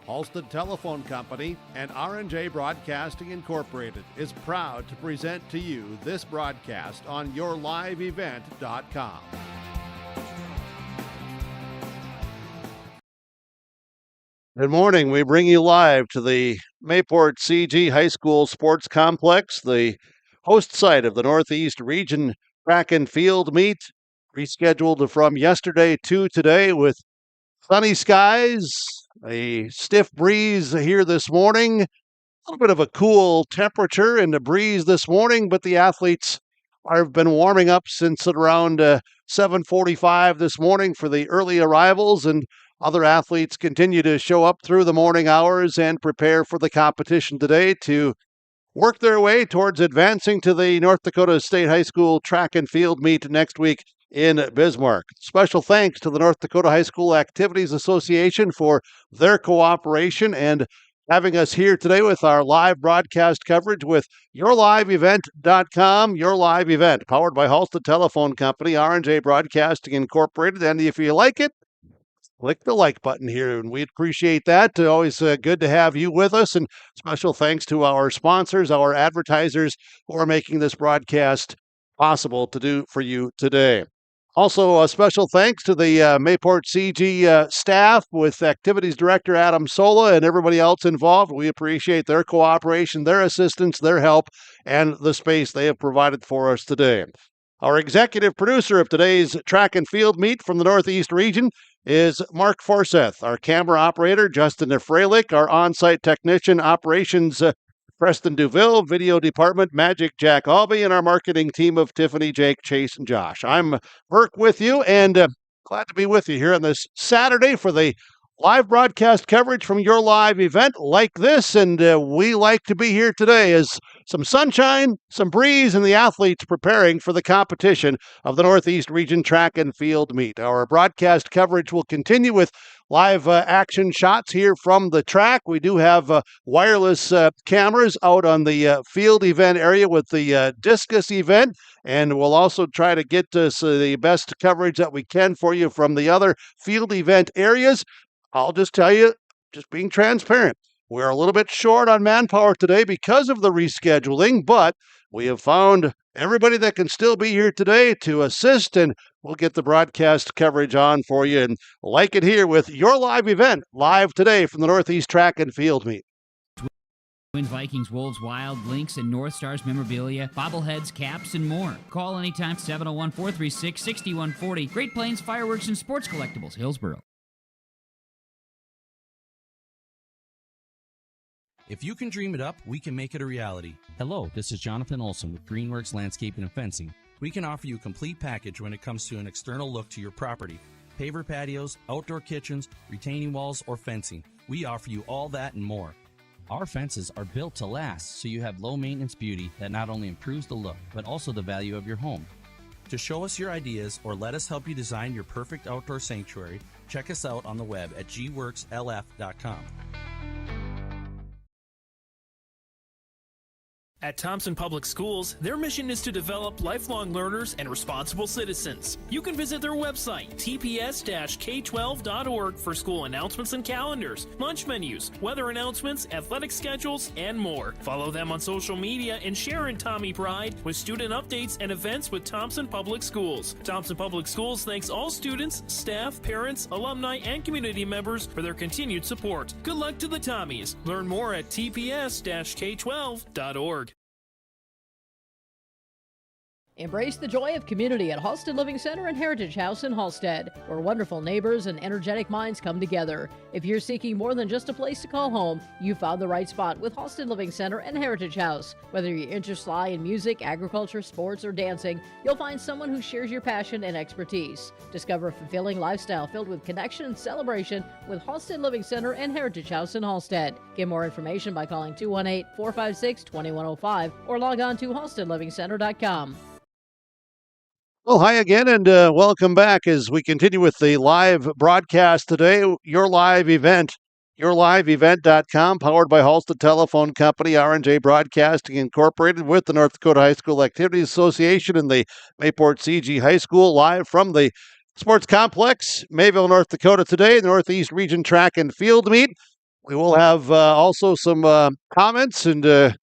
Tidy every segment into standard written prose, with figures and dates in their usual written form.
Halstead Telephone Company and R&J Broadcasting Incorporated is proud to present to you this broadcast on yourliveevent.com. Good morning. We bring you live to the Mayport CG High School Sports Complex, the host site of the Northeast Region Track and Field Meet, rescheduled from yesterday to today with sunny skies, a stiff breeze here this morning, a little bit of a cool temperature and a breeze this morning, but the athletes have been warming up since around 7:45 this morning for the early arrivals, and other athletes continue to show up through the morning hours and prepare for the competition today to work their way towards advancing to the North Dakota State High School Track and Field Meet next week in Bismarck. Special thanks to the North Dakota High School Activities Association for their cooperation and having us here today with our live broadcast coverage with yourliveevent.com, Your Live Event, powered by Halstead Telephone Company, R&J Broadcasting Incorporated. And if you like it, click the like button here, and we'd appreciate that. Always good to have you with us, and special thanks to our sponsors, our advertisers, who are making this broadcast possible to do for you today. Also, a special thanks to the Mayport CG staff with Activities Director Adam Sola and everybody else involved. We appreciate their cooperation, their assistance, their help, and the space they have provided for us today. Our executive producer of today's track and field meet from the Northeast region is Mark Forseth. Our camera operator, Justin Fralick. Our on-site technician, operations, Preston Duville. Video department, Magic Jack Albee. And our marketing team of Tiffany, Jake, Chase, and Josh. I'm Burke with you, and glad to be with you here on this Saturday for the live broadcast coverage from your live event like this. And we like to be here today as some sunshine, some breeze, and the athletes preparing for the competition of the Northeast Region Track and Field Meet. Our broadcast coverage will continue with live action shots here from the track. We do have wireless cameras out on the field event area with the discus event, and we'll also try to get the best coverage that we can for you from the other field event areas. I'll just tell you, just being transparent, we're a little bit short on manpower today because of the rescheduling, but we have found everybody that can still be here today to assist, and we'll get the broadcast coverage on for you and like it here with your live event, live today from the Northeast Track and Field Meet. Twin Vikings, Wolves, Wild, Lynx, and North Stars memorabilia, bobbleheads, caps, and more. Call anytime, 701-436-6140. Great Plains Fireworks and Sports Collectibles, Hillsboro. If you can dream it up, we can make it a reality. Hello, this is Jonathan Olson with Greenworks Landscaping and Fencing. We can offer you a complete package when it comes to an external look to your property. Paver patios, outdoor kitchens, retaining walls, or fencing. We offer you all that and more. Our fences are built to last, so you have low maintenance beauty that not only improves the look, but also the value of your home. To show us your ideas or let us help you design your perfect outdoor sanctuary, check us out on the web at gworkslf.com. At Thompson Public Schools, their mission is to develop lifelong learners and responsible citizens. You can visit their website, tps-k12.org, for school announcements and calendars, lunch menus, weather announcements, athletic schedules, and more. Follow them on social media and share in Tommy Pride with student updates and events with Thompson Public Schools. Thompson Public Schools thanks all students, staff, parents, alumni, and community members for their continued support. Good luck to the Tommies. Learn more at tps-k12.org. Embrace the joy of community at Halstead Living Center and Heritage House in Halstead, where wonderful neighbors and energetic minds come together. If you're seeking more than just a place to call home, you found the right spot with Halstead Living Center and Heritage House. Whether your interests lie in music, agriculture, sports, or dancing, you'll find someone who shares your passion and expertise. Discover a fulfilling lifestyle filled with connection and celebration with Halstead Living Center and Heritage House in Halstead. Get more information by calling 218-456-2105 or log on to halsteadlivingcenter.com. Well, hi again, and welcome back as we continue with the live broadcast today, your live event YourLiveEvent.com, powered by Halstead Telephone Company, R&J Broadcasting Incorporated, with the North Dakota High School Activities Association and the Mayport CG High School, live from the Sports Complex, Mayville, North Dakota today, Northeast Region Track and Field Meet. We will have also some comments and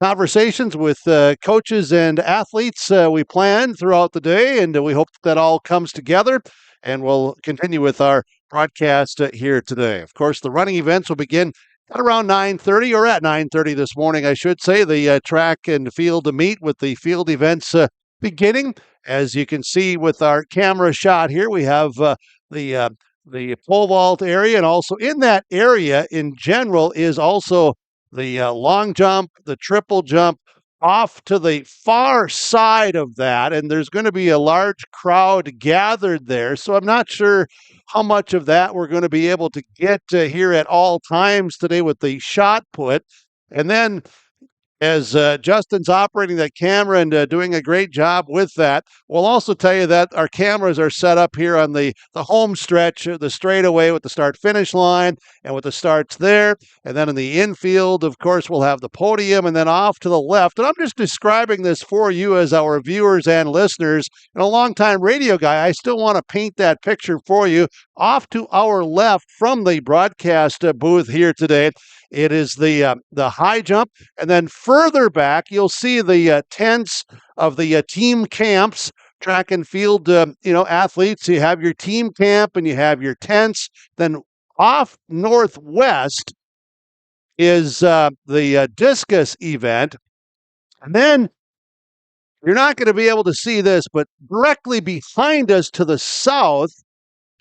conversations with coaches and athletes we plan throughout the day, and we hope that all comes together, and we'll continue with our broadcast here today. Of course, the running events will begin at around 9:30, or at 9:30 this morning, I should say. The track and field meet with the field events beginning. As you can see with our camera shot here, we have the pole vault area, and also in that area in general is also the long jump, the triple jump. Off to the far side of that, and there's going to be a large crowd gathered there. So I'm not sure how much of that we're going to be able to get here at all times today with the shot put. And then as Justin's operating that camera and doing a great job with that. We'll also tell you that our cameras are set up here on the home stretch, the straightaway with the start-finish line and with the starts there. And then in the infield, of course, we'll have the podium, and then off to the left. And I'm just describing this for you as our viewers and listeners. And a longtime radio guy, I still want to paint that picture for you. Off to our left from the broadcast booth here today, it is the high jump, and then further back, you'll see the tents of the team camps, track and field, athletes. You have your team camp and you have your tents. Then off northwest is the discus event, and then you're not going to be able to see this, but directly behind us to the south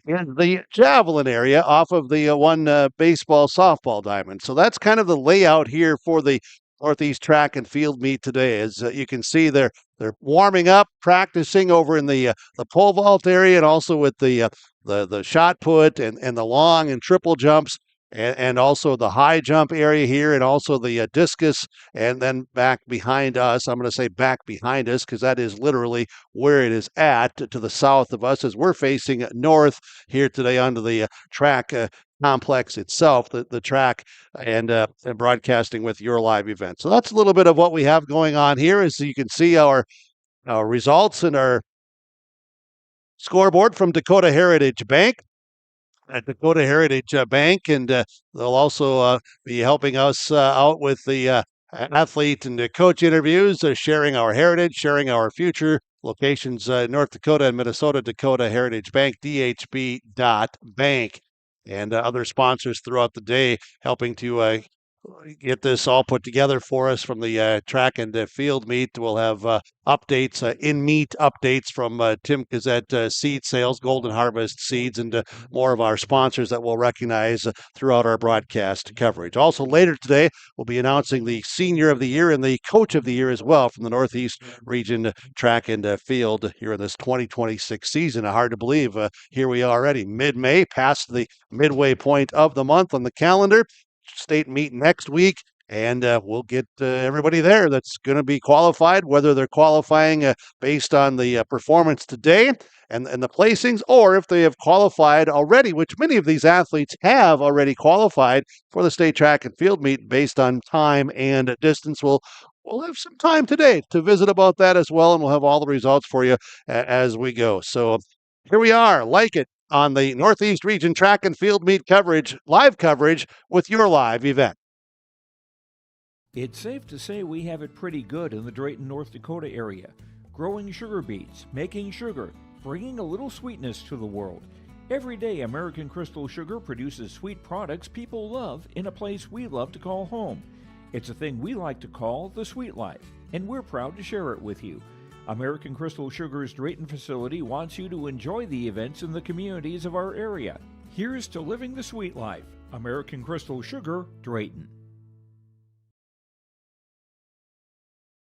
is the javelin area off of the one baseball softball diamond. So that's kind of the layout here for the Northeast Track and Field Meet today. As you can see, they're warming up, practicing over in the pole vault area, and also with the shot put and the long and triple jumps. And also the high jump area here, and also the discus, and then back behind us. I'm going to say back behind us because that is literally where it is at, to the south of us, as we're facing north here today onto the track complex itself, the track, and broadcasting with your live event. So that's a little bit of what we have going on here. As you can see, our results and our scoreboard from Dakota Heritage Bank. At Dakota Heritage Bank, and they'll also be helping us out with the athlete and the coach interviews, sharing our heritage, sharing our future. Locations North Dakota and Minnesota, Dakota Heritage Bank, dhb.bank, and other sponsors throughout the day helping to get this all put together for us from the track and field meet. We'll have updates, in-meet updates from Tim Gazette Seed Sales, Golden Harvest Seeds, and more of our sponsors that we'll recognize throughout our broadcast coverage. Also later today, we'll be announcing the Senior of the Year and the Coach of the Year as well from the Northeast Region Track and Field here in this 2026 season. Hard to believe, here we are already mid-May, past the midway point of the month on the calendar. State meet next week, and we'll get everybody there that's going to be qualified, whether they're qualifying based on the performance today and the placings, or if they have qualified already, which many of these athletes have already qualified for the state track and field meet based on time and distance. We'll have some time today to visit about that as well, and we'll have all the results for you as we go. So here we are, like it, on the Northeast Region Track and Field Meet coverage, live coverage with your live event. It's safe to say we have it pretty good in the Drayton, North Dakota area. Growing sugar beets, making sugar, bringing a little sweetness to the world. Every day, American Crystal Sugar produces sweet products people love in a place we love to call home. It's a thing we like to call the sweet life, and we're proud to share it with you. American Crystal Sugar's Drayton facility wants you to enjoy the events in the communities of our area. Here's to living the sweet life. American Crystal Sugar, Drayton.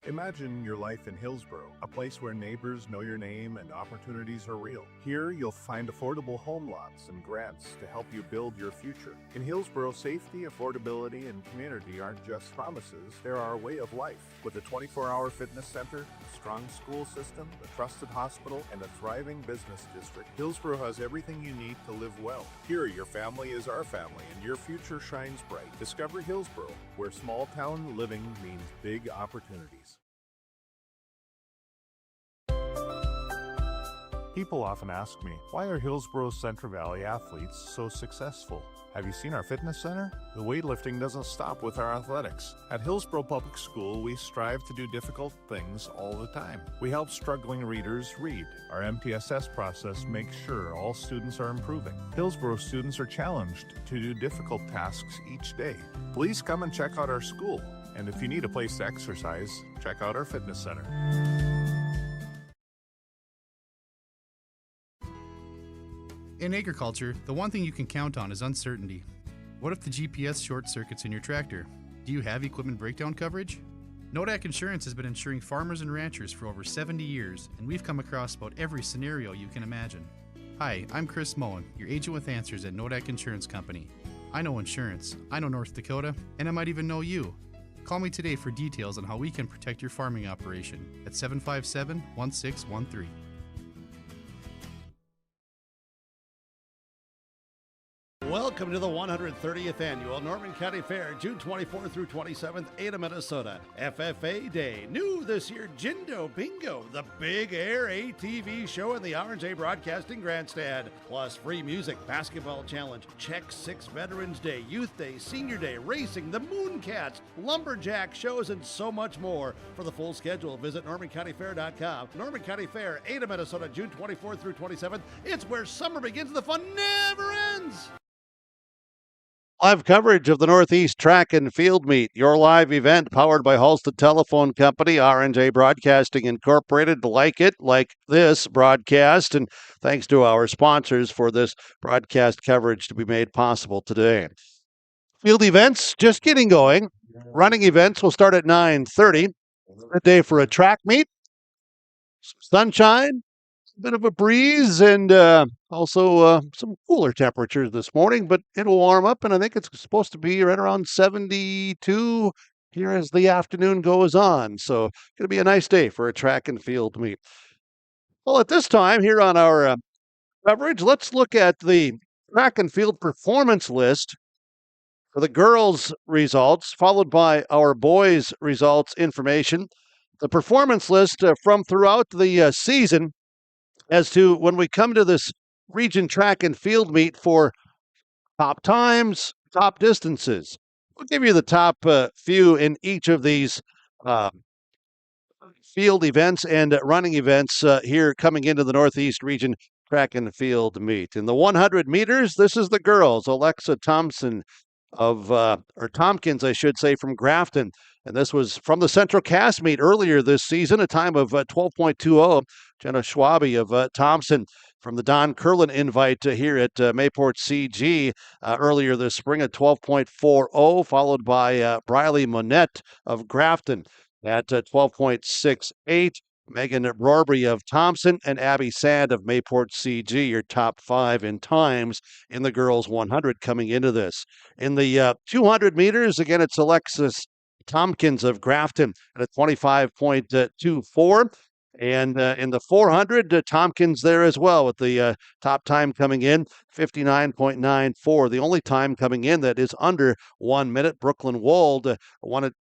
Imagine your life in Hillsborough, a place where neighbors know your name and opportunities are real. Here, you'll find affordable home lots and grants to help you build your future. In Hillsborough, safety, affordability, and community aren't just promises, they're our way of life. With a 24-hour fitness center, a strong school system, a trusted hospital, and a thriving business district, Hillsborough has everything you need to live well. Here, your family is our family, and your future shines bright. Discover Hillsborough, where small-town living means big opportunities. People often ask me, why are Hillsborough's Central Valley athletes so successful? Have you seen our fitness center? The weightlifting doesn't stop with our athletics. At Hillsborough Public School, we strive to do difficult things all the time. We help struggling readers read. Our MTSS process makes sure all students are improving. Hillsborough students are challenged to do difficult tasks each day. Please come and check out our school. And if you need a place to exercise, check out our fitness center. In agriculture, the one thing you can count on is uncertainty. What if the GPS short circuits in your tractor? Do you have equipment breakdown coverage? Nodak Insurance has been insuring farmers and ranchers for over 70 years, and we've come across about every scenario you can imagine. Hi, I'm Chris Moen, your agent with answers at Nodak Insurance Company. I know insurance, I know North Dakota, and I might even know you. Call me today for details on how we can protect your farming operation at 757-1613. Welcome to the 130th Annual Norman County Fair, June 24th through 27th, Ada, Minnesota. FFA Day. New this year, Jindo Bingo, the Big Air ATV show in the R&J Broadcasting Grandstand. Plus free music, basketball challenge, Check 6 Veterans Day, Youth Day, Senior Day, racing, the Mooncats, lumberjack shows, and so much more. For the full schedule, visit NormanCountyFair.com. Norman County Fair, Ada, Minnesota, June 24th through 27th. It's where summer begins and the fun never ends. Live coverage of the Northeast Track and Field Meet, your live event powered by Halstead Telephone Company, R&J Broadcasting Incorporated. Like it, like this broadcast, and thanks to our sponsors for this broadcast coverage to be made possible today. Field events just getting going. Running events will start at 9:30. Good day for a track meet. Some sunshine, a bit of a breeze, and also some cooler temperatures this morning, but it'll warm up, and I think it's supposed to be right around 72 here as the afternoon goes on. So it's going to be a nice day for a track and field meet. Well, at this time here on our coverage, let's look at the track and field performance list for the girls' results, followed by our boys' results information. The performance list from throughout the season as to when we come to this region track and field meet for top times, top distances. We'll give you the top few in each of these field events and running events here coming into the Northeast region track and field meet. In the 100 meters, this is the girls. Alexa Thompson or Tompkins, I should say, from Grafton. And this was from the Central Cast meet earlier this season, a time of 12.20. Jenna Schwabe of Thompson from the Don Curlin invite here at Mayport CG earlier this spring at 12.40, followed by Briley Monette of Grafton at 12.68. Megan Rorbry of Thompson and Abby Sand of Mayport CG, your top five in times in the girls 100 coming into this. In the 200 meters, again, it's Alexis Tompkins of Grafton at a 25.24. And in the 400, Tompkins there as well with the top time coming in, 59.94. The only time coming in that is under 1 minute. Brooklyn Wold wanted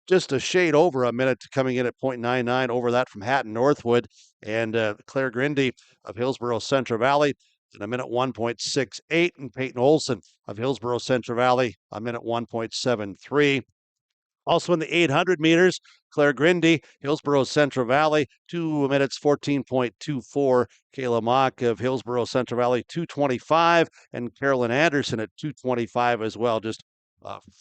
just a shade over a minute, coming in at 0.99 over that from Hatton Northwood. And Claire Grindy of Hillsborough Central Valley in a minute 1.68. And Peyton Olson of Hillsborough Central Valley, a minute 1.73. Also in the 800 meters, Claire Grindy, Hillsborough Central Valley, 2 minutes 14.24. Kayla Mock of Hillsborough Central Valley, 2:25. And Carolyn Anderson at 2:25 as well. Just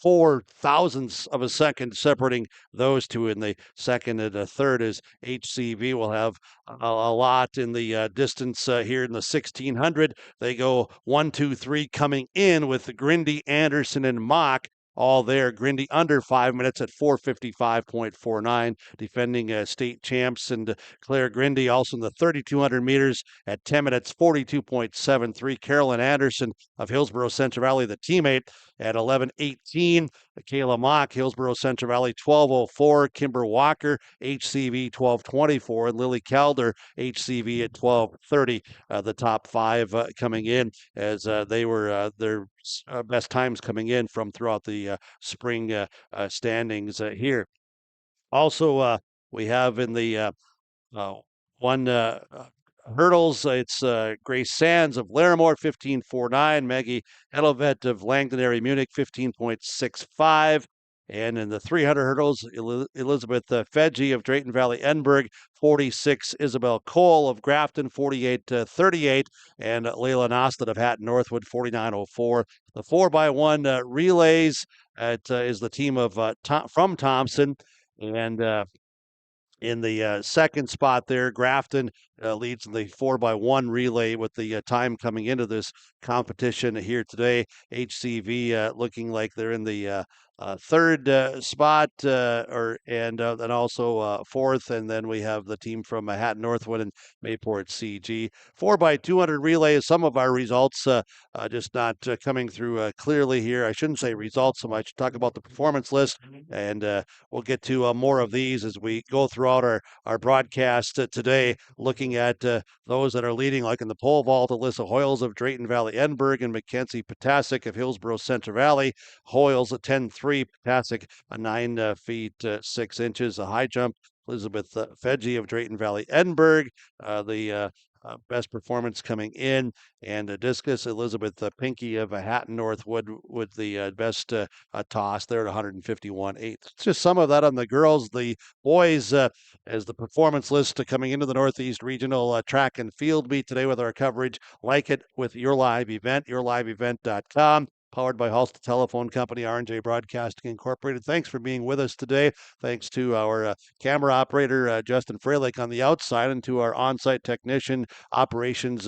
4 thousandths of a second separating those two in the second and the third, as HCV will have a lot in the distance here in the 1600. They go 1, 2, 3 coming in with Grindy, Anderson, and Mock. all there. Grindy under 5 minutes at 4:55.49, defending state champs. And Claire Grindy also in the 3,200 meters at 10 minutes 42.73. Carolyn Anderson of Hillsborough Central Valley, the teammate, at 11:18. Kayla Mock, Hillsborough Central Valley, 12:04. Kimber Walker, HCV, 12:24. And Lily Calder, HCV, at 12:30. The top five coming in as they were their best times coming in from throughout the spring standings here. Also, we have in the one hurdles, it's Grace Sands of Larimore, 15.49. Maggie Elovet of Langdonderry Munich, 15.65. And in the 300 hurdles, Elizabeth Fedge of Drayton Valley Edinburgh, 46. Isabel Cole of Grafton, 48-38. And Layla Nostad of Hatton Northwood, 49.04. The 4x1 relays is the team of from Thompson. And in the second spot there, Grafton leads in the 4x1 relay with the time coming into this competition here today. HCV looking like they're in the third spot, and also fourth. And then we have the team from Hatton Northwood and Mayport CG. 4x200 relay is some of our results, just not coming through clearly here. I shouldn't say results so much. Talk about the performance list, and we'll get to more of these as we go throughout our broadcast today, looking at those that are leading, like in the pole vault, Alyssa Hoyles of Drayton Valley Edinburgh and Mackenzie Potasic of Hillsborough Central Valley. Hoyles at 10.3, Potasic 9 feet 6 inches. A high jump, Elizabeth Fedge of Drayton Valley Edinburgh, the best performance coming in. And discus, Elizabeth Pinky of Hatton Northwood with the best toss there at 151.8. It's just some of that on the girls. The boys, as the performance list coming into the Northeast Regional Track and Field Meet today with our coverage. Like it with your live event, yourliveevent.com. Powered by Halstead Telephone Company, R&J Broadcasting Incorporated. Thanks for being with us today. Thanks to our camera operator, Justin Freilich on the outside, and to our on-site technician operations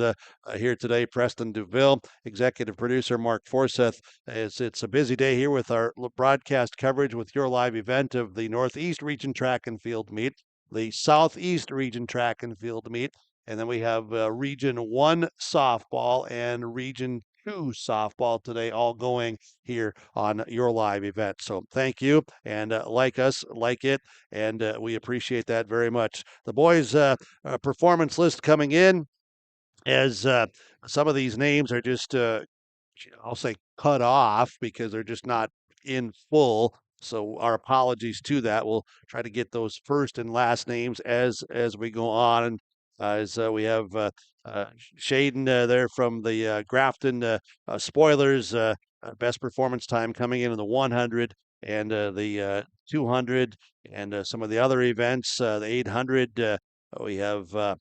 here today, Preston Duville, executive producer Mark Forseth. It's a busy day here with our broadcast coverage with your live event of the Northeast Region Track and Field Meet, the Southeast Region Track and Field Meet, and then we have Region 1 softball and Region 2 softball today, all going here on your live event. So thank you, and like us, like it, and we appreciate that very much. The boys' performance list coming in as some of these names are just, I'll say, cut off because they're just not in full. So our apologies to that. We'll try to get those first and last names as we go on. And as we have Shaden there from the Grafton Spoilers, best performance time coming in the 100 and the 200 and some of the other events, the 800. We have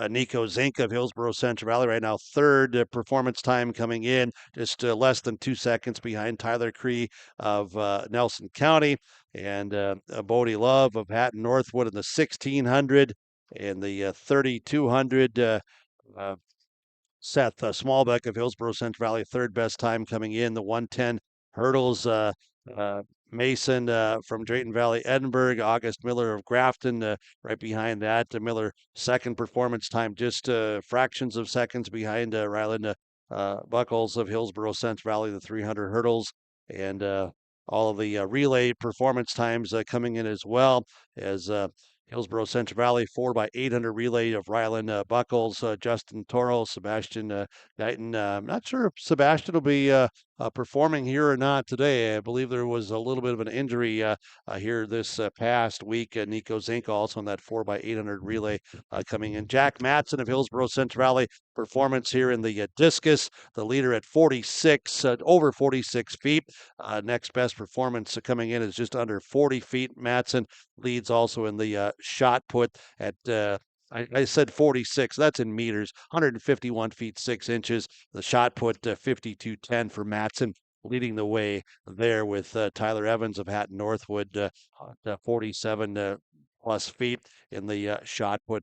Nico Zink of Hillsborough Central Valley right now, third performance time coming in, just less than 2 seconds behind Tyler Cree of Nelson County, and Bodie Love of Hatton Northwood in the 1600 and the 3200. Seth Smallbeck of Hillsborough Central Valley, third best time coming in, the 110 hurdles. Mason from Drayton Valley, Edinburgh, August Miller of Grafton, right behind that. Miller, second performance time, just fractions of seconds behind Ryland Buckles of Hillsborough Central Valley, the 300 hurdles, and all of the relay performance times coming in as well as Hillsborough Central Valley 4x800 relay of Ryland Buckles, Justin Toro, Sebastian Guyton. I'm not sure if Sebastian will be performing here or not today. I believe there was a little bit of an injury here this past week. Nico Zink also on that 4x800 relay coming in. Jack Matson of Hillsborough Central Valley, performance here in the discus, the leader at 46, over 46 feet. Next best performance coming in is just under 40 feet. Matson leads also in the shot put at I said 46. That's in meters. 151 feet 6 inches. The shot put 52.10 for Matson, leading the way there with Tyler Evans of Hatton Northwood 47 plus feet in the shot put.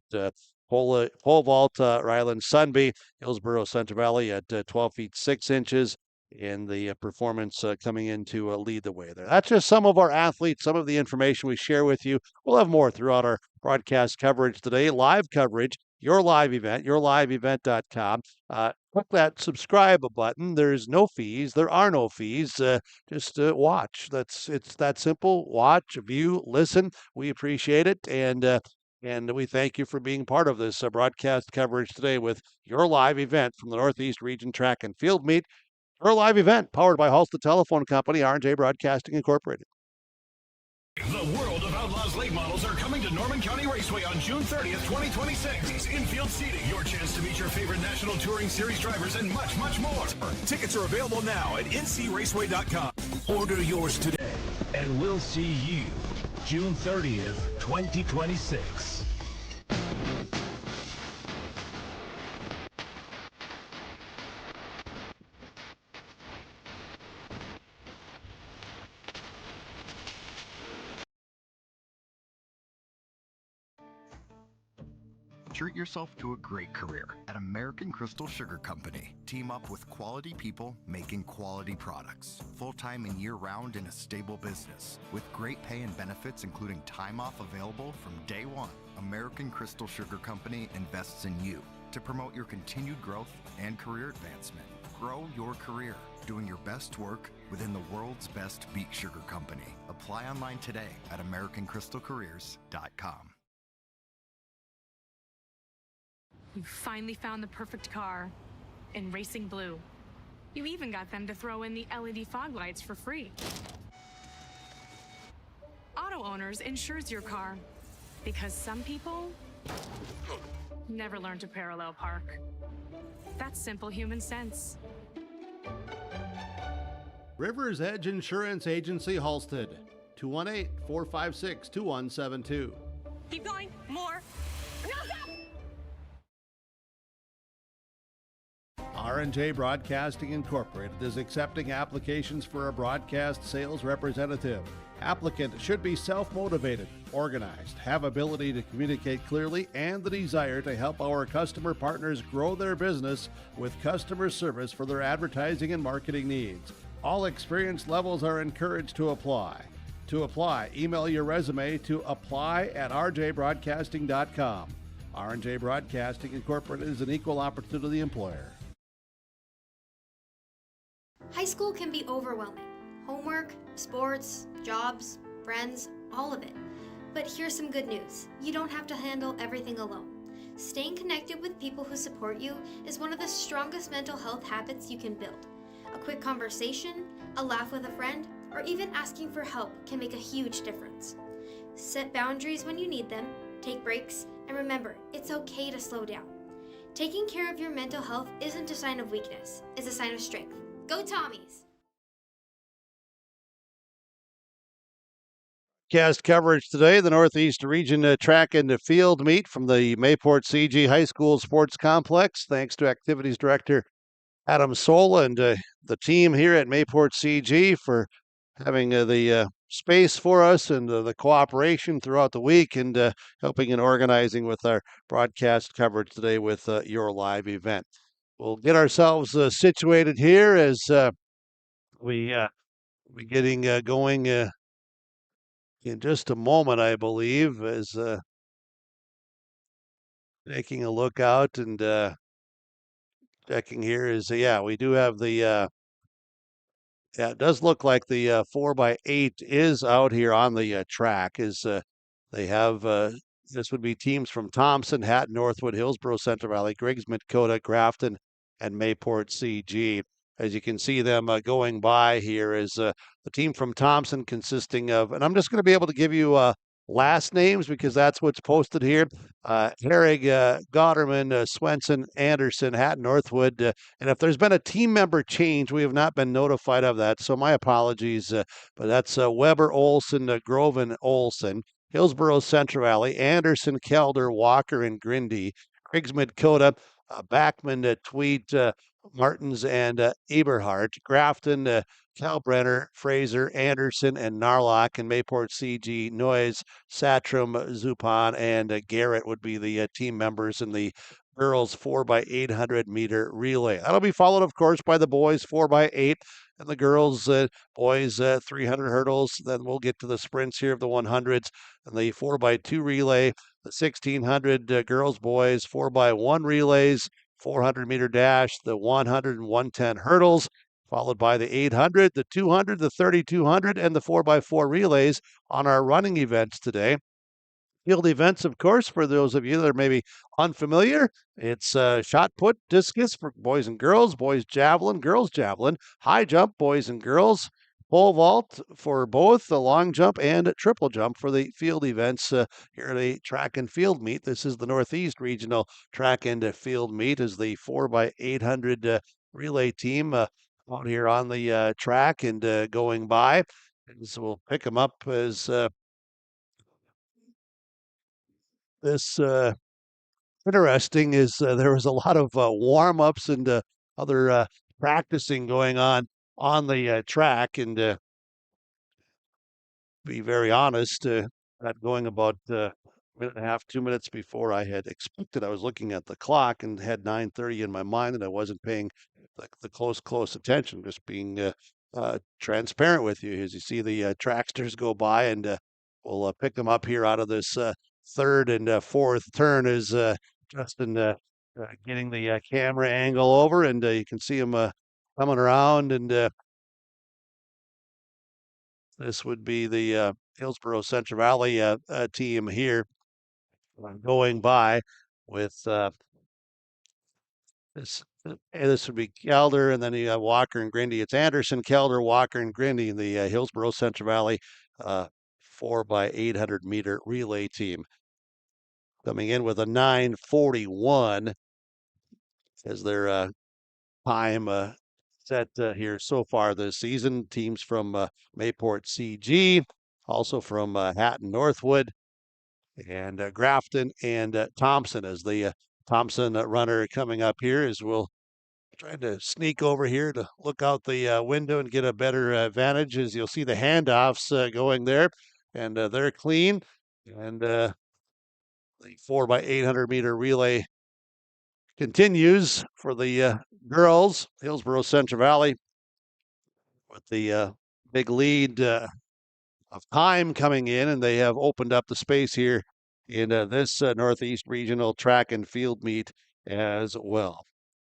Pole vault, Ryland Sunby, Hillsborough Central Valley at 12 feet 6 inches. in the performance coming in to lead the way there. That's just some of our athletes, some of the information we share with you. We'll have more throughout our broadcast coverage today, live coverage, your live event, yourliveevent.com. Click that subscribe button. There's no fees. There are no fees. Just watch. It's that simple. Watch, view, listen. We appreciate it, and we thank you for being part of this broadcast coverage today with your live event from the Northeast Region Track and Field Meet. Our live event powered by Halstead Telephone Company, R&J Broadcasting Incorporated. The world of Outlaws late models are coming to Norman County Raceway on June 30th, 2026. Infield seating, your chance to meet your favorite National Touring Series drivers, and much, much more. Tickets are available now at ncraceway.com. Order yours today, and we'll see you June 30th, 2026. Treat yourself to a great career at American Crystal Sugar Company. Team up with quality people making quality products. Full-time and year-round in a stable business. With great pay and benefits including time off available from day one. American Crystal Sugar Company invests in you to promote your continued growth and career advancement. Grow your career doing your best work within the world's best beet sugar company. Apply online today at AmericanCrystalCareers.com. You finally found the perfect car in racing blue. You even got them to throw in the LED fog lights for free. Auto Owners insures your car because some people never learn to parallel park. That's simple human sense. Rivers Edge Insurance Agency, Halstead, 218-456-2172. Keep going, more. R&J Broadcasting Incorporated is accepting applications for a broadcast sales representative. Applicant should be self-motivated, organized, have ability to communicate clearly, and the desire to help our customer partners grow their business with customer service for their advertising and marketing needs. All experience levels are encouraged to apply. To apply, email your resume to apply@rjbroadcasting.com. R&J Broadcasting Incorporated is an equal opportunity employer. High school can be overwhelming. Homework, sports, jobs, friends, all of it. But here's some good news. You don't have to handle everything alone. Staying connected with people who support you is one of the strongest mental health habits you can build. A quick conversation, a laugh with a friend, or even asking for help can make a huge difference. Set boundaries when you need them, take breaks, and remember, it's okay to slow down. Taking care of your mental health isn't a sign of weakness, it's a sign of strength. Go Tommies! Cast coverage today, the Northeast Region Track and Field Meet from the Mayport CG High School Sports Complex. Thanks to Activities Director Adam Sola and the team here at Mayport CG for having the space for us and the cooperation throughout the week and helping and organizing with our broadcast coverage today with your live event. We'll get ourselves situated here as we getting going in just a moment, I believe, as taking a look out and checking here is, we do have the, it does look like the 4x8 is out here on the track. They have, this would be teams from Thompson, Hatton, Northwood, Hillsborough, Central Valley, Griggs, Dakota, Grafton, and Mayport CG. As you can see them going by here is the team from Thompson consisting of, and I'm just going to be able to give you last names because that's what's posted here. Herrig, Gotterman, Swenson, Anderson, Hatton, Northwood. And if there's been a team member change, we have not been notified of that. So my apologies. But that's Weber, Olson, Grove, and Olson. Hillsborough, Central Valley, Anderson, Kelder, Walker, and Grindy. Griggs, Dakota, Backman, Tweet, Martins, and Eberhardt. Grafton, Kalbrenner, Fraser, Anderson, and Narlock, and Mayport CG, Noyes, Satram, Zupan, and Garrett would be the team members in the girls 4x800 meter relay. That'll be followed, of course, by the boys 4x8 and the girls, boys 300 hurdles. Then we'll get to the sprints here of the 100s and the 4x2 relay, the 1600 girls, boys 4x1 relays, 400-meter dash, the 100 and 110 hurdles, followed by the 800, the 200, the 3200, and the 4x4 relays on our running events today. Field events, of course, for those of you that are maybe unfamiliar, it's shot put, discus for boys and girls, boys javelin, girls javelin, high jump, boys and girls, pole vault for both the long jump and triple jump for the field events here at a track and field meet. This is the Northeast Regional Track and Field Meet as the 4x800 relay team out here on the track and going by. And so we'll pick them up as this interesting is there was a lot of warm-ups and other practicing going on the track, and be very honest, got going about a minute and a half, 2 minutes before I had expected. I was looking at the clock and had 9:30 in my mind, and I wasn't paying the close attention. Just being transparent with you as you see the tracksters go by, and we'll pick them up here out of this third and fourth turn as Justin getting the camera angle over, and you can see him coming around, and this would be the Hillsborough Central Valley team here going by with this would be Calder, and then you have Walker and Grindy. It's Anderson, Calder, Walker, and Grindy in the Hillsborough Central Valley 4x800 meter relay team. Coming in with a 9:41 as their time set here so far this season. Teams from Mayport CG, also from Hatton Northwood, and Grafton and Thompson as the Thompson runner coming up here as we'll try to sneak over here to look out the window and get a better vantage as you'll see the handoffs going there, and they're clean, and the 4x800 meter relay continues for the girls, Hillsborough Central Valley, with the big lead of time coming in, and they have opened up the space here in this Northeast Regional Track and Field Meet as well.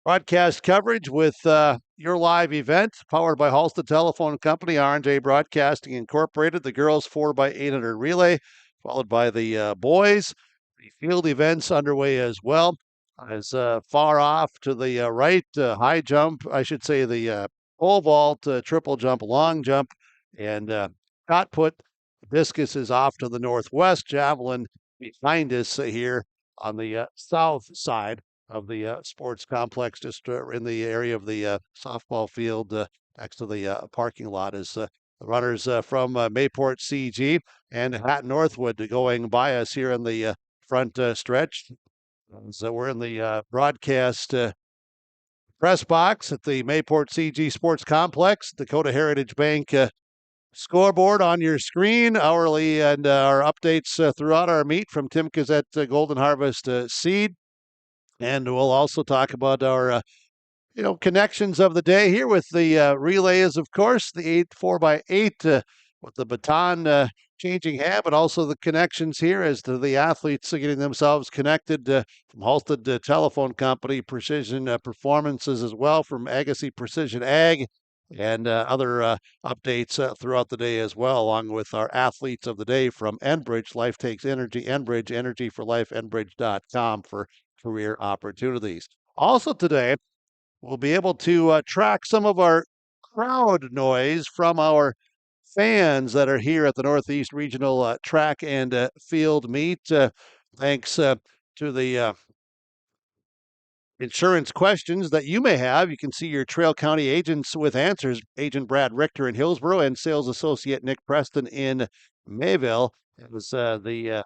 Broadcast coverage with your live event, powered by Halstead Telephone Company, R&J Broadcasting Incorporated, the girls 4x800 relay, followed by the boys. The field events underway as well. As far off to the right, high jump, I should say the pole vault, triple jump, long jump, and shot put. Discus is off to the northwest, javelin behind us here on the south side of the sports complex, just in the area of the softball field next to the parking lot, is the runners from Mayport CG and Hatton Northwood going by us here in the front stretch. So we're in the broadcast press box at the Mayport CG Sports Complex. Dakota Heritage Bank scoreboard on your screen, hourly, and our updates throughout our meet from Timka's at Golden Harvest Seed. And we'll also talk about our connections of the day here with the relays, of course, the 4x8 with the baton changing hand, but also the connections here as to the athletes getting themselves connected from Halstead Telephone Company, Precision Performances as well from Agassiz Precision Ag, and other updates throughout the day as well, along with our athletes of the day from Enbridge, Life Takes Energy, Enbridge, Energy for Life, Enbridge.com for career opportunities. Also today, we'll be able to track some of our crowd noise from our fans that are here at the Northeast Regional Track and Field Meet. Thanks to the insurance questions that you may have. You can see your Trail County agents with answers, Agent Brad Richter in Hillsborough and Sales Associate Nick Preston in Mayville. It was the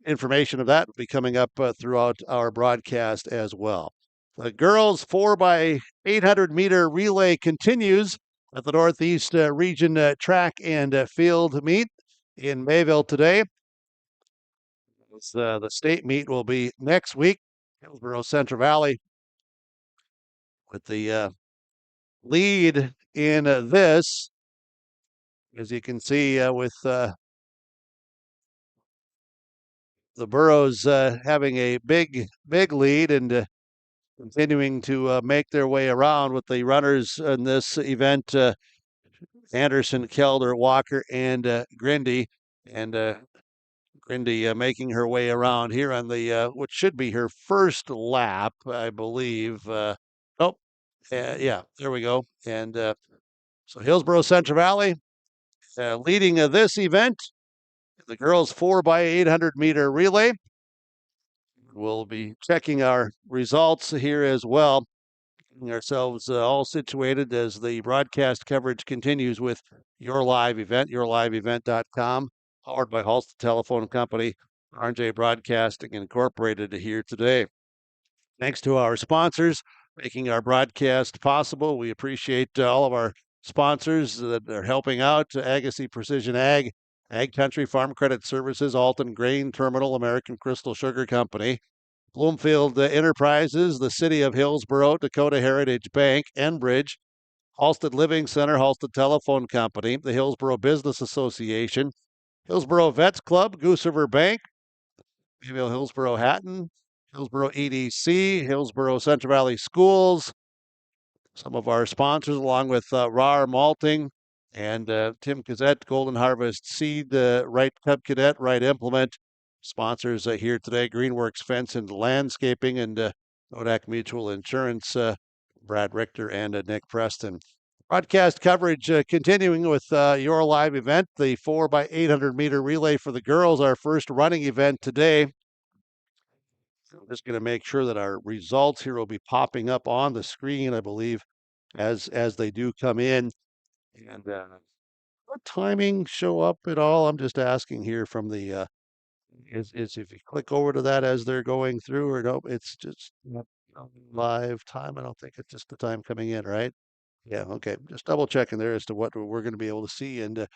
information of that will be coming up throughout our broadcast as well. The girls 4x800 meter relay continues at the Northeast Region Track and Field Meet in Mayville today. The state meet will be next week, Hillsborough Central Valley, with the lead in this, as you can see, with the Burros having a big lead and continuing to make their way around with the runners in this event, Anderson, Kelder, Walker, and Grindy. And Grindy making her way around here on the what should be her first lap, I believe. Yeah, there we go. And so Hillsborough Central Valley leading this event, the girls 4x800 meter relay. We'll be checking our results here as well, getting ourselves all situated as the broadcast coverage continues with your live event, yourliveevent.com, powered by Halsted Telephone Company, R&J Broadcasting Incorporated here today. Thanks to our sponsors making our broadcast possible. We appreciate all of our sponsors that are helping out: Agassiz Precision Ag, Ag Country Farm Credit Services, Alton Grain Terminal, American Crystal Sugar Company, Bloomfield Enterprises, the City of Hillsborough, Dakota Heritage Bank, Enbridge, Halsted Living Center, Halsted Telephone Company, the Hillsborough Business Association, Hillsborough Vets Club, Goose River Bank, Mayville Hillsborough Hatton, Hillsborough EDC, Hillsborough Central Valley Schools, some of our sponsors, along with RAR Malting and Tim Gazette, Golden Harvest Seed, Right Cub Cadet, Right Implement. Sponsors here today: Greenworks Fence and Landscaping, and Nodak Mutual Insurance, Brad Richter and Nick Preston. Broadcast coverage continuing with your live event, the 4x800 meter relay for the girls, our first running event today. I'm just going to make sure that our results here will be popping up on the screen, I believe, as they do come in. And what timing show up at all? I'm just asking here from the is if you click over to that as they're going through, or nope, it's just not live time. I don't think it's just the time coming in, right? Yeah, okay. Just double checking there as to what we're going to be able to see and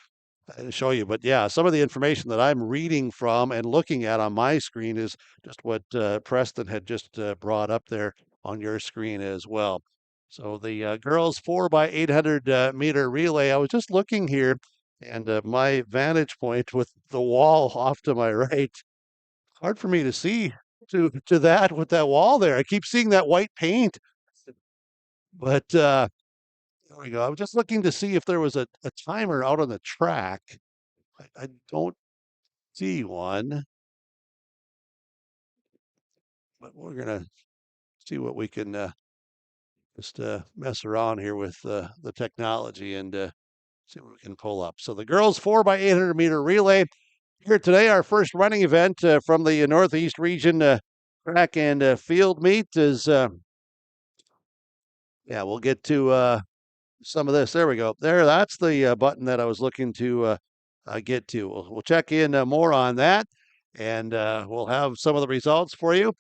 show you. But yeah, some of the information that I'm reading from and looking at on my screen is just what Preston had just brought up there on your screen as well. So the girls 4x800 meter relay, I was just looking here, and my vantage point with the wall off to my right, hard for me to see to that with that wall there. I keep seeing that white paint. But there we go. I was just looking to see if there was a timer out on the track. I don't see one. But we're going to see what we can just mess around here with the technology and see what we can pull up. So the girls 4x800 meter relay here today, our first running event from the Northeast region track and field meet is, yeah, we'll get to some of this. There we go. There, that's the button that I was looking to get to. We'll check in more on that, and we'll have some of the results for you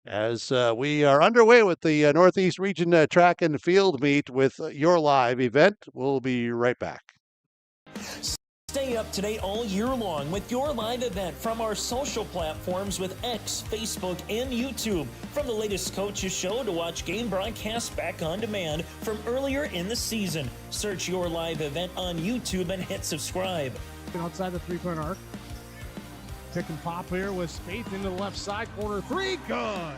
as we are underway with the Northeast Region track and field meet with your live event. We'll be right back. Stay up to date all year long with your live event from our social platforms with X, Facebook, and YouTube. From the latest coaches show to watch game broadcasts back on demand from earlier in the season. Search your live event on YouTube and hit subscribe. Outside the three-point arc. Pick and pop here with Spaeth into the left side corner. Three, good.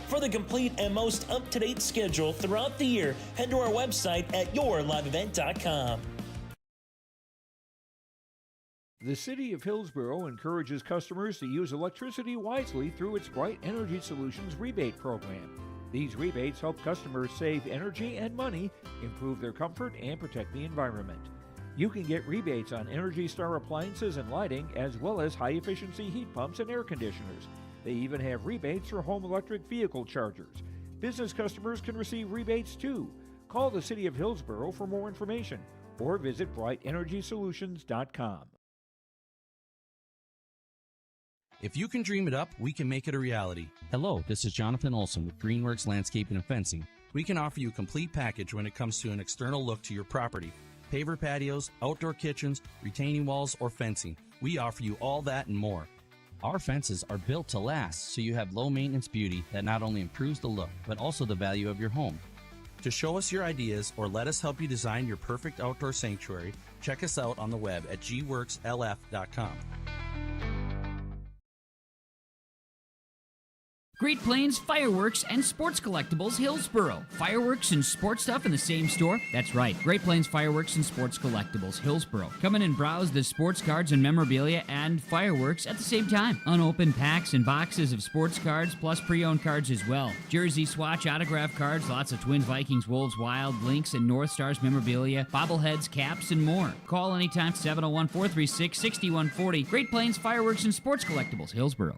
For the complete and most up-to-date schedule throughout the year, head to our website at yourliveevent.com. The City of Hillsborough encourages customers to use electricity wisely through its Bright Energy Solutions rebate program. These rebates help customers save energy and money, improve their comfort, and protect the environment. You can get rebates on Energy Star appliances and lighting, as well as high-efficiency heat pumps and air conditioners. They even have rebates for home electric vehicle chargers. Business customers can receive rebates too. Call the City of Hillsborough for more information or visit brightenergysolutions.com. If you can dream it up, we can make it a reality. Hello, this is Jonathan Olson with Greenworks Landscaping and Fencing. We can offer you a complete package when it comes to an external look to your property. Paver patios, outdoor kitchens, retaining walls, or fencing. We offer you all that and more. Our fences are built to last, so you have low maintenance beauty that not only improves the look, but also the value of your home. To show us your ideas or let us help you design your perfect outdoor sanctuary, check us out on the web at gworkslf.com. Great Plains Fireworks and Sports Collectibles, Hillsboro. Fireworks and sports stuff in the same store? That's right. Great Plains Fireworks and Sports Collectibles, Hillsboro. Come in and browse the sports cards and memorabilia and fireworks at the same time. Unopened packs and boxes of sports cards, plus pre-owned cards as well. Jersey swatch, autograph cards, lots of Twins, Vikings, Wolves, Wild, Lynx, and North Stars memorabilia, bobbleheads, caps, and more. Call anytime, 701-436-6140. Great Plains Fireworks and Sports Collectibles, Hillsboro.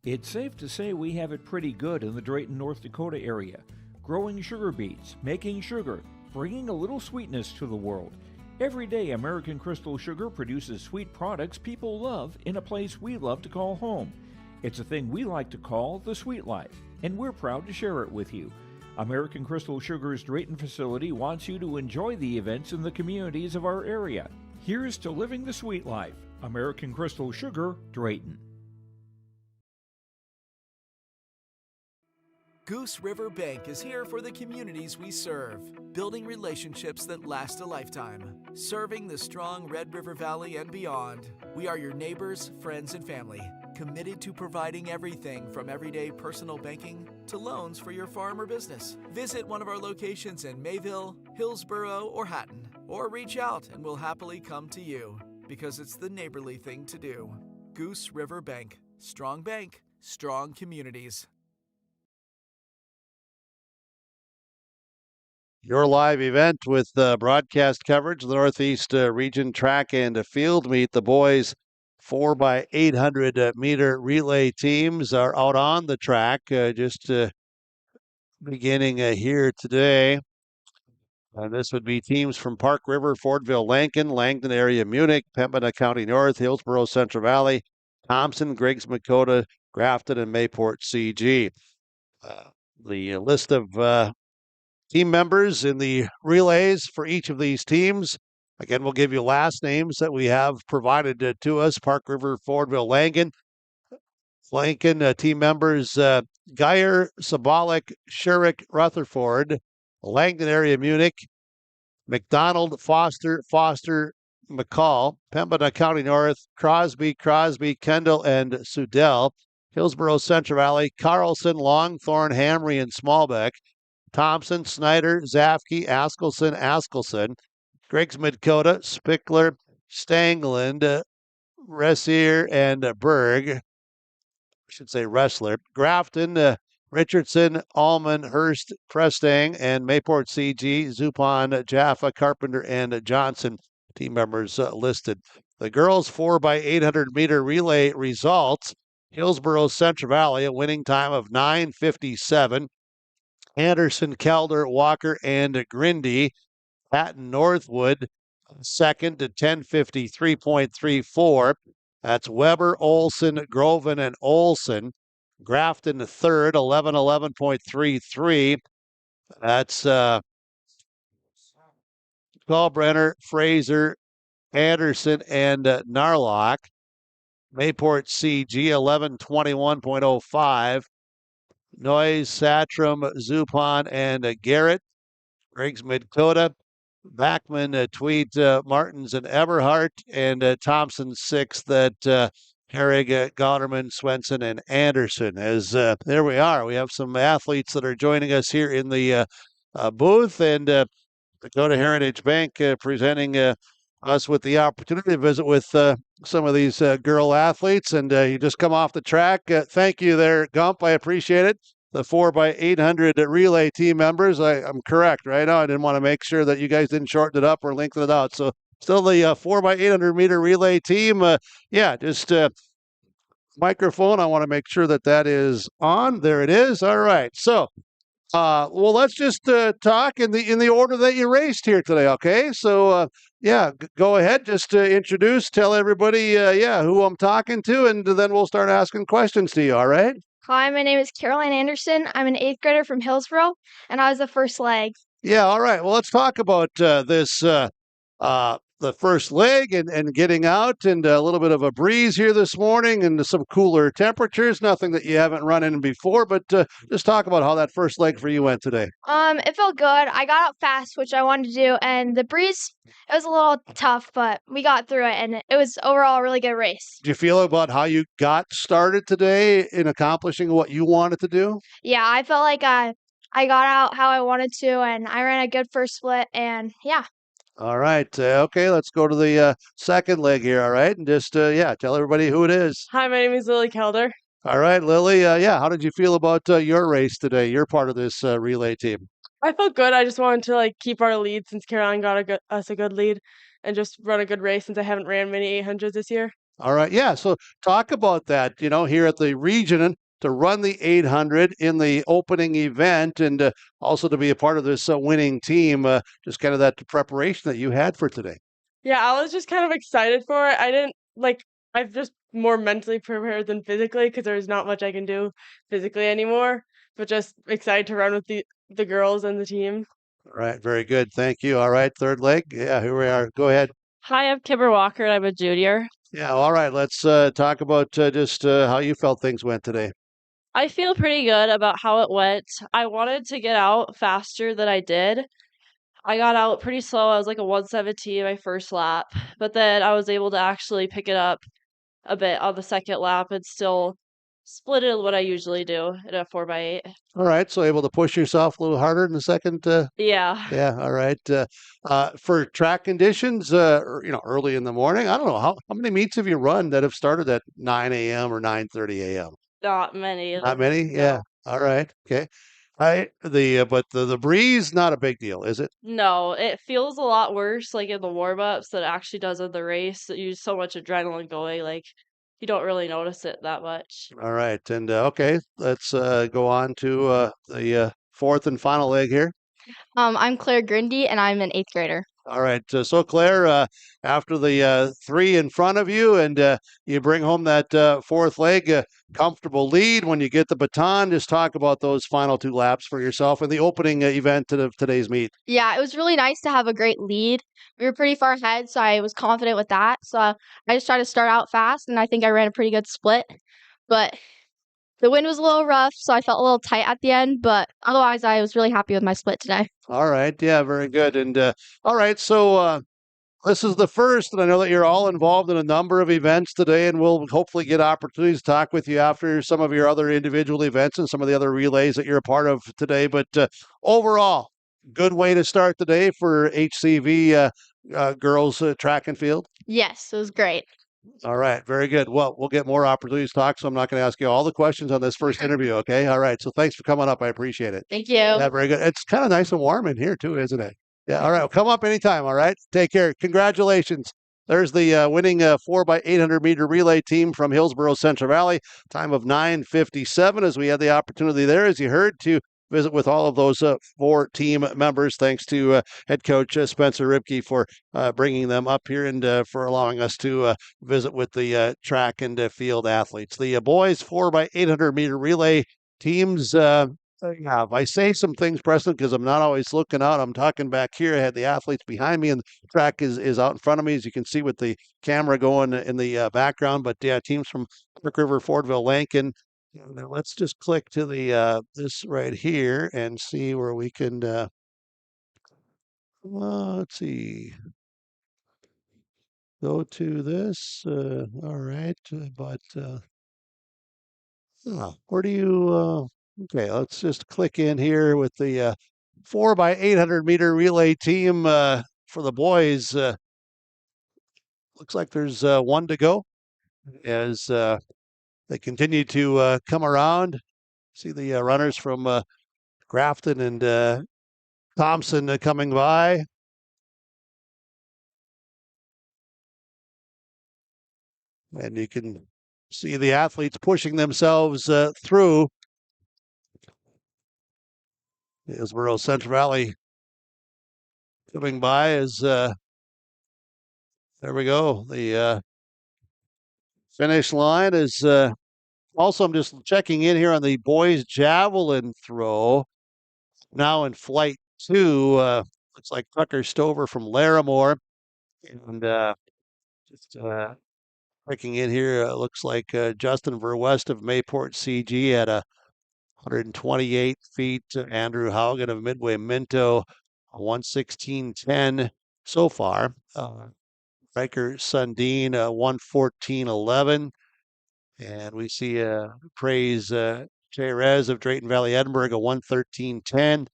It's safe to say we have it pretty good in the Drayton, North Dakota area. Growing sugar beets, making sugar, bringing a little sweetness to the world. Every day, American Crystal Sugar produces sweet products people love in a place we love to call home. It's a thing we like to call the sweet life, and we're proud to share it with you. American Crystal Sugar's Drayton facility wants you to enjoy the events in the communities of our area. Here's to living the sweet life. American Crystal Sugar, Drayton. Goose River Bank is here for the communities we serve, building relationships that last a lifetime. Serving the strong Red River Valley and beyond, we are your neighbors, friends, and family, committed to providing everything from everyday personal banking to loans for your farm or business. Visit one of our locations in Mayville, Hillsboro, or Hatton, or reach out and we'll happily come to you, because it's the neighborly thing to do. Goose River Bank, strong communities. Your live event with broadcast coverage of the Northeast Region Track and Field Meet. The boys 4x800 meter relay teams are out on the track, just beginning here today. And this would be teams from Park River, Fordville, Lankin, Langdon area, Munich, Pembina County North, Hillsboro, Central Valley, Thompson, Griggs, Dakota, Grafton, and Mayport CG. The list of team members in the relays for each of these teams. Again, we'll give you last names that we have provided to us. Park River, Fordville, Lankin. Team members Geyer, Sabalik, Shurik, Rutherford. Langdon area, Munich. McDonald, Foster, McCall. Pembina County North, Crosby, Kendall, and Sudell. Hillsboro, Central Valley, Carlson, Longthorn, Hamry, and Smallbeck. Thompson, Snyder, Zafke, Askelson, Griggs, Dakota, Spickler, Stangland, Ressier, and Berg. I should say Wrestler. Grafton, Richardson, Allman, Hurst, Prestang, and Mayport CG, Zupon, Jaffa, Carpenter, and Johnson. Team members listed. The girls 4x800 meter relay results. Hillsboro, Central Valley, a winning time of 9:57. Anderson, Calder, Walker, and Grindy. Patton, Northwood, second to 10:53.34. That's Weber, Olson, Groven, and Olson. Grafton, third, 11:11.33. That's Kalbrenner, Fraser, Anderson, and Narlock. Mayport CG, 11:21.05. Noyes, Satram, Zupon, and Garrett. Griggs, Dakota, Backman, Tweed, Martins, and Eberhart, and Thompson sixth at Herrig, Gauderman, Swenson, and Anderson. As there we are. We have some athletes that are joining us here in the booth, and Dakota Heritage Bank presenting us with the opportunity to visit with some of these girl athletes. And you just come off the track. Thank you there, Gump. I appreciate it. The 4x800 relay team members. I'm correct, right? I didn't want to make sure that you guys didn't shorten it up or lengthen it out. So still the 4x800 meter relay team. Just microphone. I want to make sure that is on. There it is. All right. So, well, let's just talk in the order that you raced here today. Okay. So, go ahead. Just introduce, tell everybody, who I'm talking to, and then we'll start asking questions to you. All right. Hi, my name is Caroline Anderson. I'm an 8th grader from Hillsboro, and I was the first leg. Yeah, all right. Well, let's talk about this the first leg and getting out and a little bit of a breeze here this morning and some cooler temperatures. Nothing that you haven't run in before, but just talk about how that first leg for you went today. It felt good. I got out fast, which I wanted to do, and the breeze, it was a little tough, but we got through it, and it was overall a really good race. Do you feel about how you got started today in accomplishing what you wanted to do? Yeah, I felt like I got out how I wanted to, and I ran a good first split, and yeah. All right. Okay, let's go to the second leg here. All right. And just, tell everybody who it is. Hi, my name is Lily Kelder. All right, Lily. How did you feel about your race today? You're part of this relay team. I felt good. I just wanted to keep our lead since Caroline got us a good lead and just run a good race since I haven't ran many 800s this year. All right. Yeah. So talk about that, here at the region to run the 800 in the opening event and also to be a part of this winning team, just kind of that preparation that you had for today. Yeah, I was just kind of excited for it. I didn't I've just more mentally prepared than physically because there's not much I can do physically anymore, but just excited to run with the girls and the team. All right. Very good. Thank you. All right. Third leg. Yeah, here we are. Go ahead. Hi, I'm Kimber Walker and I'm a junior. Yeah. All right. Let's talk about just how you felt things went today. I feel pretty good about how it went. I wanted to get out faster than I did. I got out pretty slow. I was like a 117 my first lap, but then I was able to actually pick it up a bit on the second lap and still split it what I usually do in a 4x8. All right. So able to push yourself a little harder in the second. Yeah. Yeah. All right. For track conditions, early in the morning, I don't know how many meets have you run that have started at 9 a.m. or 9:30 a.m. Not many. Not many? Yeah. All right. Okay. But the breeze, not a big deal, is it? No, it feels a lot worse in the warm-ups than it actually does in the race. You use so much adrenaline going, you don't really notice it that much. All right. And okay, let's go on to the fourth and final leg here. I'm Claire Grindy, and I'm an 8th grader. All right. So, Claire, after the three in front of you and you bring home that fourth leg, comfortable lead when you get the baton, just talk about those final two laps for yourself in the opening event of today's meet. Yeah, it was really nice to have a great lead. We were pretty far ahead, so I was confident with that. So I just tried to start out fast, and I think I ran a pretty good split. But the wind was a little rough, so I felt a little tight at the end, but otherwise I was really happy with my split today. All right. Yeah, very good. And all right. So this is the first, and I know that you're all involved in a number of events today, and we'll hopefully get opportunities to talk with you after some of your other individual events and some of the other relays that you're a part of today. But overall, good way to start the day for HCV girls track and field. Yes, it was great. All right, very good. Well, we'll get more opportunities to talk, so I'm not going to ask you all the questions on this first interview, okay? All right, so thanks for coming up. I appreciate it. Thank you. Yeah, very good. It's kind of nice and warm in here, too, isn't it? Yeah, all right. Well, come up anytime, all right? Take care. Congratulations. There's the winning 4x800 meter relay team from Hillsborough Central Valley. Time of 9:57 as we had the opportunity there, as you heard, to visit with all of those four team members. Thanks to head coach Spencer Ribke for bringing them up here and for allowing us to visit with the track and field athletes. The boys 4x800 meter relay teams. If I say some things, Preston, because I'm not always looking out, I'm talking back here. I had the athletes behind me, and the track is out in front of me, as you can see with the camera going in the background. But yeah, teams from Park River, Fordville, Lankin. Now let's just click to the this right here and see where we can. Let's see. Go to this. All right, but where do you? Okay, let's just click in here with the 4x800 meter relay team for the boys. Looks like there's one to go as they continue to come around. See the runners from Grafton and Thompson coming by. And you can see the athletes pushing themselves through. Hillsborough Central Valley coming by as there we go. The finish line is also, I'm just checking in here on the boys javelin throw. Now in flight 2, looks like Tucker Stover from Larimore And just checking in here, looks like Justin Verwest of Mayport CG at 128 feet. Andrew Haugen of Midway Minto, 116.10 so far. Riker Sundin, 114.11. And we see Praise Jerez of Drayton Valley Edinburgh, a 113.10.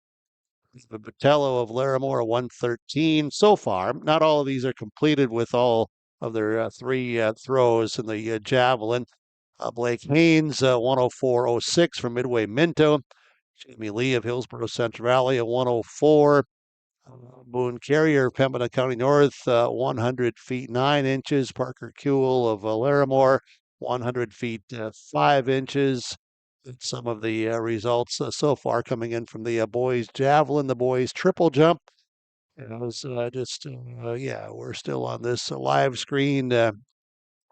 Botello of Larimore, a 113 so far. Not all of these are completed with all of their three throws in the javelin. Blake Haynes, 104.06 from Midway Minto. Jamie Lee of Hillsborough Central Valley, a 104. Boone Carrier, Pembina County North, 100 feet 9 inches. Parker Kuhl of Larimore, 100 feet 5 inches. Some of the results so far coming in from the boys javelin, the boys triple jump. And I was we're still on this live screen.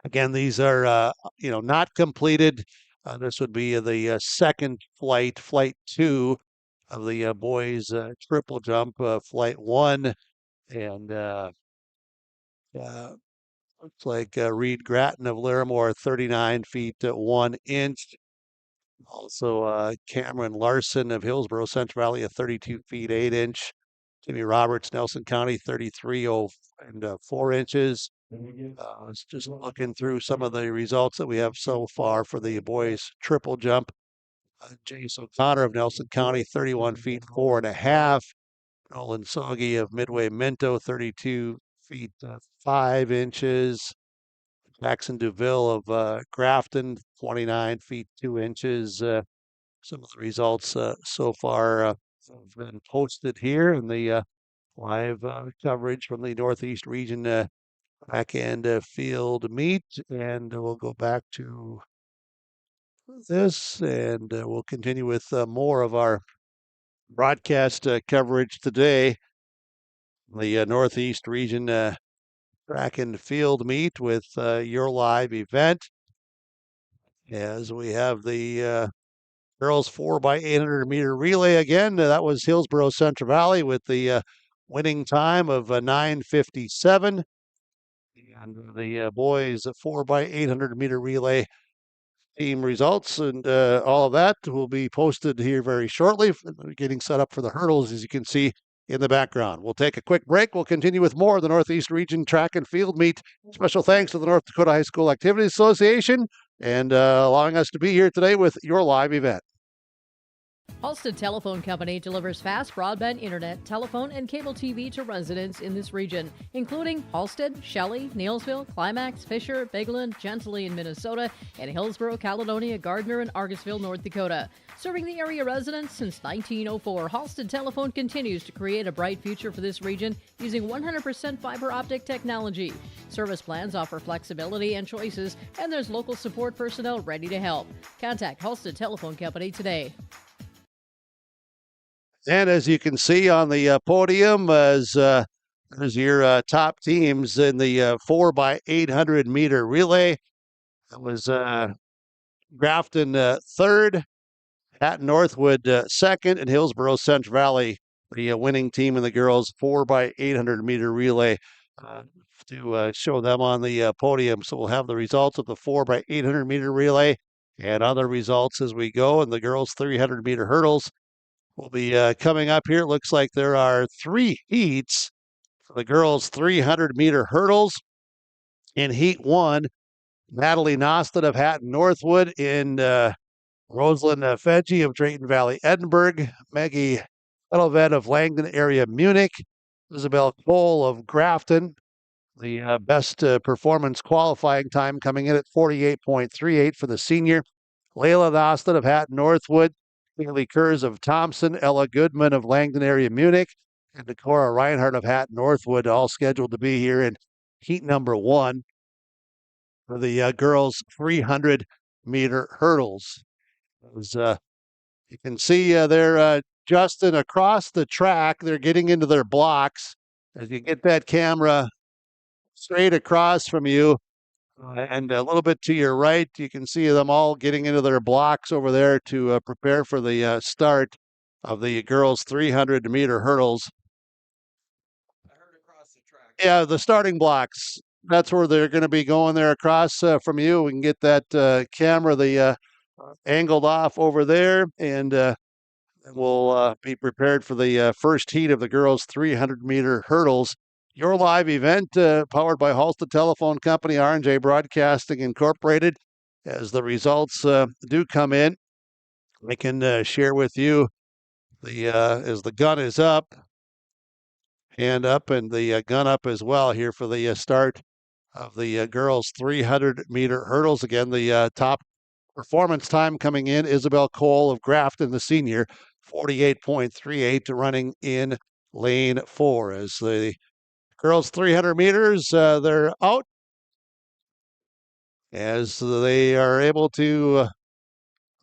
Again, these are not completed. This would be the second flight, flight 2 of the boys triple jump, flight 1, and looks like Reed Grattan of Larimore, 39 feet 1 inch. Also, Cameron Larson of Hillsborough Central Valley, a 32 feet 8 inch. Jimmy Roberts, Nelson County, 4 inches. I was just looking through some of the results that we have so far for the boys triple jump. Jace O'Connor of Nelson County, 31 feet 4.5. Nolan Soggy of Midway Minto, 32 feet 5 inches. Jackson Duville of Grafton, 29 feet 2 inches. Some of the results so far have been posted here in the live coverage from the Northeast Region track and field meet. And we'll go back to this and we'll continue with more of our broadcast coverage today. The Northeast Region track and field meet with your live event. As we have the girls 4x800 meter relay again. That was Hillsborough Central Valley with the winning time of 9:57. And the boys 4x800 meter relay team results and all of that will be posted here very shortly. Getting set up for the hurdles, as you can see in the background. We'll take a quick break. We'll continue with more of the Northeast Region track and field meet. Special thanks to the North Dakota High School Activities Association and allowing us to be here today with your live event. Halstead Telephone Company delivers fast broadband internet, telephone, and cable TV to residents in this region, including Halstead, Shelley, Neilsville, Climax, Fisher, Bigland, Gentilly in Minnesota, and Hillsborough, Caledonia, Gardner, and Argusville, North Dakota. Serving the area residents since 1904, Halstead Telephone continues to create a bright future for this region using 100% fiber optic technology. Service plans offer flexibility and choices, and there's local support personnel ready to help. Contact Halstead Telephone Company today. And as you can see on the podium, there's your top teams in the 4x800 meter relay. That was Grafton third, Hatton Northwood second, and Hillsborough Central Valley, the winning team in the girls 4x800 meter relay. To show them on the podium. So we'll have the results of the 4x800 meter relay and other results as we go. And the girls 300 meter hurdles will be coming up here. It looks like there are 3 heats for the girls 300 meter hurdles. In heat 1, Natalie Nostad of Hatton Northwood in Rosalind Fedge of Drayton Valley Edinburgh, Maggie Edelvet of Langdon area Munich, Isabel Cole of Grafton. The best performance qualifying time coming in at 48.38 for the senior. Layla Nostad of Hatton Northwood, Haley Kurz of Thompson, Ella Goodman of Langdon area Munich, and Decorah Reinhardt of Hatton Northwood, all scheduled to be here in heat number 1 for the girls 300 meter hurdles. As you can see there, Justin, across the track, they're getting into their blocks. As you get that camera straight across from you, and a little bit to your right, you can see them all getting into their blocks over there to prepare for the start of the girls 300 meter hurdles. Yeah, the starting blocks. That's where they're going to be going there across from you. We can get that camera angled off over there, and we'll be prepared for the first heat of the girls' 300-meter hurdles. Your live event, powered by Halstead Telephone Company, R&J Broadcasting Incorporated. As the results do come in, I can share with you as the gun is up, hand up, and the gun up as well here for the start of the girls' 300-meter hurdles. Again, the top performance time coming in, Isabel Cole of Grafton, the senior, 48.38, running in lane 4. As the girls' 300 meters, they're out as they are able to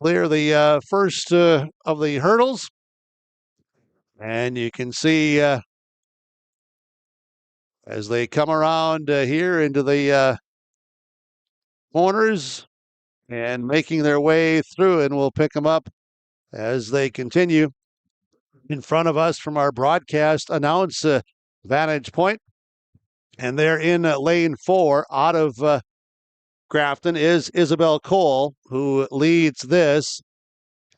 clear the first of the hurdles. And you can see as they come around here into the corners and making their way through, and we'll pick them up as they continue in front of us from our broadcast announce vantage point. And they're in lane 4 out of Grafton is Isabel Cole, who leads this.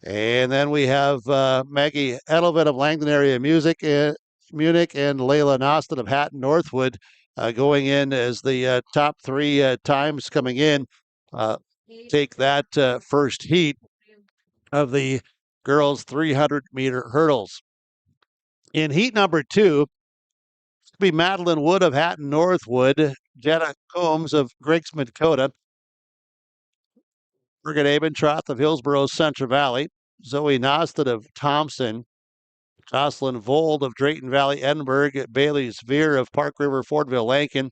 And then we have Maggie Edelman of Langdon Area Munich and Layla Nostin of Hatton Northwood going in as the top 3 times coming in. Take that first heat of the girls' 300-meter hurdles. In heat number 2, it's going to be Madeline Wood of Hatton Northwood, Jenna Combs of Griggs Dakota, Birgit Abentroth of Hillsborough Central Valley, Zoe Nostad of Thompson, Jocelyn Vold of Drayton Valley Edinburgh, Bailey Sveer of Park River Fordville Lankin,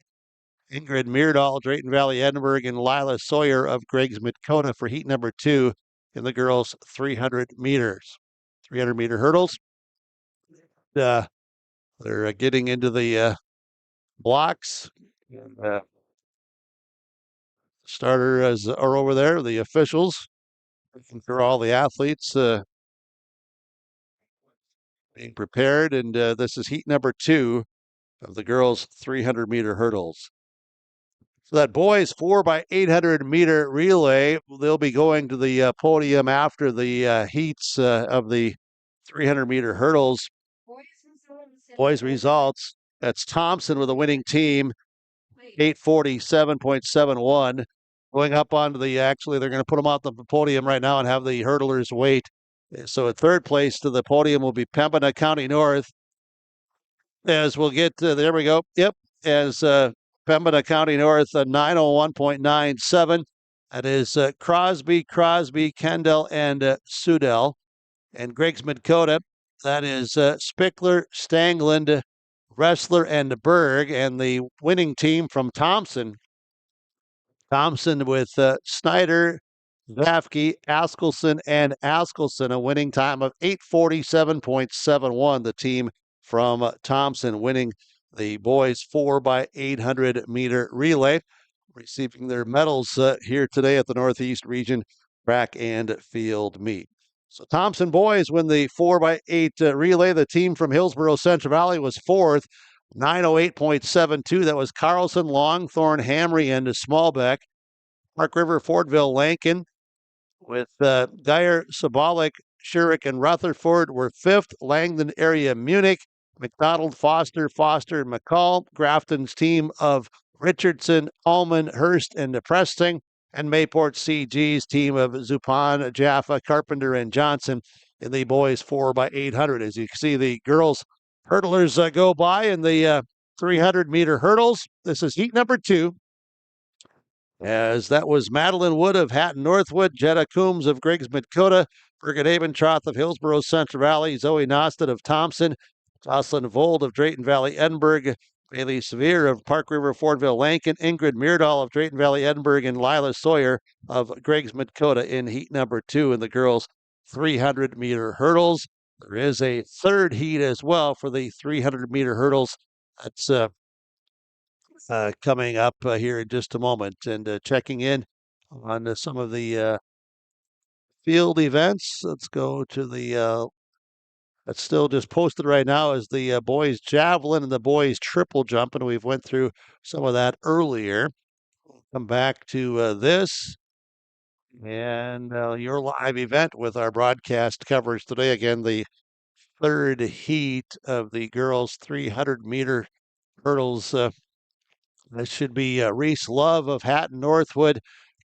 Ingrid Meerdahl, Drayton Valley Edinburgh, and Lila Sawyer of Griggs Dakota for heat number 2 in the girls' 300 meters. 300-meter hurdles. They're getting into the blocks. Starters are over there, the officials, for all the athletes being prepared. And this is heat number 2 of the girls' 300-meter hurdles. So that boys 4x800-meter relay, they'll be going to the podium after the heats of the 300-meter hurdles. Boys results, that's Thompson with a winning team, 847.71. Going up onto actually, they're going to put them out the podium right now and have the hurdlers wait. So at third place to the podium will be Pembina County North. As we'll get, there we go. Yep, as Pembina County North, 901.97. That is Crosby, Kendall, and Sudell. And Griggs Dakota, that is Spickler, Stangland, Wrestler, and Berg. And the winning team from Thompson with Snyder, Vafke, Askelson, and Askelson, a winning time of 847.71. The team from Thompson winning the boys 4x800-meter relay, receiving their medals here today at the Northeast Region Track and Field Meet. So Thompson boys win the 4x8 relay. The team from Hillsborough Central Valley was 4th, 908.72. That was Carlson, Longthorn, Hamry, and Smallbeck. Park River, Fordville, Lankin, with Geyer, Sabalik, Shurik, and Rutherford were 5th. Langdon Area Munich, McDonald, Foster, and McCall. Grafton's team of Richardson, Allman, Hurst, and Presting. And Mayport CG's team of Zupan, Jaffa, Carpenter, and Johnson in the boys 4x800. As you can see, the girls hurdlers go by in the 300-meter hurdles. This is heat number 2. As that was Madeline Wood of Hatton Northwood, Jetta Coombs of Griggs Dakota, Birgit Abentroth of Hillsborough Central Valley, Zoe Nostad of Thompson, Jocelyn Vold of Drayton Valley Edinburgh, Bailey Sevier of Park River Fordville Lankin, Ingrid Meerdahl of Drayton Valley Edinburgh, and Lila Sawyer of Griggs Dakota in heat number 2 in the girls' 300-meter hurdles. There is a third heat as well for the 300-meter hurdles. That's coming up here in just a moment, and checking in on some of the field events. Let's go to the That's still just posted right now is the boys javelin and the boys triple jump, and we've went through some of that earlier. Come back to this and your live event with our broadcast coverage today. Again, the third heat of the girls 300-meter hurdles. This should be Reese Love of Hatton Northwood,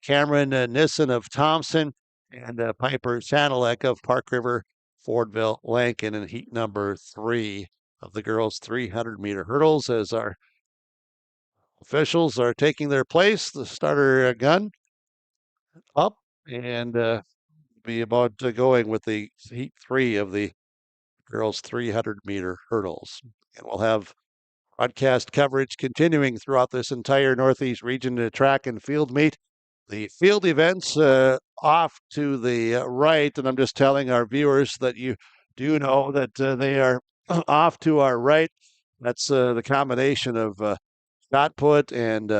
Cameron Nissen of Thompson, and Piper Chanelek of Park River Fordville Lankin in heat number 3 of the girls 300-meter hurdles as our officials are taking their place. The starter gun up and be about going with the heat 3 of the girls 300-meter hurdles. And we'll have broadcast coverage continuing throughout this entire Northeast region track and field meet. The field events off to the right, and I'm just telling our viewers that you do know that they are off to our right. That's the combination of shot put and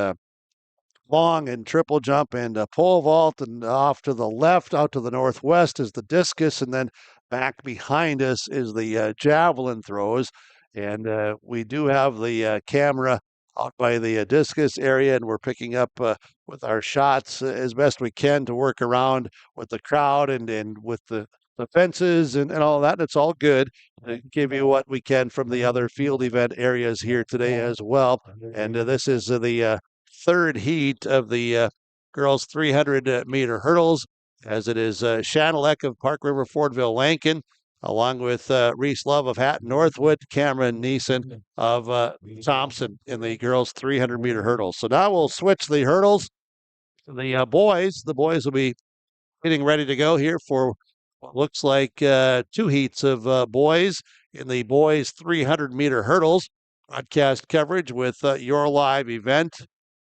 long and triple jump and pole vault, and off to the left, out to the northwest is the discus, and then back behind us is the javelin throws. And we do have the camera out by the discus area, and we're picking up with our shots as best we can to work around with the crowd and with the fences and all that. It's all good to give you what we can from the other field event areas here today as well. And this is the third heat of the girls 300-meter hurdles, as it is Chanelek of Park River Fordville Lankin, along with Reese Love of Hatton Northwood, Cameron Neeson of Thompson in the girls 300-meter hurdles. So now we'll switch the hurdles to the boys. The boys will be getting ready to go here for what looks like 2 heats of boys in the boys 300-meter hurdles. Broadcast coverage with your live event,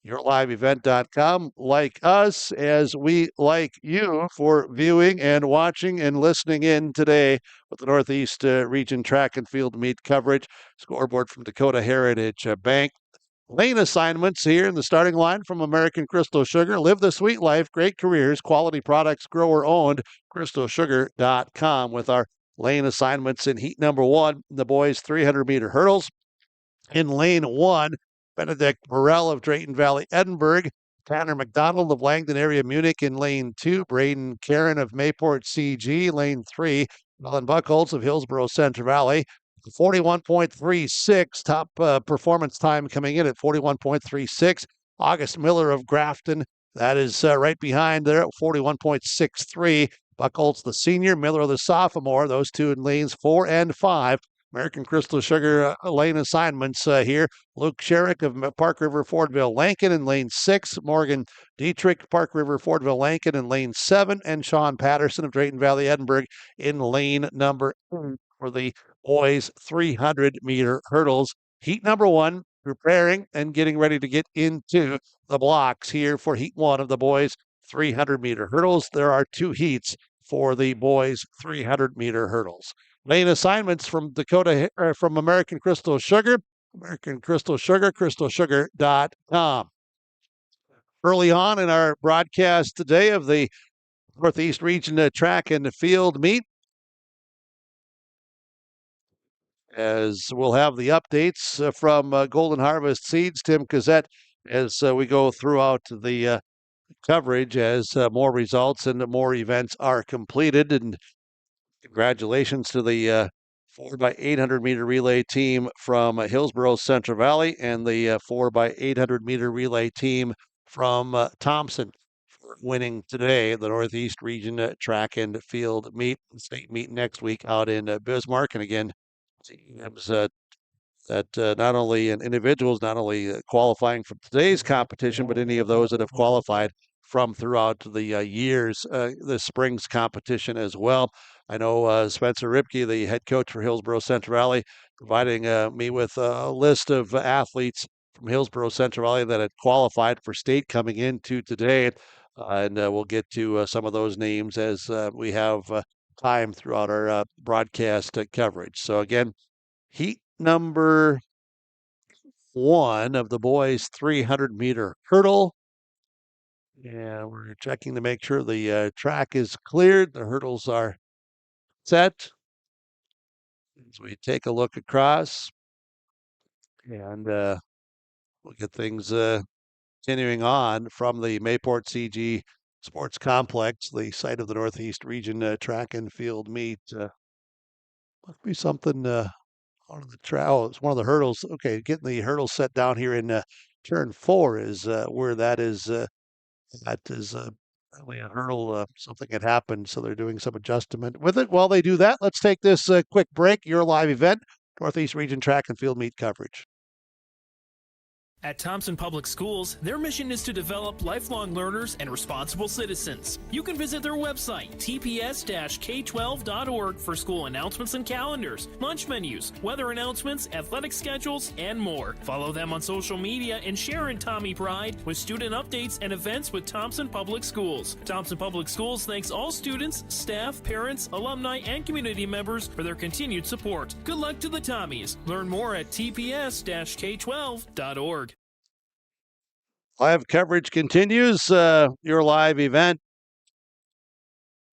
yourliveevent.com. Like us as we like you for viewing and watching and listening in today with the Northeast Region Track and Field Meet coverage. Scoreboard from Dakota Heritage Bank. Lane assignments here in the starting line from American Crystal Sugar. Live the sweet life, great careers, quality products, grower owned, crystalsugar.com with our lane assignments in heat number 1, the boys 300-meter hurdles. In lane 1, Benedict Burrell of Drayton Valley, Edinburgh. Tanner McDonald of Langdon area, Munich in lane 2. Braden Karen of Mayport, CG. Lane 3, Alan Buckholz of Hillsborough, Central Valley. 41.36 top performance time coming in at 41.36. August Miller of Grafton, that is right behind there at 41.63. Buckholz the senior, Miller the sophomore, those two in lanes 4 and 5. American Crystal Sugar lane assignments here. Luke Sherrick of Park River Fordville Lankin in lane 6. Morgan Dietrich, Park River Fordville Lankin in lane 7. And Sean Patterson of Drayton Valley Edinburgh in lane number 8 for the boys 300-meter hurdles. Heat number 1, preparing and getting ready to get into the blocks here for heat 1 of the boys 300-meter hurdles. There are 2 heats for the boys 300-meter hurdles. Lane assignments from from American Crystal Sugar, American Crystal Sugar, crystalsugar.com. Early on in our broadcast today of the Northeast Region Track and Field Meet, as we'll have the updates from Golden Harvest Seeds, Tim Cassette, as we go throughout the coverage as more results and more events are completed. And congratulations to the 4x800 meter relay team from Hillsborough Central Valley and the 4x800 meter relay team from Thompson for winning today the Northeast Region Track and Field Meet, state meet next week out in Bismarck. And again, teams that not only individuals, not only qualifying from today's competition, but any of those that have qualified from throughout the years, the spring's competition as well. I know Spencer Ripke, the head coach for Hillsborough Central Valley, providing me with a list of athletes from Hillsborough Central Valley that had qualified for state coming into today. And we'll get to some of those names as we have time throughout our broadcast coverage. So again, heat number 1 of the boys 300-meter hurdle. And we're checking to make sure the track is cleared. The hurdles are set. As we take a look across, and we'll get things continuing on from the Mayport CG Sports Complex, the site of the Northeast Region track and field meet. Must be something on the track. Oh, it's one of the hurdles. Okay, getting the hurdles set down here in turn 4 is where that is. That is probably a hurdle. Something had happened, so they're doing some adjustment with it. While they do that, let's take this quick break. Your live event, Northeast Region track and field meet coverage. At Thompson Public Schools, their mission is to develop lifelong learners and responsible citizens. You can visit their website, tps-k12.org, for school announcements and calendars, lunch menus, weather announcements, athletic schedules, and more. Follow them on social media and share in Tommy Pride with student updates and events with Thompson Public Schools. Thompson Public Schools thanks all students, staff, parents, alumni, and community members for their continued support. Good luck to the Tommies. Learn more at tps-k12.org. Live coverage continues. Your live event,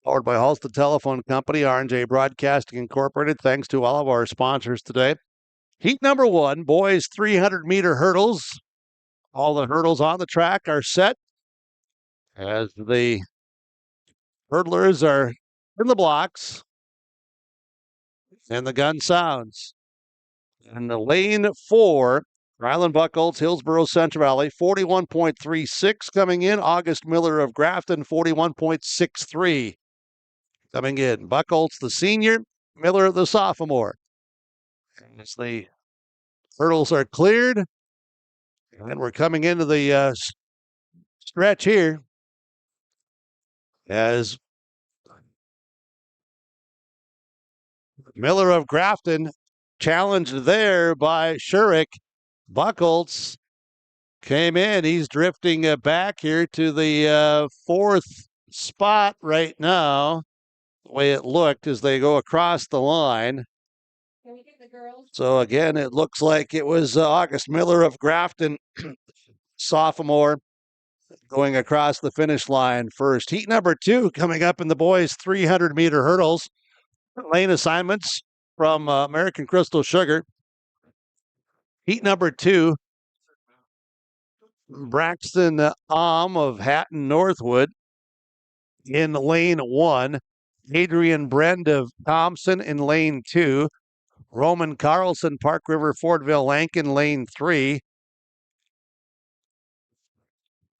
powered by Halstead Telephone Company, R&J Broadcasting Incorporated. Thanks to all of our sponsors today. Heat number 1, boys 300-meter hurdles. All the hurdles on the track are set as the hurdlers are in the blocks, and the gun sounds. In the lane 4, Ryland Buchholz, Hillsborough Central Valley, 41.36 coming in. August Miller of Grafton, 41.63 coming in. Buchholz, the senior, Miller, the sophomore. As the hurdles are cleared, and we're coming into the stretch here as Miller of Grafton challenged there by Shurik. Buchholz came in. He's drifting back here to the 4th spot right now, the way it looked as they go across the line. Can we get the girls? So again, it looks like it was August Miller of Grafton, sophomore, going across the finish line first. Heat number 2 coming up in the boys 300-meter hurdles. Lane assignments from American Crystal Sugar. Heat number 2, Braxton of Hatton Northwood in lane 1. Adrian Brend of Thompson in lane 2. Roman Carlson, Park River, Fortville, Lankin, lane 3.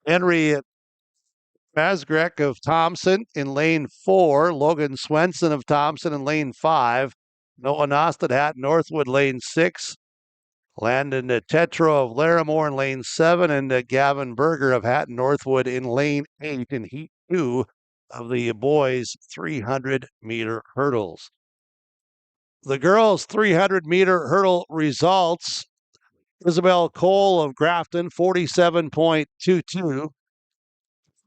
Henry Masgrek of Thompson in lane 4. Logan Swenson of Thompson in lane 5. Noah Nostad, Hatton Northwood, lane 6. Landon Tetro of Larimore in lane 7, and Gavin Berger of Hatton Northwood in lane 8 in heat 2 of the boys 300-meter hurdles. The girls 300-meter hurdle results: Isabel Cole of Grafton, 47.22.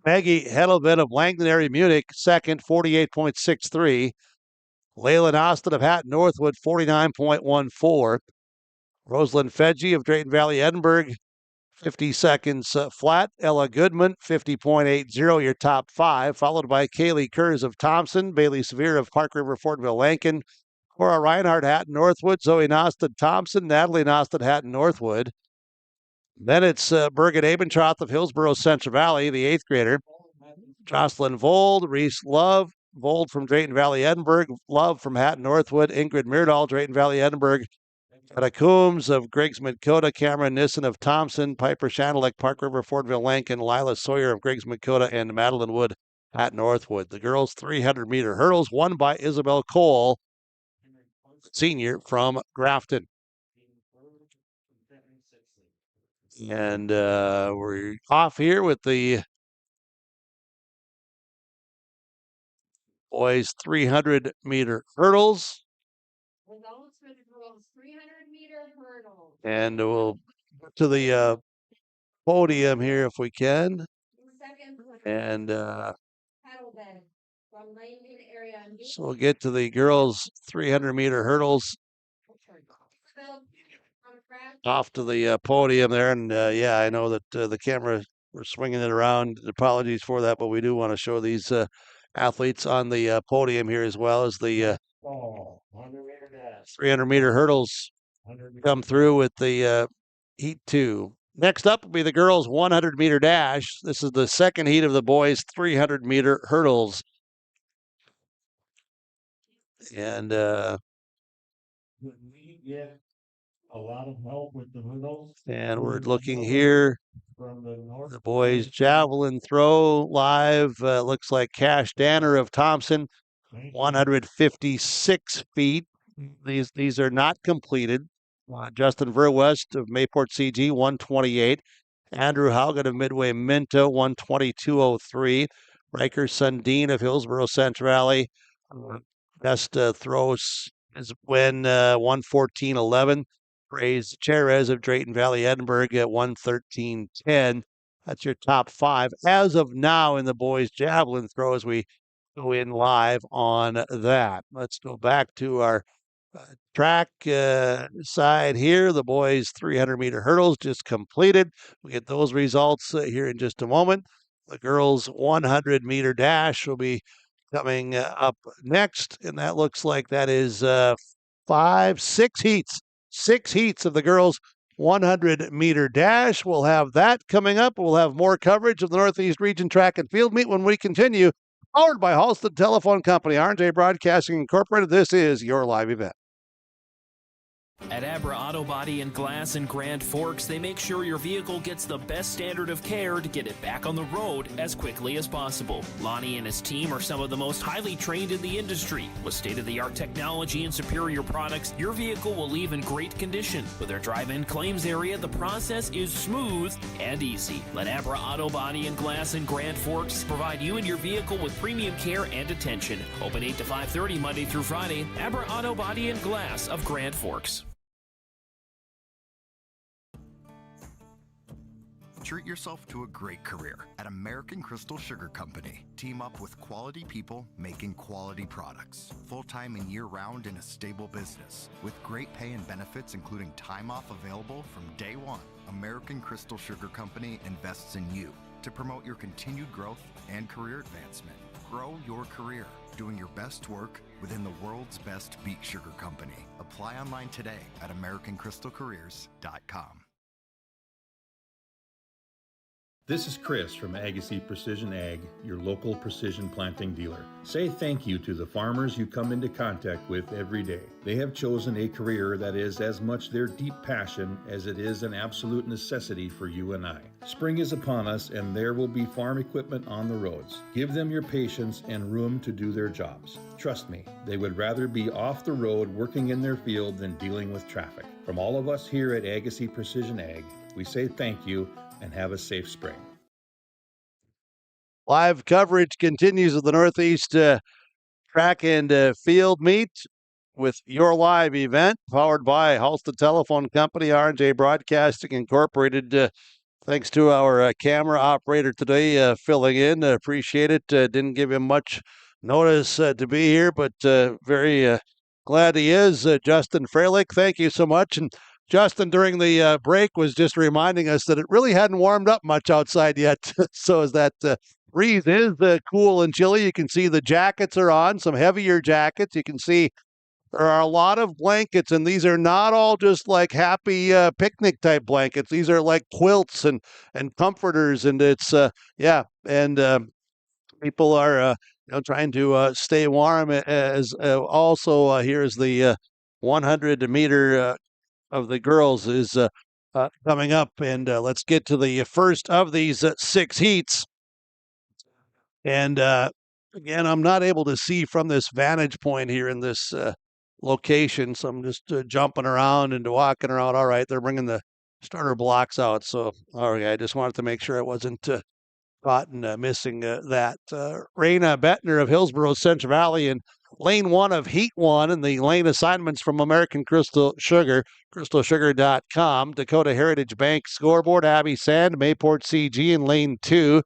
Maggie Hedelvin of Langdon Munich, second, 48.63. Layla Nostad of Hatton Northwood, 49.14. Rosalind Fedge of Drayton Valley, Edinburgh, 50 seconds flat. Ella Goodman, 50.80, your top 5, followed by Kaylee Kurz of Thompson, Bailey Severe of Park River, Fortville, Lankin, Cora Reinhardt, Hatton Northwood, Zoe Nostad, Thompson, Natalie Nostad, Hatton Northwood. Then it's Birgit Abentroth of Hillsborough Central Valley, the 8th grader. Jocelyn Vold, Reese Love, Vold from Drayton Valley, Edinburgh, Love from Hatton Northwood, Ingrid Myrdal, Drayton Valley, Edinburgh, Greta Coombs of Griggs Dakota, Cameron Nissen of Thompson, Piper Shandelek, Park River, Fortville, Lankin, Lila Sawyer of Griggs Dakota, and Madeline Wood at Northwood. The girls' 300-meter hurdles won by Isabel Cole, senior from Grafton. And we're off here with the boys' 300-meter hurdles. Results for the girls' 300-meter hurdles. And we'll get to the podium here if we can. And so we'll get to the girls' 300-meter hurdles off to the podium there. And yeah, I know that the camera, we're swinging it around. Apologies for that, but we do want to show these athletes on the podium here, as well as the 300-meter hurdles come through with the heat 2. Next up will be the girls' 100-meter dash. This is the second heat of the boys' 300-meter hurdles. And a lot of help with the hurdles. And we're looking here. The boys' javelin throw live. Looks like Cash Danner of Thompson, 156 feet. These are not completed. Justin Verwest of Mayport CG, 128. Andrew Haugen of Midway Minto, 122.03. Riker Sundin of Hillsboro Centrale. Best throws is when 114.11. Praise Cherez of Drayton Valley Edinburgh at 113.10. That's your top 5 as of now in the boys' javelin throw as we go in live on that. Let's go back to our track side here. The boys' 300-meter hurdles just completed. We get those results here in just a moment. The girls' 100-meter dash will be coming up next, and that looks like that is 6 heats. 6 heats of the girls' 100-meter dash. We'll have that coming up. We'll have more coverage of the Northeast Region Track and Field Meet when we continue. Powered by Halstead Telephone Company, R&J Broadcasting Incorporated. This is your live event. At Abra Auto Body and Glass in Grand Forks, they make sure your vehicle gets the best standard of care to get it back on the road as quickly as possible. Lonnie and his team are some of the most highly trained in the industry. With state-of-the-art technology and superior products, your vehicle will leave in great condition. With their drive-in claims area, the process is smooth and easy. Let Abra Auto Body and Glass in Grand Forks provide you and your vehicle with premium care and attention. Open 8 to 5:30 Monday through Friday. Abra Auto Body and Glass of Grand Forks. Treat yourself to a great career at American Crystal Sugar Company. Team up with quality people making quality products. Full-time and year-round in a stable business. With great pay and benefits including time off available from day one. American Crystal Sugar Company invests in you to promote your continued growth and career advancement. Grow your career doing your best work within the world's best beet sugar company. Apply online today at AmericanCrystalCareers.com. This is Chris from Agassiz Precision Ag, your local precision planting dealer. Say thank you to the farmers you come into contact with every day. They have chosen a career that is as much their deep passion as it is an absolute necessity for you and I. Spring is upon us and there will be farm equipment on the roads. Give them your patience and room to do their jobs. Trust me, they would rather be off the road working in their field than dealing with traffic. From all of us here at Agassiz Precision Ag, we say thank you and have a safe spring. Live coverage continues of the Northeast Track and Field Meet with your live event, powered by Halstead Telephone Company, R&J Broadcasting Incorporated. Thanks to our camera operator today filling in. Appreciate it. Didn't give him much notice to be here, but very glad he is. Justin Freilich, thank you so much. And Justin, during the break, was just reminding us that it really hadn't warmed up much outside yet. So as that breeze is cool and chilly, you can see the jackets are on, some heavier jackets. You can see there are a lot of blankets, and these are not all just like happy picnic type blankets. These are like quilts and comforters, and it's people are trying to stay warm. As also here's the 100-meter of the girls is coming up, and let's get to the first of these 6 heats. And again, I'm not able to see from this vantage point here in this location, so I'm just jumping around and walking around. All right, they're bringing the starter blocks out, so all right, I just wanted to make sure I wasn't caught and missing that. Raina Bettner of Hillsboro Central Valley in lane 1 of heat 1, and the lane assignments from American Crystal Sugar, crystalsugar.com. Dakota Heritage Bank scoreboard, Abby Sand, Mayport CG in lane 2.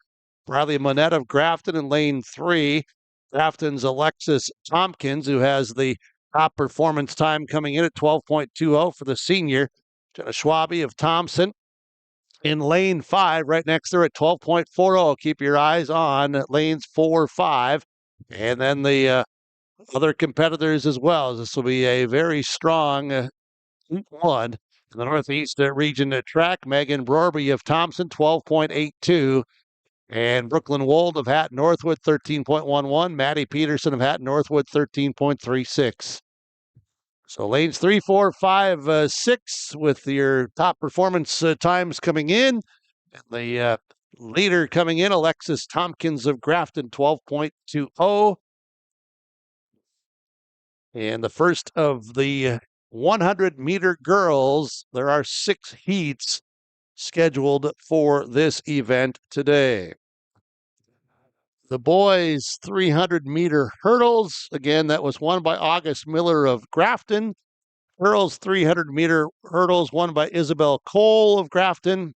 Bradley Monette of Grafton in lane 3. Grafton's Alexis Tompkins, who has the top performance time coming in at 12.20 for the senior. Jenna Schwabe of Thompson in lane 5, right next there at 12.40. Keep your eyes on lanes 4, 5. And then the other competitors as well. This will be a very strong one. In the Northeast region track, Megan Brorby of Thompson, 12.82. And Brooklyn Wold of Hatton Northwood, 13.11. Maddie Peterson of Hatton Northwood, 13.36. So lanes 3, 4, 5, 6 with your top performance times coming in. And the leader coming in, Alexis Tompkins of Grafton, 12.20. And the first of the 100-meter girls, there are 6 heats scheduled for this event today. The boys' 300-meter hurdles, again, that was won by August Miller of Grafton. Girls' 300-meter hurdles won by Isabel Cole of Grafton.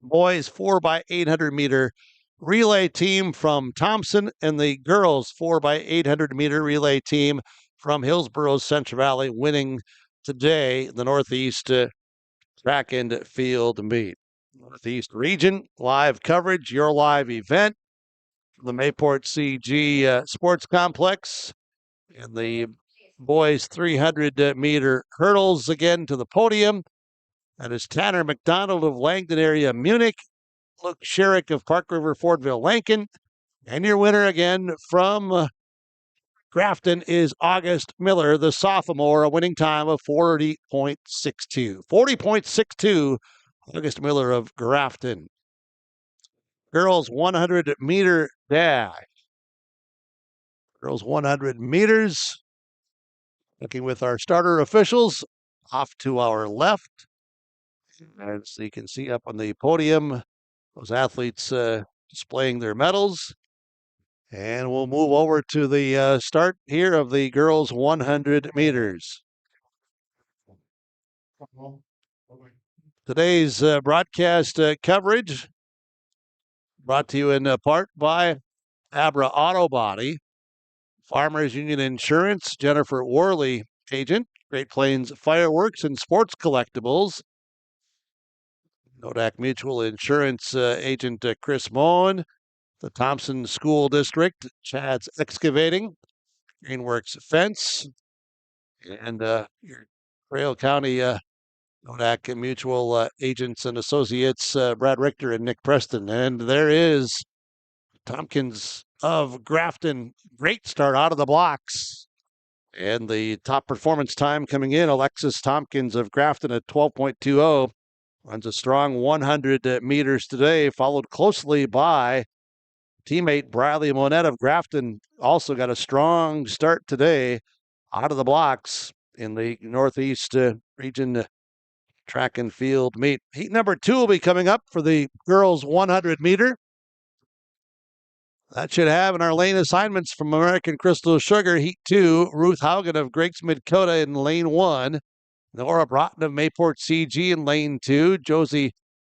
Boys' 4x800-meter relay team from Thompson, and the girls' 4x800-meter relay team from Hillsboro's Central Valley winning today the Northeast track and field meet. Northeast region, live coverage, your live event. The Mayport CG Sports Complex, and the boys 300-meter hurdles again to the podium. That is Tanner McDonald of Langdon area Munich, Luke Sherrick of Park River Fordville Lankin, and your winner again from Grafton is August Miller, the sophomore, a winning time of 40.62. 40.62, August Miller of Grafton. Girls 100-meter dash. Girls 100 meters. Looking with our starter officials off to our left. As you can see up on the podium, those athletes displaying their medals. And we'll move over to the start here of the girls 100 meters. Today's broadcast coverage brought to you in part by Abra Auto Body, Farmers Union Insurance, Jennifer Worley, agent, Great Plains Fireworks and Sports Collectibles, Nodak Mutual Insurance agent Chris Moen, the Thompson School District, Chad's Excavating, Greenworks Fence, and your Trail County Nodak Mutual agents and associates, Brad Richter and Nick Preston. And there is Tompkins of Grafton. Great start out of the blocks. And the top performance time coming in, Alexis Tompkins of Grafton at 12.20. Runs a strong 100 meters today, followed closely by teammate Bradley Monette of Grafton. Also got a strong start today out of the blocks in the Northeast region track and field meet. Heat number 2 will be coming up for the girls 100 meter. That should have in our lane assignments from American Crystal Sugar. Heat 2, Ruth Haugen of Greg's Mid-Dakota in lane 1. Nora Broughton of Mayport CG in lane 2. Josie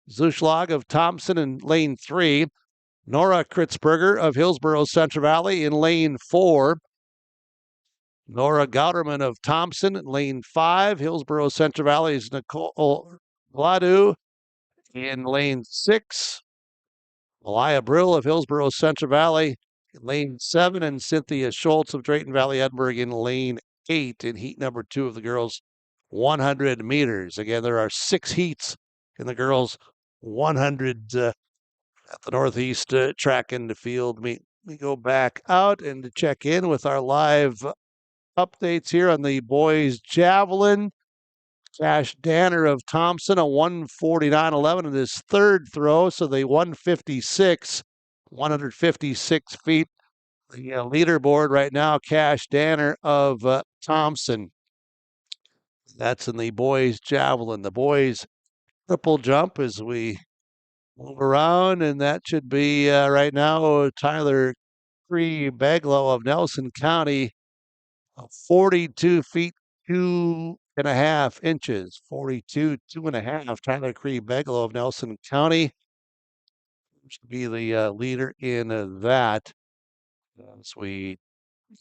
Zuschlag of Thompson in lane 3. Nora Kritzberger of Hillsboro Central Valley in lane 4. Nora Gauderman of Thompson in lane 5. Hillsboro Central Valley's Nicole Gladu in lane 6. Malaya Brill of Hillsboro Central Valley in lane 7. And Cynthia Schultz of Drayton Valley Edinburgh in lane 8 in heat number 2 of the girls 100 meters. Again, there are 6 heats in the girls 100 at the Northeast track and field meet. We go back out and to check in with our live updates here on the boys javelin. Cash Danner of Thompson, a 149.11 in his third throw, so the 156 feet. The leaderboard right now, Cash Danner of Thompson. That's in the boys javelin. The boys triple jump as we move around, and that should be right now Tyler Cree Beglow of Nelson County, 42 feet 2.5 inches. 42 2.5. Tyler Cree Beglow of Nelson County should be the leader in that. As we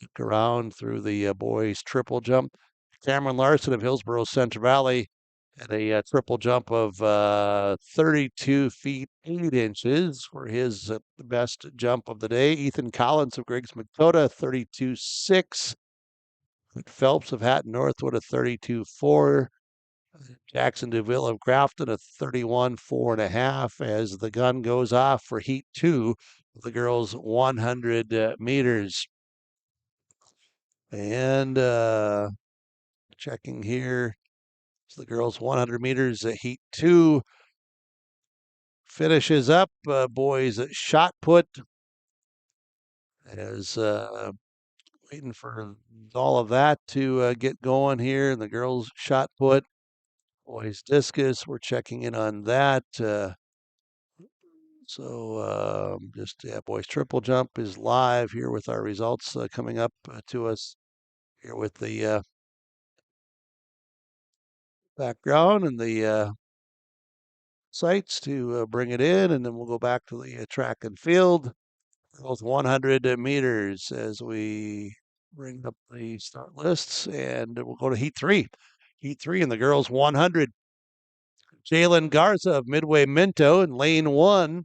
look around through the boys triple jump, Cameron Larson of Hillsboro Central Valley had a triple jump of 32 feet 8 inches for his best jump of the day. Ethan Collins of Griggs Dakota, 32.6. Phelps of Hatton Northwood, a 32.4. Jackson DeVille of Grafton, a 31.4.5 as the gun goes off for Heat 2, the girls 100 meters. And checking here, so the girls 100 meters, Heat 2 finishes up. Boys shot put as waiting for all of that to get going here. And the girls shot put, boys discus, we're checking in on that. Boys triple jump is live here with our results coming up to us here with the background and the sites to bring it in, and then we'll go back to the track and field. Both 100 meters as we bring up the start lists, and we'll go to Heat 3. Heat 3 in the girls 100. Jalen Garza of Midway Minto in lane 1.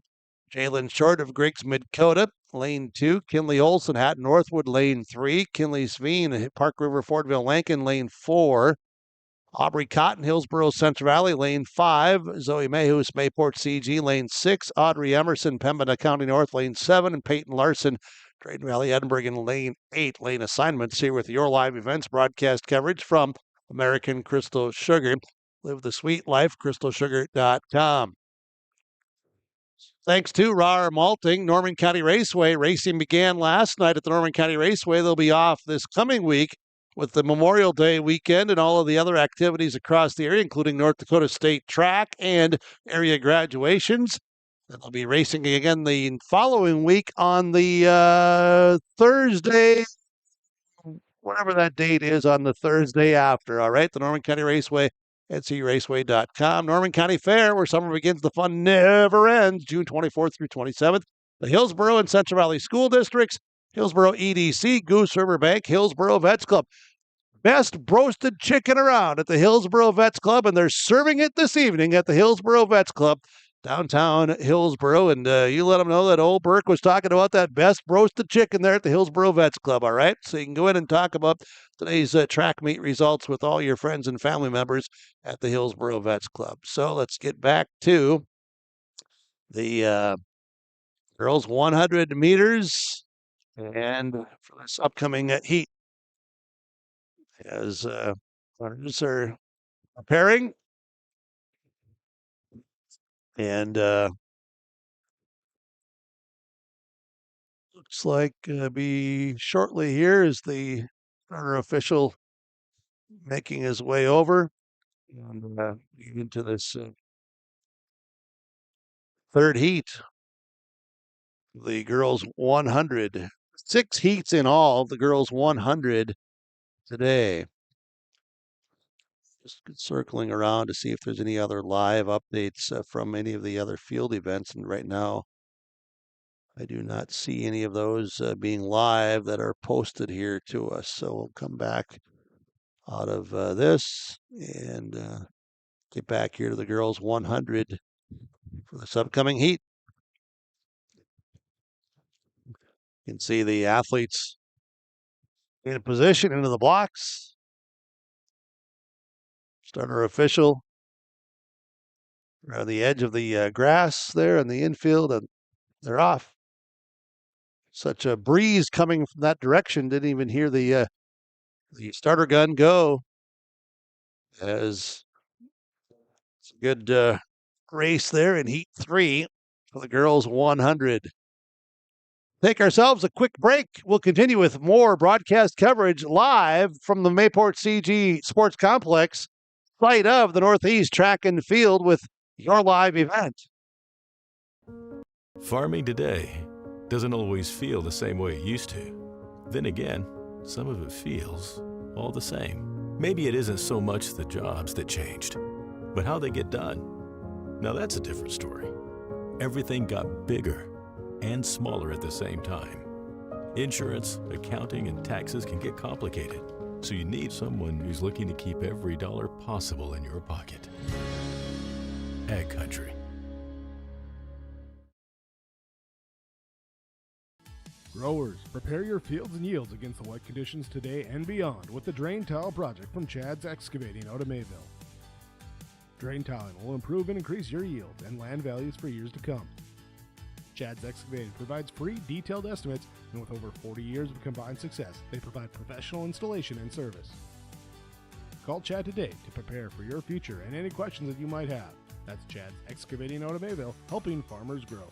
Jalen Short of Griggs Dakota, lane 2. Kinley Olson, Hatton Northwood, lane 3. Kinley Sveen, Park River, Fordville, Lankin, lane 4. Aubrey Cotton, Hillsborough, Central Valley, lane 5. Zoe Mayhews, Mayport CG, lane 6. Audrey Emerson, Pembina County North, lane 7. And Peyton Larson, Drayton Valley, Edinburgh, in lane 8. Lane assignments here with your live events broadcast coverage from American Crystal Sugar. Live the sweet life, crystalsugar.com. Thanks to Rar Malting, Norman County Raceway. Racing began last night at the Norman County Raceway. They'll be off this coming week with the Memorial Day weekend and all of the other activities across the area, including North Dakota State Track and area graduations. And they'll be racing again the following week on the Thursday, whatever that date is, on the Thursday after. All right, the Norman County Raceway, ncraceway.com. Norman County Fair, where summer begins, the fun never ends, June 24th through 27th. The Hillsborough and Central Valley School Districts, Hillsborough EDC, Goose River Bank, Hillsborough Vets Club. Best roasted chicken around at the Hillsborough Vets Club, and they're serving it this evening at the Hillsborough Vets Club, downtown Hillsborough. And you let them know that old Burke was talking about that best roasted chicken there at the Hillsborough Vets Club, all right? So you can go in and talk about today's track meet results with all your friends and family members at the Hillsborough Vets Club. So let's get back to the girls 100 meters and for this upcoming heat, as runners are preparing. And looks like be shortly here is the runner official making his way over and into this third heat. The girls 100. 6 heats in all, the girls 100 today. Just circling around to see if there's any other live updates from any of the other field events. And right now, I do not see any of those being live that are posted here to us. So we'll come back out of this and get back here to the girls 100 for this upcoming heat. You can see the athletes in position into the blocks. Starter official around the edge of the grass there in the infield, and they're off. Such a breeze coming from that direction. Didn't even hear the starter gun go. As it's a good race there in Heat 3 for the girls 100. Take ourselves a quick break. We'll continue with more broadcast coverage live from the Mayport CG Sports Complex, site of the Northeast Track and Field, with your live event. Farming today doesn't always feel the same way it used to. Then again, some of it feels all the same. Maybe it isn't so much the jobs that changed, but how they get done. Now that's a different story. Everything got bigger and smaller at the same time. Insurance, accounting, and taxes can get complicated, so you need someone who's looking to keep every dollar possible in your pocket. Ag Country. Growers, prepare your fields and yields against the wet conditions today and beyond with the Drain Tile project from Chad's Excavating out of Mayville. Drain tiling will improve and increase your yield and land values for years to come. Chad's Excavating provides free detailed estimates, and with over 40 years of combined success, they provide professional installation and service. Call Chad today to prepare for your future and any questions that you might have. That's Chad's Excavating out of Mayville, helping farmers grow.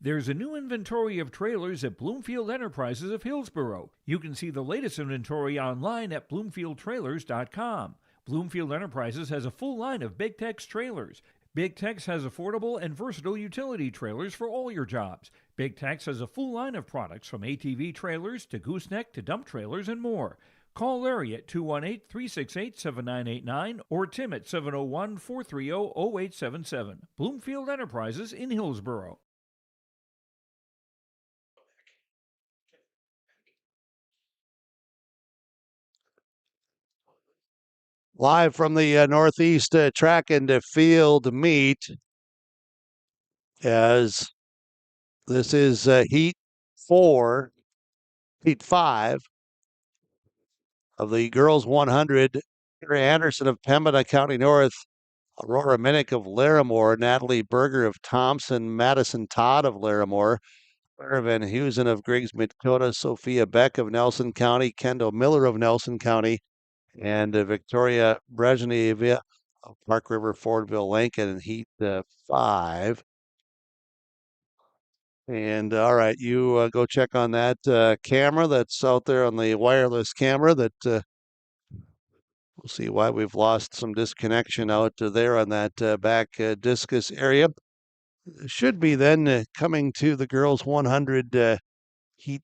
There's a new inventory of trailers at Bloomfield Enterprises of Hillsboro. You can see the latest inventory online at bloomfieldtrailers.com. Bloomfield Enterprises has a full line of Big Tex trailers. Big Tex has affordable and versatile utility trailers for all your jobs. Big Tex has a full line of products from ATV trailers to gooseneck to dump trailers and more. Call Larry at 218-368-7989 or Tim at 701-430-0877. Bloomfield Enterprises in Hillsboro. Live from the Northeast Track and Field meet, as this is Heat 5 of the Girls 100. Mary Anderson of Pembina County North, Aurora Minnick of Larimore, Natalie Berger of Thompson, Madison Todd of Larimore, Claire Van Heusen of Griggs Dakota, Sophia Beck of Nelson County, Kendall Miller of Nelson County, and Victoria Brezhnev of Park River, Fordville, Lincoln in Heat 5. And all right, you go check on that camera that's out there on the wireless camera. That we'll see why we've lost some disconnection out there on that back discus area. Should be then coming to the girls 100 Heat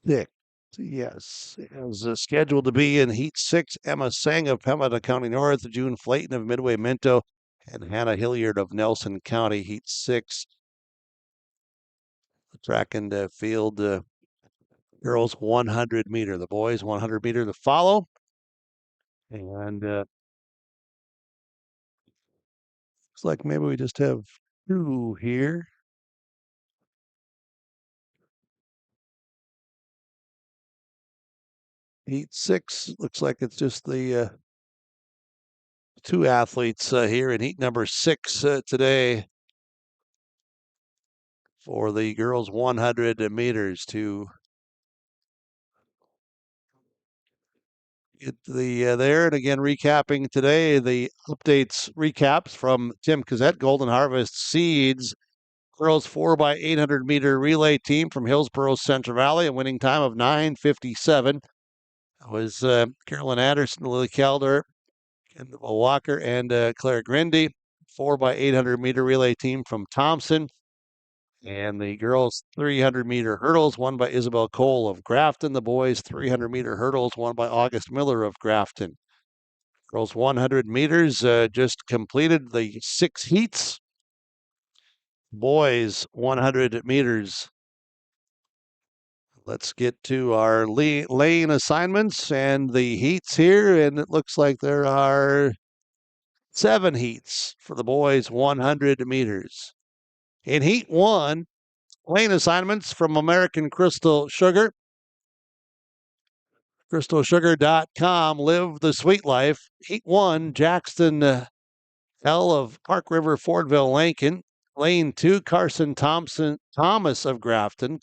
6. Yes, it was scheduled to be in Heat 6. Emma Sang of Pembina County North, June Flayton of Midway Minto, and Hannah Hilliard of Nelson County, Heat 6. The track and field girls 100 meter, the boys 100 meter to follow. And looks like maybe we just have two here. Heat 6 looks like it's just the two athletes here in heat number 6 today for the girls 100 meters to get the there. And again, recapping today, the recaps from Tim Cassette, Golden Harvest Seeds. Girls 4x800 meter relay team from Hillsboro Central Valley, a winning time of 9:57. That was Carolyn Anderson, Lily Calder, Kendall Walker, and Claire Grindy. 4x800 meter relay team from Thompson. And the girls 300 meter hurdles won by Isabel Cole of Grafton. The boys 300 meter hurdles won by August Miller of Grafton. Girls 100 meters just completed the 6 heats. Boys 100 meters. Let's get to our lane assignments and the heats here. And it looks like there are 7 heats for the boys 100 meters. In Heat 1, lane assignments from American Crystal Sugar. CrystalSugar.com. Live the sweet life. Heat 1, Jackson L. of Park River, Fordville, Lincoln. Lane 2, Carson Thomas of Grafton.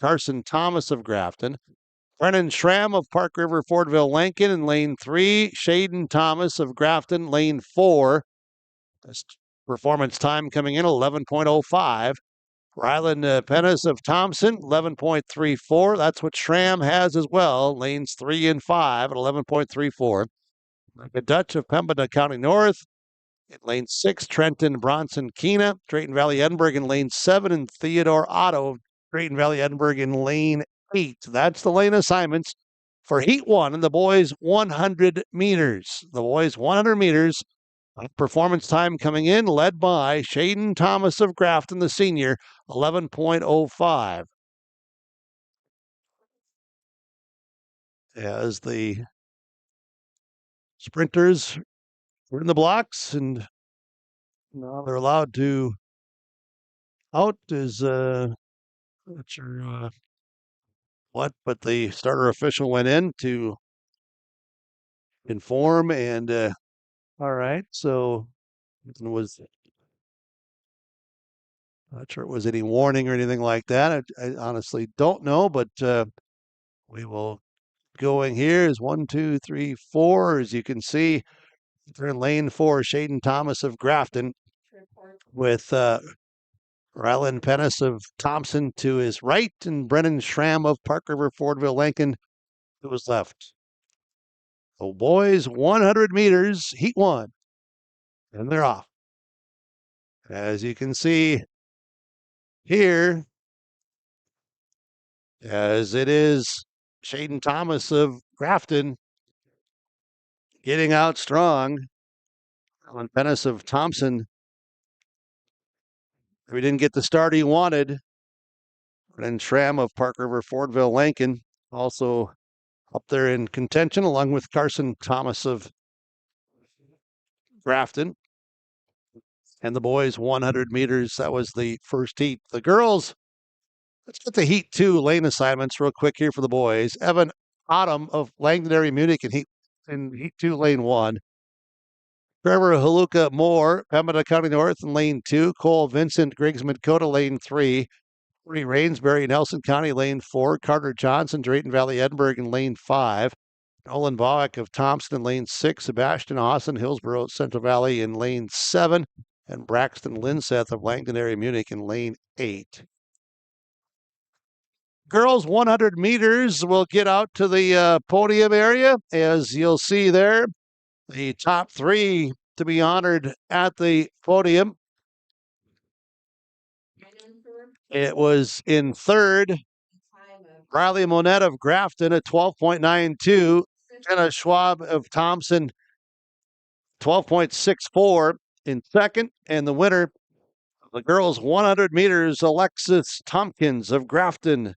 Brennan Schramm of Park River, Fordville, Lincoln. And lane 3, Shaden Thomas of Grafton. Lane 4, performance time coming in 11.05. Rylan Pennis of Thompson, 11.34. That's what Schramm has as well. Lanes 3 and 5 at 11.34. The Dutch of Pembina County North. In lane 6, Trenton Bronson Keena, Drayton Valley Edinburgh in lane 7, and Theodore Otto, Drayton Valley Edinburgh in lane 8. That's the lane assignments for Heat 1 and the boys 100 meters. The boys 100 meters. Performance time coming in, led by Shaden Thomas of Grafton, the senior, 11.05. As the sprinters were in the blocks, and now they're allowed to out is not sure what, but the starter official went in to inform and all right, so it was not sure it was any warning or anything like that. I honestly don't know, but we will going here is 1, 2, 3, 4. As you can see, they're in lane 4, Shaden Thomas of Grafton with Rylan Pennis of Thompson to his right and Brennan Schramm of Park River Fordville Lincoln to his left. So boys, 100 meters, heat 1. And they're off. As you can see here, as it is Shaden Thomas of Grafton getting out strong. Alan Pennis of Thompson, we didn't get the start he wanted. Brennan Schramm of Park River Fordville Lincoln also up there in contention, along with Carson Thomas of Grafton. And the boys 100 meters. That was the first heat. The girls, let's get the heat 2 lane assignments real quick here for the boys. Evan Autumn of Langdon Munich in heat 2 lane 1. Trevor Haluka Moore, Pembina County North in lane 2. Cole Vincent Griggs Dakota lane 3. Marie Rainsbury, Nelson County lane 4. Carter Johnson, Drayton Valley Edinburgh in lane 5. Nolan Vowick of Thompson in lane 6. Sebastian Austin, Hillsborough Central Valley in lane 7. And Braxton Linseth of Langdon area Munich in lane 8. Girls 100 meters will get out to the podium area, as you'll see there. The top 3 to be honored at the podium. It was in third, Riley Monette of Grafton at 12.92. Jenna Schwab of Thompson, 12.64 in second. And the winner of the girls 100 meters, Alexis Tompkins of Grafton,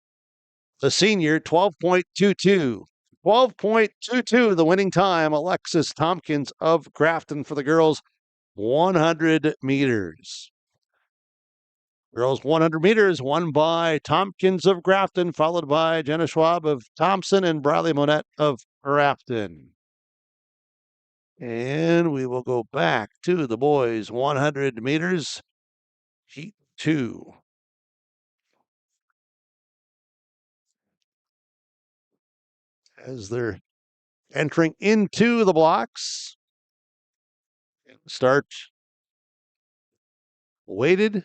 the senior, 12.22. 12.22, the winning time, Alexis Tompkins of Grafton for the girls 100 meters. Girls 100 meters won by Tompkins of Grafton, followed by Jenna Schwab of Thompson and Bradley Monette of Grafton. And we will go back to the boys 100 meters, heat 2. As they're entering into the blocks. Start weighted.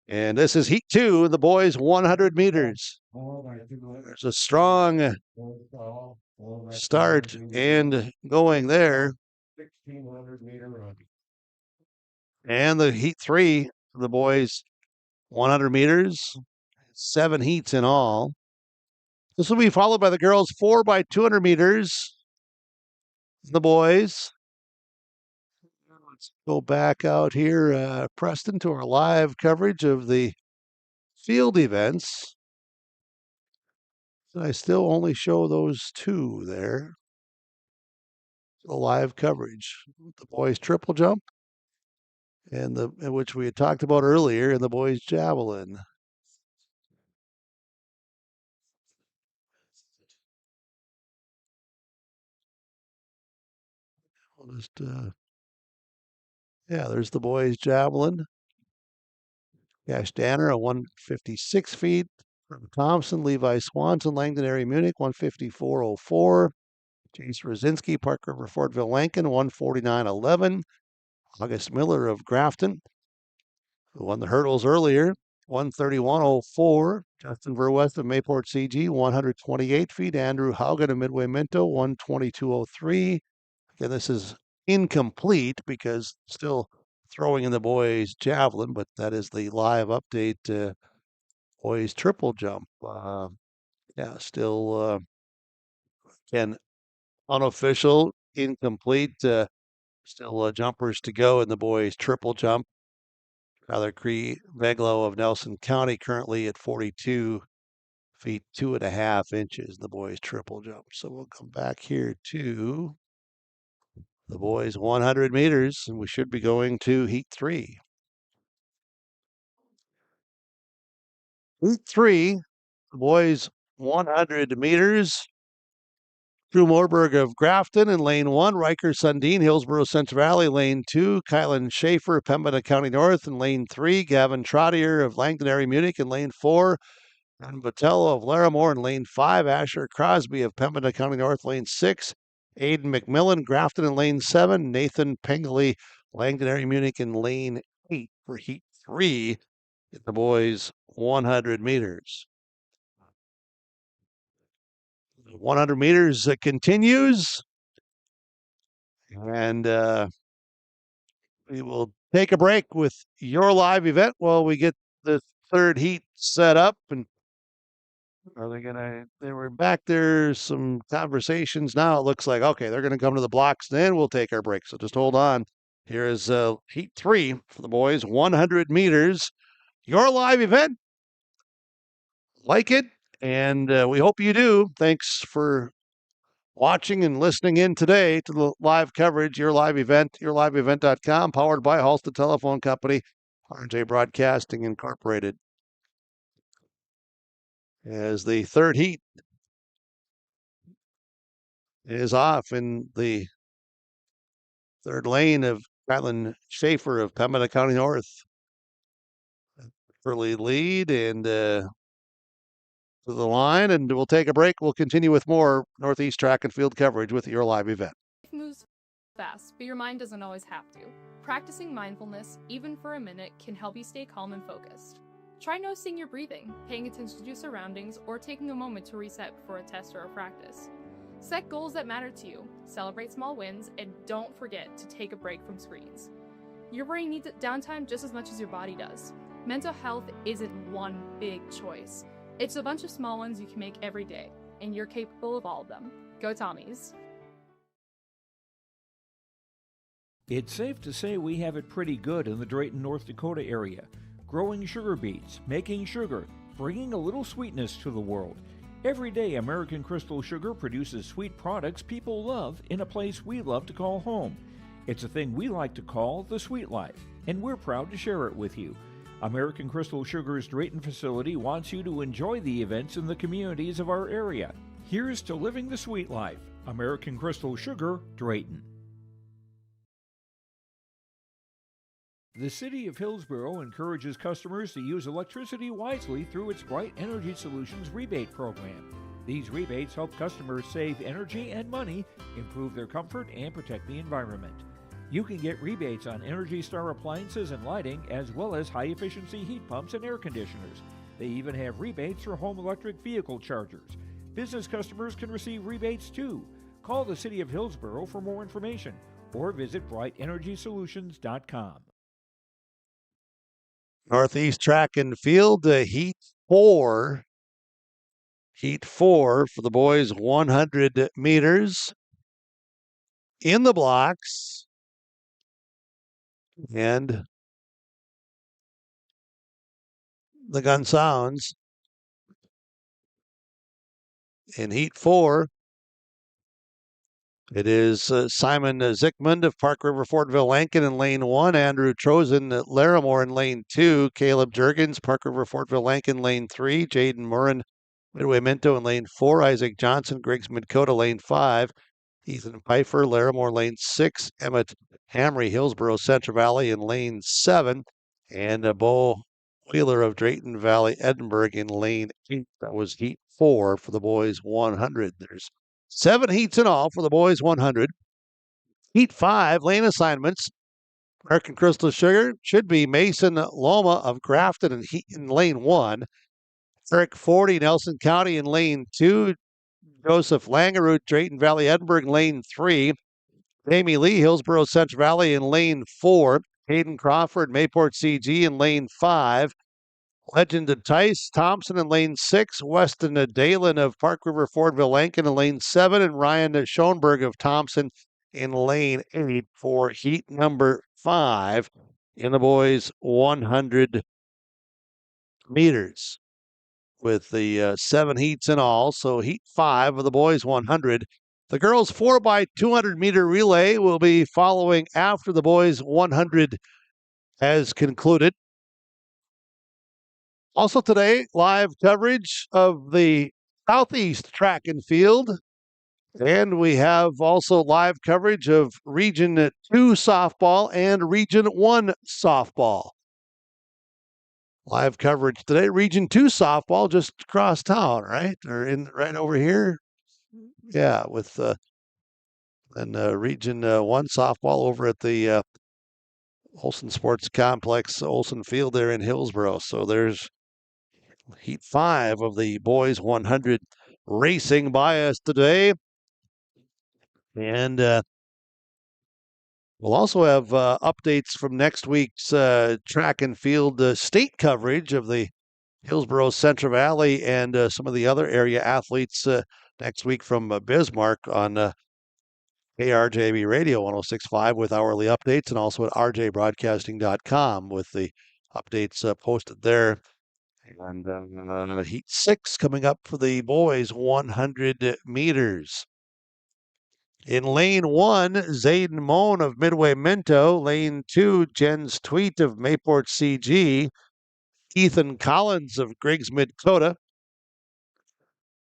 And this is heat 2, the boys 100 meters. There's a strong start and going there. 1,600 meter run. And the heat 3, the boys 100 meters, 7 heats in all. This will be followed by the girls 4 by 200 meters. The boys. Let's go back out here, Preston, to our live coverage of the field events. I still only show those 2 there. The live coverage. The boys triple jump and which we had talked about earlier, and the boys javelin. We'll just there's the boys javelin. Cash Danner at 156 feet. From Thompson, Levi Swanson, Langdon area Munich, 154.04. Chase Rosinski, Park River Fordville Lincoln, 149.11. August Miller of Grafton, who won the hurdles earlier, 131.04. Justin Verwest of Mayport CG, 128 feet. Andrew Haugen of Midway Minto, 122.03. Again, this is incomplete because still throwing in the boys javelin, but that is the live update. Boys triple jump. Still again unofficial, incomplete. Still jumpers to go in the boys triple jump. Tyler Cree Veglo of Nelson County currently at 42 feet 2.5 inches. The boys triple jump. So we'll come back here to the boys 100 meters, and we should be going to heat 3. Heat 3, the boys 100 meters. Drew Morberg of Grafton in lane 1, Riker Sundin, Hillsborough Central Valley, lane 2, Kylan Schaefer, Pembina County North in lane 3, Gavin Trottier of Langdon Munich in lane 4, and Botello of Larimore in lane 5, Asher Crosby of Pembina County North, lane 6, Aiden McMillan, Grafton in lane 7, Nathan Pengley, Langdon Munich in lane 8 for Heat 3 in the boys 100 meters. 100 meters continues, and we will take a break with your live event while we get the third heat set up. And are they gonna? They were back there. Some conversations. Now it looks like okay, they're gonna come to the blocks. Then we'll take our break. So just hold on. Here is heat 3 for the boys, 100 meters. Your live event. Like it, and we hope you do. Thanks for watching and listening in today to the live coverage, your live event, yourliveevent.com, powered by Halstead Telephone Company, R&J Broadcasting Incorporated. As the third heat is off in the third lane of Kylan Schaefer of Pembina County North. Early lead and to the line, and we'll take a break. We'll continue with more Northeast track and field coverage with your live event. Life moves fast, but your mind doesn't always have to. Practicing mindfulness, even for a minute, can help you stay calm and focused. Try noticing your breathing, paying attention to your surroundings, or taking a moment to reset before a test or a practice. Set goals that matter to you, celebrate small wins, and don't forget to take a break from screens. Your brain needs downtime just as much as your body does. Mental health isn't one big choice. It's a bunch of small ones you can make every day, and you're capable of all of them. Go Tommies! It's safe to say we have it pretty good in the Drayton, North Dakota area. Growing sugar beets, making sugar, bringing a little sweetness to the world. Every day, American Crystal Sugar produces sweet products people love in a place we love to call home. It's a thing we like to call the sweet life, and we're proud to share it with you. American Crystal Sugar's Drayton facility wants you to enjoy the events in the communities of our area. Here's to living the sweet life. American Crystal Sugar, Drayton. The City of Hillsborough encourages customers to use electricity wisely through its Bright Energy Solutions rebate program. These rebates help customers save energy and money, improve their comfort, and protect the environment. You can get rebates on Energy Star appliances and lighting, as well as high-efficiency heat pumps and air conditioners. They even have rebates for home electric vehicle chargers. Business customers can receive rebates too. Call the City of Hillsborough for more information or visit brightenergysolutions.com. Northeast track and field, heat 4. Heat 4 for the boys, 100 meters. In the blocks. And the gun sounds. In Heat 4, it is Simon Zickmund of Park River Fortville Lankin in lane 1, Andrew Trozen at Larimore in lane 2, Caleb Jurgens, Park River Fortville Lankin lane 3, Jaden Murren, Midway Minto in lane 4, Isaac Johnson, Griggs Midkota lane 5, Ethan Pfeiffer, Larimore lane 6, Emmett Hamry, Hillsborough Central Valley in lane 7, and Bo Wheeler of Drayton Valley, Edinburgh in lane 8. That was Heat 4 for the boys 100. There's 7 heats in all for the boys 100. Heat 5, lane assignments. American Crystal Sugar should be Mason Loma of Grafton in lane 1. Eric 40, Nelson County in lane 2. Joseph Langeroot, Drayton Valley, Edinburgh in lane 3. Jamie Lee, Hillsborough Central Valley in lane 4. Hayden Crawford, Mayport CG in lane 5. Legend of Tice Thompson in lane 6. Weston Dalen of Park River Fortville Lankin in lane 7. And Ryan Schoenberg of Thompson in lane 8 for heat number 5 in the boys 100 meters. With the 7 heats in all, so heat 5 of the boys 100. The girls 4x200 meter relay will be following after the boys 100 has concluded. Also today, live coverage of the Southeast Track and Field. And we have also live coverage of Region 2 softball and Region 1 softball. Live coverage today. Region 2 softball just across town, right? Or right over here. Yeah, with Region 1 softball over at the Olson Sports Complex, Olson Field there in Hillsboro. So there's Heat 5 of the boys 100 racing by us today. And we'll also have updates from next week's track and field state coverage of the Hillsboro Central Valley and some of the other area athletes next week from Bismarck on KRJB Radio 106.5 with hourly updates, and also at rjbroadcasting.com with the updates posted there. And Heat 6 coming up for the boys 100 meters. In lane 1, Zayden Moan of Midway Minto. Lane 2, Jens Tweet of Mayport CG. Ethan Collins of Griggs Dakota.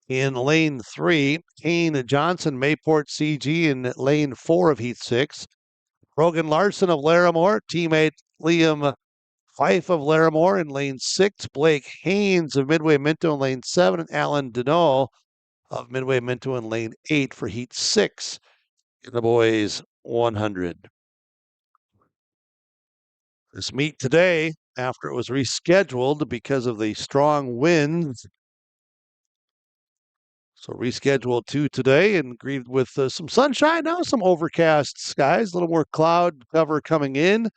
In lane 3, Kane Johnson, Mayport CG. In lane 4 of Heat 6. Rogan Larson of Larimore. Teammate Liam Fife of Larimore in lane 6. Blake Haynes of Midway Minto in lane 7. And Alan Deneau of Midway Minto in lane 8 for Heat 6 in the boys 100. This meet today, after it was rescheduled because of the strong winds, so rescheduled to today and greeted with some sunshine, now some overcast skies, a little more cloud cover coming in.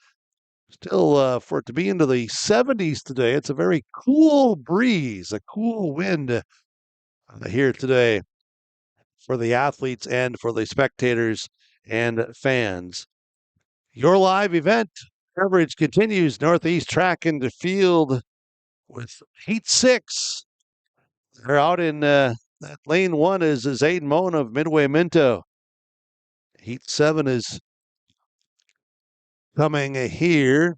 Still, for it to be into the 70s today, it's a very cool breeze, a cool wind here today for the athletes and for the spectators and fans. Your live event coverage continues. Northeast Track and Field with Heat 6. They're out in lane 1 is Zayden Moan of Midway Minto. Heat 7 is coming here.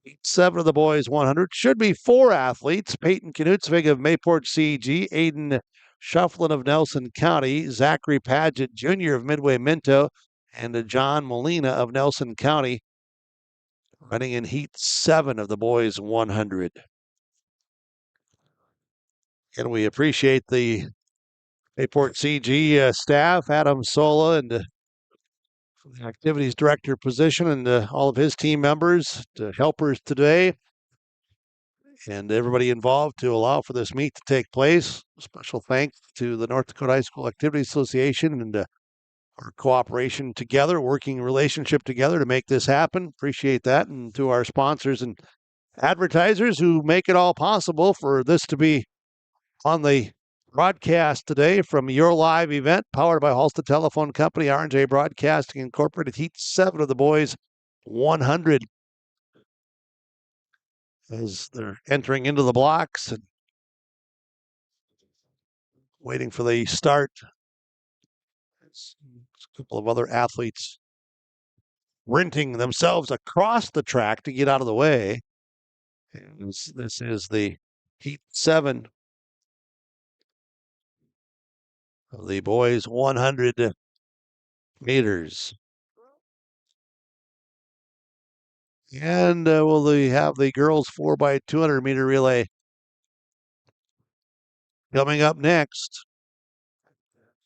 Heat 7 of the boys 100. Should be 4 athletes. Peyton Knutsvig of Mayport CG. Aiden Shufflin of Nelson County. Zachary Paget Jr. of Midway Minto. And John Molina of Nelson County running in Heat 7 of the boys 100. And we appreciate the Mayport CG staff, Adam Sola, and the activities director position, and all of his team members, helpers today, and everybody involved to allow for this meet to take place. Special thanks to the North Dakota High School Activities Association and our cooperation together, working relationship together to make this happen. Appreciate that. And to our sponsors and advertisers who make it all possible for this to be on the broadcast today from your live event powered by Halstead Telephone Company, R&J Broadcasting Incorporated, Heat 7 of the boys 100. As they're entering into the blocks and waiting for the start. There's a couple of other athletes sprinting themselves across the track to get out of the way. And this is the Heat 7 of the boys 100 meters. And will they have the girls 4x200 meter relay coming up next?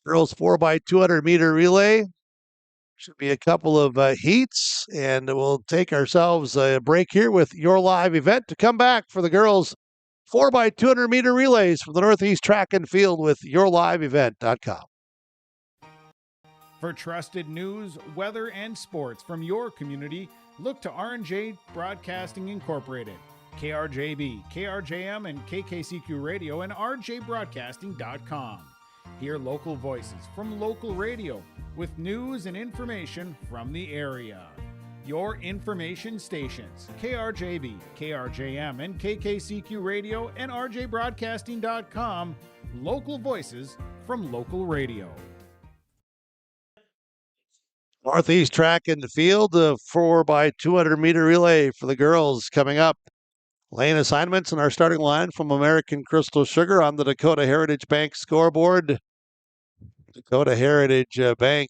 Girls 4x200 meter relay. Should be a couple of heats, and we'll take ourselves a break here with your live event to come back for the girls 4x200 meter relays from the Northeast Track and Field with yourliveevent.com. For trusted news, weather, and sports from your community, look to R&J Broadcasting Incorporated, KRJB, KRJM, and KKCQ Radio, and rjbroadcasting.com. Hear local voices from local radio with news and information from the area. Your information stations, KRJB, KRJM, and KKCQ Radio, and rjbroadcasting.com. Local voices from local radio. Northeast Track and Field, the 4x200 meter relay for the girls coming up. Lane assignments in our starting line from American Crystal Sugar on the Dakota Heritage Bank scoreboard. Dakota Heritage Bank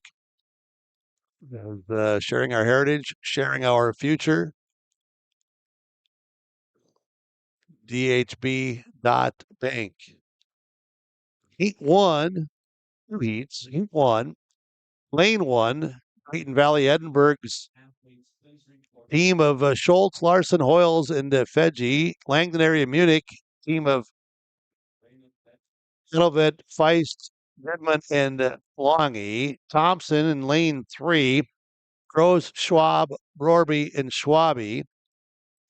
is sharing our heritage, sharing our future. DHB.bank. Heat 1, 2 heats. Heat 1, Lane 1, Creighton Valley Edinburgh's team of Schultz, Larson, Hoyles, and Fedge. Langdon area Munich, team of Edelvet, Feist, Redmond, and Longy. Thompson in lane 3, Gross, Schwab, Rorby, and Schwabi.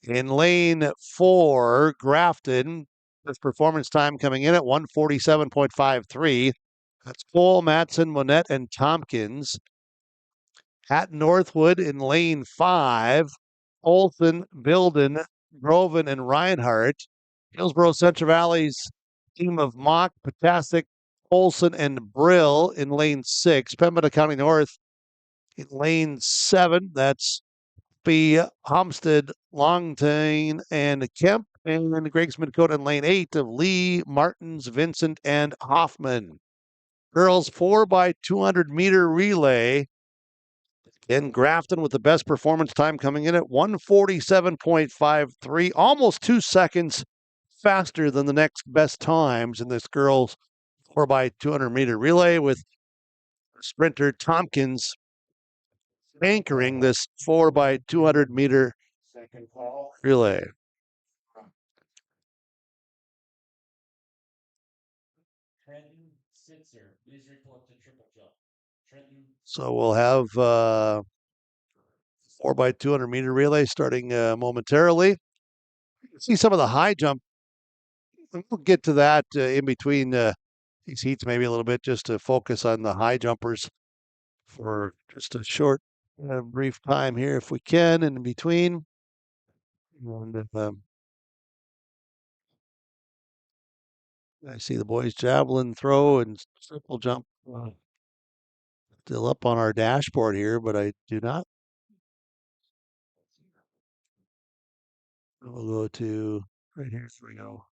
In lane 4, Grafton, with performance time coming in at 147.53. That's Cole, Matson, Monette, and Tompkins. At Northwood in lane 5, Olson, Bilden, Groven, and Reinhardt. Hillsborough Central Valley's team of Mock, Potasic, Olson, and Brill in lane 6. Pembina County North in lane 7. That's B. Homestead, Longtain, and Kemp. And Greg's Dakota in lane 8 of Lee, Martins, Vincent, and Hoffman. Girls 4x200 meter relay. In Grafton with the best performance time coming in at 147.53, almost 2 seconds faster than the next best times in this girls 4x200 meter relay, with sprinter Tompkins anchoring this 4x200 meter relay. So we'll have 4x200 meter relay starting momentarily. See some of the high jump. We'll get to that in between these heats, maybe a little bit, just to focus on the high jumpers for just a short, brief time here, if we can, in between. And I see the boys javelin throw and triple jump still up on our dashboard here, but I do not. We'll go to right here. Here we go.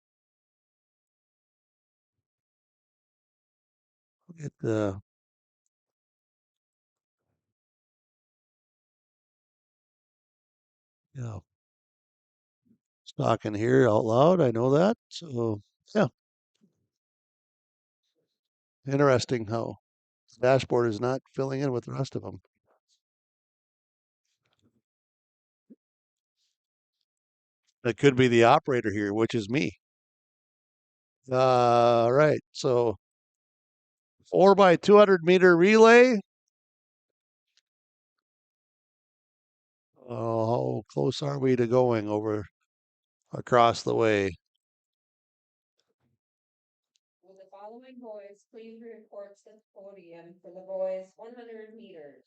We'll get the talking here out loud. I know that. So yeah, interesting how the dashboard is not filling in with the rest of them. That could be the operator here, which is me. Right. So 4x200 meter relay. How close are we to going over across the way? Will the following boys please report to the podium for the boys 100 meters?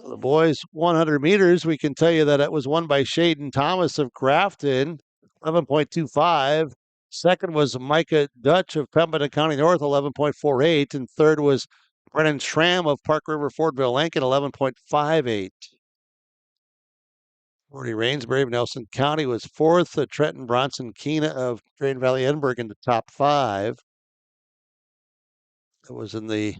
So the boys 100 meters, we can tell you that it was won by Shaden Thomas of Grafton, 11.25. Second was Micah Dutch of Pembina County North, 11.48. And third was Brennan Schramm of Park River Fordville Lincoln, 11.58. Morty Rainsbury of Nelson County was fourth. Trenton Bronson Keena of Drayton Valley Edinburgh in the top 5. That was in the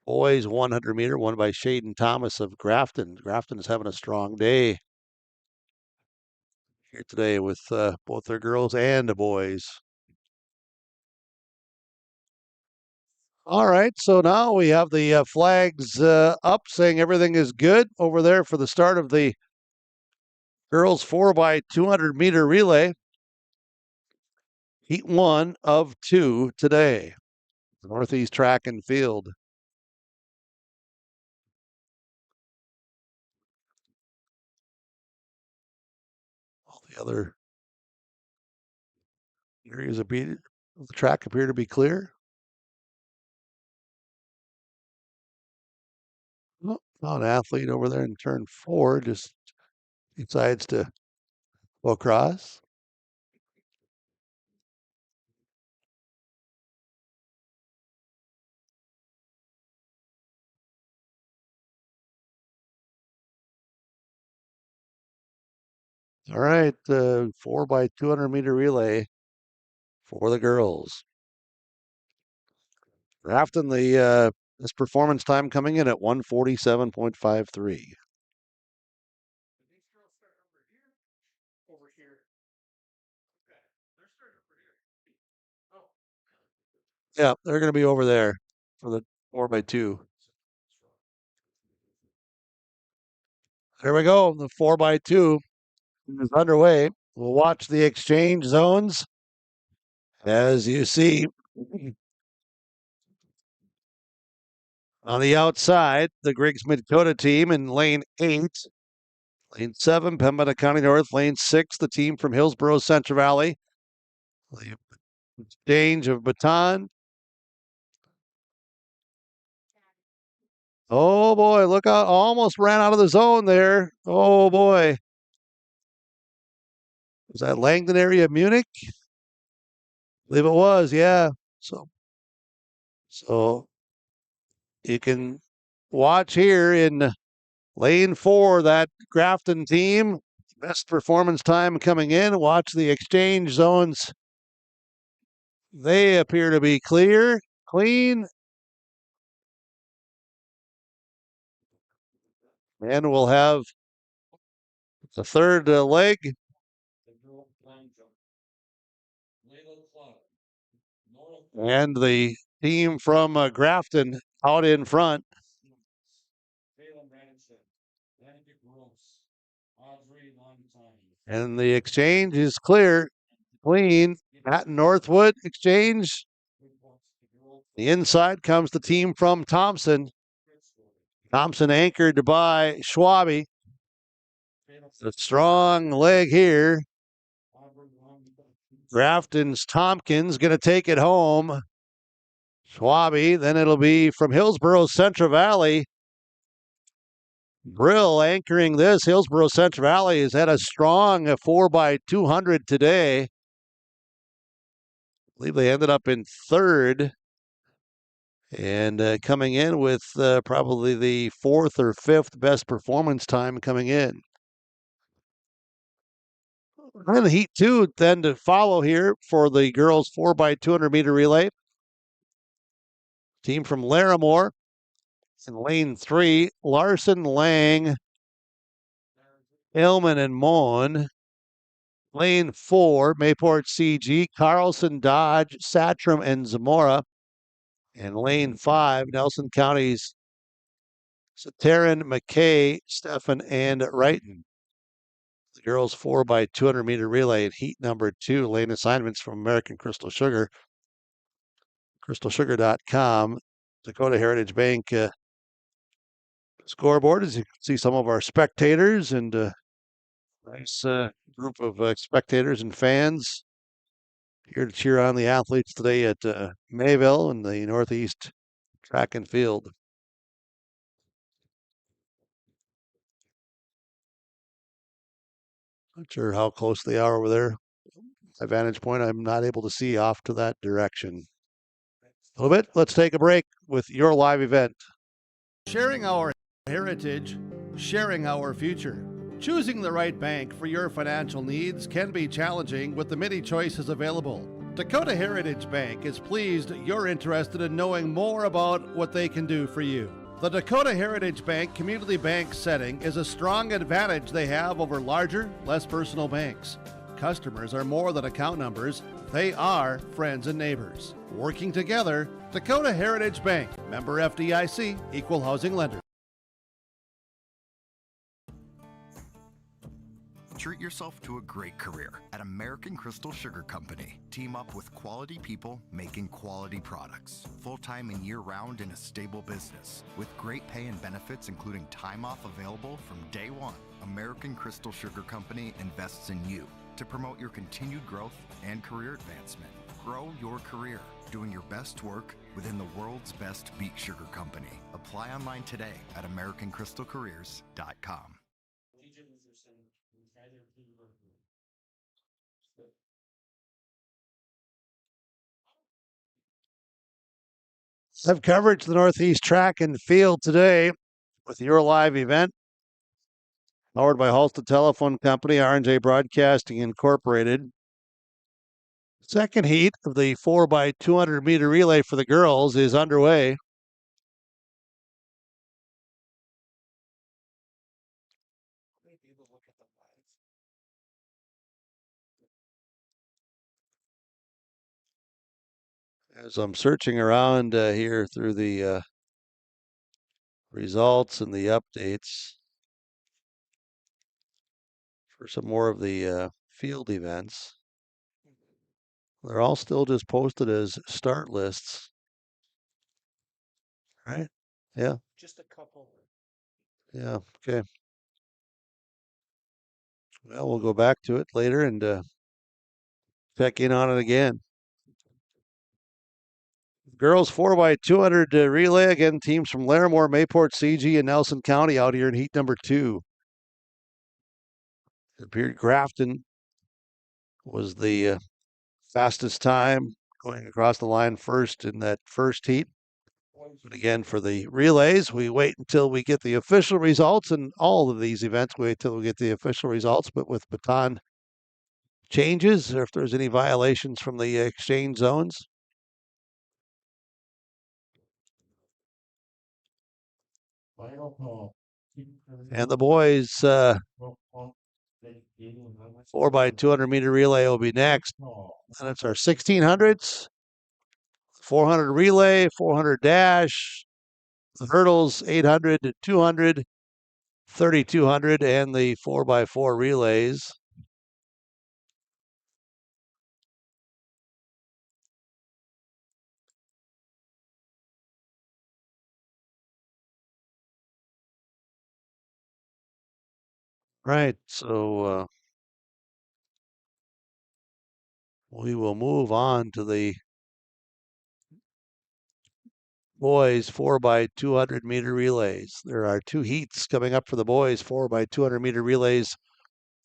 boys 100 meter, won by Shaden Thomas of Grafton. Grafton is having a strong day here today with both their girls and the boys. All right, so now we have the flags up saying everything is good over there for the start of the girls 4x200 meter relay. Heat 1 of 2 today. Northeast Track and Field. All the other areas of the track appear to be clear. Oh, an athlete over there in turn 4 just decides to go across. All right, 4x200-meter relay for the girls. Grafton, this performance time coming in at 147.53. Yeah, they're going to be over there for the 4x2. There we go. The 4x2 is underway. We'll watch the exchange zones. As you see on the outside, the Griggs Dakota team in lane 8. Lane 7, Pembina County North. Lane 6, the team from Hillsborough Central Valley. The exchange of baton. Oh boy, look out. Almost ran out of the zone there. Oh boy. Was that Langdon area of Munich? I believe it was, yeah. So you can watch here in lane 4, that Grafton team. Best performance time coming in. Watch the exchange zones. They appear to be clear, clean. And we'll have the third leg. And the team from Grafton out in front. And the exchange is clear, clean. At Northwood exchange. The inside comes the team from Thompson. Thompson anchored by Schwabe. A strong leg here. Grafton's Tompkins going to take it home. Schwabe, then it'll be from Hillsborough Central Valley. Brill anchoring this. Hillsborough Central Valley has had a strong 4x200 today. I believe they ended up in third. And coming in with probably the 4th or 5th best performance time coming in. And the Heat 2 then to follow here for the girls 4x200-meter relay. Team from Larimore in lane 3, Larson, Lang, Hillman, and Mon. Lane 4, Mayport CG, Carlson, Dodge, Satram, and Zamora. And lane 5, Nelson County's Sataran, McKay, Stefan, and Wrighton. The girls 4x200-meter relay in heat number 2. Lane assignments from American Crystal Sugar. CrystalSugar.com. Dakota Heritage Bank scoreboard, as you can see some of our spectators and nice group of spectators and fans here to cheer on the athletes today at Mayville and the Northeast Track and Field. Not sure how close they are over there. My vantage point, I'm not able to see off to that direction. A little bit. Let's take a break with your live event. Sharing our heritage, sharing our future. Choosing the right bank for your financial needs can be challenging with the many choices available. Dakota Heritage Bank is pleased you're interested in knowing more about what they can do for you. The Dakota Heritage Bank community bank setting is a strong advantage they have over larger, less personal banks. Customers are more than account numbers. They are friends and neighbors. Working together, Dakota Heritage Bank, member FDIC, equal housing lender. Treat yourself to a great career at American Crystal Sugar Company. Team up with quality people making quality products. Full-time and year-round in a stable business. With great pay and benefits including time off available from day one. American Crystal Sugar Company invests in you to promote your continued growth and career advancement. Grow your career doing your best work within the world's best beet sugar company. Apply online today at AmericanCrystalCareers.com. Have coverage of the Northeast Track and Field today with your live event. Powered by Halstead Telephone Company, R&J Broadcasting Incorporated. Second heat of the 4x200 meter relay for the girls is underway. As I'm searching around here through the results and the updates for some more of the field events, they're all still just posted as start lists. Right? Yeah. Just a couple. Yeah. Okay. Well, we'll go back to it later and check in on it again. Girls 4x200 relay. Again, teams from Larimore, Mayport, CG, and Nelson County out here in heat number 2. It appeared Grafton was the fastest time going across the line first in that first heat. But again, for the relays, we wait until we get the official results, and all of these events we wait until we get the official results. But with baton changes, or if there's any violations from the exchange zones. And the boys 4x200 meter relay will be next. And it's our 1600s, 400 relay, 400 dash, the hurdles 800 to 200, 3200, and the 4x4 relays. Right, so we will move on to the boys 4x200 meter relays. There are 2 heats coming up for the boys 4x200 meter relays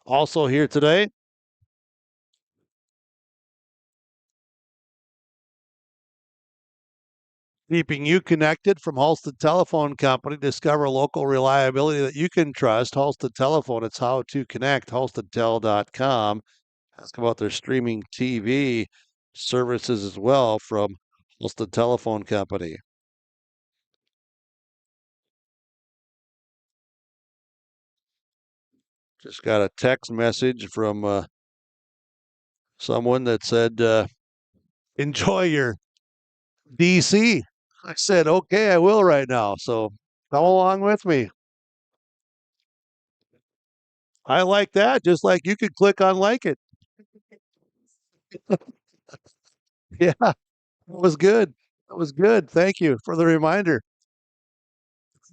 also here today. Keeping you connected from Halstead Telephone Company. Discover local reliability that you can trust. Halstead Telephone, it's how to connect. HalsteadTel.com. Ask about their streaming TV services as well from Halstead Telephone Company. Just got a text message from someone that said, enjoy your DC. I said, okay, I will right now. So come along with me. I like that. Just like you could click on like it. Yeah, that was good. That was good. Thank you for the reminder.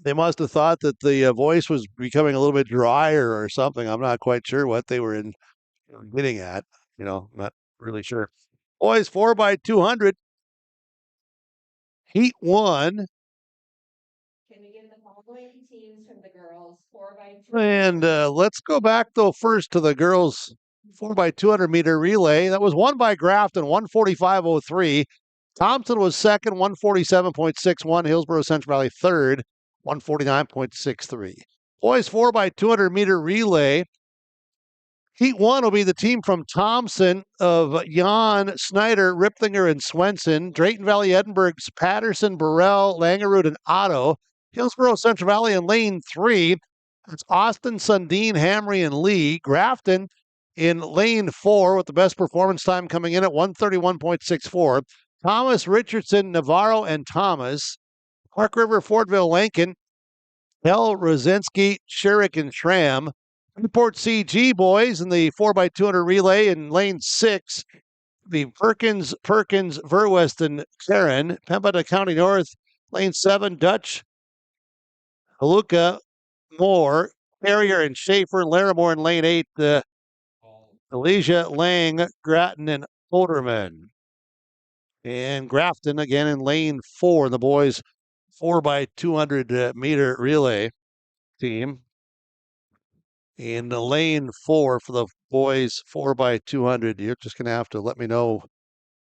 They must have thought that the voice was becoming a little bit drier or something. I'm not quite sure what they were getting at. Not really sure. Boys 4x200. Heat 1. Can we get the following teams from the girls 4x200? And let's go back, though, first to the girls 4x200 meter relay. That was won by Grafton, 145.03. Thompson was second, 147.61. Hillsborough Central Valley third, 149.63. Boys 4x200 meter relay. Heat 1 will be the team from Thompson of Jan, Snyder, Riplinger, and Swenson. Drayton Valley, Edinburgh's Patterson, Burrell, Langerud, and Otto. Hillsborough Central Valley in lane 3. It's Austin, Sundin, Hamry, and Lee. Grafton in lane 4 with the best performance time coming in at 131.64. Thomas, Richardson, Navarro, and Thomas. Park River, Fortville, Lincoln. L. Rosinski, Sherrick, and Schramm. Newport CG boys in the 4x200 relay in lane 6. The Perkins, Verwest, and Karen. Pembina County North, lane 7. Dutch, Haluka, Moore, Carrier, and Schaefer. Larimore in lane 8. Elijah, Lang, Grattan, and Olderman. And Grafton again in lane 4. The boys 4x200 meter relay team. In the lane 4 for the boys 4x200. You're just going to have to let me know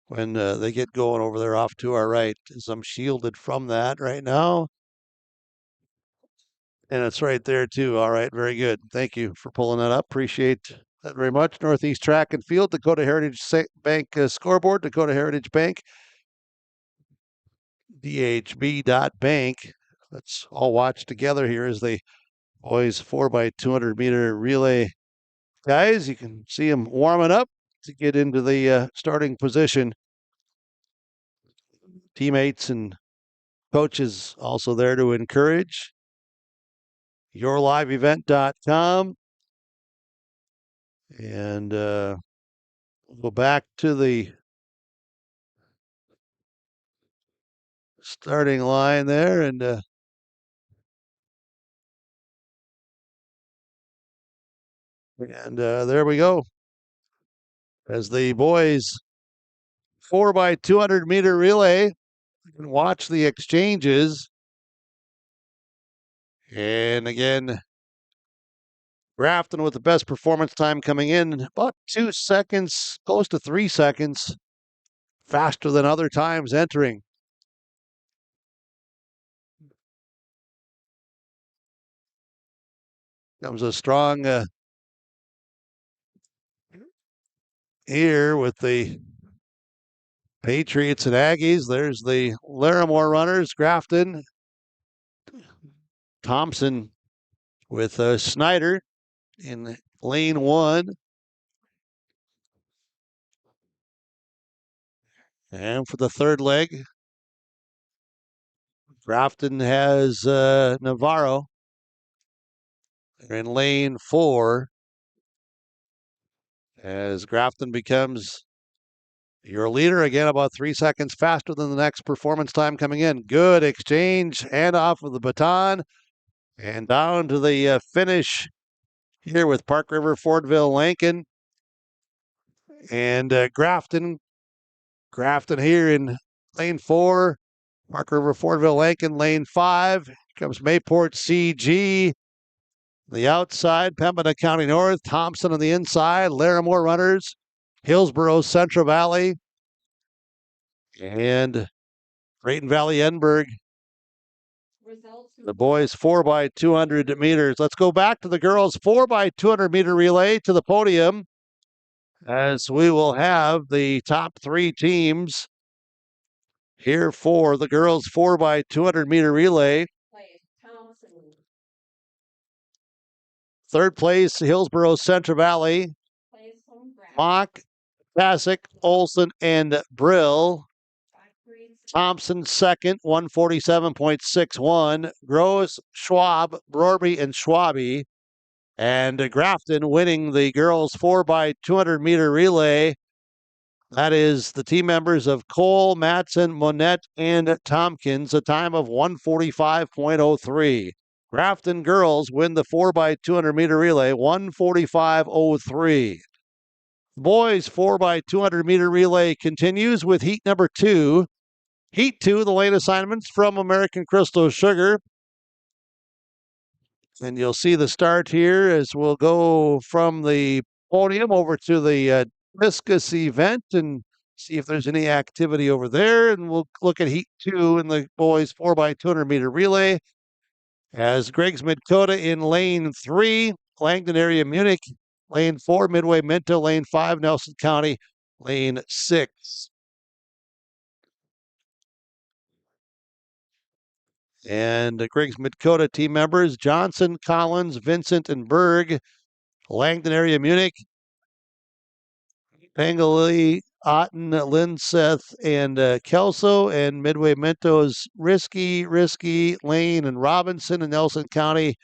when they get going over there off to our right, as I'm shielded from that right now. And it's right there, too. All right. Very good. Thank you for pulling that up. Appreciate that very much. Northeast Track and Field, Dakota Heritage Bank scoreboard, Dakota Heritage Bank, DHB.bank. Let's all watch together here as the boys 4x200-meter relay guys. You can see them warming up to get into the starting position. Teammates and coaches also there to encourage. YourLiveEvent.com. And we'll go back to the starting line there. And there we go. As the boys 4x200-meter relay, you can watch the exchanges. And again, Grafton with the best performance time coming in, about 2 seconds, close to 3 seconds, faster than other times entering. Comes a strong here with the Patriots and Aggies. There's the Larimore runners, Grafton, Thompson with Snyder in lane 1. And for the third leg, Grafton has Navarro. They're in lane 4 as Grafton becomes your leader again, about 3 seconds faster than the next performance time coming in. Good exchange, hand off of the baton, and down to the finish here with Park River, Fordville, Lincoln, and Grafton here in lane 4. Park River, Fordville, Lincoln, lane 5. Here comes Mayport, CG. The outside, Pembina County North, Thompson on the inside, Larimore runners, Hillsboro, Central Valley, and Creighton Valley, Edinburgh. The boys 4x200 meters. Let's go back to the girls 4x200 meter relay to the podium, as we will have the top 3 teams here for the girls 4x200 meter relay. Third place, Hillsboro, Central Valley. Mock, Bassick, Olson, and Brill. Thompson second, 147.61. Gross, Schwab, Brorby, and Schwabe. And Grafton winning the girls 4x200 meter relay. That is the team members of Cole, Matson, Monette, and Tompkins, a time of 145.03. Grafton girls win the 4x200 meter relay, 145.03. Boys 4x200 meter relay continues with heat number 2. Heat 2, the lane assignments from American Crystal Sugar. And you'll see the start here as we'll go from the podium over to the discus event and see if there's any activity over there. And we'll look at heat 2 in the boys 4x200 meter relay as Greg's Dakota in lane 3, Langdon area Munich, lane 4, Midway Minto, lane 5, Nelson County, lane 6. And Greg's Dakota team members, Johnson, Collins, Vincent, and Berg, Langdon area Munich, Pangali, Otten, Linseth, and Kelso, and Midway Minto's Risky, Lane, and Robinson in Nelson County,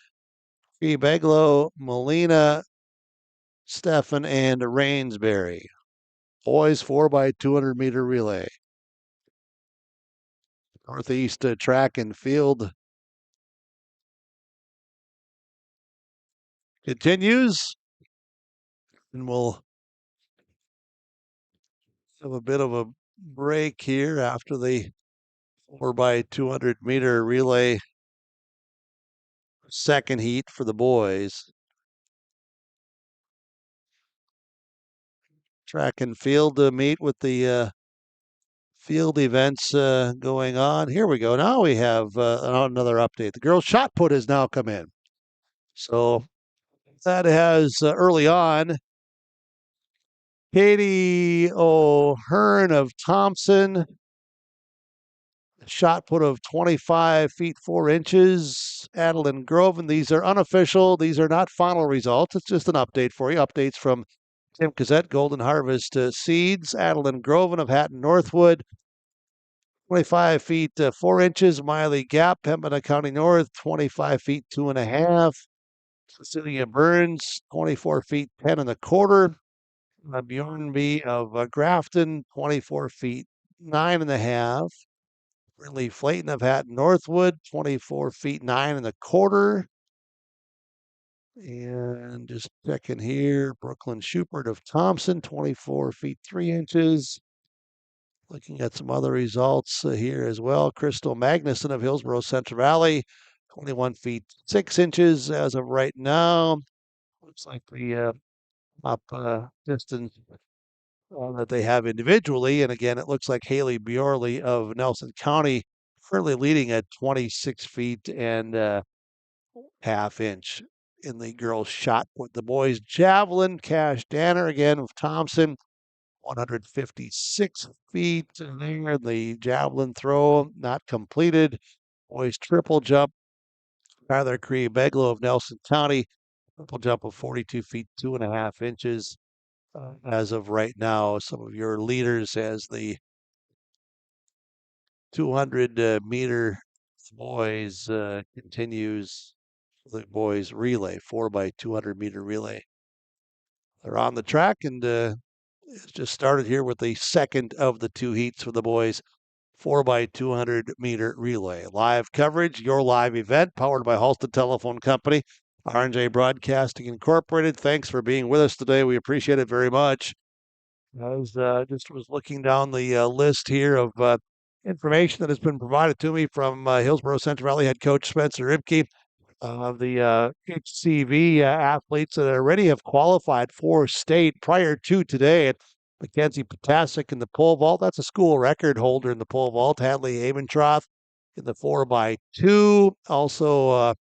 Beglow, Molina, Stephan, and Rainsbury. Boys 4x200 meter relay. Northeast Track and Field continues, and we'll have a bit of a break here after the 4x200 meter relay second heat for the boys. Track and field to meet with the field events going on. Here we go. Now we have another update. The girls' shot put has now come in. So that has early on Katie O'Hearn of Thompson, shot put of 25 feet 4 inches. Adeline Groven, these are unofficial. These are not final results. It's just an update for you. Updates from Tim Cassette, Golden Harvest Seeds. Adeline Groven of Hatton Northwood, 25 feet 4 inches. Miley Gap, Pembina County North, 25 feet 2.5. Cecilia Burns, 24 feet 10.25. Bjornby of Grafton, 24 feet 9.5. Brinley Flayton of Hatton Northwood, 24 feet 9.25. And just checking here, Brooklyn Schubert of Thompson, 24 feet 3 inches. Looking at some other results here as well. Crystal Magnuson of Hillsborough Central Valley, 21 feet 6 inches as of right now. Looks like the up distance that they have individually. And again, it looks like Haley Bjorley of Nelson County currently leading at 26 feet and half inch in the girls' shot put. The boys' javelin, Cash Danner again of Thompson, 156 feet there. The javelin throw not completed. Boys' triple jump, Tyler Cree Beglow of Nelson County, triple jump of 42 feet 2.5 inches. As of right now, some of your leaders as the 200 meter boys continues. The boys relay, 4x200 meter relay. They're on the track and it's just started here with the second of the two heats for the boys, 4x200 meter relay. Live coverage, your live event, powered by Halsted Telephone Company. R&J Broadcasting Incorporated. Thanks for being with us today. We appreciate it very much. I was looking down the list here of information that has been provided to me from Hillsborough Central Valley head coach Spencer Ribke of the HCV athletes that already have qualified for state prior to today. Mackenzie Potasic in the pole vault. That's a school record holder in the pole vault. Hadley Abentroth in the 4x2. Also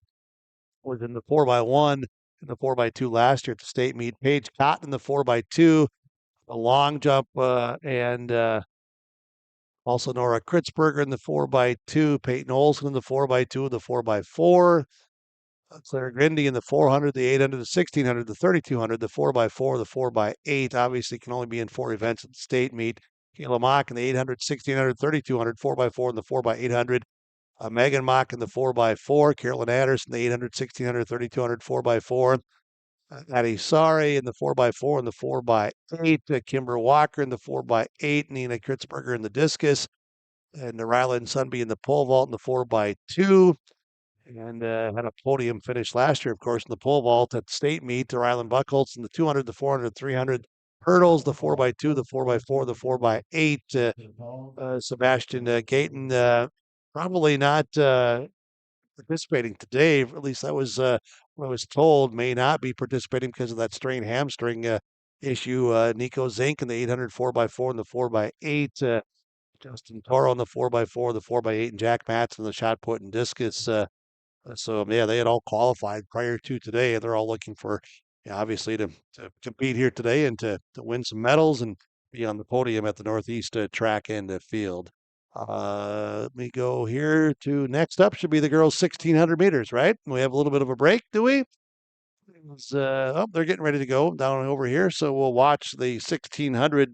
was in the 4x1 and the 4x2 last year at the state meet. Paige Cotton in the 4x2, the long jump, and also Nora Kritzberger in the 4x2, Peyton Olson in the 4x2, the 4x4, Claire Grindy in the 400, the 800, the 1600, the 3200, the 4x4, the 4x8. Obviously, can only be in 4 events at the state meet. Kayla Mock in the 800, 1600, 3200, 4x4, and the 4x800. Megan Mock in the 4x4, Carolyn Anderson, the 800, 1600, 3200, 4x4. Addie Sari in the 4x4 and the 4x8. Kimber Walker in the 4x8. Nina Kritzberger in the discus. And Rylan Sunby in the pole vault in the 4x2. And had a podium finish last year, of course, in the pole vault at the state meet. Rylan Buckholz in the 200, the 400, 300 hurdles, the 4x2, the 4x4, the 4x8. Sebastian Gayton probably not participating today. At least that was what I was told. May not be participating because of that strained hamstring issue. Nico Zink in the 800 4x4 and the 4x8. Justin Toro in the 4x4, the 4x8, and Jack Matz in the shot put and discus. So yeah, they had all qualified prior to today. They're all looking for, obviously, to compete here today and to win some medals and be on the podium at the Northeast track and field. Let me go here to next up should be the girls 1600 meters, right? We have a little bit of a break, do we? They're getting ready to go down over here. So we'll watch the 1600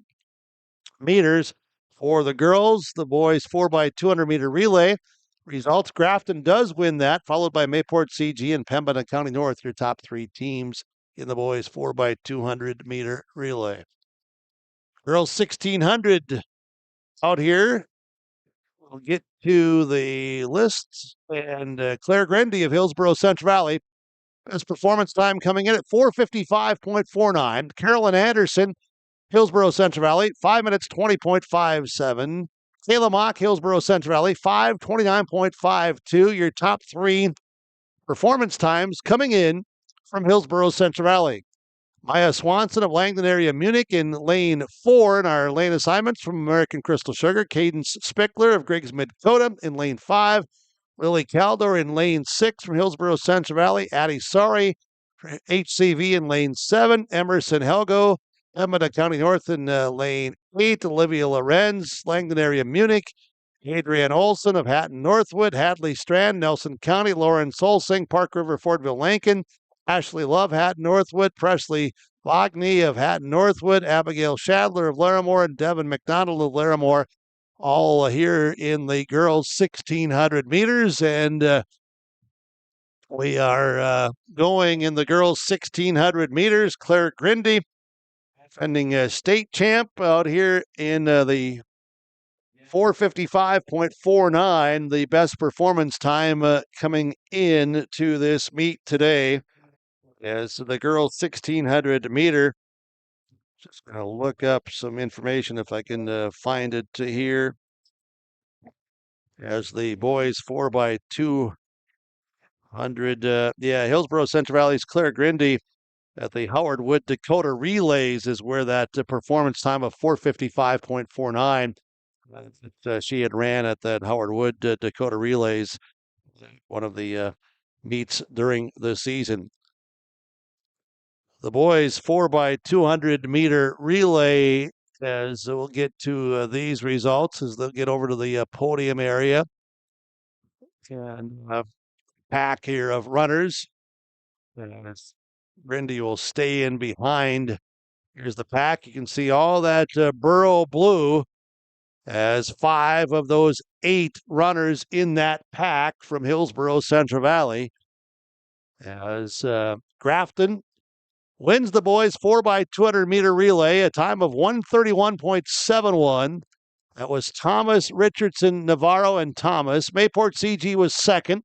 meters for the girls. The boys 4x200 meter relay. Results, Grafton does win that, followed by Mayport CG and Pembina County North, your top 3 teams in the boys 4x200 meter relay. Girls 1600 out here. We'll get to the list. And Claire Grindy of Hillsborough Central Valley. Best performance time coming in at 4:55.49. Carolyn Anderson, Hillsborough Central Valley, 5 minutes 20.57. Kayla Mock, Hillsborough Central Valley, 5:29.52. Your top 3 performance times coming in from Hillsborough Central Valley. Maya Swanson of Langdon area Munich in lane 4 in our lane assignments from American Crystal Sugar. Cadence Spickler of Griggs Dakota in lane 5. Lily Caldor in lane 6 from Hillsborough Central Valley. Addie Sorry for HCV in lane 7. Emerson Helgo, Emma County North in lane 8. Olivia Lorenz, Langdon area Munich. Adrian Olson of Hatton Northwood. Hadley Strand, Nelson County. Lauren Solsing, Park River, Fordville, Lincoln. Ashley Love, Hatton Northwood. Presley Logney of Hatton Northwood. Abigail Shadler of Larimore. And Devin McDonald of Larimore. All here in the girls' 1,600 meters. And we are going in the girls' 1,600 meters. Claire Grindy, defending state champ out here in the 4:55.49, the best performance time coming in to this meet today. As the girls' 1,600 meter, just going to look up some information if I can find it here. As the boys 4x200, Hillsborough Central Valley's Claire Grindy at the Howard Wood Dakota Relays is where that performance time of 4:55.49 that she had ran at that Howard Wood Dakota Relays, one of the meets during the season. The boys 4x200 meter relay, as we'll get to these results as they'll get over to the podium area. And pack here of runners. Grindy will stay in behind. Here's the pack. You can see all that burro blue as 5 of those 8 runners in that pack from Hillsborough Central Valley. As Grafton wins the boys 4x200 meter relay, a time of 1:31.71. That was Thomas, Richardson, Navarro, and Thomas. Mayport CG was second,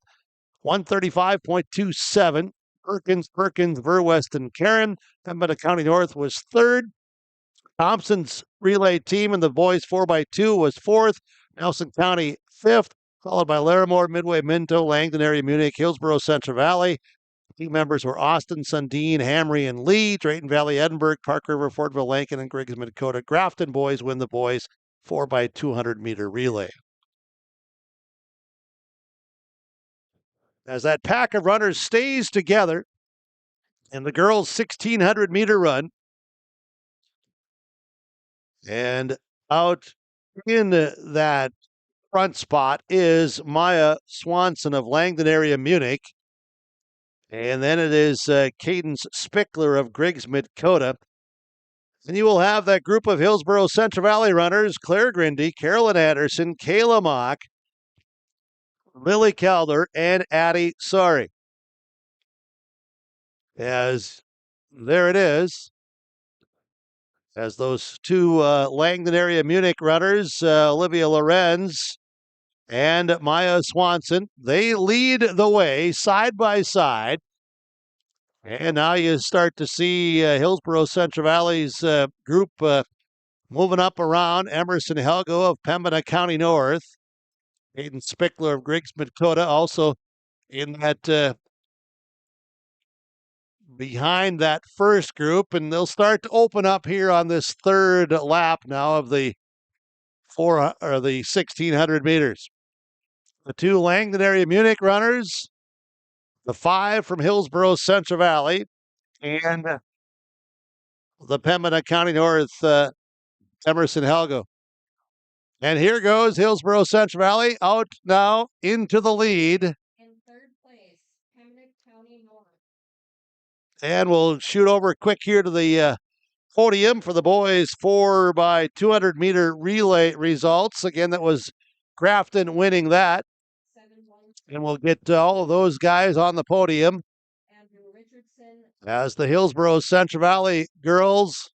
1:35.27. Perkins, Verwest, and Karen. Pembina County North was third. Thompson's relay team in the boys 4x2 was fourth. Nelson County fifth, followed by Larimore, Midway, Minto, Langdon area, Munich, Hillsborough, Central Valley. Team members were Austin, Sundin, Hamry, and Lee. Drayton Valley, Edinburgh, Park River, Fordville, Lincoln, and Griggs, Dakota. Grafton boys win the boys 4x200 meter relay. As that pack of runners stays together in the girls' 1,600 meter run, and out in that front spot is Maya Swanson of Langdon area, Munich. And then it is Cadence Spickler of Griggs, Dakota. And you will have that group of Hillsborough Central Valley runners: Claire Grindy, Carolyn Anderson, Kayla Mock, Lily Calder, and Addie Sorry. As there it is. As those 2 Langdon area Munich runners, Olivia Lorenz and Maya Swanson, they lead the way side by side. And now you start to see Hillsborough Central Valley's group moving up around. Emerson Helgo of Pembina County North. Hayden Spickler of Griggs, Dakota, also in that behind that first group. And they'll start to open up here on this third lap now of the 1,600 meters. The 2 Langdon area Munich runners, the 5 from Hillsborough Central Valley, and the Pembina County North Emerson Helgo. And here goes Hillsborough Central Valley out now into the lead. In third place, Pembina County North. And we'll shoot over quick here to the podium for the boys 4x200 meter relay results. Again, that was Grafton winning that. And we'll get all of those guys on the podium as the Hillsborough Central Valley girls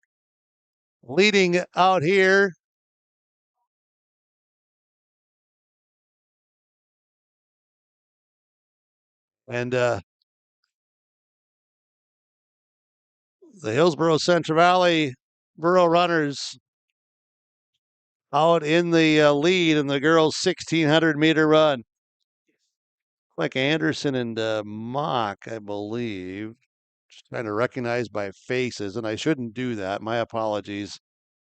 leading out here. And the Hillsborough Central Valley burro runners out in the lead in the girls' 1,600 meter run. Like Anderson and Mock, I believe. Just trying to recognize by faces, and I shouldn't do that. My apologies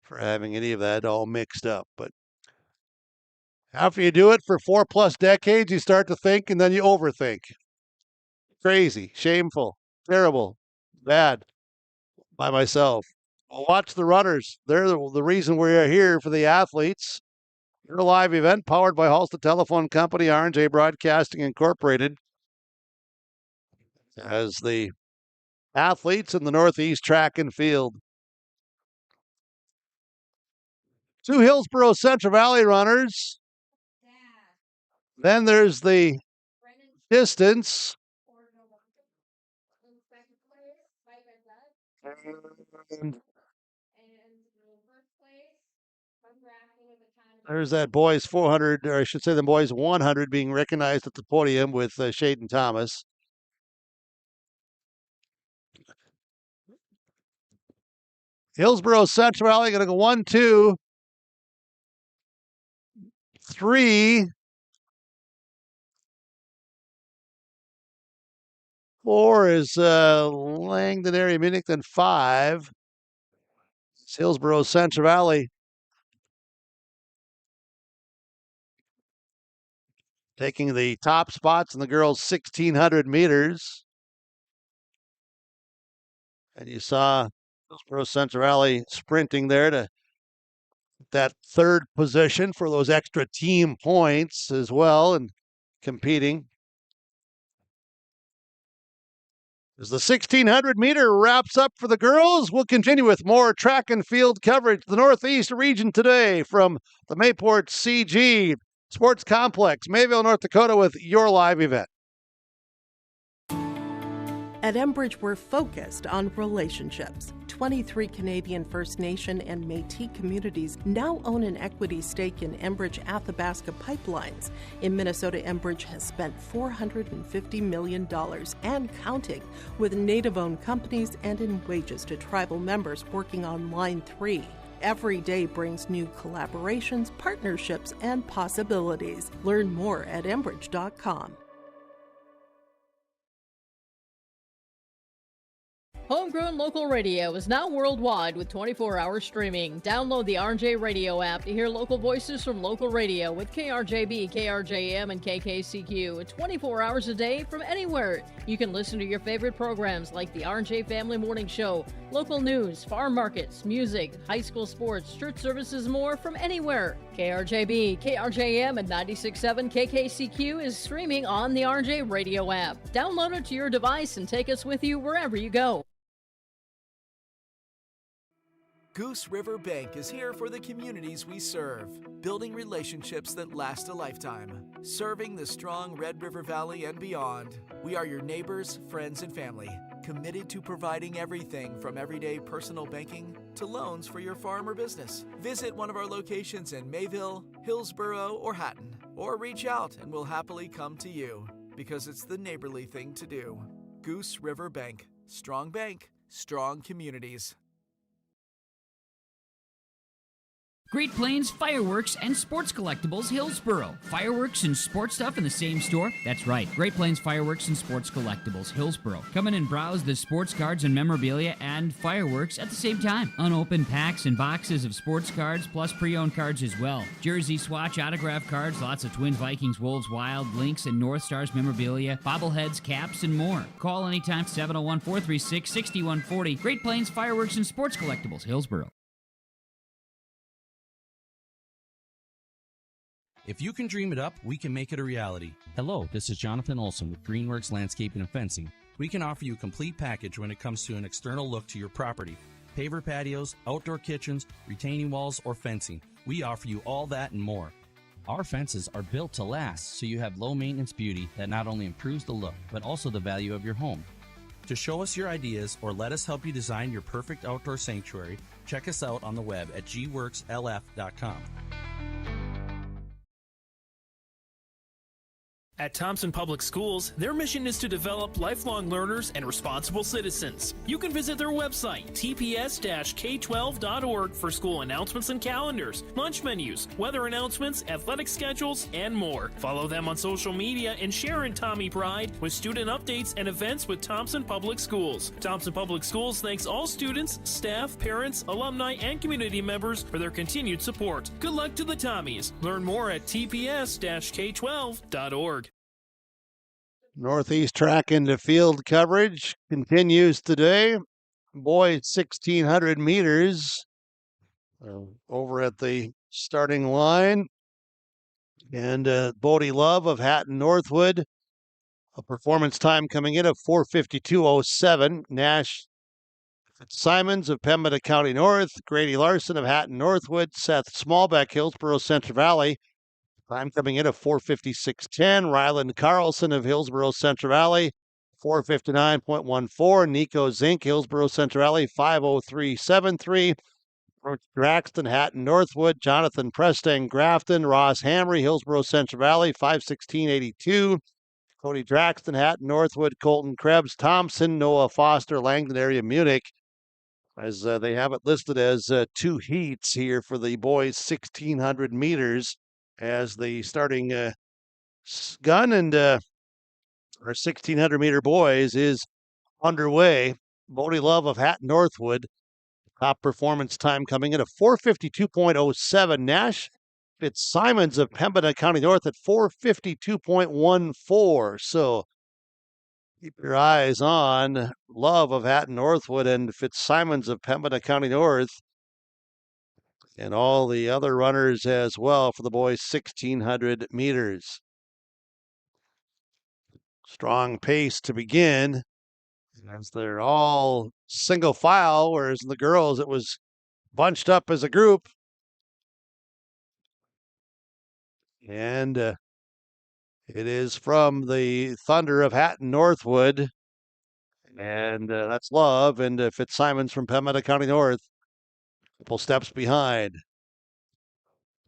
for having any of that all mixed up. But after you do it for 4+ decades, you start to think and then you overthink. Crazy, shameful, terrible, bad by myself. Well, watch the runners. They're the reason we're here for the athletes. You're a live event powered by Halstead Telephone Company, R&J Broadcasting Incorporated. As the athletes in the Northeast track and field. 2 Hillsboro Central Valley runners. Then there's the distance. And there's that boys 400, or I should say the boys 100 being recognized at the podium with Shaden Thomas. Hillsboro Central Valley going to go 1, 2, 3, 4 is Langdon area Munich, then 5. It's Hillsboro Central Valley taking the top spots in the girls' 1,600 meters. And you saw Hillsboro Central Valley sprinting there to that 3rd position for those extra team points as well and competing. As the 1,600 meter wraps up for the girls, we'll continue with more track and field coverage. The Northeast region today from the Mayport CG Sports Complex, Mayville, North Dakota, with your live event. At Enbridge, we're focused on relationships. 23 Canadian First Nation and Métis communities now own an equity stake in Enbridge Athabasca Pipelines. In Minnesota, Enbridge has spent $450 million and counting with Native-owned companies and in wages to tribal members working on Line 3. Every day brings new collaborations, partnerships, and possibilities. Learn more at Enbridge.com. Homegrown local radio is now worldwide with 24-hour streaming. Download the RJ Radio app to hear local voices from local radio with KRJB, KRJM, and KKCQ 24 hours a day from anywhere. You can listen to your favorite programs like the RJ Family Morning Show, local news, farm markets, music, high school sports, church services, more from anywhere. KRJB, KRJM, and 96.7 KKCQ is streaming on the RJ Radio app. Download it to your device and take us with you wherever you go. Goose River Bank is here for the communities we serve, building relationships that last a lifetime. Serving the strong Red River Valley and beyond, we are your neighbors, friends, and family, committed to providing everything from everyday personal banking to loans for your farm or business. Visit one of our locations in Mayville, Hillsboro, or Hatton, or reach out and we'll happily come to you, because it's the neighborly thing to do. Goose River Bank, strong communities. Great Plains Fireworks and Sports Collectibles, Hillsboro. Fireworks and sports stuff in the same store? That's right. Great Plains Fireworks and Sports Collectibles, Hillsboro. Come in and browse the sports cards and memorabilia and fireworks at the same time. Unopened packs and boxes of sports cards, plus pre-owned cards as well. Jersey, swatch, autograph cards, lots of Twins, Vikings, Wolves, Wild, Lynx, and North Stars memorabilia, bobbleheads, caps, and more. Call anytime, 701-436-6140. Great Plains Fireworks and Sports Collectibles, Hillsboro. If you can dream it up, we can make it a reality. Hello, this is Jonathan Olson with Greenworks Landscaping and Fencing. We can offer you a complete package when it comes to an external look to your property. Paver patios, outdoor kitchens, retaining walls, or fencing. We offer you all that and more. Our fences are built to last, so you have low maintenance beauty that not only improves the look, but also the value of your home. To show us your ideas or let us help you design your perfect outdoor sanctuary, check us out on the web at gworkslf.com. At Thompson Public Schools, their mission is to develop lifelong learners and responsible citizens. You can visit their website, tps-k12.org, for school announcements and calendars, lunch menus, weather announcements, athletic schedules, and more. Follow them on social media and share in Tommy Pride with student updates and events with Thompson Public Schools. Thompson Public Schools thanks all students, staff, parents, alumni, and community members for their continued support. Good luck to the Tommies. Learn more at tps-k12.org. Northeast track into field coverage continues today. Boys 1,600 meters over at the starting line. And Bodie Love of Hatton Northwood, a performance time coming in of 4:52.07. Nash Simons of Pembina County North, Grady Larson of Hatton Northwood, Seth Smallbeck, Hillsborough Central Valley, time coming in of 4:56.10. Ryland Carlson of Hillsborough Central Valley, 4:59.14. Nico Zink, Hillsborough Central Valley, 5:03.73. Draxton, Hatton Northwood, Jonathan Prestang, Grafton, Ross Hamry, Hillsborough Central Valley, 5:16.82. Cody Draxton, Hatton Northwood, Colton Krebs, Thompson, Noah Foster, Langdon area, Munich, as they have it listed as two heats here for the boys 1,600 meters, as the starting gun and our 1,600 meter boys is underway. Bodie Love of Hatton Northwood, top performance time coming in at 4:52.07. Nash Fitzsimons of Pembina County North at 4:52.14. So keep your eyes on Love of Hatton Northwood and Fitzsimons of Pembina County North, and all the other runners as well for the boys 1,600 meters. Strong pace to begin, as they're all single file, whereas in the girls it was bunched up as a group. And it is from the Thunder of Hatton Northwood, and that's Love, and Fitzsimons from Pembina County North, a couple steps behind.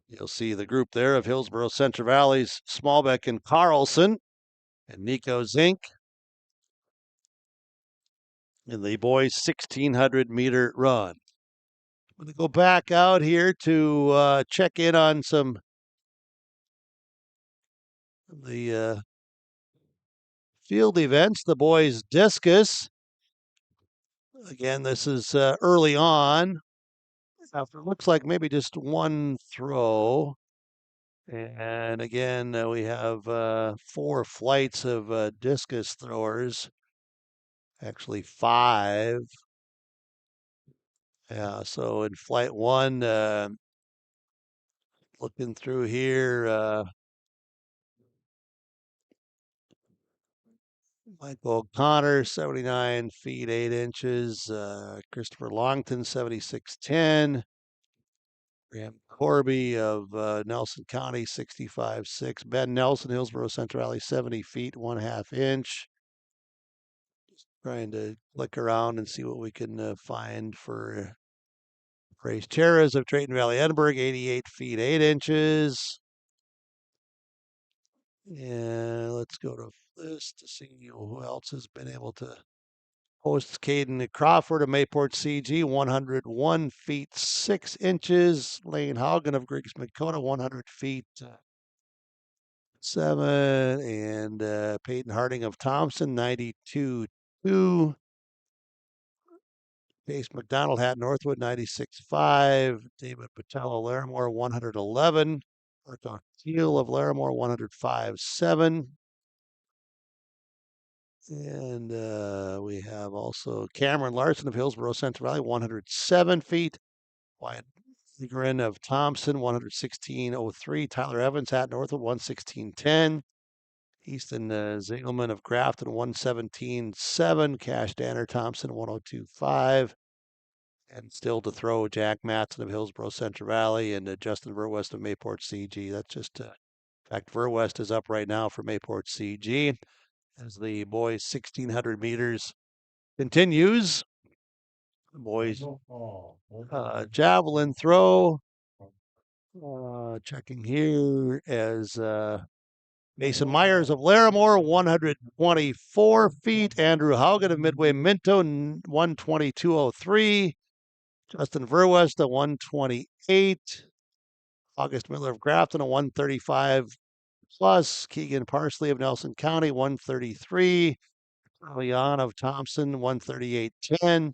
You'll see the group there of Hillsborough Central Valley's Smallbeck and Carlson, and Nico Zink in the boys' 1,600 meter run. I'm going to go back out here to check in on some of the field events. The boys' discus. Again, this is early on. After it looks like maybe just one throw. And again, we have 4 flights of discus throwers. Actually, 5. Yeah, so in flight 1, looking through here, Michael O'Connor, 79 feet 8 inches. Christopher Longton, 76.10. Graham Corby of Nelson County, 65.6. Ben Nelson, Hillsborough Central Valley, 70 feet 1/2 inch. Just trying to click around and see what we can find for Grace Cheras of Drayton Valley, Edinburgh, 88 feet 8 inches. And let's go to this to see who else has been able to host. Caden Crawford of Mayport CG, 101 feet 6 inches. Lane Haugen of Griggs Dakota, 100 feet 7. And Peyton Harding of Thompson, 92.2. Case McDonald, Hatton Northwood, 96.5. David Patello, Larimore, 111. Arthur Teal of Larimore, 105.7. And we have also Cameron Larson of Hillsborough Central Valley, 107 feet. Wyatt Grin of Thompson, 116.03. Tyler Evans, Hatton Northwood, 116.10. Easton Zingelman of Grafton, 117.7. Cash Danner Thompson, 102.5. And still to throw, Jack Matson of Hillsborough Central Valley and Justin Verwest of Mayport CG. That's just, in fact, Verwest is up right now for Mayport CG as the boys' 1,600 meters continues. The boys' javelin throw. Checking here as Mason Myers of Larimore, 124 feet. Andrew Haugen of Midway Minto, 122.03. Justin Verwest, a 128. August Miller of Grafton, a 135 plus. Keegan Parsley of Nelson County, 133. Leon of Thompson, 138.10.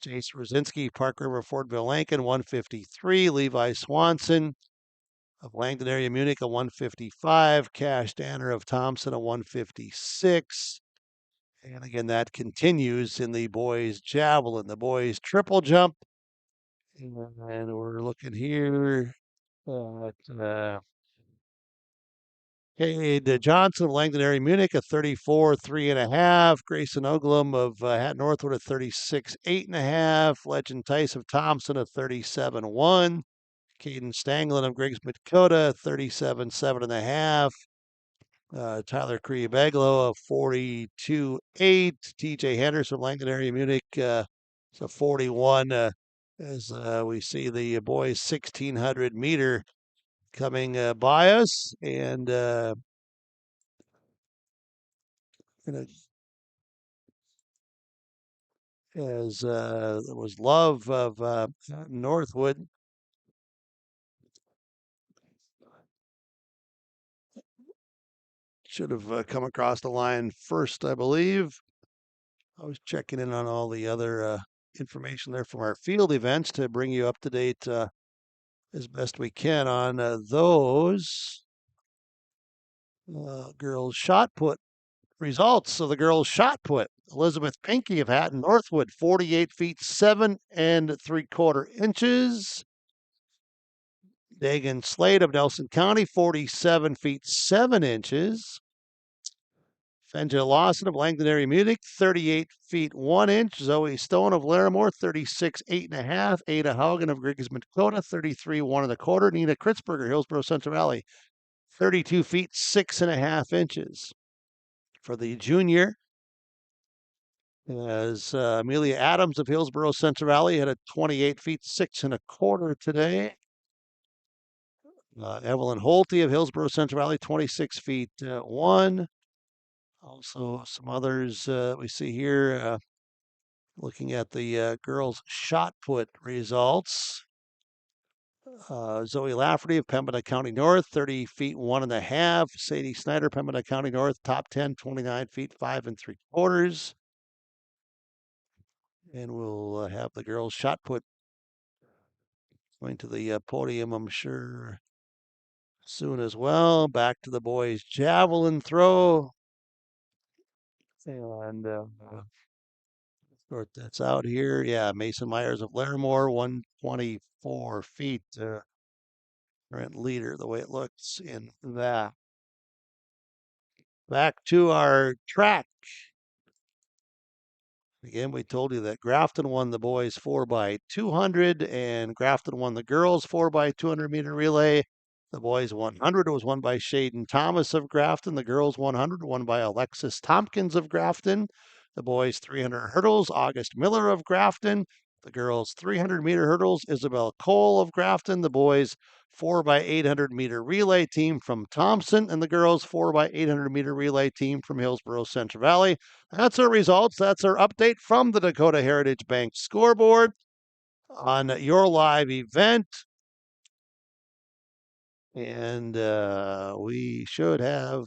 Jace Rosinski, Park River, Fordville, Lankin, 153. Levi Swanson of Langdon area Munich, a 155. Cash Danner of Thompson, a 156. And again, that continues in the boys' javelin, the boys' triple jump. And we're looking here at Cade Johnson of Langdon area Munich, a 34, 3.5. Grayson Oglum of Hatton Northwood, a 36, 8.5. Legend Tice of Thompson, a 37, 1. Caden Stanglin of Griggs Dakota, 37, 7.5. Tyler Kriebeglo of 42, 8. TJ Henderson of Langdon area Munich, so 41. As we see the boys 1600 meter coming by us, and as there was Love of Northwood. Should have come across the line first, I believe. I was checking in on all the other information there from our field events to bring you up to date as best we can on those girls' shot put results. So the girls' shot put, Elizabeth Pinky of Hatton Northwood, 48 feet 7.75 inches. Dagan Slade of Nelson County, 47 feet 7 inches. Fenja Lawson of Langdon area Munich, 38 feet 1 inch. Zoe Stone of Larimore, 36, 8.5. Ada Haugen of Griggs Dakota, 33, 1.25. Nina Kritzberger, Hillsborough Central Valley, 32 feet 6.5 inches. For the junior, as Amelia Adams of Hillsborough Central Valley had a 28 feet 6.25 today. Evelyn Holte of Hillsborough Central Valley, 26 feet 1. Also, some others we see here looking at the girls' shot put results. Zoe Lafferty of Pembina County North, 30 feet 1.5. Sadie Snyder, Pembina County North, top 10, 29 feet 5.75. And we'll have the girls' shot put going to the podium, I'm sure, soon as well. Back to the boys' javelin throw. And sort that's out here. Yeah, Mason Myers of Larimore, 124 feet. Current leader, the way it looks in that. Back to our track. Again, we told you that Grafton won the boys 4x200 and Grafton won the girls 4x200 meter relay. The boys 100 was won by Shaden Thomas of Grafton. The girls 100 won by Alexis Tompkins of Grafton. The boys 300 hurdles, August Miller of Grafton. The girls 300 meter hurdles, Isabel Cole of Grafton. The boys 4x800 meter relay team from Thompson, and the girls 4x800 meter relay team from Hillsborough Central Valley. That's our results. That's our update from the Dakota Heritage Bank scoreboard on your live event. And we should have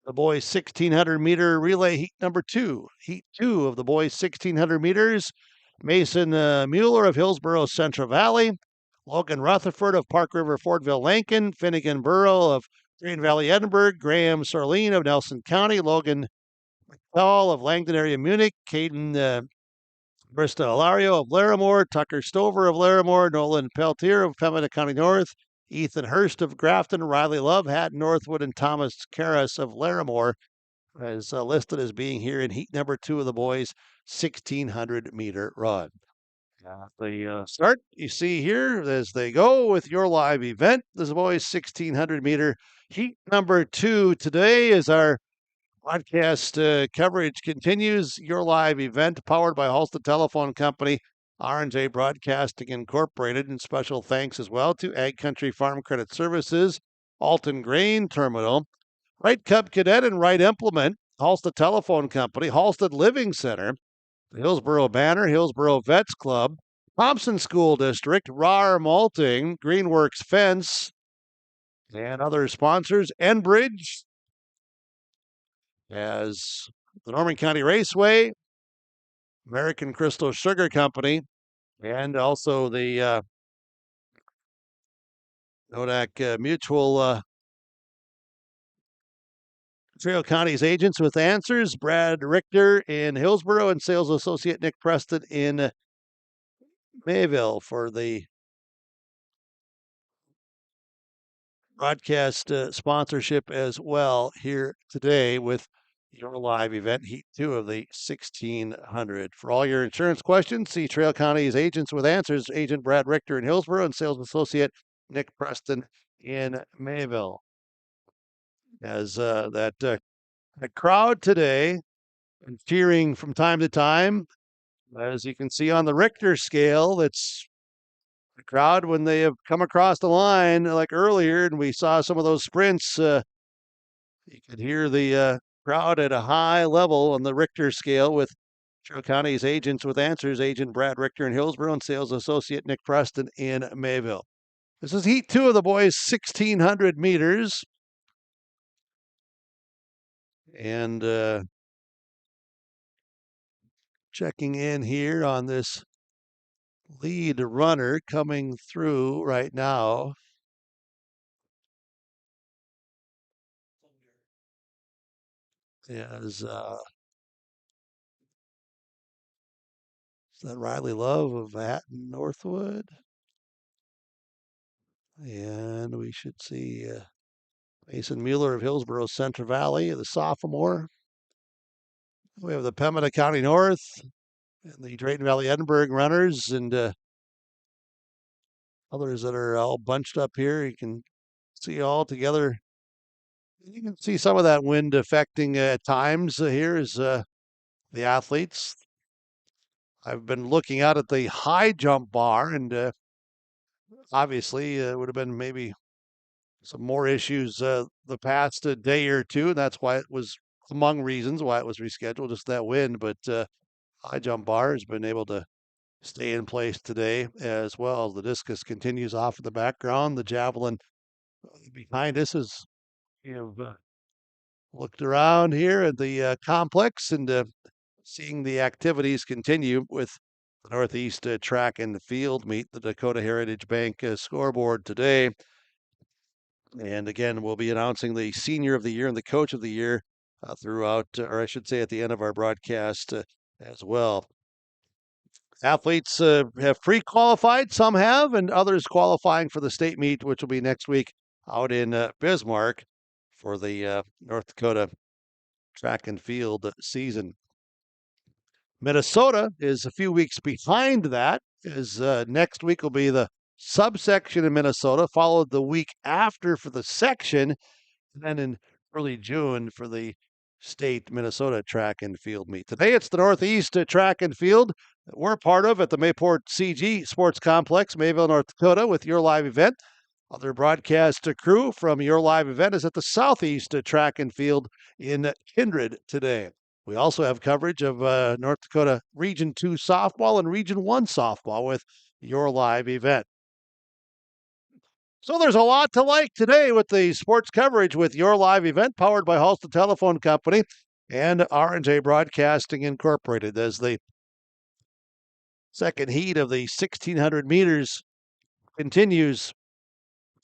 the boys 1600 meter relay heat number 2. Heat 2 of the boys 1600 meters. Mason Mueller of Hillsborough Central Valley. Logan Rutherford of Park River Fordville Lankin. Finnegan Burrow of Green Valley Edinburgh. Graham Sarleen of Nelson County. Logan McCall of Langdon area Munich. Caden Brista Alario of Larimore. Tucker Stover of Larimore. Nolan Peltier of Pembina County North. Ethan Hurst of Grafton, Riley Love, Hatton Northwood, and Thomas Karras of Larimore is listed as being here in heat number 2 of the boys' 1600 meter run. The start you see here as they go with your live event. This boys' 1600 meter heat number 2 today as our podcast coverage continues. Your live event powered by Halstead Telephone Company, R&J Broadcasting Incorporated, and special thanks as well to Ag Country Farm Credit Services, Alton Grain Terminal, Wright Cub Cadet and Wright Implement, Halstead Telephone Company, Halstead Living Center, the Hillsboro Banner, Hillsboro Vets Club, Thompson School District, Rar Malting, Greenworks Fence, and other sponsors. Enbridge as the Norman County Raceway, American Crystal Sugar Company, and also the Nodak Mutual Trail County's Agents with Answers, Brad Richter in Hillsboro, and Sales Associate Nick Preston in Mayville for the broadcast sponsorship as well here today with your live event, Heat 2 of the 1600. For all your insurance questions, see Trail County's Agents with Answers, Agent Brad Richter in Hillsboro, and Sales Associate Nick Preston in Mayville. As that crowd today cheering from time to time, as you can see on the Richter scale, that's the crowd when they have come across the line like earlier, and we saw some of those sprints. You could hear the crowd at a high level on the Richter scale with Trail County's Agents with Answers, Agent Brad Richter in Hillsboro, and Sales Associate Nick Preston in Mayville. This is Heat 2 of the boys' 1,600 meters. And checking in here on this lead runner coming through right now. Is that Riley Love of Hatton Northwood? And we should see Mason Mueller of Hillsboro Central Valley, the sophomore. We have the Pembina County North and the Drayton Valley Edinburgh runners and others that are all bunched up here. You can see all together. You can see some of that wind affecting at times here is the athletes. I've been looking out at the high jump bar, and obviously it would have been maybe some more issues the past day or two, and that's why it was among reasons why it was rescheduled, just that wind. But high jump bar has been able to stay in place today as well. The discus continues off in the background. The javelin behind us is you've looked around here at the complex and seeing the activities continue with the Northeast Track and Field Meet, the Dakota Heritage Bank scoreboard today. And again, we'll be announcing the Senior of the Year and the Coach of the Year throughout, or I should say at the end of our broadcast as well. Athletes have pre-qualified, some have, and others qualifying for the state meet, which will be next week out in Bismarck for the North Dakota track and field season. Minnesota is a few weeks behind that, as next week will be the subsection in Minnesota, followed the week after for the section, and then in early June for the state Minnesota track and field meet. Today it's the Northeast Track and Field that we're part of at the Mayport CG Sports Complex, Mayville, North Dakota, with your live event. Other broadcast crew from your live event is at the Southeast Track and Field in Kindred today. We also have coverage of North Dakota Region 2 softball and Region 1 softball with your live event. So there's a lot to like today with the sports coverage with your live event powered by Halstead Telephone Company and R&J Broadcasting Incorporated as the second heat of the 1,600 meters continues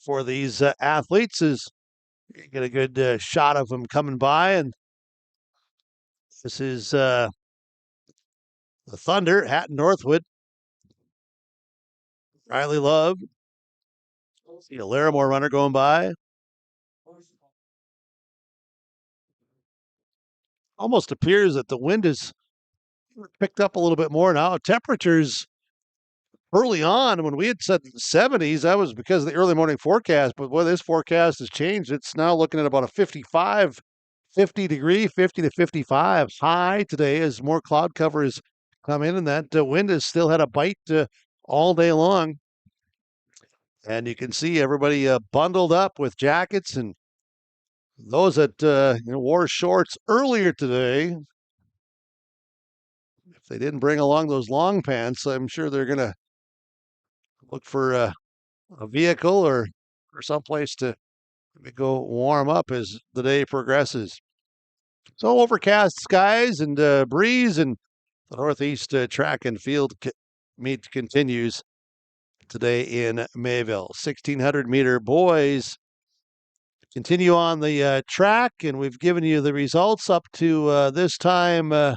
for these athletes. As you get a good shot of them coming by, and this is the Thunder, Hatton Northwood, Riley Love. See a Larimore runner going by. Almost appears that the wind is picked up a little bit more now. Temperatures early on, when we had said 70s, that was because of the early morning forecast. But boy, this forecast has changed. It's now looking at about a 50 degree, 50 to 55 high today as more cloud cover has come in, and that wind has still had a bite all day long. And you can see everybody bundled up with jackets, and those that wore shorts earlier today, if they didn't bring along those long pants, I'm sure they're going to look for a vehicle or someplace to go warm up as the day progresses. So overcast skies and breeze, and the Northeast track and field meet continues today in Mayville. 1,600-meter boys continue on the track, and we've given you the results up to this time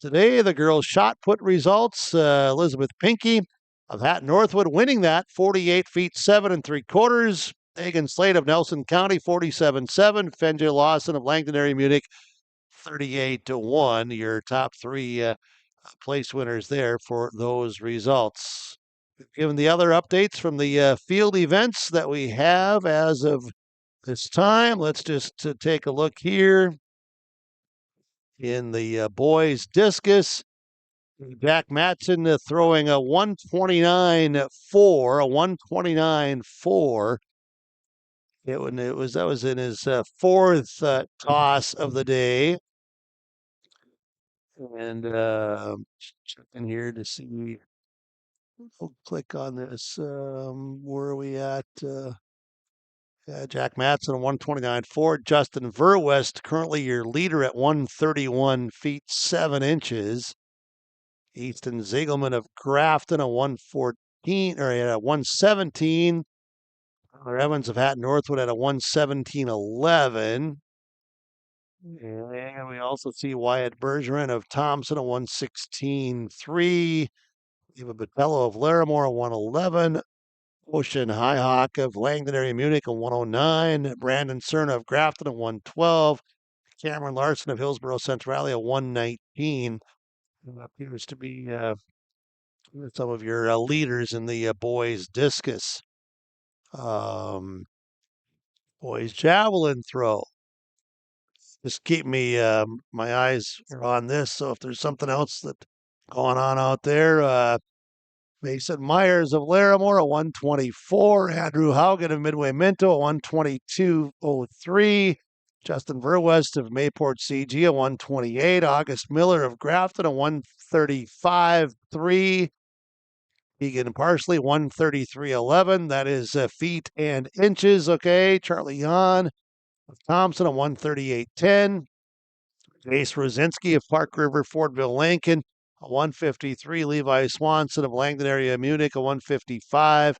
today. The girls' shot put results. Elizabeth Pinkey of Hatton Northwood winning that 48 feet 7 3/4. Megan Slade of Nelson County 47-7. Fenja Lawson of Langdon Munich 38-1. Your top three place winners there for those results. Given the other updates from the field events that we have as of this time, let's just take a look here in the boys discus. Jack Matson throwing a 129.4, a 129.4. That was in his fourth toss of the day. And checking here to see. I'll click on this. Where are we at? Jack Matson, 129.4. Justin Verwest, currently your leader at 131 feet 7 inches. Easton Ziegelman of Grafton, a 114 or at a 117. Tyler Evans of Hatton Northwood at a 117.11. And we also see Wyatt Bergeron of Thompson, a 116.3. Eva Botello of Larimore, a 111. Ocean Highhawk of Langdon Munich, a 109. Brandon Cerna of Grafton, a 112. Cameron Larson of Hillsborough Central Valley, a 119. Appears to be some of your leaders in the boys discus. Boys javelin throw. Just keep me, my eyes are on this. So if there's something else that's going on out there, Mason Myers of Larimore, a 124. Andrew Haugen of Midway Minto, a 122.03. Justin Verwest of Mayport CG, a 128. August Miller of Grafton, a 135.3. Egan Parsley, 133.11. That is feet and inches. Okay. Charlie Yon of Thompson, a 138.10. Jace Rosinski of Park River, Fordville, Lincoln, a 153. Levi Swanson of Langdon Munich, a 155.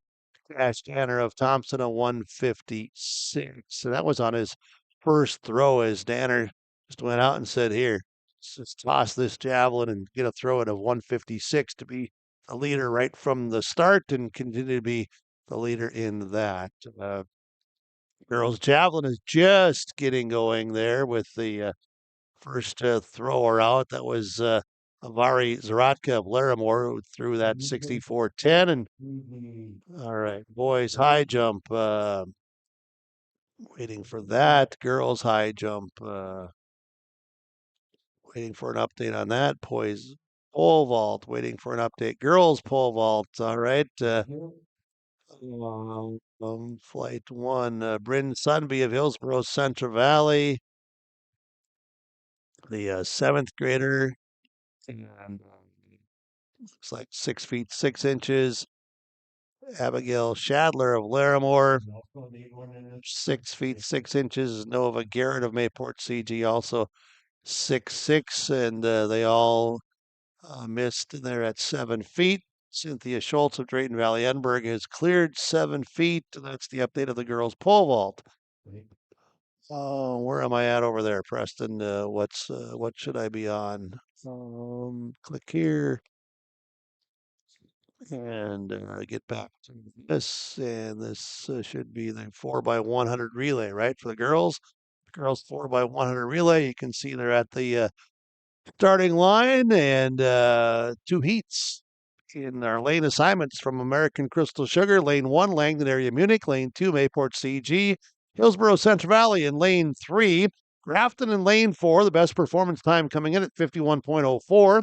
Ash Danner of Thompson, a 156. So that was on his first throw as Danner just went out and said, here, let's toss this javelin and get a throw at a 156 to be a leader right from the start and continue to be the leader in that. Girls javelin is just getting going there with the first thrower out. That was Avari Zaratka of Larimore, who threw that 64.10. And all right, boys high jump, waiting for that. Girls high jump, waiting for an update on that. Boys pole vault, waiting for an update. Girls pole vault, all right. Flight 1, Bryn Sunby of Hillsborough Central Valley, the seventh grader, and looks like 6 feet 6 inches. Abigail Shadler of Larimore, 6 feet 6 inches. Nova Garrett of Mayport CG, also 6'6", and they all missed. They're at 7 feet. Cynthia Schultz of Drayton Valley Edinburgh has cleared 7 feet. That's the update of the girls' pole vault. Where am I at over there, Preston? What should I be on? Click here and get back to this. And this should be the 4x100 relay, right? For the girls. Girls 4x100 relay. You can see they're at the starting line, and 2 heats in our lane assignments from American Crystal Sugar. Lane 1, Langdon Munich. Lane 2, Mayport CG. Hillsborough Central Valley in lane 3. Grafton in lane 4, the best performance time coming in at 51.04.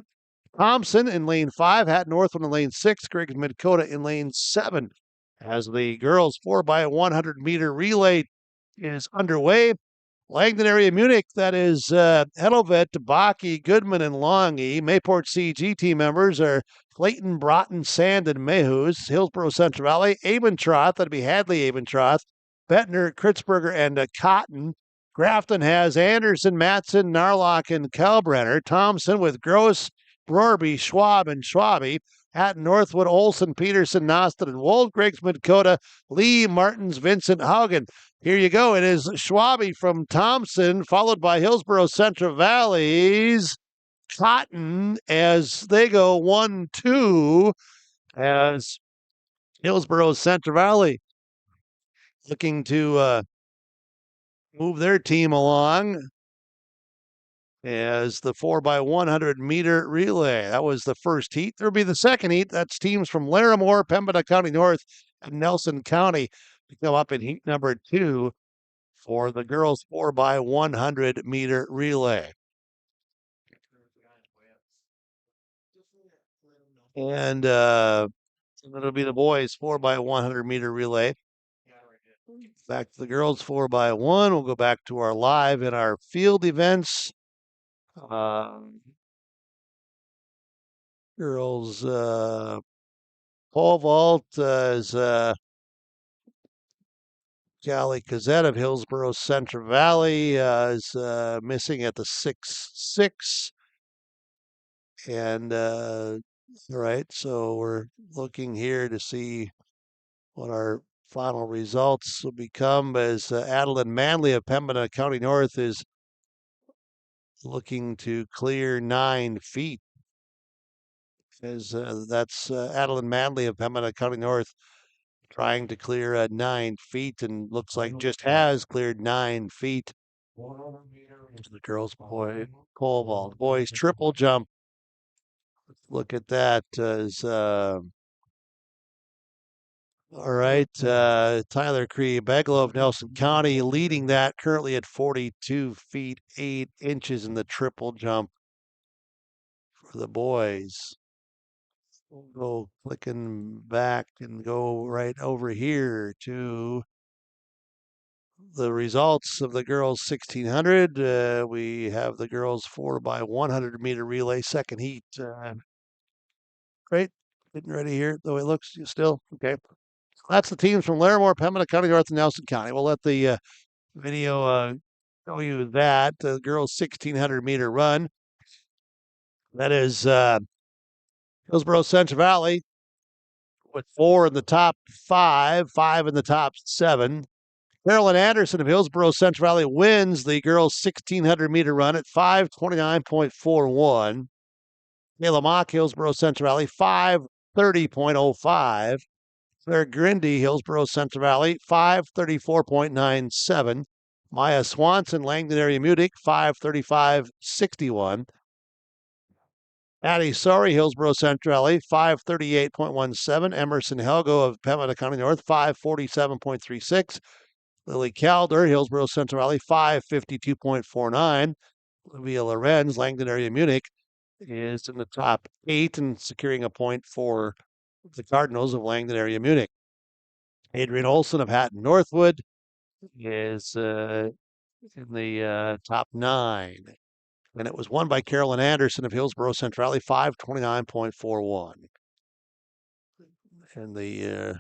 Thompson in lane 5. Hatton Northwood in lane 6. Griggs Dakota in lane 7. as the girls 4x100 meter relay is underway. Langdon area Munich, that is Edelvet, Baki, Goodman, and Longy. Mayport CG team members are Clayton, Broughton, Sand, and Mayhews. Hillsborough Central Valley, Abentroth, that'd be Hadley Abentroth, Bettner, Kritzberger, and Cotton. Grafton has Anderson, Matson, Narlock, and Kalbrenner. Thompson with Gross, Rorby, Schwab, and Schwabe. Hatton, Northwood, Olson, Peterson, Nostin, and Wold. Grigsman, Dakota, Lee, Martins, Vincent, Haugen. Here you go. It is Schwabe from Thompson, followed by Hillsborough Central Valley's Cotton as they go 1-2 as Hillsborough Central Valley looking to move their team along as the 4x100 meter relay. That was the first heat. There'll be the second heat. That's teams from Larimore, Pembina County North, and Nelson County to come up in heat number 2 for the girls 4x100 meter relay. And it'll be the boys 4x100 meter relay. Back to the girls 4x1. We'll go back to our live and our field events. Girls pole vault is Callie Cazette of Hillsborough Central Valley is missing at the 6-6. And all right, so we're looking here to see what our final results will become as Adeline Manley of Pembina County North is looking to clear 9 feet. As that's Adeline Manley of Pembina County North trying to clear 9 feet and looks like just has cleared 9 feet. The girls' pole vault. Boys triple jump. Look at that as all right, Tyler Cree Beglow of Nelson County leading that currently at 42 feet 8 inches in the triple jump for the boys. We'll go clicking back and go right over here to the results of the girls 1600. We have the girls 4x100 meter relay second heat. Great, getting ready here. The way it looks still okay. That's the teams from Larimore, Pembina County North, and Nelson County. We'll let the video show you that. The girls' 1600 meter run. That is Hillsborough Central Valley with 4 in the top 5, 5 in the top 7. Carolyn Anderson of Hillsborough Central Valley wins the girls' 1600 meter run at 5:29.41. Kayla Mock, Hillsborough Central Valley, 5:30.05. Claire Grindy, Hillsborough Central Valley, 5:34.97. Maya Swanson, Langdon area Munich, 5:35.61. Addie Sorry, Hillsborough Central Valley, 5:38.17. Emerson Helgo of Pembina County North, 5:47.36. Lily Calder, Hillsborough Central Valley, 5:52.49. Olivia Lorenz, Langdon area Munich, is in the top 8 and securing a point for the Cardinals of Langdon area Munich. Adrian Olson of Hatton Northwood is in the top 9. And it was won by Carolyn Anderson of Hillsborough Central Valley, 5:29.41. And the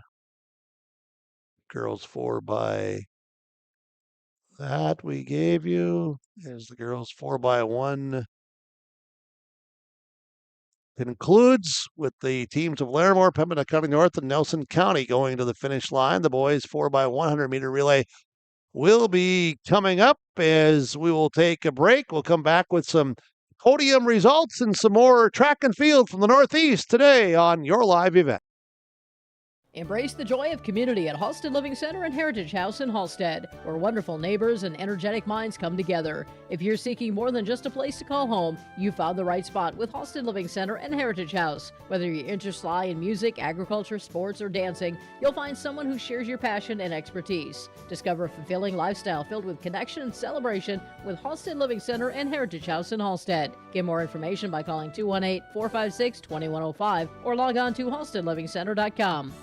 girls 4x that we gave you is the girls 4x1 concludes with the teams of Larimore, Pembina County North, and Nelson County going to the finish line. The boys 4x100 meter relay will be coming up as we will take a break. We'll come back with some podium results and some more track and field from the Northeast today on your live event. Embrace the joy of community at Halsted Living Center and Heritage House in Halsted, where wonderful neighbors and energetic minds come together. If you're seeking more than just a place to call home, you found the right spot with Halsted Living Center and Heritage House. Whether your interests lie in music, agriculture, sports, or dancing, you'll find someone who shares your passion and expertise. Discover a fulfilling lifestyle filled with connection and celebration with Halsted Living Center and Heritage House in Halsted. Get more information by calling 218-456-2105 or log on to halstedlivingcenter.com.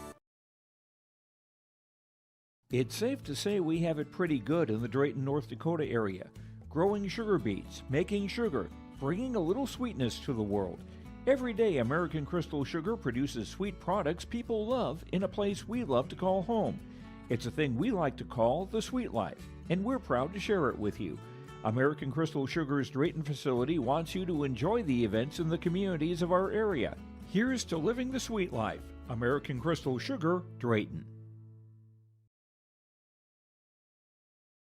It's safe to say we have it pretty good in the Drayton, North Dakota area. Growing sugar beets, making sugar, bringing a little sweetness to the world. Every day, American Crystal Sugar produces sweet products people love in a place we love to call home. It's a thing we like to call the sweet life, and we're proud to share it with you. American Crystal Sugar's Drayton facility wants you to enjoy the events in the communities of our area. Here's to living the sweet life. American Crystal Sugar, Drayton.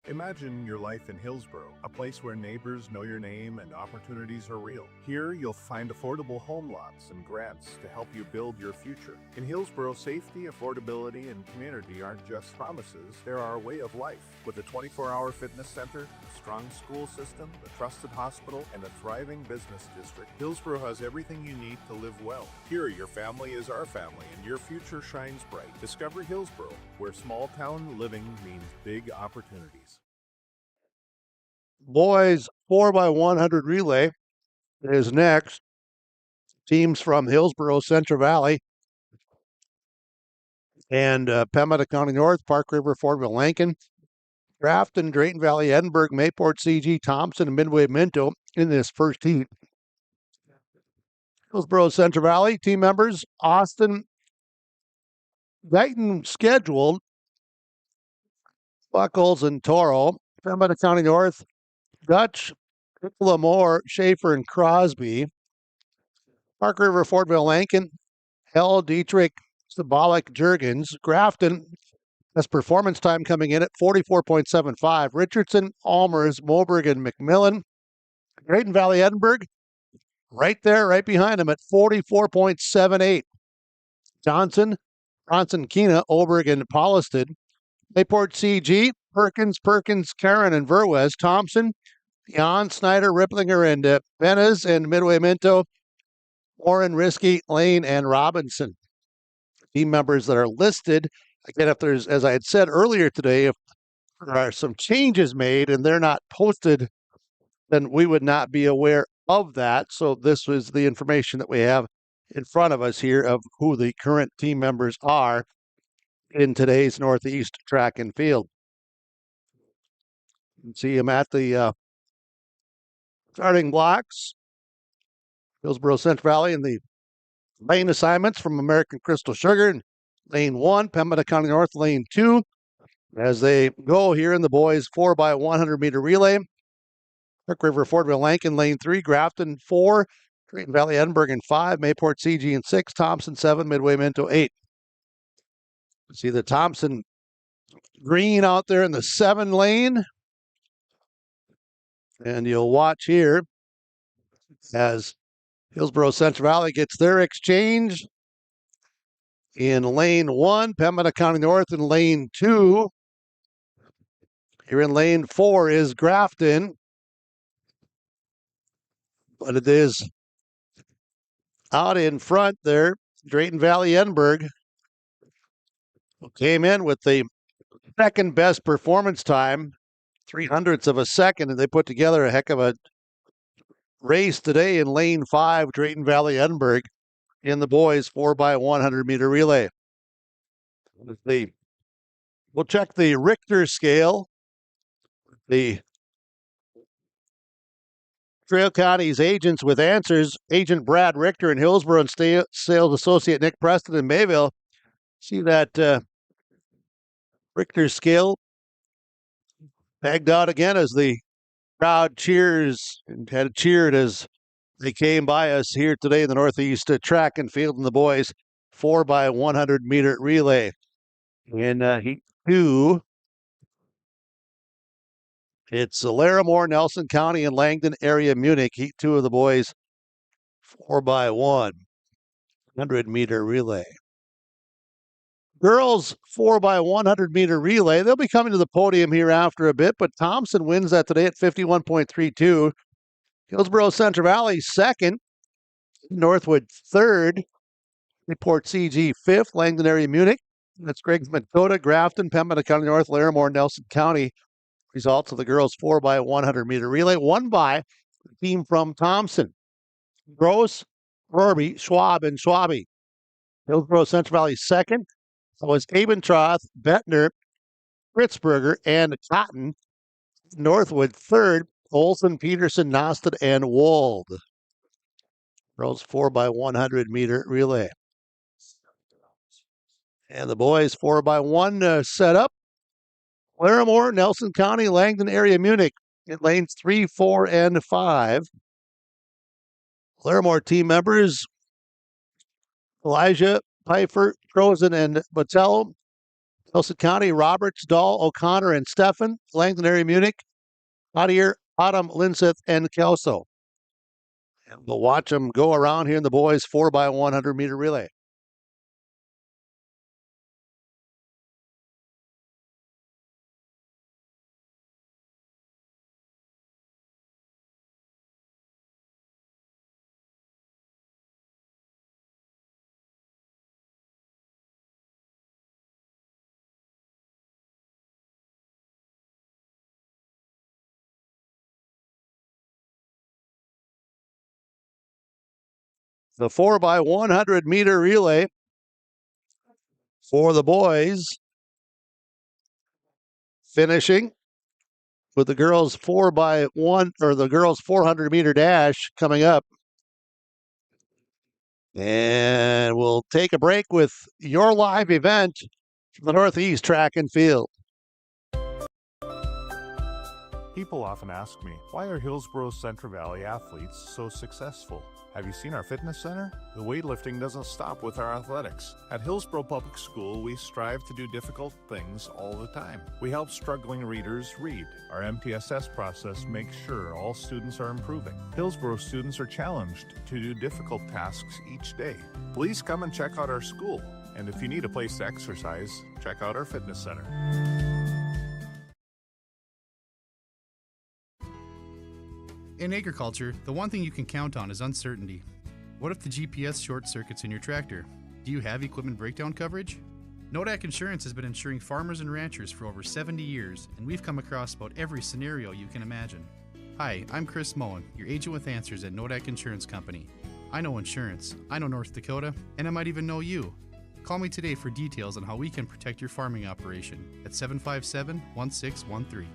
Imagine your life in Hillsboro, a place where neighbors know your name and opportunities are real. Here, you'll find affordable home lots and grants to help you build your future. In Hillsboro, safety, affordability, and community aren't just promises, they're our way of life. With a 24-hour fitness center, a strong school system, a trusted hospital, and a thriving business district, Hillsboro has everything you need to live well. Here, your family is our family, and your future shines bright. Discover Hillsboro, where small-town living means big opportunities. Boys 4x100 relay is next. Teams from Hillsboro, Central Valley, and Pembina County North, Park River, Fortville, Lincoln, Grafton, Drayton Valley, Edinburgh, Mayport, CG, Thompson, and Midway Minto in this first heat. Hillsboro, Central Valley team members: Austin, Guyton scheduled, Buckles, and Toro. Pembina County North, Dutch, Lamore, Schaefer, and Crosby. Park River, Fortville, Lincoln, Hell, Dietrich, Sabalik, Jurgens. Grafton has performance time coming in at 44.75. Richardson, Almers, Moberg, and McMillan. Drayton Valley, Edinburgh, right there, right behind him at 44.78. Johnson, Bronson, Keena, Oberg, and Paulisted. Mayport, CG, Perkins, Karen, and Verwes. Thompson, Jan, Snyder, Ripplinger, and Benez, and Midway Minto, Warren, Risky, Lane, and Robinson. Team members that are listed. Again, if there's, as I had said earlier today, if there are some changes made and they're not posted, then we would not be aware of that. So this was the information that we have in front of us here of who the current team members are in today's Northeast track and field. You can see them at the starting blocks. Hillsboro, Central Valley, and the lane assignments from American Crystal Sugar in lane 1, Pembina County North, lane 2, as they go here in the boys 4x100 meter relay. Park River, Fortville, Lincoln, lane 3, Grafton 4, Drayton Valley, Edinburgh in 5, Mayport, CG in 6, Thompson 7, Midway Minto 8. See the Thompson green out there in the 7 lane. And you'll watch here as Hillsboro, Central Valley gets their exchange in lane 1, Pembina County North in lane 2. Here in lane 4 is Grafton, but it is out in front there, Drayton Valley, Edinburgh, who came in with the second best performance time, 0.03 of a second, and they put together a heck of a race today in lane 5, Drayton Valley, Edinburgh, in the boys 4x100 meter relay. We'll check the Richter scale. The Trail County's agents with answers, Agent Brad Richter in Hillsboro and Sales Associate Nick Preston in Mayville. See that Richter scale pegged out again as the crowd cheers and had cheered as they came by us here today in the Northeast track and field in the boys 4x100 meter relay. In heat 2, it's Larimore, Nelson County, and Langdon area, Munich. Heat 2 of the boys 4x100 meter relay. Girls 4x100 meter relay. They'll be coming to the podium here after a bit, but Thompson wins that today at 51.32. Hillsboro, Central Valley second. Northwood third. Mayport, CG fifth. Langdon area, Munich. That's Greg Dakota, Grafton, Pembina County North, Larimore, Nelson County. Results of the girls 4x100 meter relay, won by the team from Thompson. Gross, Rorby, Schwab, and Schwabe. Hillsboro, Central Valley second. That was Abentroth, Bettner, Fritzberger, and Cotton. Northwood third, Olson, Peterson, Nostad, and Wold. Girls 4x100 meter relay. And the boys 4x1 set up. Larimore, Nelson County, Langdon area, Munich in lanes 3, 4, and 5. Larimore team members Elijah, Pfeiffer, Trozen, and Botello. Nelson County, Roberts, Dahl, O'Connor, and Steffen. Langdon area, Munich, Audier, Autumn, Linseth, and Kelso. And we'll watch them go around here in the boys 4x100 meter relay. The 4x100 meter relay for the boys, finishing with the girls 4x1 or the girls 400 meter dash coming up. And we'll take a break with your live event from the Northeast Track and Field. People often ask me, why are Hillsboro's Central Valley athletes so successful? Have you seen our fitness center? The weightlifting doesn't stop with our athletics. At Hillsboro Public School, we strive to do difficult things all the time. We help struggling readers read. Our MTSS process makes sure all students are improving. Hillsboro students are challenged to do difficult tasks each day. Please come and check out our school. And if you need a place to exercise, check out our fitness center. In agriculture, the one thing you can count on is uncertainty. What if the GPS short circuits in your tractor? Do you have equipment breakdown coverage? Nodak Insurance has been insuring farmers and ranchers for over 70 years, and we've come across about every scenario you can imagine. Hi, I'm Chris Moen, your agent with answers at Nodak Insurance Company. I know insurance, I know North Dakota, and I might even know you. Call me today for details on how we can protect your farming operation at 757-1613.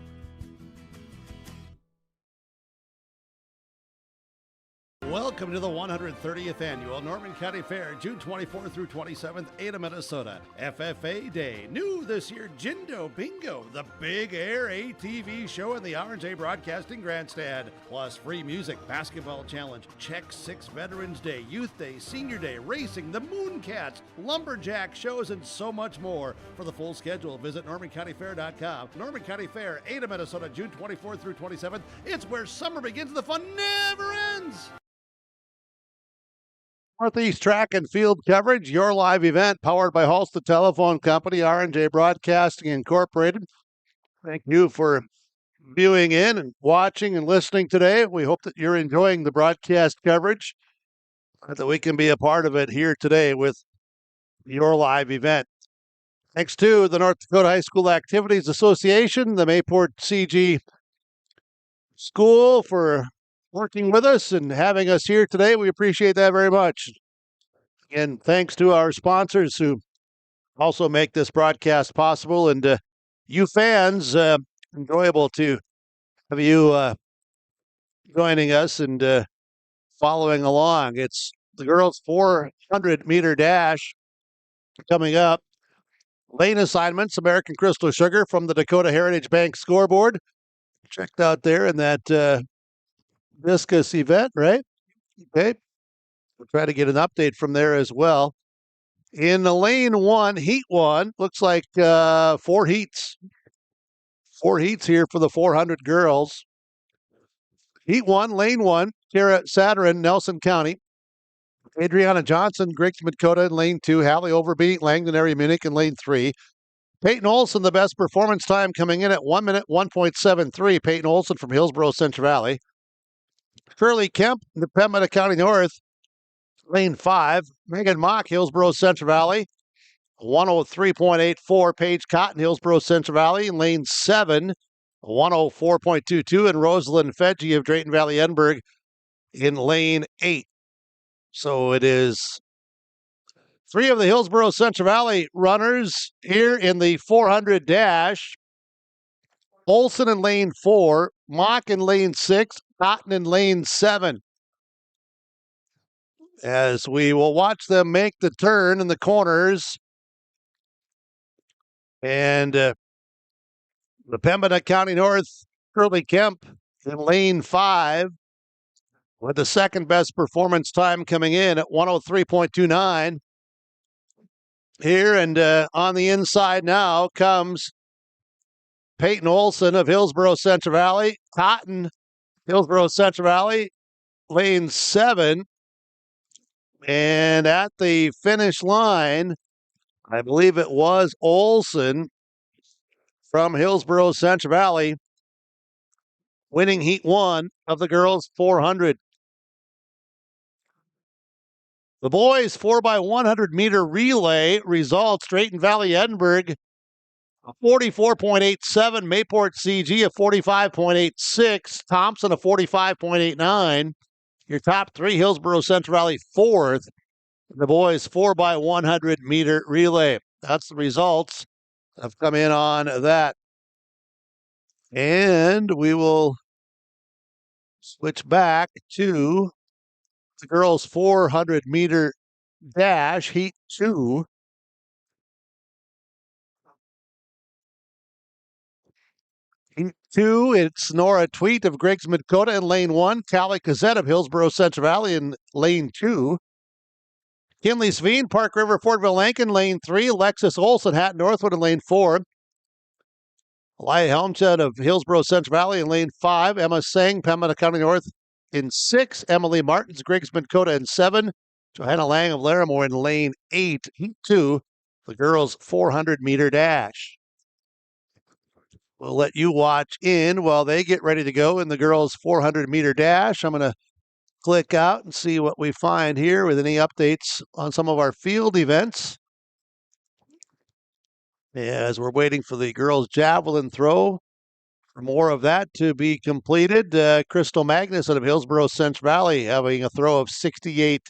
Welcome to the 130th Annual Norman County Fair, June 24th through 27th, Ada, Minnesota. FFA Day. New this year, Jindo Bingo, the Big Air ATV show in the R&J Broadcasting Grandstand. Plus free music, basketball challenge, Check 6 Veterans Day, Youth Day, Senior Day, racing, the Mooncats, Lumberjack shows, and so much more. For the full schedule, visit NormanCountyFair.com. Norman County Fair, Ada, Minnesota, June 24th through 27th. It's where summer begins, the fun never ends. Northeast Track and Field coverage, your live event powered by Halstead Telephone Company, R&J Broadcasting Incorporated. Thank you for viewing in and watching and listening today. We hope that you're enjoying the broadcast coverage, that we can be a part of it here today with your live event. Thanks to the North Dakota High School Activities Association, the Mayport CG School for working with us and having us here today. We appreciate that very much. Again, thanks to our sponsors who also make this broadcast possible, and you fans, enjoyable to have you joining us and following along. It's the girls' 400 meter dash coming up. Lane assignments, American Crystal Sugar from the Dakota Heritage Bank scoreboard. Checked out there in that viscous event, right? Okay. We'll try to get an update from there as well. In the lane one, heat one, looks like 4 heats. 4 heats here for the 400 girls. Heat one, lane one, Tara Sadarin, Nelson County. Adriana Johnson, Grigson, Dakota in lane 2. Hallie Overby, Langdon area, Munich in lane 3. Peyton Olson, the best performance time, coming in at 1 minute, 1.73. Peyton Olson from Hillsboro Central Valley. Curly Kemp, the Pembina County North, lane 5. Megan Mock, Hillsboro Central Valley, 103.84. Paige Cotton, Hillsboro Central Valley, in lane 7, 104.22. And Rosalind Fedge of Drayton Valley Edinburgh in lane 8. So it is 3 of the Hillsboro Central Valley runners here in the 400 dash. Olson in lane 4, Mock in lane 6, Cotton in lane 7. As we will watch them make the turn in the corners. And the Pembina County North, Curly Kemp in lane 5 with the second best performance time coming in at 103.29. Here and on the inside now comes Peyton Olson of Hillsborough Central Valley. Cotton, Hillsborough Central Valley, lane 7. And at the finish line, I believe it was Olson from Hillsborough Central Valley winning heat 1 of the girls 400. The boys 4x100 meter relay results: Drayton Valley Edinburgh a 44.87, Mayport CG a 45.86, Thompson a 45.89. Your top three: Hillsborough Central Valley 4th. The boys 4x100 meter relay. That's the results that have come in on that. And we will switch back to the girls 400 meter dash, heat 2. Heat 2, it's Nora Tweet of Gregsmid Dakota in lane 1, Callie Cassette of Hillsborough Central Valley in lane 2. Kinley Sveen, Park River, Fortville, Lankin, lane 3. Alexis Olson, Hat Northwood in lane 4. Elia Helmstead of Hillsborough Central Valley in lane 5. Emma Sang, Pembina County North in 6. Emily Martins, Gregsmid Dakota in 7. Johanna Lang of Larimore in lane 8. Heat 2, the girls' 400 meter dash. We'll let you watch in while they get ready to go in the girls' 400 meter dash. I'm going to click out and see what we find here with any updates on some of our field events. As we're waiting for the girls' javelin throw, for more of that to be completed, Crystal Magnus out of Hillsborough Central Valley having a throw of 68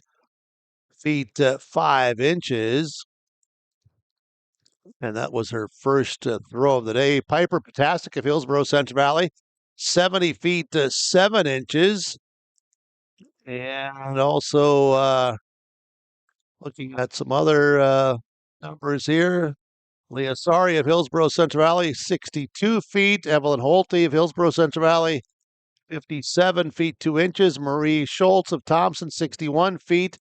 feet 5 inches. And that was her first throw of the day. Piper Potasic of Hillsborough Central Valley, 70 feet 7 inches. And also looking at some other numbers here. Leah Sari of Hillsborough Central Valley, 62 feet. Evelyn Holte of Hillsborough Central Valley, 57 feet 2 inches. Marie Schultz of Thompson, 61 feet.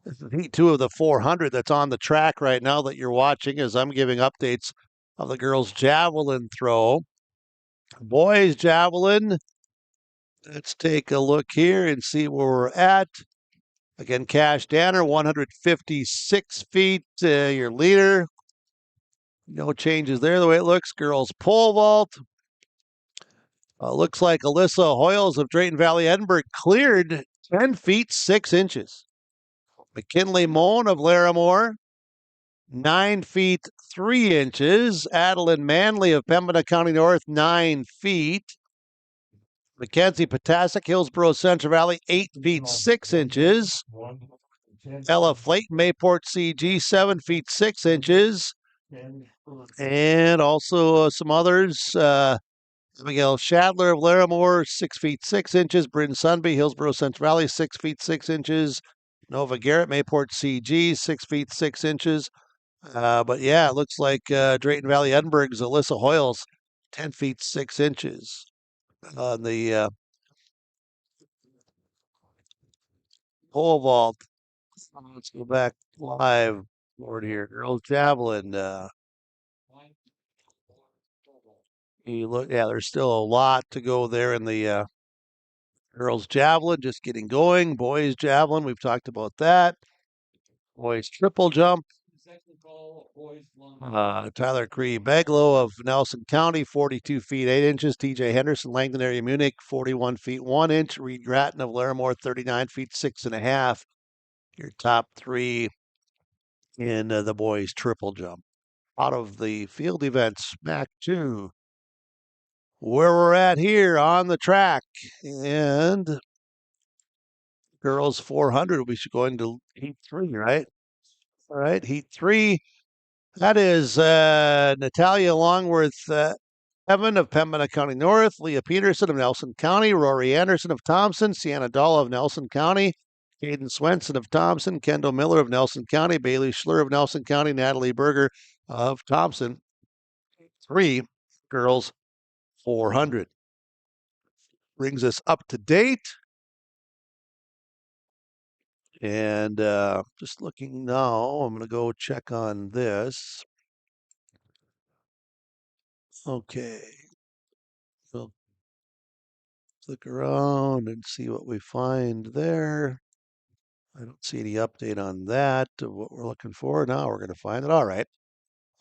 This is heat 2 of the 400 that's on the track right now that you're watching as I'm giving updates of the girls' javelin throw. Boys' javelin, let's take a look here and see where we're at. Again, Cash Danner, 156 feet, your leader. No changes there the way it looks. Girls' pole vault. Looks like Alyssa Hoyles of Drayton Valley Edinburgh cleared 10 feet 6 inches. McKinley Moan of Larimore, 9 feet 3 inches. Adeline Manley of Pembina County North, 9 feet. Mackenzie Potasic, Hillsborough Central Valley, 8 feet 6 inches. Ella Flayton, Mayport CG, 7 feet 6 inches. And also some others. Abigail Shadler of Larimore, 6 feet 6 inches. Bryn Sunby, Hillsborough Central Valley, 6 feet 6 inches. Nova Garrett, Mayport CG, 6 feet 6 inches. But yeah, it looks like Drayton Valley Edinburgh's Alyssa Hoyles, 10 feet 6 inches. On the pole vault. Let's go back live forward here. Girls javelin. You look, yeah, there's still a lot to go there in the girls javelin, just getting going. Boys javelin, we've talked about that. Boys triple jump. Tyler Cree Beglow of Nelson County, 42 feet 8 inches. TJ Henderson, Langdon area Munich, 41 feet 1 inch. Reed Grattan of Larimore, 39 feet 6.5. Your top three in the boys triple jump. Out of the field events, MAC 2. Where we're at here on the track. And girls 400, we should go into heat 3, right? All right, heat 3. That is Natalia Longworth Evan of Pembina County North, Leah Peterson of Nelson County, Rory Anderson of Thompson, Sienna Dahl of Nelson County, Caden Swenson of Thompson, Kendall Miller of Nelson County, Bailey Schler of Nelson County, Natalie Berger of Thompson. 3 girls 400. Brings us up to date. And just looking now, I'm going to go check on this. Okay. We'll click around and see what we find there. I don't see any update on that of what we're looking for. Now we're going to find it. All right.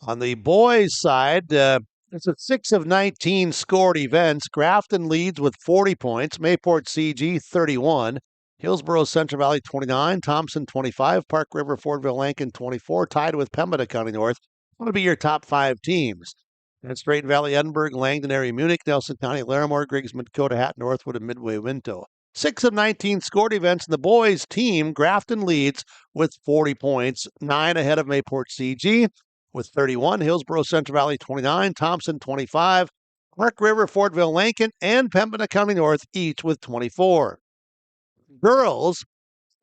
On the boys' side, it's a 6 of 19 scored events. Grafton leads with 40 points. Mayport CG 31. Hillsborough Central Valley 29. Thompson 25. Park River Fordville Lankin 24. Tied with Pembina County North. What would be your top 5 teams? That's Drayton Valley, Edinburgh, Langdon area, Munich, Nelson County, Larimore, Grigsman, Dakota, Hat, Northwood, and Midway, Winto. 6 of 19 scored events in the boys' team. Grafton leads with 40 points, 9 ahead of Mayport CG with 31. Hillsborough Central Valley 29, Thompson 25, Park River, Fordville, Lankin, and Pembina County North each with 24. Girls,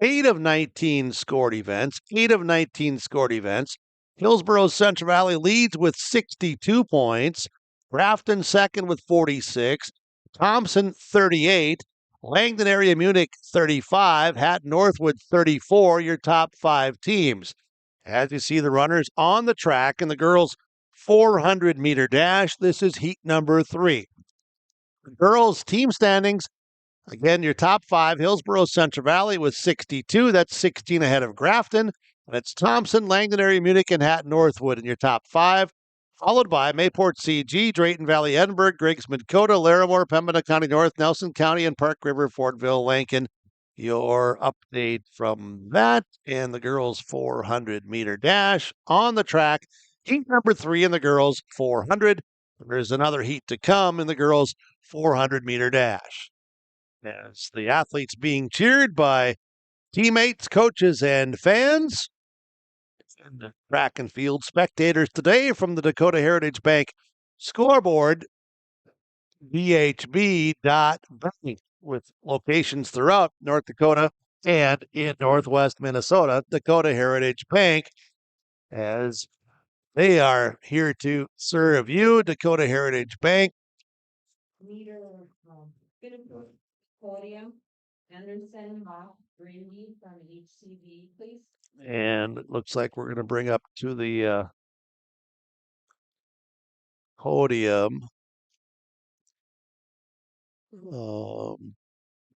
8 of 19 scored events. 8 of 19 scored events. Hillsborough Central Valley leads with 62 points. Grafton second with 46. Thompson 38. Langdon area Munich 35. Hat Northwood 34. Your top 5 teams. As you see the runners on the track in the girls' 400-meter dash, this is heat number 3. The girls' team standings, again, your top 5, Hillsborough Central Valley with 62. That's 16 ahead of Grafton. And it's Thompson, Langdon area Munich, and Hat Northwood in your top 5, followed by Mayport CG, Drayton Valley, Edinburgh, Grigsman, Dakota, Larimore, Pembina County North, Nelson County, and Park River, Fordville, Lankin. Your update from that and the girls' 400-meter dash on the track. Heat number 3 in the girls' 400. There's another heat to come in the girls' 400-meter dash. As the athletes being cheered by teammates, coaches, and fans. And the track and field spectators today from the Dakota Heritage Bank scoreboard, dhb.bank, with locations throughout North Dakota and in northwest Minnesota. Dakota Heritage Bank, as they are here to serve you. Dakota Heritage Bank. Leader podium, Anderson, Mock, Brandy from HCV, please. And it looks like we're going to bring up to the podium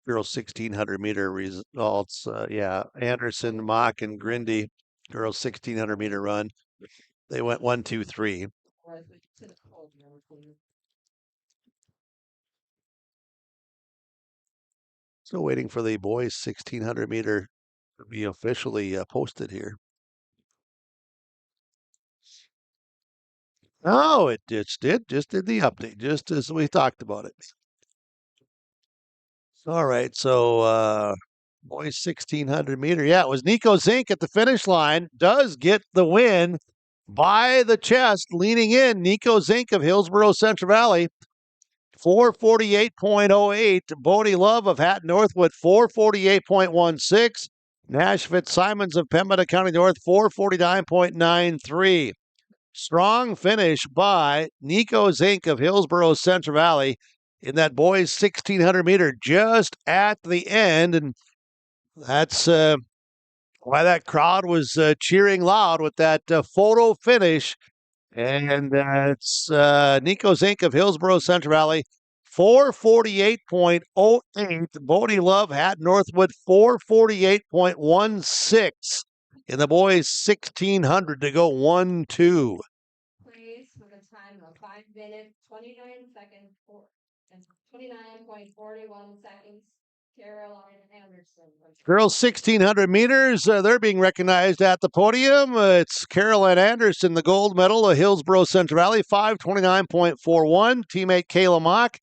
girls 1600-meter results. Anderson, Mock, and Grindy, girls 1600-meter run. They went 1, 2, 3. Still waiting for the boys 1600-meter to be officially posted here. Oh, it just did the update, just as we talked about it. All right, so boys 1600-meter. Yeah, it was Nico Zink at the finish line. Does get the win by the chest, leaning in. Nico Zink of Hillsborough Central Valley, 448.08. Bodie Love of Hatton Northwood, 448.16. Nash Fitzsimons of Pembina County North, 449.93. Strong finish by Nico Zink of Hillsborough Central Valley in that boys 1600-meter just at the end. And that's why that crowd was cheering loud with that photo finish. And it's Nico Zink of Hillsborough Central Valley, 448.08. Bodie Love, Hat Northwood, 448.16. In the boys 1600 to go 1-2. Please, with a time of 5 minutes, 29 seconds, and 29.41 seconds. Caroline Anderson. Girls 1600 meters, they're being recognized at the podium. It's Caroline Anderson, the gold medal of Hillsborough Central Valley, 529.41. Teammate Kayla Mock,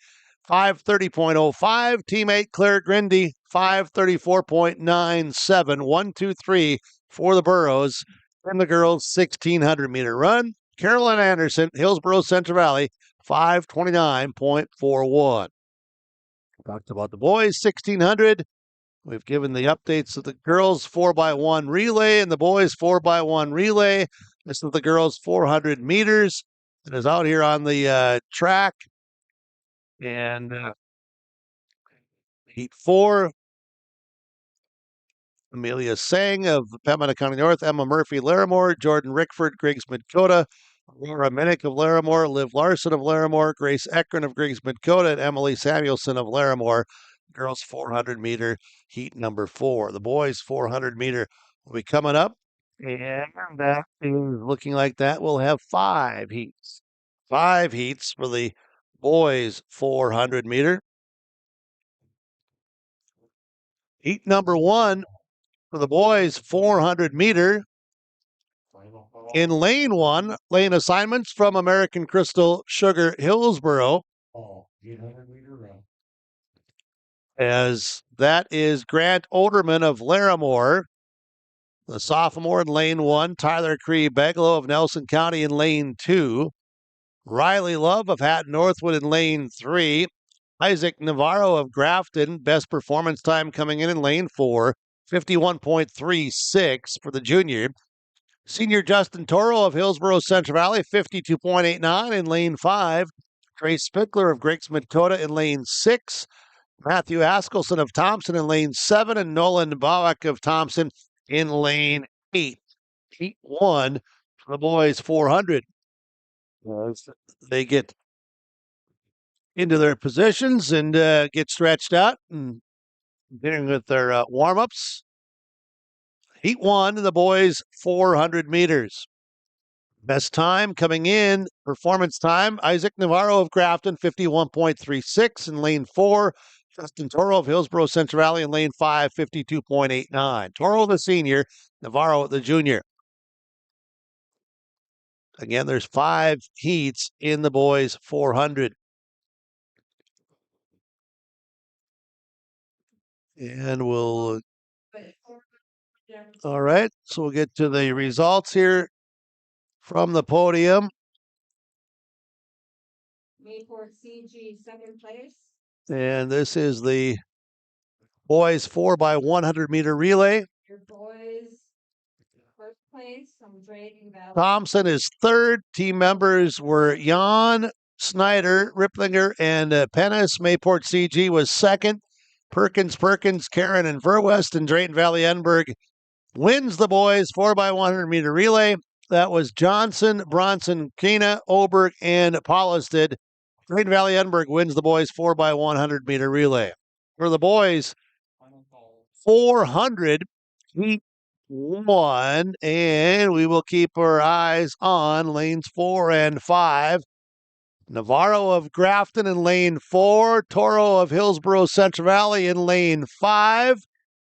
530.05. Teammate Claire Grindy, 534.97. 1, 2, 3 for the Burros in the girls 1600 meter run. Caroline Anderson, Hillsborough Central Valley, 5:29.41. Talked about the boys 1600. We've given the updates of the girls 4x1 relay and the boys 4x1 relay. This is the girls 400 meters. It is out here on the track. And heat 4. Amelia Sang of Pembina County North, Emma Murphy Larimore, Jordan Rickford, Griggs Dakota, Aurora Minnick of Larimore, Liv Larson of Larimore, Grace Ekron of Griggs Dakota, and Emily Samuelson of Larimore. Girls 400 meter heat number 4. The boys 400 meter will be coming up, and that is looking like that will have 5 heats. 5 heats for the boys 400 meter. Heat number 1 for the boys 400 meter. In lane 1, lane assignments from American Crystal Sugar Hillsboro. 800-meter run. As that is Grant Olderman of Larimore, the sophomore in lane 1, Tyler Cree Beglow of Nelson County in lane 2, Riley Love of Hatton Northwood in lane 3, Isaac Navarro of Grafton, best performance time coming in lane 4, 51.36 for the junior. Senior Justin Toro of Hillsboro Central Valley, 52.89 in lane 5. Trey Spickler of Griggs Dakota in lane 6. Matthew Askelson of Thompson in lane 7. And Nolan Bowick of Thompson in lane 8. Heat 1 for the boys 400. As they get into their positions and get stretched out and getting with their warm-ups. Heat 1 in the boys 400 meters. Best time coming in, performance time, Isaac Navarro of Grafton, 51.36 in lane 4. Justin Toro of Hillsboro Central Valley in lane 5, 52.89. Toro the senior, Navarro the junior. Again, there's 5 heats in the boys 400. And we'll... All right, so we'll get to the results from the podium. Mayport CG second place. And this is the boys 4x100 meter relay. Your boys first place from Drayton Valley. Thompson is third. Team members were Jan, Snyder, Ripplinger, and Pennis. Mayport CG was second. Perkins, Karen, and Verwest, and Drayton Valley Enberg wins the boys 4x100 meter relay. That was Johnson, Bronson, Kena, Oberg, and Paulisted. Drayton Valley Enberg wins the boys 4x100 meter relay. For the boys, 400 heat 1, and we will keep our eyes on lanes 4 and 5. Navarro of Grafton in lane 4, Toro of Hillsboro Central Valley in lane 5.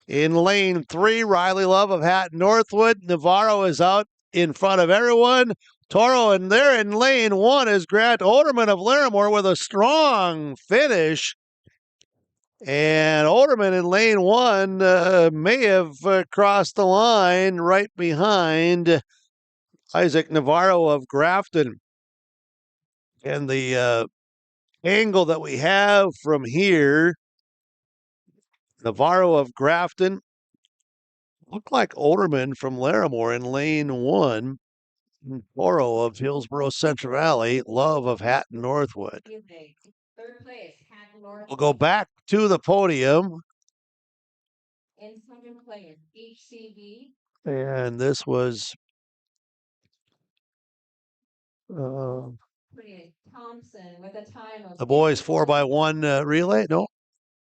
In lane 3, Riley Love of Hatton Northwood. Navarro is out in front of everyone. Toro, and there in lane 1 is Grant Olderman of Larimore with a strong finish. And Olderman in lane 1 may have crossed the line right behind Isaac Navarro of Grafton. And the angle that we have from here, Navarro of Grafton, looked like Olderman from Larimore in lane 1. Toro of Hillsboro Central Valley, Love of Hatton Northwood. Third place, Hatton Northwood. We'll go back to the podium. In second place, HCV. And this was Thompson with a time of the boys 4x1 relay. No,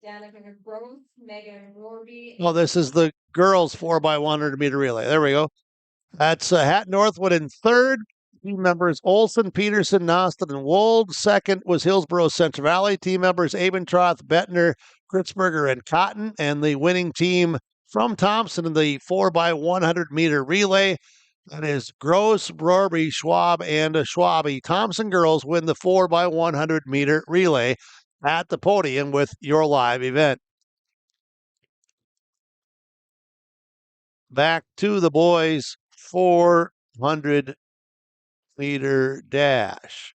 Danica Growth, Megan Rorby. no, this is the girls 4x100 meter relay. There we go. That's Hatton Northwood in third. Team members Olson, Peterson, Nostin, and Wold. Second was Hillsboro Central Valley. Team members Abentroth, Bettner, Kritzberger, and Cotton. And the winning team from Thompson in the 4x100 meter relay. That is Gross, Rorby, Schwab, and Schwabe. Thompson girls win the 4x100 meter relay at the podium with your live event. Back to the boys 400 meter dash.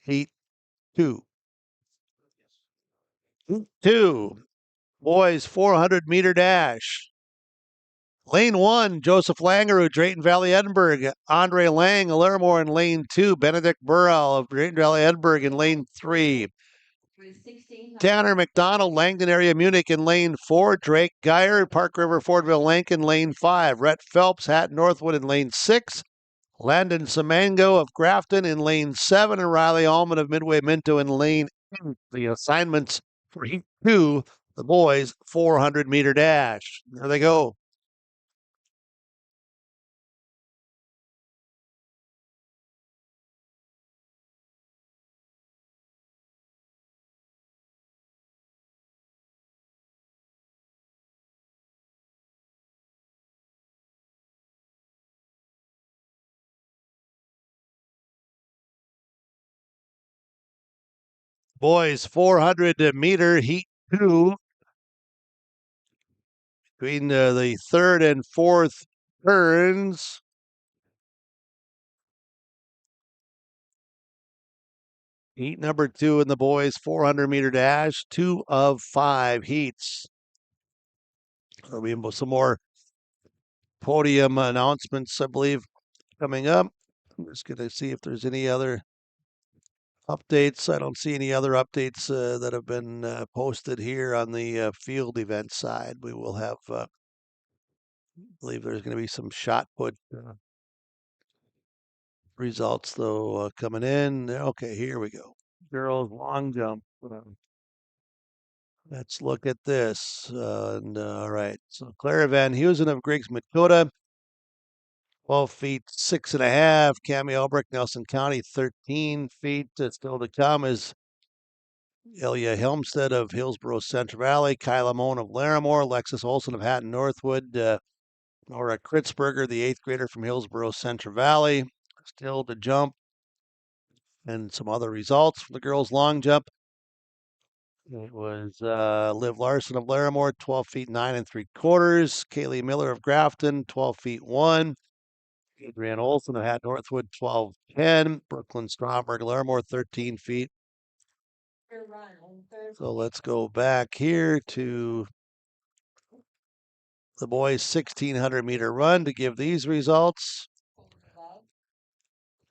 Heat 2. 2. Boys 400-meter dash. Lane 1, Joseph Langerud, Drayton Valley, Edinburgh. Andre Lang, Larimore in lane 2. Benedict Burrell of Drayton Valley, Edinburgh in lane 3. Tanner McDonald, Langdon area, Munich in lane 4. Drake Geyer, Park River, Fordville, Lankin, lane 5. Rhett Phelps, Hatton Northwood in lane 6. Landon Semango of Grafton in lane 7. And Riley Allman of Midway Minto in lane 8. The assignments for Heat 2, the boys 400-meter dash. There they go. Boys 400-meter Heat 2. Between the third and fourth turns. Heat number 2 in the boys 400-meter dash, 2 of 5 heats. There'll be some more podium announcements, I believe, coming up. I'm just going to see if there's any other updates. I don't see any other updates that have been posted here on the field event side. We will have, I believe there's going to be some shot put results, though, coming in. Okay, here we go. Girls long jump. Let's look at this. All right. So Clara Van Heusen of Griggs, Dakota, 12 feet 6.5. Cami Albrecht, Nelson County, 13 feet. Still to come is Ilya Helmstead of Hillsborough Central Valley, Kyla Moan of Larimore, Alexis Olson of Hatton Northwood, Nora Kritzberger, the 8th grader from Hillsborough Central Valley, still to jump. And some other results for the girls' long jump. It was Liv Larson of Larimore, 12 feet 9 3/4. Kaylee Miller of Grafton, 12 feet 1. Adrienne Olson of Hatton Northwood, 12:10. Brooklyn Stromberg, Larimore, 13 feet. So let's go back here to the boys' 1,600-meter run to give these results.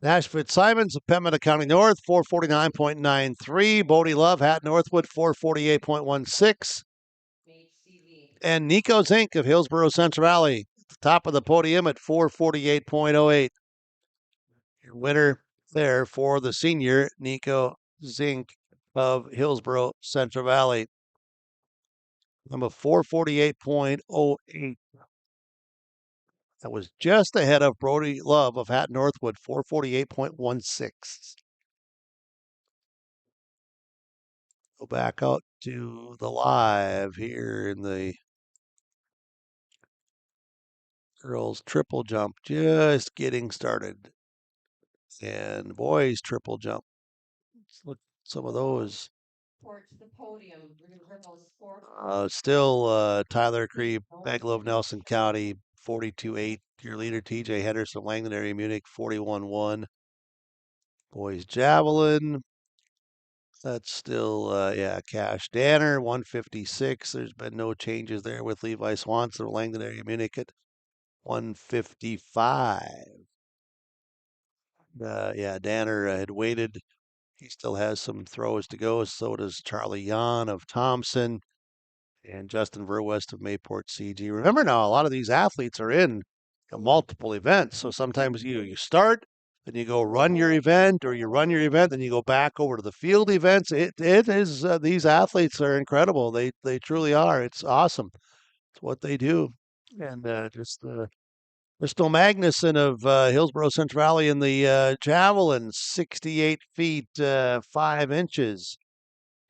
Nash Fitzsimons of Pembina County North, 449.93. Bodie Love, Hatton Northwood, 448.16. And Nico Zink of Hillsborough Central Valley, top of the podium at 448.08. Your winner there for the senior, Nico Zink of Hillsborough Central Valley. Number 448.08. That was just ahead of Brody Love of Hatton Northwood, 448.16. Go back out to the live here in the girls triple jump, just getting started. And boys triple jump. Let's look at some of those. Still Tyler Creep, Baglow of Nelson County, 42.8. Your leader, TJ Henderson, Langdon area, Munich, 41.1. Boys javelin. That's still, Cash Danner, 156. There's been no changes there with Levi Swanson of Langdon area, Munich at 155. Danner had waited. He still has some throws to go. So does Charlie Yan of Thompson and Justin Verwest of Mayport CG. Remember now, a lot of these athletes are in multiple events. So sometimes you start, then you go run your event, or you run your event, then you go back over to the field events. It is these athletes are incredible. They truly are. It's awesome. It's what they do. And Bristol Magnuson of Hillsborough Central Valley in the javelin, 68 feet 5 inches.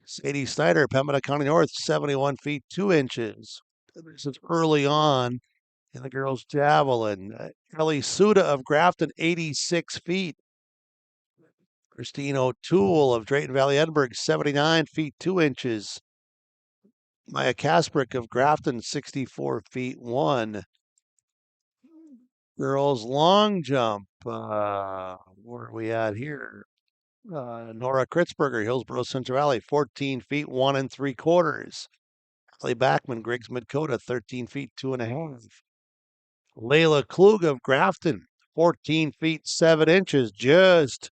Sadie Snyder, Pembina County North, 71 feet 2 inches. This is early on in the girls' javelin. Kelly Suda of Grafton, 86 feet. Christine O'Toole of Drayton Valley, Edinburgh, 79 feet 2 inches. Maya Kasprick of Grafton, 64 feet 1. Girls' long jump. Where are we at here? Nora Kritzberger, Hillsborough Central Valley, 14 feet 1 3/4. Clay Backman, Griggs Dakota, 13 feet 2.5. Layla Klug of Grafton, 14 feet 7 inches. Just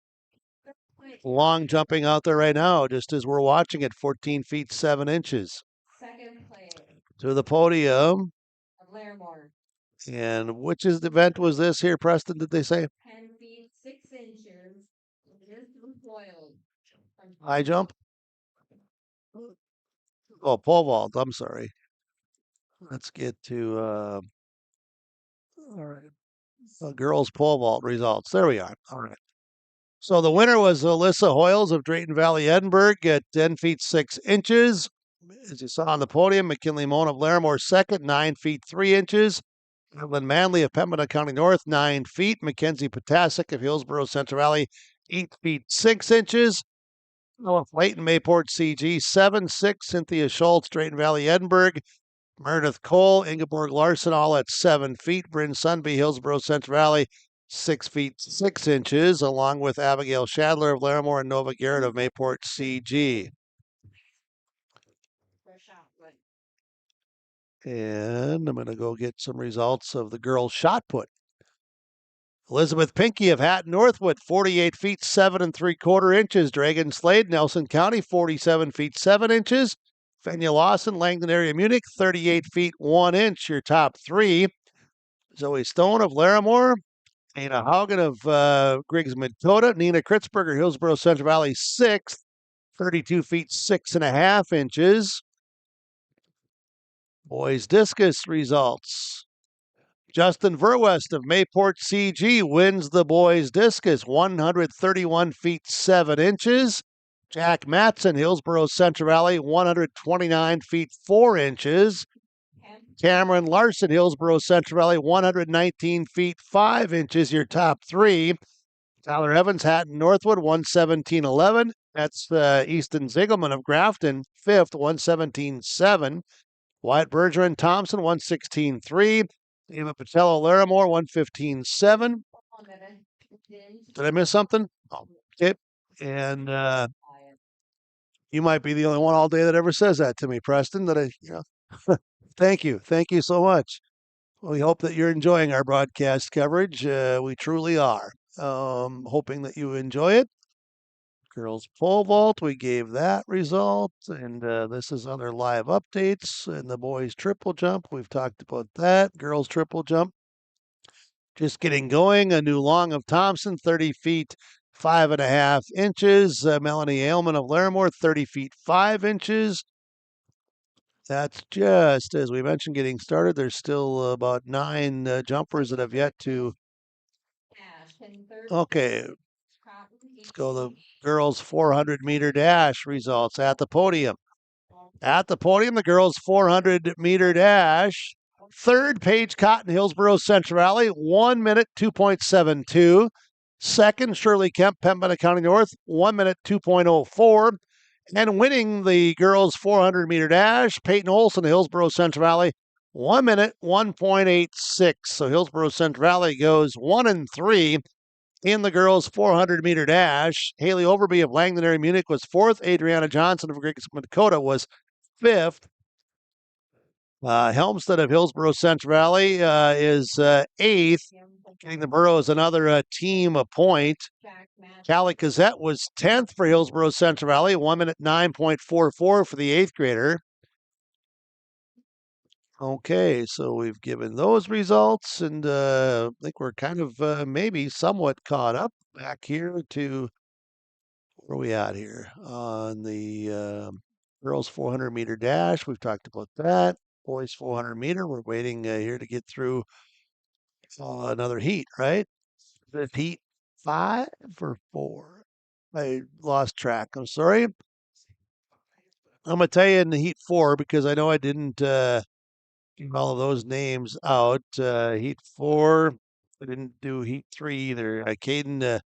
long jumping out there right now, just as we're watching it, 14 feet 7 inches. Second place, To the podium. of Larimore, And which event was this here, Preston, did they say? 10 feet 6 inches. This was Boyle. High jump? Oh, pole vault. I'm sorry. Let's get to all right. Girls pole vault results. There we are. All right. So the winner was Alyssa Hoyles of Drayton Valley, Edinburgh at 10 feet 6 inches. As you saw on the podium, McKinley Moan of Larimore second, 9 feet 3 inches. Evelyn Manley of Pembina County North, 9 feet. Mackenzie Potasic of Hillsborough Central Valley, 8 feet 6 inches. Noah Flayton, Mayport CG, 7'6". Cynthia Schultz, Drayton Valley, Edinburgh. Meredith Cole, Ingeborg Larson, all at 7 feet. Bryn Sunby, Hillsborough Central Valley, 6 feet 6 inches, along with Abigail Shadler of Larimore and Nova Garrett of Mayport CG. And I'm going to go get some results of the girls' shot put. Elizabeth Pinky of Hatton Northwood, 48 feet 7 3/4 inches. Dragon Slade, Nelson County, 47 feet 7 inches. Fenya Lawson, Langdon area Munich, 38 feet 1 inch. Your top three. Zoe Stone of Larimore, Anna Haugen of Griggs Dakota, Nina Kritzberger, Hillsborough Central Valley, 6th, 32 feet 6.5 inches. Boys discus results. Justin Verwest of Mayport CG wins the boys discus, 131 feet 7 inches. Jack Matson, Hillsborough Central Valley, 129 feet 4 inches. Cameron Larson, Hillsborough Central Valley, 119 feet 5 inches. Your top three. Tyler Evans, Hatton Northwood, 117.11. That's Easton Zigelman of Grafton, 5th, 117.7. Wyatt Bergeron Thompson, 116.3. Eva Patello Larimore, 115.7. Did I miss something? Oh, okay. And you might be the only one all day that ever says that to me, Preston. Thank you. Thank you so much. We hope that you're enjoying our broadcast coverage. We truly are. Hoping that you enjoy it. Girls pole vault, we gave that result. And this is other live updates. And the boys triple jump, we've talked about that. Girls triple jump, just getting going. A new long of Thompson, 30 feet 5.5 inches. Melanie Ailman of Larimore, 30 feet 5 inches. That's just, as we mentioned, getting started. There's still about 9 jumpers that have yet to. Okay, let's go to the girls' 400-meter dash results at the podium. At the podium, the girls' 400-meter dash. Third, Paige Cotton, Hillsborough Central Valley, 1 minute 2.72. Second, Shirley Kemp, Pembina County North, 1 minute 2.04. And winning the girls' 400-meter dash, Peyton Olson, Hillsborough Central Valley, 1 minute 1.86. So Hillsborough Central Valley goes 1-3 in the girls' 400-meter dash. Haley Overby of Langdon area Munich was 4th. Adriana Johnson of Griggs Dakota was 5th. Helmstead of Hillsborough Central Valley is 8th. Getting the Burrows another team a point. Callie Cassette was 10th for Hillsborough Central Valley, 1 minute 9.44 for the 8th grader. Okay, so we've given those results, and I think we're kind of maybe somewhat caught up back here to where are we at here on the girls 400-meter dash. We've talked about that. Boys 400-meter. We're waiting here to get through another heat, right? The heat 5 or 4? I lost track. I'm sorry. I'm going to tell you in the heat 4 because I know I didn't give all of those names out. Heat 4. I didn't do heat 3 either. Caden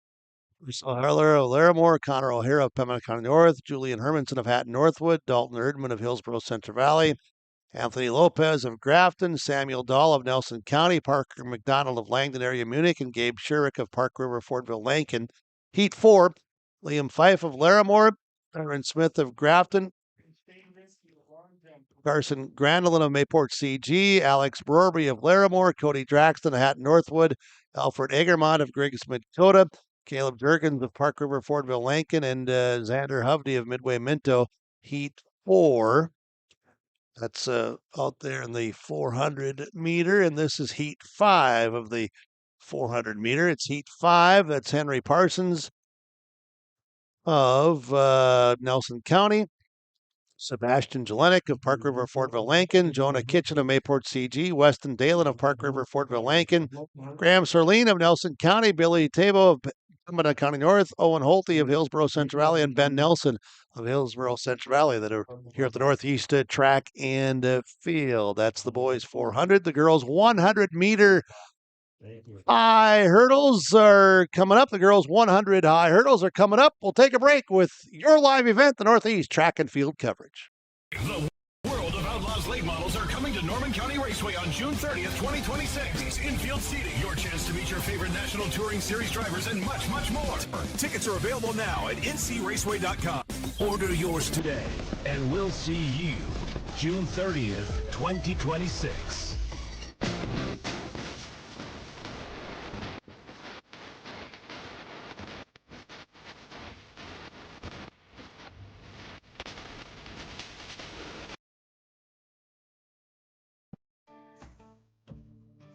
Heller of Larimore, Connor O'Hara of Pembina County North, Julian Hermanson of Hatton Northwood, Dalton Erdman of Hillsborough Central Valley, Anthony Lopez of Grafton, Samuel Dahl of Nelson County, Parker McDonald of Langdon area Munich, and Gabe Sherrick of Park River Fortville Lankin. Heat 4, Liam Fife of Larimore, Aaron Smith of Grafton, Carson Grandelin of Mayport CG, Alex Brorby of Larimore, Cody Draxton of Hatton Northwood, Alfred Egermont of Grigsmith Dakota, Caleb Durkins of Park River Fordville Lankin, and Xander Hovde of Midway Minto. Heat 4. That's out there in the 400 meter, and this is heat 5 of the 400 meter. It's heat 5. That's Henry Parsons of Nelson County, Sebastian Jelenik of Park River Fortville Lankin, Jonah Kitchen of Mayport CG, Weston Dalen of Park River Fortville Lankin, Graham Serline of Nelson County, Billy Tabo of Pembina County North, Owen Holte of Hillsborough Central Valley, and Ben Nelson of Hillsborough Central Valley that are here at the Northeast Track and Field. That's the boys 400. The girls 100 meter high hurdles are coming up. The girls 100 high hurdles are coming up. We'll take a break with your live event, the Northeast Track and Field coverage. The World of Outlaws late models are coming to Norman County Raceway on June 30th, 2026. Infield seating, your chance to meet your favorite National Touring Series drivers, and much, much more. Tickets are available now at ncraceway.com. Order yours today, and we'll see you June 30th, 2026.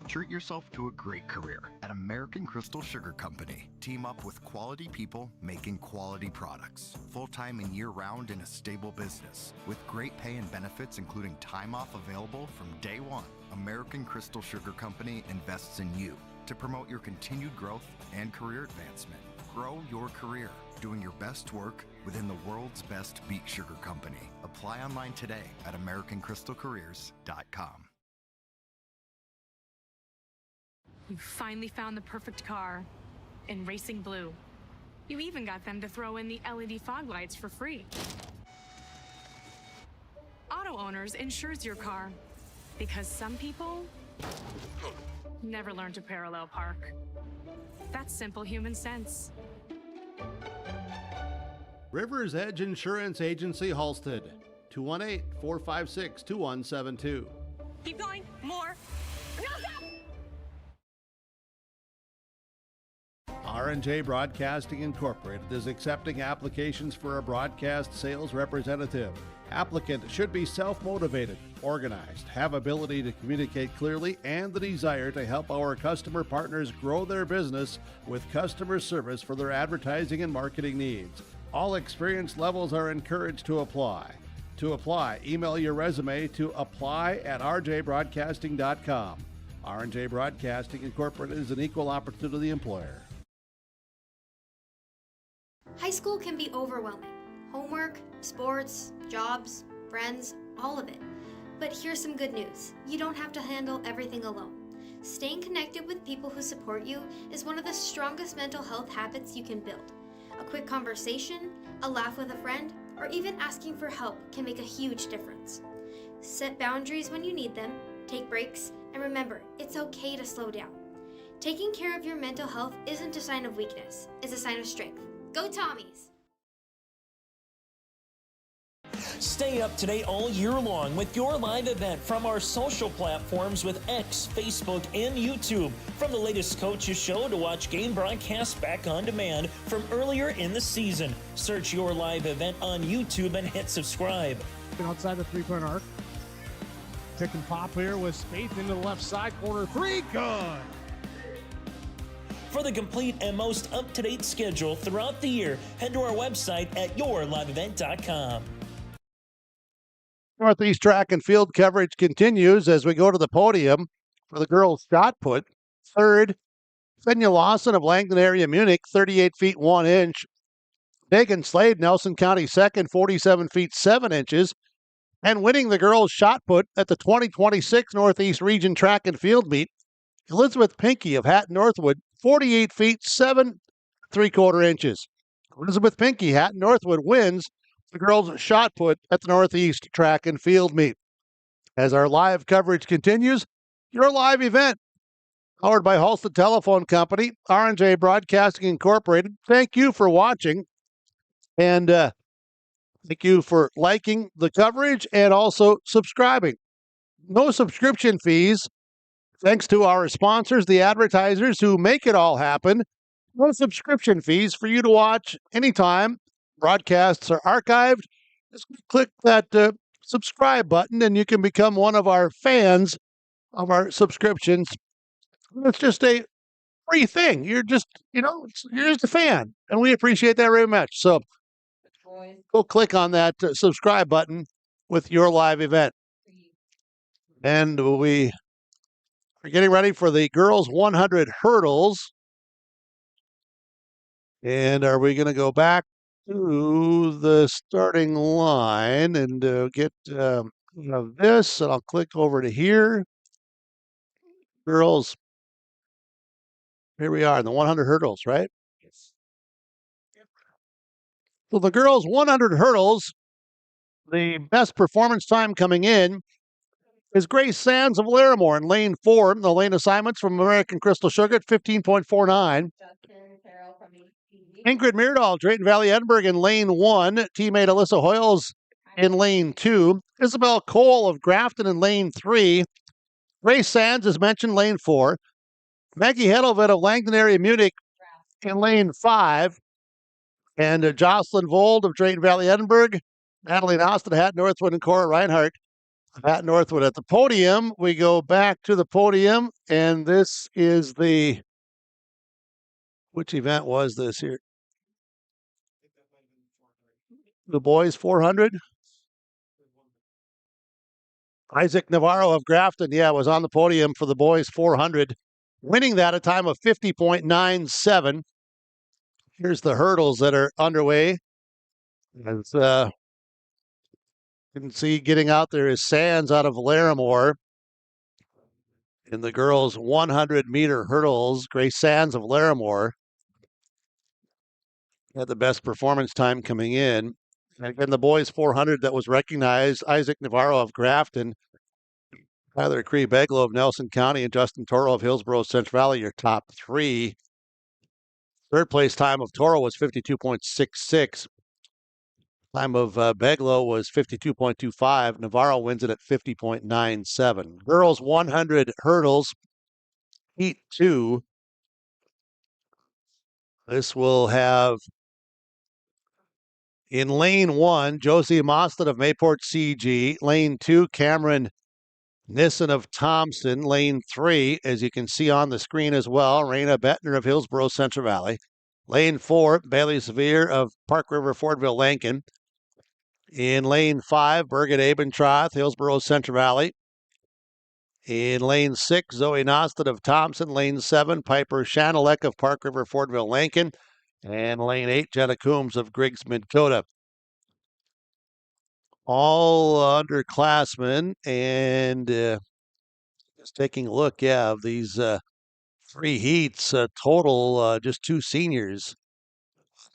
Treat yourself to a great career at American Crystal Sugar Company. Team up with quality people making quality products. Full-time and year-round in a stable business. With great pay and benefits including time off available from day one. American Crystal Sugar Company invests in you to promote your continued growth and career advancement. Grow your career doing your best work within the world's best beet sugar company. Apply online today at AmericanCrystalCareers.com. You finally found the perfect car in Racing Blue. You even got them to throw in the LED fog lights for free. Auto Owners insures your car because some people never learn to parallel park. That's simple human sense. Rivers Edge Insurance Agency, Halstead, 218-456-2172. Keep going, more. No, stop! R&J Broadcasting Incorporated is accepting applications for a broadcast sales representative. Applicant should be self-motivated, organized, have ability to communicate clearly, and the desire to help our customer partners grow their business with customer service for their advertising and marketing needs. All experience levels are encouraged to apply. To apply, email your resume to apply@rjbroadcasting.com. R&J Broadcasting Incorporated is an equal opportunity employer. High school can be overwhelming. Homework, sports, jobs, friends, all of it. But here's some good news. You don't have to handle everything alone. Staying connected with people who support you is one of the strongest mental health habits you can build. A quick conversation, a laugh with a friend, or even asking for help can make a huge difference. Set boundaries when you need them, take breaks, and remember, it's okay to slow down. Taking care of your mental health isn't a sign of weakness, it's a sign of strength. Go Tommies! Stay up to date all year long with your live event from our social platforms with X, Facebook, and YouTube. From the latest coaches show to watch game broadcasts back on demand from earlier in the season. Search your live event on YouTube and hit subscribe. Outside the three-point arc. Pick and pop here with Spaeth into the left side corner. Three, good! For the complete and most up-to-date schedule throughout the year, head to our website at yourliveevent.com. Northeast Track and Field coverage continues as we go to the podium for the girls' shot put. Third, Fenya Lawson of Langdon area, Munich, 38 feet 1 inch. Megan Slade, Nelson County, second, 47 feet 7 inches. And winning the girls' shot put at the 2026 Northeast Region Track and Field meet, Elizabeth Pinkey of Hatton Northwood, 48 feet 7 3/4 inches. Elizabeth Pinkey, Hatton Northwood, wins the girls' shot put at the Northeast Track and Field meet. As our live coverage continues, your live event, powered by Halstead Telephone Company, R&J Broadcasting Incorporated. Thank you for watching. And thank you for liking the coverage and also subscribing. No subscription fees. Thanks to our sponsors, the advertisers who make it all happen. No subscription fees for you to watch anytime. Broadcasts are archived. Just click that subscribe button and you can become one of our fans of our subscriptions. It's just a free thing. You're just a fan, and we appreciate that very much. So go click on that subscribe button with your live event. And we are getting ready for the girls 100 hurdles. And are we going to go back to the starting line and get this? And I'll click over to here. Girls, here we are in the 100 hurdles, right? So the girls 100 hurdles, the best performance time coming in is Grace Sands of Larimore in lane 4. The lane assignments from American Crystal Sugar at 15.49. Ingrid Myrdal, Drayton Valley Edinburgh in lane 1. Teammate Alyssa Hoyles in lane 2. Isabel Cole of Grafton in lane 3. Grace Sands, as mentioned, lane 4. Maggie Hedelvet of Langdon area Munich in lane 5. And Jocelyn Vold of Drayton Valley Edinburgh. Natalie Austin, Hat Northwood, and Cora Reinhardt. Hat Northwood at the podium. We go back to the podium, and this is which event was this here? The boys 400? Isaac Navarro of Grafton, was on the podium for the boys 400, winning that a time of 50.97. Here's the hurdles that are underway. As you can see, getting out there is Sands out of Larimore. In the girls' 100-meter hurdles, Grace Sands of Larimore had the best performance time coming in. And again, the boys 400 that was recognized, Isaac Navarro of Grafton, Tyler Cree Beglow of Nelson County, and Justin Toro of Hillsborough Central Valley, your top 3. Third place time of Toro was 52.66. Time of Beglow was 52.25. Navarro wins it at 50.97. Girls 100 hurdles, heat 2. This will have in lane 1, Josie Mostad of Mayport CG. Lane 2, Cameron Nissen of Thompson. Lane 3, as you can see on the screen as well, Raina Bettner of Hillsborough Central Valley. Lane 4, Bailey Severe of Park River Fordville Lankin. In lane 5, Birgit Abentroth, Hillsborough Central Valley. In lane 6, Zoe Nostad of Thompson. Lane 7, Piper Shanelek of Park River Fordville Lankin. And lane 8, Jenna Coombs of Griggs Dakota. All underclassmen. And just taking a look, of these 3 heats, total just 2 seniors.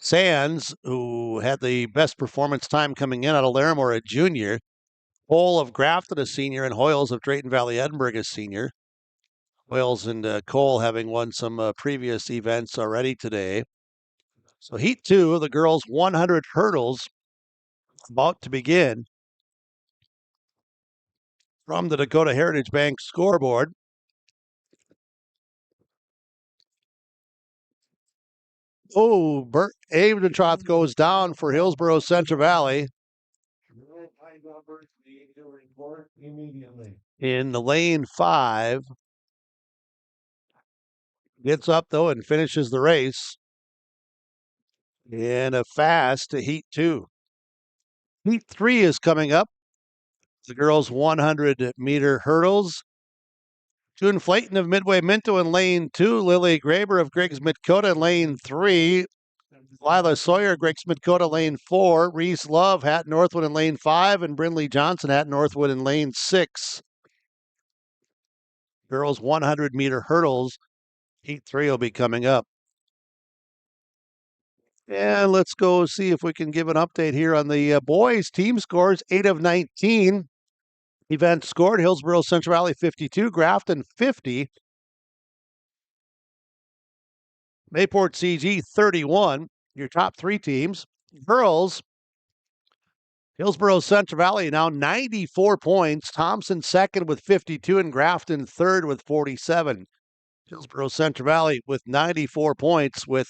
Sands, who had the best performance time coming in out of Larimore, a junior. Cole of Grafton, a senior, and Hoyles of Drayton Valley Edinburgh, a senior. Hoyles and Cole having won some previous events already today. So heat 2 of the girls' 100 hurdles about to begin. From the Dakota Heritage Bank scoreboard. Oh, Bert Abentroth goes down for Hillsborough Central Valley. In the lane 5. Gets up, though, and finishes the race. In a fast to heat 2. Heat 3 is coming up. The girls' 100-meter hurdles. June Flayton of Midway Minto in lane 2. Lily Graber of Griggs Dakota in lane 3. Lila Sawyer, Griggs Dakota, lane 4. Reese Love, Hat Northwood in lane 5. And Brindley Johnson, Hat Northwood in lane 6. Girls' 100-meter hurdles. Heat 3 will be coming up. And let's go see if we can give an update here on the boys' team scores. 8 of 19 events scored. Hillsborough Central Valley 52, Grafton 50. Mayport CG 31. Your top 3 teams. girls, Hillsborough Central Valley now 94 points. Thompson second with 52 and Grafton third with 47. Hillsborough Central Valley with 94 points with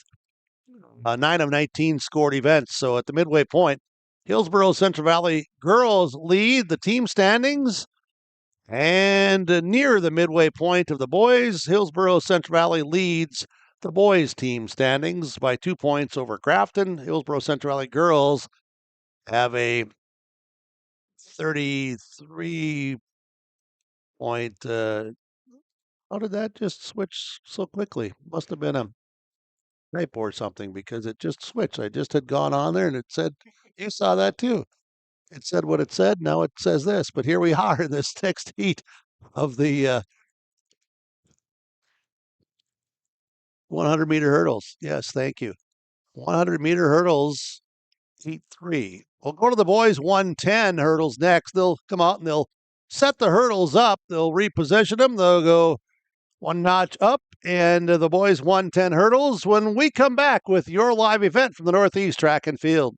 9 of 19 scored events. So at the midway point, Hillsborough Central Valley girls lead the team standings. And near the midway point of the boys, Hillsborough Central Valley leads the boys' team standings by 2 points over Grafton. Hillsborough Central Valley girls have a 33 point. How did that just switch so quickly? Must have been a typo or something because it just switched. I just had gone on there and it said, you saw that too. It said what it said. Now it says this. But here we are in this next heat of the 100-meter hurdles. Yes, thank you. 100-meter hurdles, heat 3. We'll go to the boys 110 hurdles next. They'll come out and they'll set the hurdles up. They'll reposition them. They'll go one notch up, and the boys 110 hurdles when we come back with your live event from the Northeast Track and Field.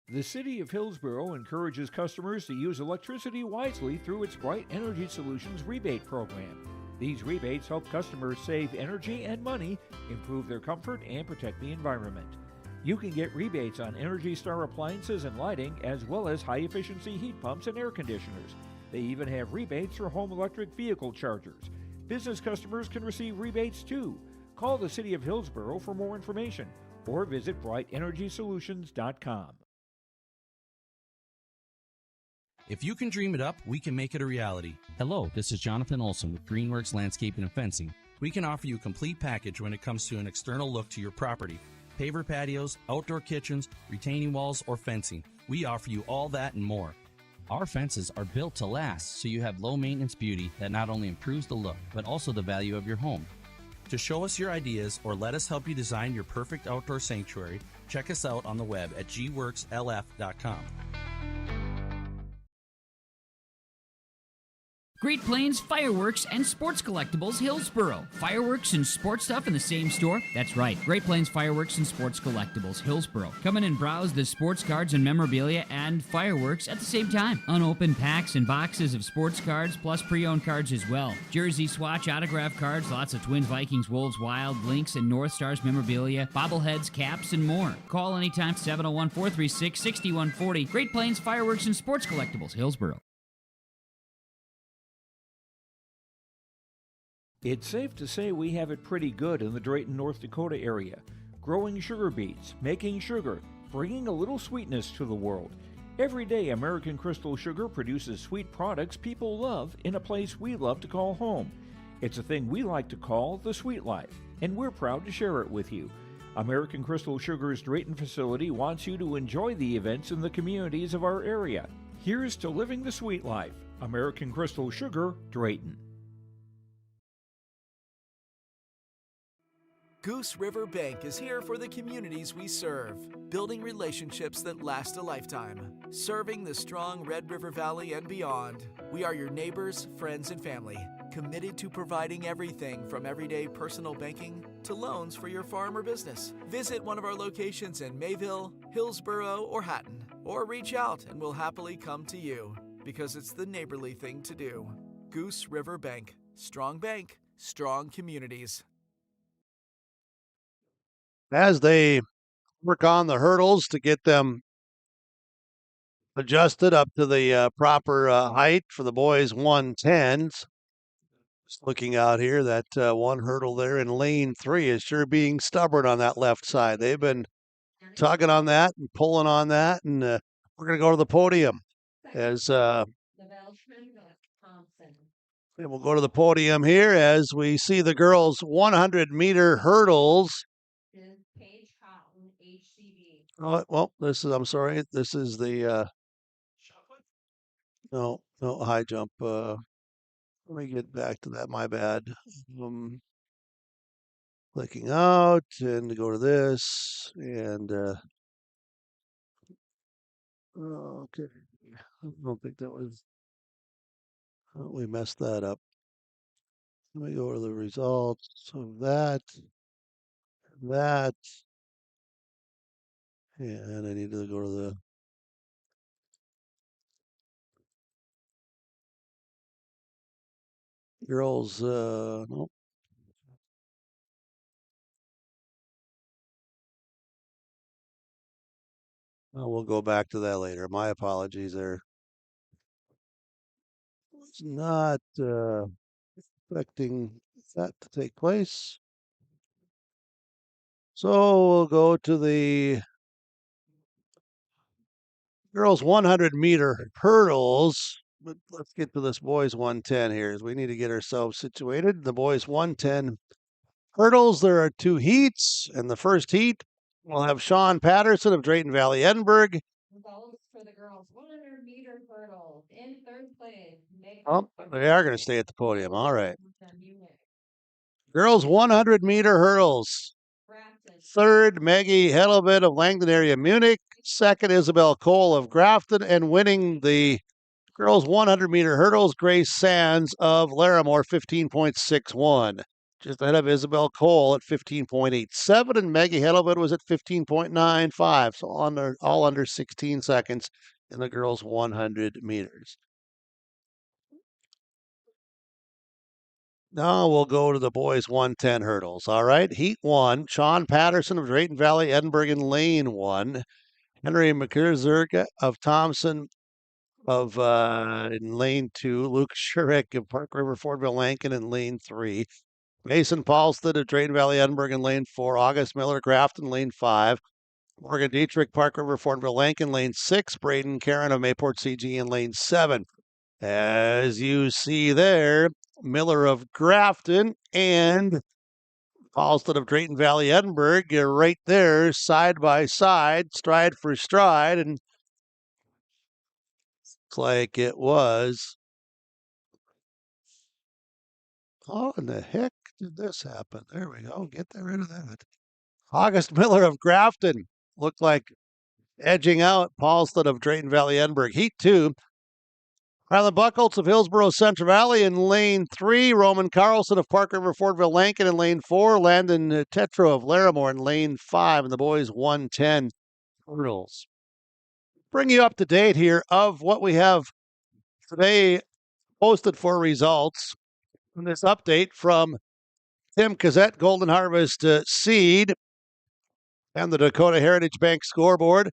The City of Hillsborough encourages customers to use electricity wisely through its Bright Energy Solutions rebate program. These rebates help customers save energy and money, improve their comfort, and protect the environment. You can get rebates on Energy Star appliances and lighting, as well as high-efficiency heat pumps and air conditioners. They even have rebates for home electric vehicle chargers. Business customers can receive rebates too. Call the City of Hillsborough for more information or visit brightenergysolutions.com. If you can dream it up, we can make it a reality. Hello, this is Jonathan Olson with Greenworks Landscaping and Fencing. We can offer you a complete package when it comes to an external look to your property. Paver patios, outdoor kitchens, retaining walls, or fencing. We offer you all that and more. Our fences are built to last, so you have low maintenance beauty that not only improves the look, but also the value of your home. To show us your ideas or let us help you design your perfect outdoor sanctuary, check us out on the web at gworkslf.com. Great Plains Fireworks and Sports Collectibles, Hillsborough. Fireworks and sports stuff in the same store? That's right. Great Plains Fireworks and Sports Collectibles, Hillsborough. Come in and browse the sports cards and memorabilia and fireworks at the same time. Unopened packs and boxes of sports cards, plus pre-owned cards as well. Jersey swatch autograph cards, lots of Twins, Vikings, Wolves, Wild, Lynx, and North Stars memorabilia, bobbleheads, caps, and more. Call anytime, 701-436-6140. Great Plains Fireworks and Sports Collectibles, Hillsborough. It's safe to say we have it pretty good in the Drayton, North Dakota area. Growing sugar beets, making sugar, bringing a little sweetness to the world. Every day, American Crystal Sugar produces sweet products people love in a place we love to call home. It's a thing we like to call the sweet life, and we're proud to share it with you. American Crystal Sugar's Drayton facility wants you to enjoy the events in the communities of our area. Here's to living the sweet life. American Crystal Sugar, Drayton. Goose River Bank is here for the communities we serve, building relationships that last a lifetime. Serving the strong Red River Valley and beyond, we are your neighbors, friends, and family, committed to providing everything from everyday personal banking to loans for your farm or business. Visit one of our locations in Mayville, Hillsborough, or Hatton, or reach out and we'll happily come to you, because it's the neighborly thing to do. Goose River Bank, strong communities. As they work on the hurdles to get them adjusted up to the proper height for the boys 110s. Just looking out here, that one hurdle there in lane 3 is sure being stubborn on that left side. They've been tugging on that and pulling on that, and we're going to go to the podium as and we'll go to the podium here as we see the girls' 100-meter hurdles. Oh, well, I'm sorry. This is the, no, high jump. Let me get back to that. My bad. Clicking out and go to this and, okay. I don't think that was, we messed that up. Let me go to the results of that, And I need to go to the girls. Nope. We'll go back to that later. My apologies there. It's not expecting that to take place. So we'll go to the girls 100-meter hurdles. But let's get to this boys 110 here, as we need to get ourselves situated. The boys 110 hurdles, there are 2 heats. In the first heat, we'll have Sean Patterson of Drayton Valley Edinburgh. Results for the girls 100-meter hurdles. In third place, Oh, they are going to stay at the podium. All right. Girls 100-meter hurdles. Third, Maggie Hellebit of Langdon area, Munich. Second, Isabel Cole of Grafton. And winning the girls 100-meter hurdles, Grace Sands of Larimore, 15.61. Just ahead of Isabel Cole at 15.87. And Maggie Hellebit was at 15.95. So all under 16 seconds in the girls 100 meters. Now we'll go to the boys 110 hurdles. All right. Heat 1, Sean Patterson of Drayton Valley, Edinburgh in lane 1. Henry McCurzerk of Thompson of in lane 2. Luke Shurik of Park River Fordville Lankin in lane 3. Mason Paulstead of Drayton Valley, Edinburgh in lane 4. August Miller Grafton lane 5. Morgan Dietrich, Park River Fordville Lankin lane 6. Braden Karen of Mayport CG in lane 7. As you see there, Miller of Grafton and Paulstead of Drayton Valley, Edinburgh, are right there, side by side, stride for stride, and looks like it was. How in the heck did this happen? There we go. Get rid of that. August Miller of Grafton looked like edging out Paulstead of Drayton Valley, Edinburgh. Heat 2. Ryland Buckholtz of Hillsborough Central Valley in lane 3. Roman Carlson of Park River Fordville Lankin in lane 4. Landon Tetro of Larimore in lane 5. And the boys 110 hurdles. Bring you up to date here of what we have today posted for results. In this update from Tim Cassette, Golden Harvest Seed, and the Dakota Heritage Bank scoreboard.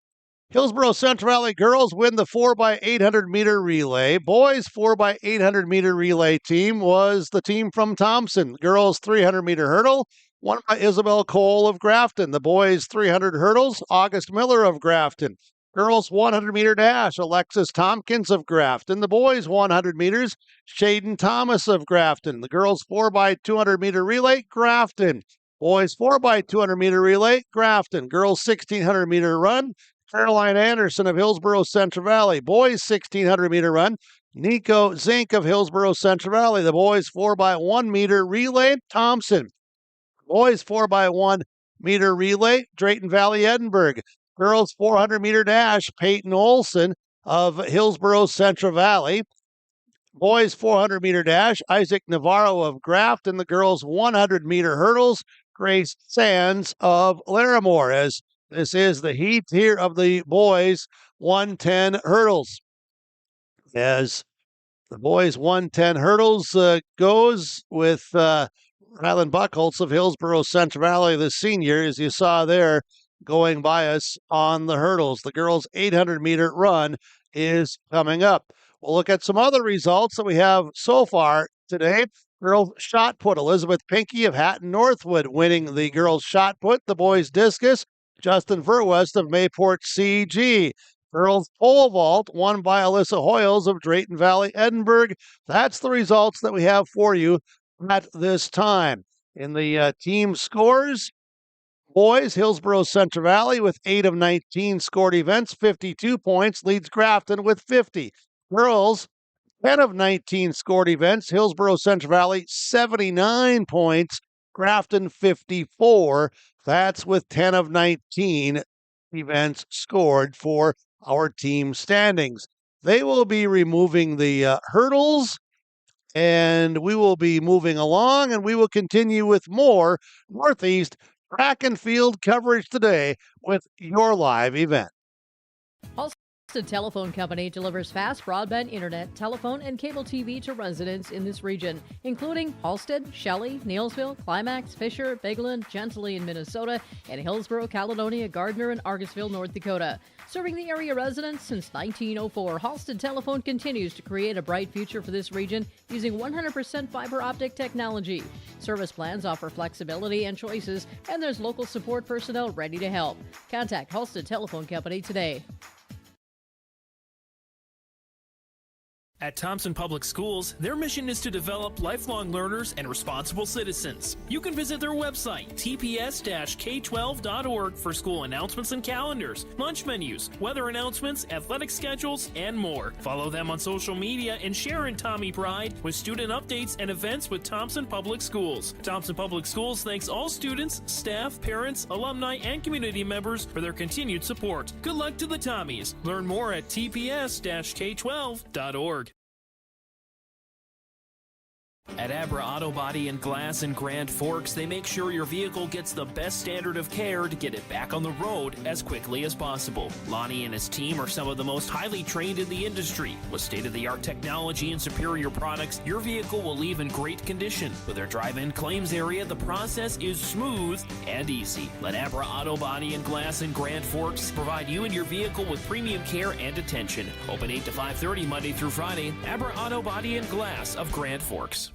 Hillsborough Central Valley girls win the 4x800 meter relay. Boys 4x800 meter relay team was the team from Thompson. Girls 300 meter hurdle, won by Isabel Cole of Grafton. The boys 300 hurdles, August Miller of Grafton. Girls 100 meter dash, Alexis Tompkins of Grafton. The boys 100 meters, Shaden Thomas of Grafton. The girls 4x200 meter relay, Grafton. Boys 4x200 meter relay, Grafton. Girls 1600 meter run, Caroline Anderson of Hillsborough Central Valley. Boys 1600 meter run, Nico Zink of Hillsborough Central Valley. The boys 4x1 meter relay, Thompson. Boys 4x1 meter relay, Drayton Valley, Edinburgh. Girls 400 meter dash, Peyton Olson of Hillsborough Central Valley. Boys 400 meter dash, Isaac Navarro of Grafton. The girls 100 meter hurdles, Grace Sands of Larimore. As this is the heat here of the boys 110 hurdles. As the boys 110 hurdles goes with Ryland Buckholtz of Hillsborough Central Valley, the senior, as you saw there, going by us on the hurdles. The girls' 800 meter run is coming up. We'll look at some other results that we have so far today. Girls shot put, Elizabeth Pinky of Hatton Northwood winning the girls shot put. The boys discus, Justin Verwest of Mayport CG. Girls pole vault won by Alyssa Hoyles of Drayton Valley, Edinburgh. That's the results that we have for you at this time. In the team scores, boys, Hillsborough Central Valley with 8 of 19 scored events, 52 points, leads Grafton with 50. Girls, 10 of 19 scored events, Hillsborough Central Valley, 79 points, Grafton 54. That's with 10 of 19 events scored for our team standings. They will be removing the hurdles, and we will be moving along, and we will continue with more Northeast track and field coverage today with your live event. Halstead Telephone Company delivers fast broadband internet, telephone, and cable TV to residents in this region, including Halstead, Shelley, Neelsville, Climax, Fisher, Bigland, Gentilly in Minnesota, and Hillsborough, Caledonia, Gardner, and Argusville, North Dakota. Serving the area residents since 1904, Halstead Telephone continues to create a bright future for this region using 100% fiber optic technology. Service plans offer flexibility and choices, and there's local support personnel ready to help. Contact Halstead Telephone Company today. At Thompson Public Schools, their mission is to develop lifelong learners and responsible citizens. You can visit their website, tps-k12.org, for school announcements and calendars, lunch menus, weather announcements, athletic schedules, and more. Follow them on social media and share in Tommy Pride with student updates and events with Thompson Public Schools. Thompson Public Schools thanks all students, staff, parents, alumni, and community members for their continued support. Good luck to the Tommies. Learn more at tps-k12.org. At Abra Auto Body and Glass in Grand Forks, they make sure your vehicle gets the best standard of care to get it back on the road as quickly as possible. Lonnie and his team are some of the most highly trained in the industry. With state-of-the-art technology and superior products, your vehicle will leave in great condition. With their drive-in claims area, the process is smooth and easy. Let Abra Auto Body and Glass in Grand Forks provide you and your vehicle with premium care and attention. Open 8 to 5:30 Monday through Friday. Abra Auto Body and Glass of Grand Forks.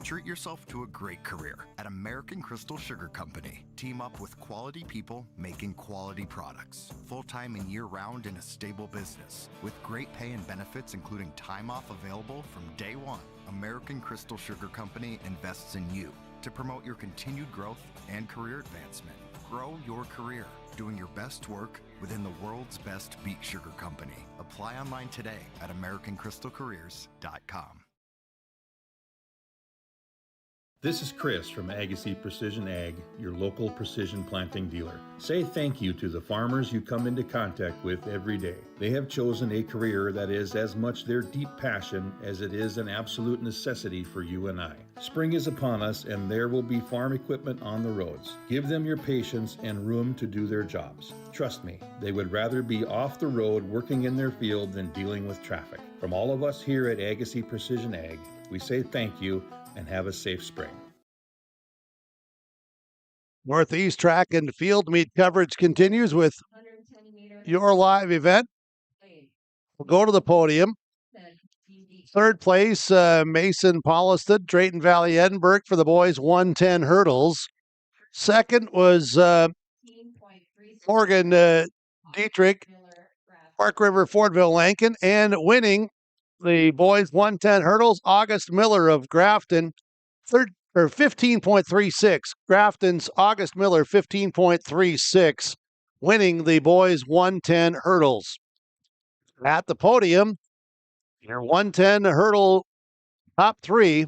Treat yourself to a great career at American Crystal Sugar Company. Team up with quality people making quality products. Full-time and year-round in a stable business. With great pay and benefits including time off available from day one. American Crystal Sugar Company invests in you to promote your continued growth and career advancement. Grow your career, doing your best work within the world's best beet sugar company. Apply online today at AmericanCrystalCareers.com. This is Chris from Agassiz Precision Ag, your local precision planting dealer. Say thank you to the farmers you come into contact with every day. They have chosen a career that is as much their deep passion as it is an absolute necessity for you and I. Spring is upon us and there will be farm equipment on the roads. Give them your patience and room to do their jobs. Trust me, they would rather be off the road working in their field than dealing with traffic. From all of us here at Agassiz Precision Ag, we say thank you and have a safe spring. Northeast track and field meet coverage continues with your live event. We'll go to the podium. Third place, Mason Pauliston, Drayton Valley, Edinburgh for the boys, 110 hurdles. Second was Morgan Dietrich, Park River, Fordville, Lankin, and winning the boys 110 hurdles, August Miller of Grafton, 15.36. Grafton's August Miller, 15.36, winning the boys 110 hurdles. At the podium, your 110 hurdle top three,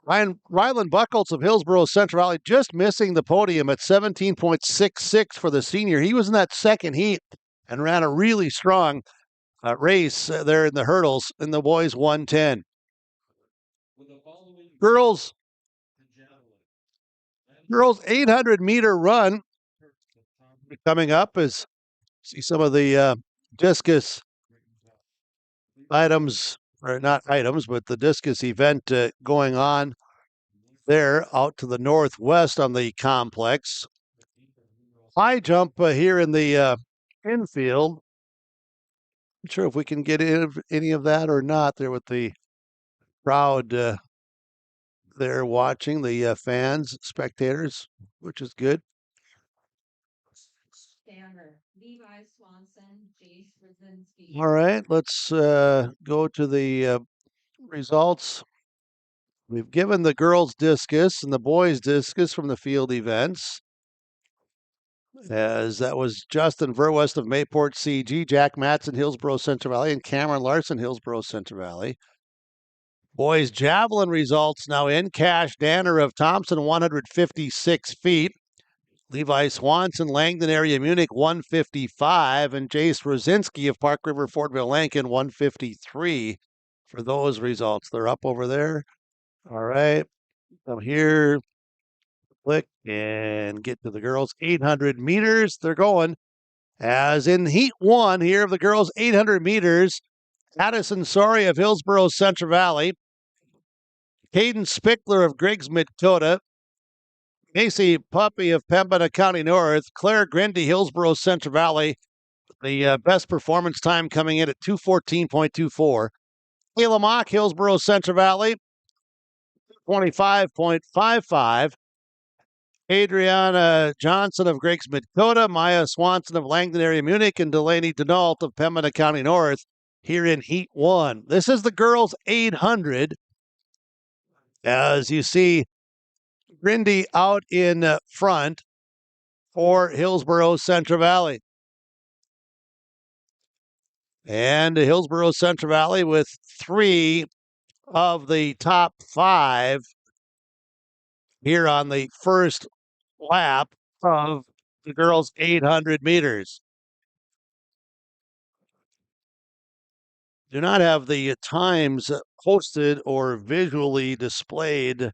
Ryland Buckles of Hillsborough Central Valley just missing the podium at 17.66 for the senior. He was in that second heat and ran a really strong race there in the hurdles in the boys 110. Girls 800-meter run coming up as see some of the discus items, or not items, but the discus event going on there out to the northwest on the complex. High jump here in the infield. Not sure if we can get any of that or not there with the crowd there watching, the fans, spectators, which is good. All right, let's go to the results. We've given the girls' discus and the boys' discus from the field events. As that was Justin Verwest of Mayport CG, Jack Matson, Hillsborough Central Valley, and Cameron Larson, Hillsborough Central Valley. Boys' javelin results now in. Cash Danner of Thompson, 156 feet. Levi Swanson, Langdon area, Munich, 155. And Jace Rosinski of Park River, Fordville, Lankin, 153 for those results. They're up over there. All right. Come here, click, and get to the girls' 800 meters. They're going. As in Heat 1 here of the girls' 800 meters, Addison Sori of Hillsborough Central Valley, Caden Spickler of Griggs Dakota, Macy Puppy of Pembina County North, Claire Grindy, Hillsborough Central Valley, the best performance time coming in at 2:14.24. Kayla Mock, Hillsborough Central Valley, 25.55. Adriana Johnson of Griggs Dakota, Maya Swanson of Langdon Area Munich, and Delaney Denault of Pembina County North here in Heat 1. This is the girls' 800. As you see, Grindy out in front for Hillsborough Central Valley. And Hillsborough Central Valley with 3 of the top 5 here on the first lap of the girls' 800 meters. Do not have the times posted or visually displayed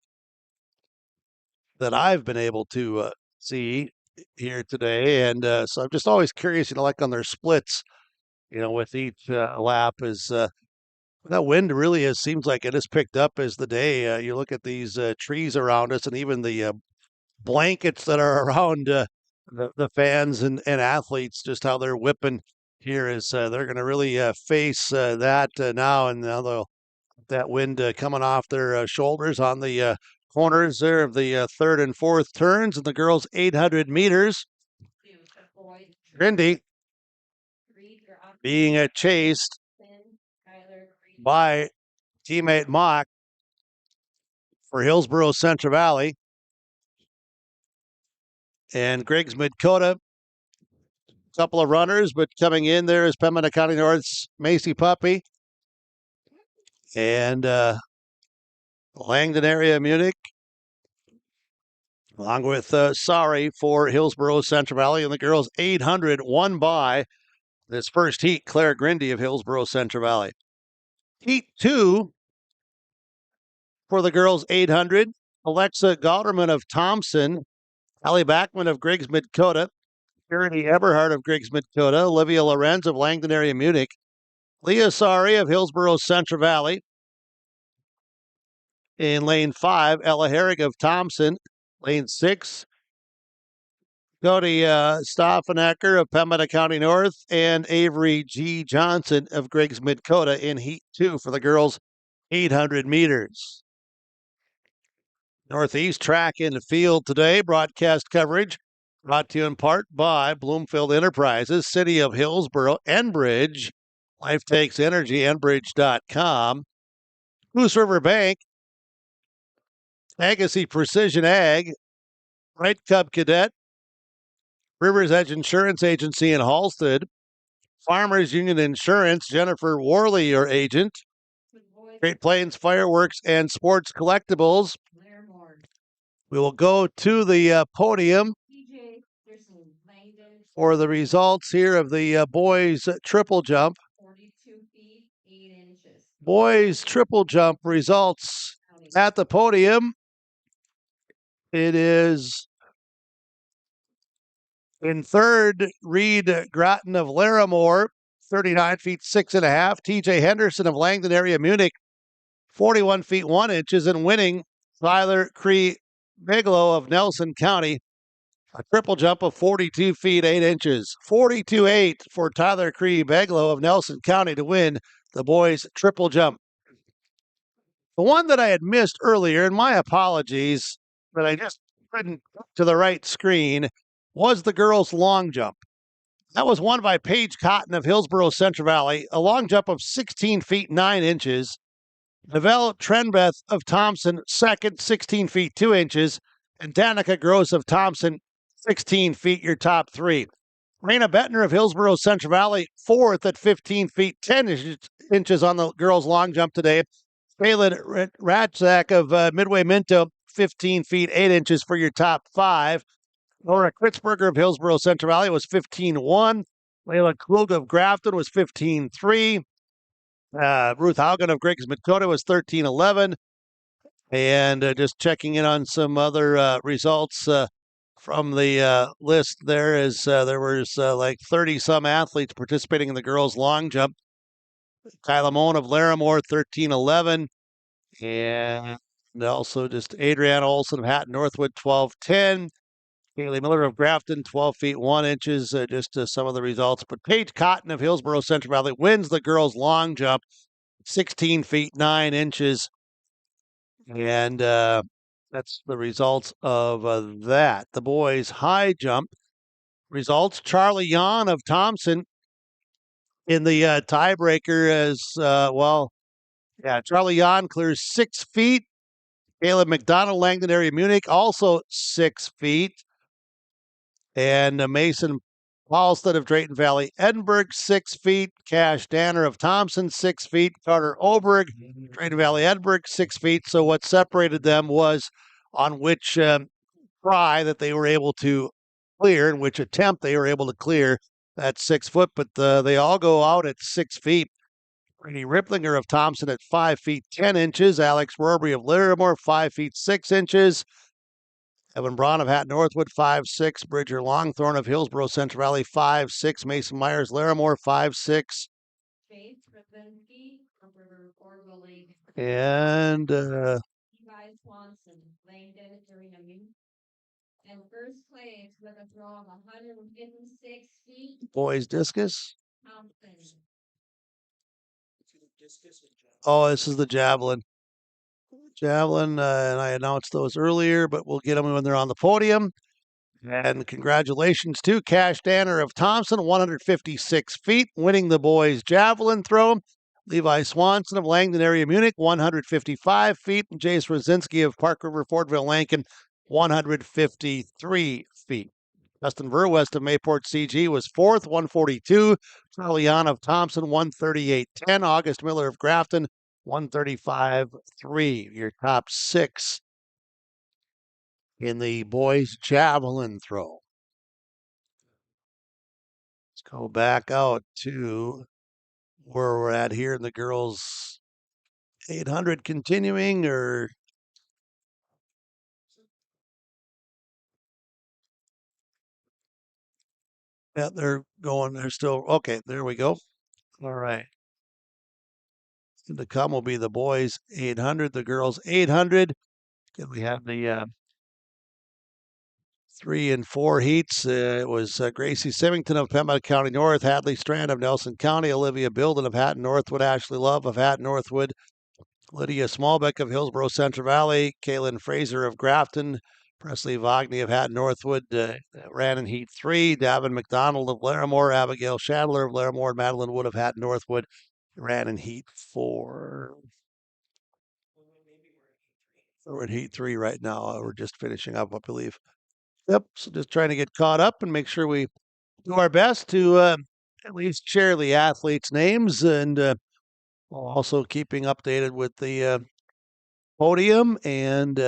that I've been able to see here today. And so I'm just always curious, like on their splits, with each lap is that wind really seems like it has picked up as the day. You look at these trees around us and even the blankets that are around the fans and athletes, just how they're whipping here is they're going to really face that now. And now that wind coming off their shoulders on the corners there of the third and fourth turns in the girls' 800 meters. Grindy being chased by teammate Mock for Hillsborough Central Valley. And Griggs Dakota, a couple of runners, but coming in there is Pembina County North's Macy Puppy. And Langdon Area Munich, along with Sari for Hillsborough Central Valley. And the girls' 800 won by this first heat, Claire Grindy of Hillsborough Central Valley. Heat 2 for the girls' 800, Alexa Galderman of Thompson, Allie Backman of Griggs Dakota, Charity Eberhardt of Griggs Dakota, Olivia Lorenz of Langdon Area Munich, Leah Sari of Hillsborough Central Valley. In lane 5, Ella Herrig of Thompson. Lane 6, Cody Staffenecker of Pembina County North, and Avery G. Johnson of Griggs Dakota in Heat 2 for the girls' 800 meters. Northeast track in the field today. Broadcast coverage brought to you in part by Bloomfield Enterprises, City of Hillsborough, Enbridge, Life Takes Energy, Enbridge.com, Goose River Bank, Agassiz Precision Ag, Wright Cub Cadet, Rivers Edge Insurance Agency in Halstead, Farmers Union Insurance, Jennifer Worley, your agent, Great Plains Fireworks and Sports Collectibles. We will go to the podium for the results here of the boys triple jump. 42 feet, 8 inches. Boys triple jump results at the podium. It is in third, Reed Groton of Larimore, 39 feet 6.5. TJ Henderson of Langdon Area Munich, 41 feet 1 inches. And winning, Tyler Cree Bigelow of Nelson County, a triple jump of 42 feet 8 inches. 42-8 for Tyler Cree Bigelow of Nelson County to win the boys triple jump. The one that I had missed earlier, and my apologies, but I just couldn't get to the right screen, was the girls' long jump. That was won by Paige Cotton of Hillsborough Central Valley, a long jump of 16 feet 9 inches. Novelle Trenbeth of Thompson, second, 16 feet 2 inches. And Danica Gross of Thompson, 16 feet, your top 3. Raina Bettner of Hillsborough Central Valley, fourth at 15 feet 10 inches on the girls' long jump today. Phelan Ratzak of Midway Minto, 15 feet 8 inches for your top 5. Laura Kritzberger of Hillsborough Central Valley was 15-1. Layla Klug of Grafton was 15-3. Ruth Haugen of Griggs Dakota was 13-11. And just checking in on some other results from the list there is there was like 30 some athletes participating in the girls long jump. Kyla Moan of Larimore, 13:11. And also just Adriana Olson of Hatton Northwood, 12:10. Kaylee Miller of Grafton, 12 feet 1 inches. Just some of the results. But Paige Cotton of Hillsborough Central Valley wins the girls long jump, 16 feet 9 inches. And that's the results of that. The boys high jump results. Charlie Yon of Thompson in the tiebreaker as well. Yeah, Charlie Yon clears 6 feet. Caleb McDonald, Langdon area Munich, also 6 feet. And Mason Paulstead of Drayton Valley, Edinburgh, 6 feet. Cash Danner of Thompson, 6 feet. Carter Oberg, Drayton Valley, Edinburgh, 6 feet. So what separated them was on which try that they were able to clear, in which attempt they were able to clear that 6 foot. But they all go out at 6 feet. Brady Riplinger of Thompson at 5 feet 10 inches. Alex Rorbry of Larimore, 5 feet 6 inches. Evan Braun of Hatton Northwood, 5'6". Bridger Longthorn of Hillsborough Central Valley, 5'6". Mason Myers, Larimore, 5'6". And Levi Swanson, Langdon Arena and first place with a draw of 156 feet. Boys discus. Thompson. Oh, this is the javelin. Javelin, and I announced those earlier, but we'll get them when they're on the podium. And congratulations to Cash Danner of Thompson, 156 feet, winning the boys' javelin throw. Levi Swanson of Langdon area Munich, 155 feet. And Jace Rosinski of Park River Fordville Lankin, 153 feet. Justin Verwest of Mayport CG was fourth, 142. Charlie Yon of Thompson, 138.10. August Miller of Grafton, 135.3. Your top 6 in the boys' javelin throw. Let's go back out to where we're at here in the girls' 800 continuing, or yeah, they're going. They're still okay. There we go. All right. To come will be the boys' 800, the girls' 800. We have the 3 and 4 heats. It was Gracie Symington of Pembina County North, Hadley Strand of Nelson County, Olivia Bilden of Hatton Northwood, Ashley Love of Hatton Northwood, Lydia Smallbeck of Hillsborough Central Valley, Kaylin Fraser of Grafton, Presley Vagney of Hatton Northwood ran in Heat 3. Davin McDonald of Larimore, Abigail Shadler of Larimore, Madeline Wood of Hatton Northwood ran in Heat 4. We're in Heat 3 right now. We're just finishing up, I believe. Yep, so just trying to get caught up and make sure we do our best to at least share the athletes' names, and also keeping updated with the podium and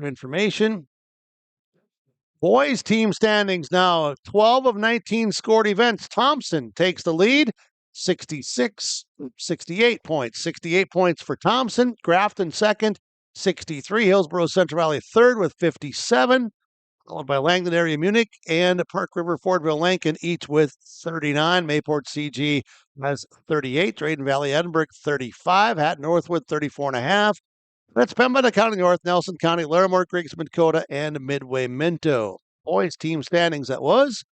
information. Boys team standings now, 12 of 19 scored events. Thompson takes the lead, 68 points. 68 points for Thompson. Grafton second, 63. Hillsborough Central Valley third with 57. Followed by Langdon area Munich and Park River Fordville Lankin, each with 39. Mayport CG has 38. Drayton Valley Edinburgh 35. Hatton Northwood 34.5. That's Pembina County North, Nelson County, Larimore, Griggs, Dakota, and Midway Minto. Boys team standings, that was.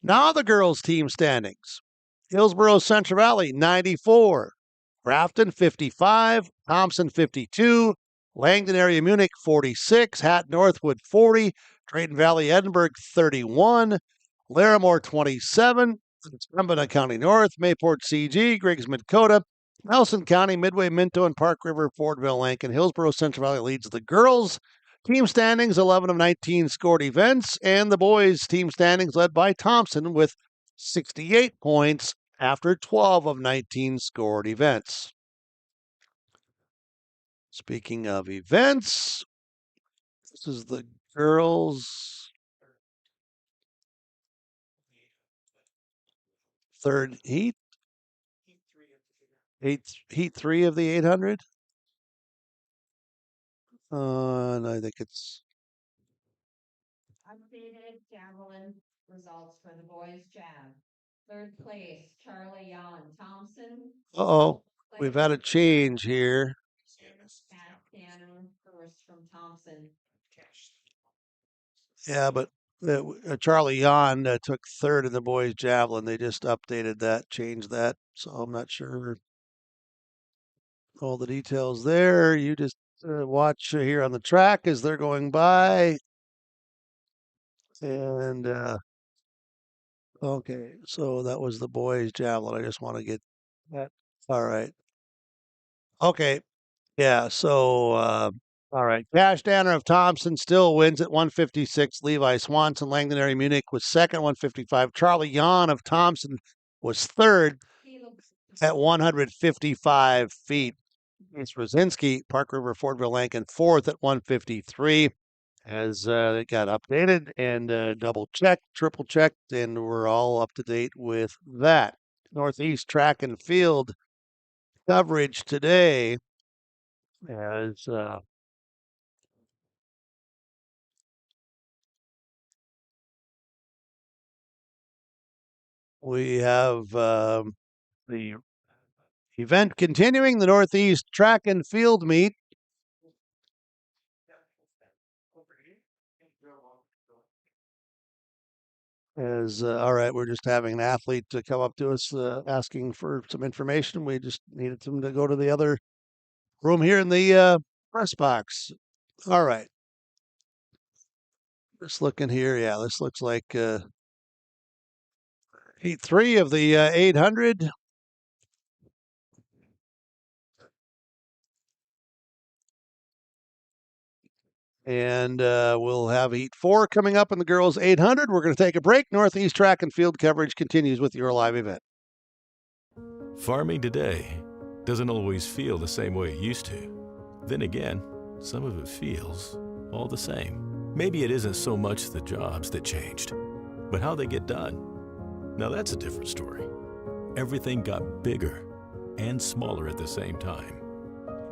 Now the girls team standings. Hillsborough Central Valley 94. Grafton 55. Thompson 52. Langdon area Munich 46. Hatton Northwood 40. Drayton Valley Edinburgh 31. Larimore 27. Pembina County North, Mayport CG, Griggs, Dakota, Nelson County, Midway Minto, and Park River Fordville Lankin. Hillsborough Central Valley leads the girls team standings, 11 of 19 scored events, and the boys team standings led by Thompson with 68 points after 12 of 19 scored events. Speaking of events, this is the girls' third heat. Heat 3 of the 800. And I think it's Updated javelin results for the boys jab. Third place, Charlie Yon Thompson. uh-oh. We've had a change here. Pat Cannon first from Thompson. Yeah, but Charlie Yon took third in the boys javelin. They just updated that, changed that. So I'm not sure all the details there. You just watch here on the track as they're going by. And okay, so that was the boys javelin. I just want to get that. All right. Okay. Yeah. So, all right. Cash Danner of Thompson still wins at 156. Levi Swanson, Langdon Munich was second, 155. Charlie Yon of Thompson was third at 155 feet. It's Rosinski, Park River, Fordville, Lankin, fourth at 153. As it got updated and double checked, triple checked, and we're all up to date with that. Northeast track and field coverage today as we have the event continuing, the Northeast track and field meet. As all right, we're just having an athlete to come up to us asking for some information. We just needed them to go to the other room here in the press box. All right. Just looking here, yeah, this looks like heat 3 of the 800. And we'll have heat 4 coming up in the girls 800. We're going to take a break. Northeast track and field coverage continues with your live event. Farming today doesn't always feel the same way it used to. Then again, some of it feels all the same. Maybe it isn't so much the jobs that changed, but how they get done. Now that's a different story. Everything got bigger and smaller at the same time.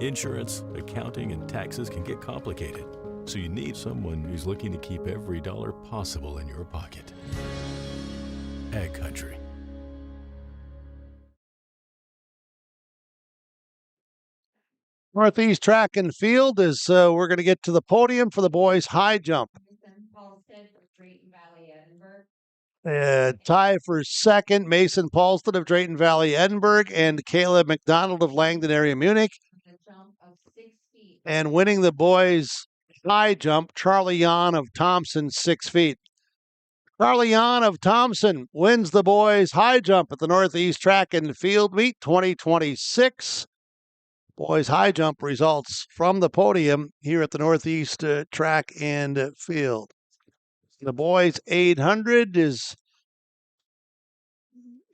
Insurance, accounting, and taxes can get complicated, so you need someone who's looking to keep every dollar possible in your pocket. Ag Country. Northeast track and field is we're going to get to the podium for the boys high jump. Tie for second, Mason Paulston of Drayton Valley, Edinburgh, and Caleb McDonald of Langdon area Munich. And winning the boys high jump, Charlie Yon of Thompson, 6 feet. Charlie Yon of Thompson wins the boys high jump at the Northeast Track and Field Meet 2026. Boys high jump results from the podium here at the Northeast Track and Field. The boys 800 is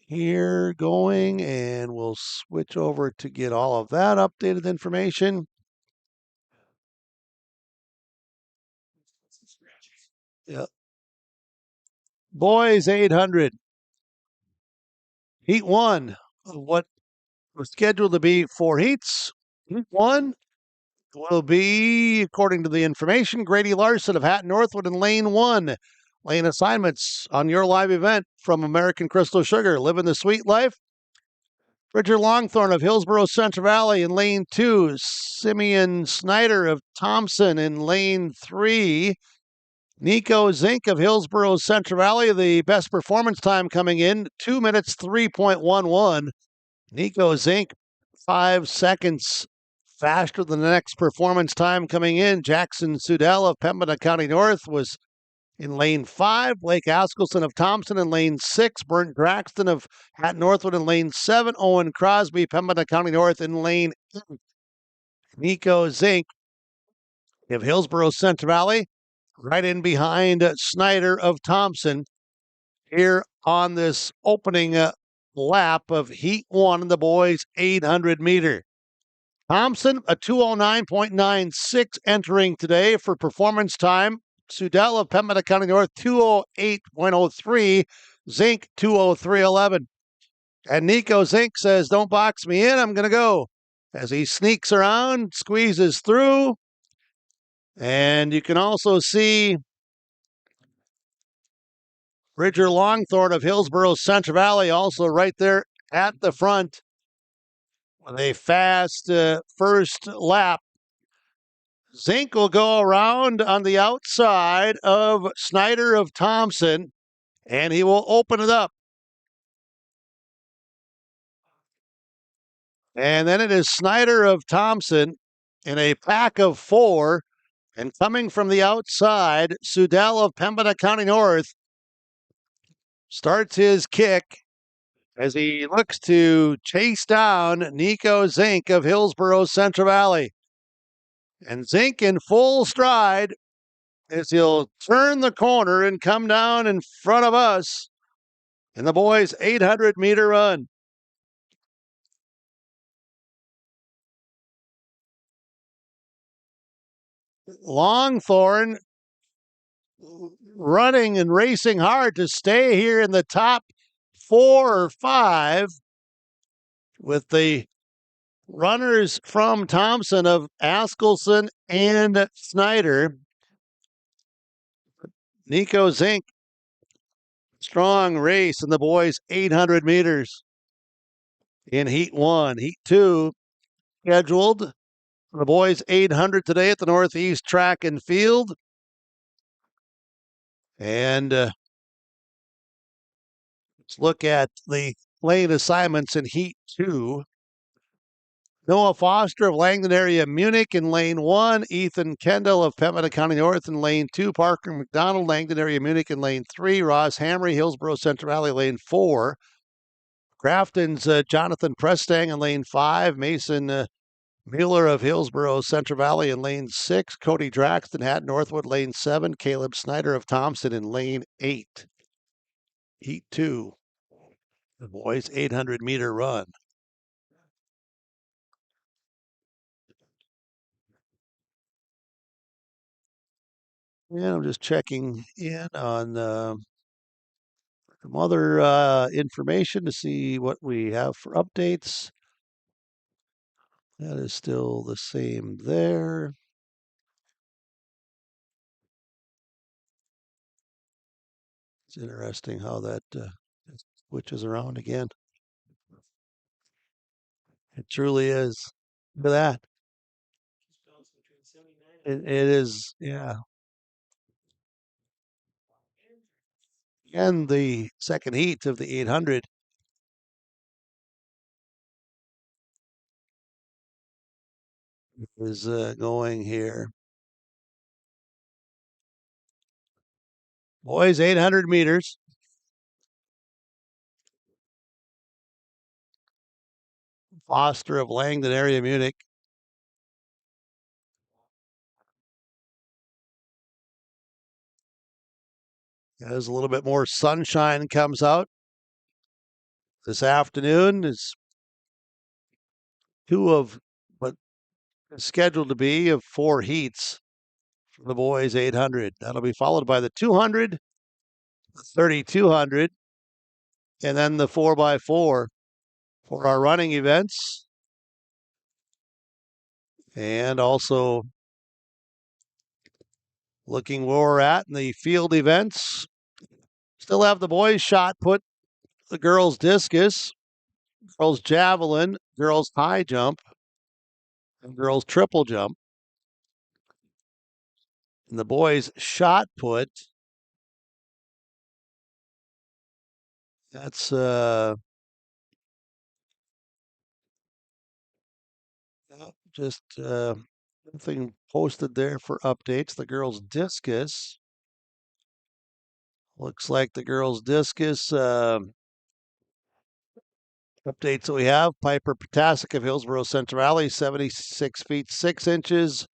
here going, and we'll switch over to get all of that updated information. Yep. Boys 800. Heat 1 of what was scheduled to be 4 heats. Heat 1 will be, according to the information, Grady Larson of Hatton Northwood in lane 1. Lane assignments on your live event from American Crystal Sugar. Living the sweet life. Bridger Longthorne of Hillsborough Central Valley in lane 2. Simeon Snyder of Thompson in lane 3. Nico Zink of Hillsborough Central Valley, the best performance time coming in, 2 minutes 3.11. Nico Zink, 5 seconds faster than the next performance time coming in. Jackson Sudell of Pembina County North was in lane 5. Blake Askelson of Thompson in lane 6. Brent Braxton of Hatton Northwood in lane 7. Owen Crosby, Pembina County North in lane 8. Nico Zink of Hillsborough Central Valley, right in behind Snyder of Thompson here on this opening lap of Heat 1 in the boys 800 meter. Thompson, a 209.96 entering today for performance time. Sudell of Pembina County North, 208.03. Zink, 203.11. And Nico Zink says, don't box me in, I'm going to go. As he sneaks around, squeezes through, And you can also see Bridger Longthorne of Hillsborough Central Valley also right there at the front with a fast first lap. Zink will go around on the outside of Snyder of Thompson, and he will open it up. And then it is Snyder of Thompson in a pack of 4. And coming from the outside, Sudell of Pembina County North starts his kick as he looks to chase down Nico Zink of Hillsborough Central Valley. And Zink in full stride as he'll turn the corner and come down in front of us in the boys' 800-meter run. Longthorne running and racing hard to stay here in the top 4 or 5 with the runners from Thompson of Askelson and Snyder. Nico Zink, strong race in the boys' 800 meters in Heat 1. Heat 2 scheduled for the boys' 800 today at the Northeast Track and Field. And let's look at the lane assignments in Heat 2. Noah Foster of Langdon area Munich in lane 1. Ethan Kendall of Pembina County North in lane 2. Parker McDonald, Langdon area Munich in lane 3. Ross Hamry, Hillsborough Central Valley, lane 4. Grafton's Jonathan Prestang in lane 5. Mason Mueller of Hillsborough Central Valley in lane 6. Cody Draxton, Hatton Northwood, lane 7. Caleb Snyder of Thompson in lane 8. Heat 2, the boys' 800-meter run. And I'm just checking in on some other information to see what we have for updates. That is still the same there. It's interesting how that switches around again. It truly is. Look at that. It is, yeah. And the second heat of the 800. Is going here. Boys, 800 meters. Foster of Langdon area Munich. As a little bit more sunshine comes out this afternoon, is 2 of what is scheduled to be of 4 heats for the boys 800. That'll be followed by the 200, the 3200, and then the 4x4 for our running events. And also looking where we're at in the field events. Still have the boys shot put, the girls discus, girls javelin, girls high jump, and girls triple jump. And the boys shot put, that's just nothing posted there for updates. The girls discus, looks like the girls discus updates that we have. Piper Potasic of Hillsborough Central Valley, 76 feet 6 inches.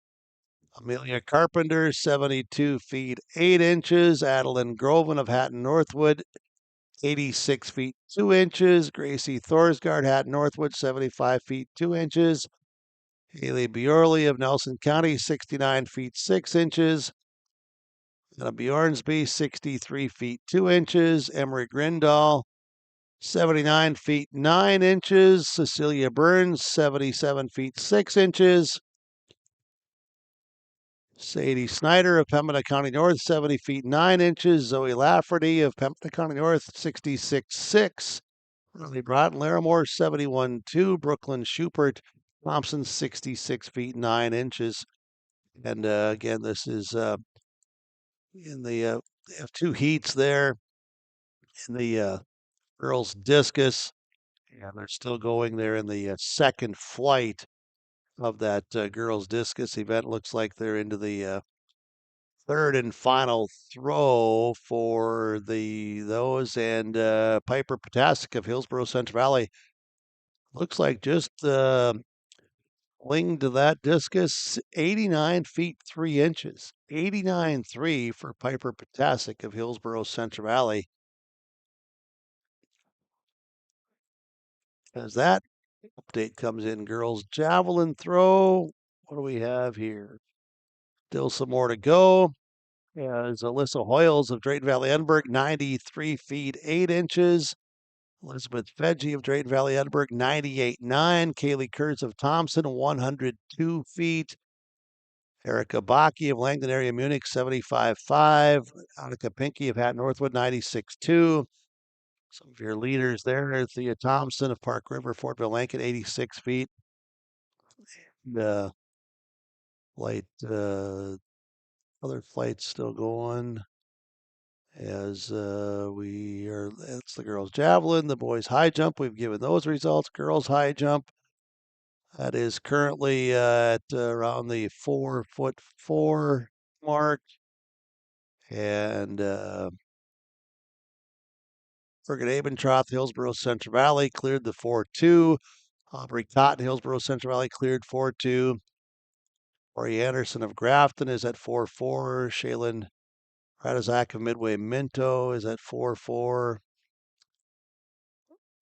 Amelia Carpenter, 72 feet 8 inches. Adeline Groven of Hatton Northwood, 86 feet 2 inches. Gracie Thorsgaard, Hatton Northwood, 75 feet 2 inches. Haley Bjorley of Nelson County, 69 feet 6 inches. Anna Bjornsby, 63 feet 2 inches. Emery Grindal, 79 feet 9 inches. Cecilia Burns, 77 feet 6 inches. Sadie Snyder of Pembina County North, 70 feet 9 inches. Zoe Lafferty of Pembina County North, 66.6. Riley Broughton Larimore, 71.2. Brooklyn Schupert Thompson, 66 feet 9 inches. And again, this is in the they have two heats there in the girls discus, and they're still going there in the second flight of that girls discus event. Looks like they're into the third and final throw for those, and Piper Potasic of Hillsborough Central Valley looks like just winged to that discus 89 feet 3 inches. 89.3 for Piper Potasic of Hillsborough Central Valley. As that update comes in, girls javelin throw. What do we have here? Still some more to go. As Alyssa Hoyles of Drayton Valley Edinburgh, 93 feet 8 inches. Elizabeth Fedge of Drayton Valley Edinburgh, 98.9. Kaylee Kurtz of Thompson, 102 feet. Erica Baki of Langdon area Munich, 75.5. Annika Pinky of Hatton Northwood, 96.2. Some of your leaders there, Thea Thompson of Park River, Fortville Lankin, 86 feet. And, flight, other flights still going as it's the girls javelin, the boys high jump. We've given those results. Girls high jump, that is currently at around the 4'4" mark. And Bergen Abentroth, Hillsborough Central Valley cleared the 4'2". Aubrey Cotton, Hillsborough Central Valley cleared 4'2". Ori Anderson of Grafton is at 4'4". Shaylin Radizak of Midway Minto is at 4'4".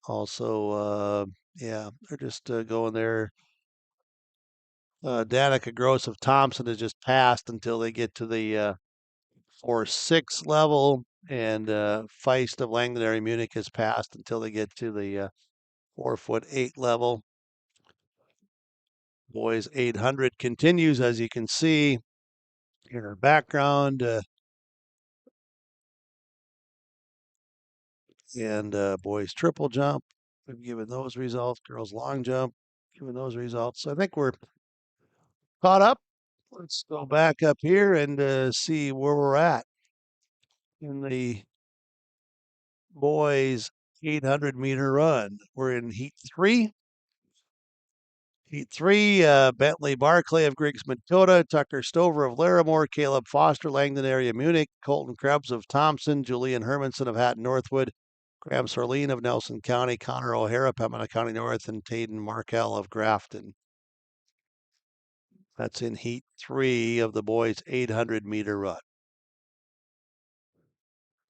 Also, they're just going there. Danica Gross of Thompson has just passed until they get to the 4'6" level, and Feist of Langdon area Munich has passed until they get to the 4'8" level. Boys 800 continues, as you can see in our background. And boys triple jump, we've given those results. Girls long jump, given those results. I think we're caught up. Let's go back up here and see where we're at in the boys 800-meter run. We're in heat 3. Heat 3, Bentley Barclay of Griggs Dakota, Tucker Stover of Larimore, Caleb Foster, Langdon area Munich, Colton Krebs of Thompson, Julian Hermanson of Hatton Northwood, Graham Sorleen of Nelson County, Connor O'Hara, Pembina County North, and Tayden Markell of Grafton. That's in heat 3 of the boys 800-meter run.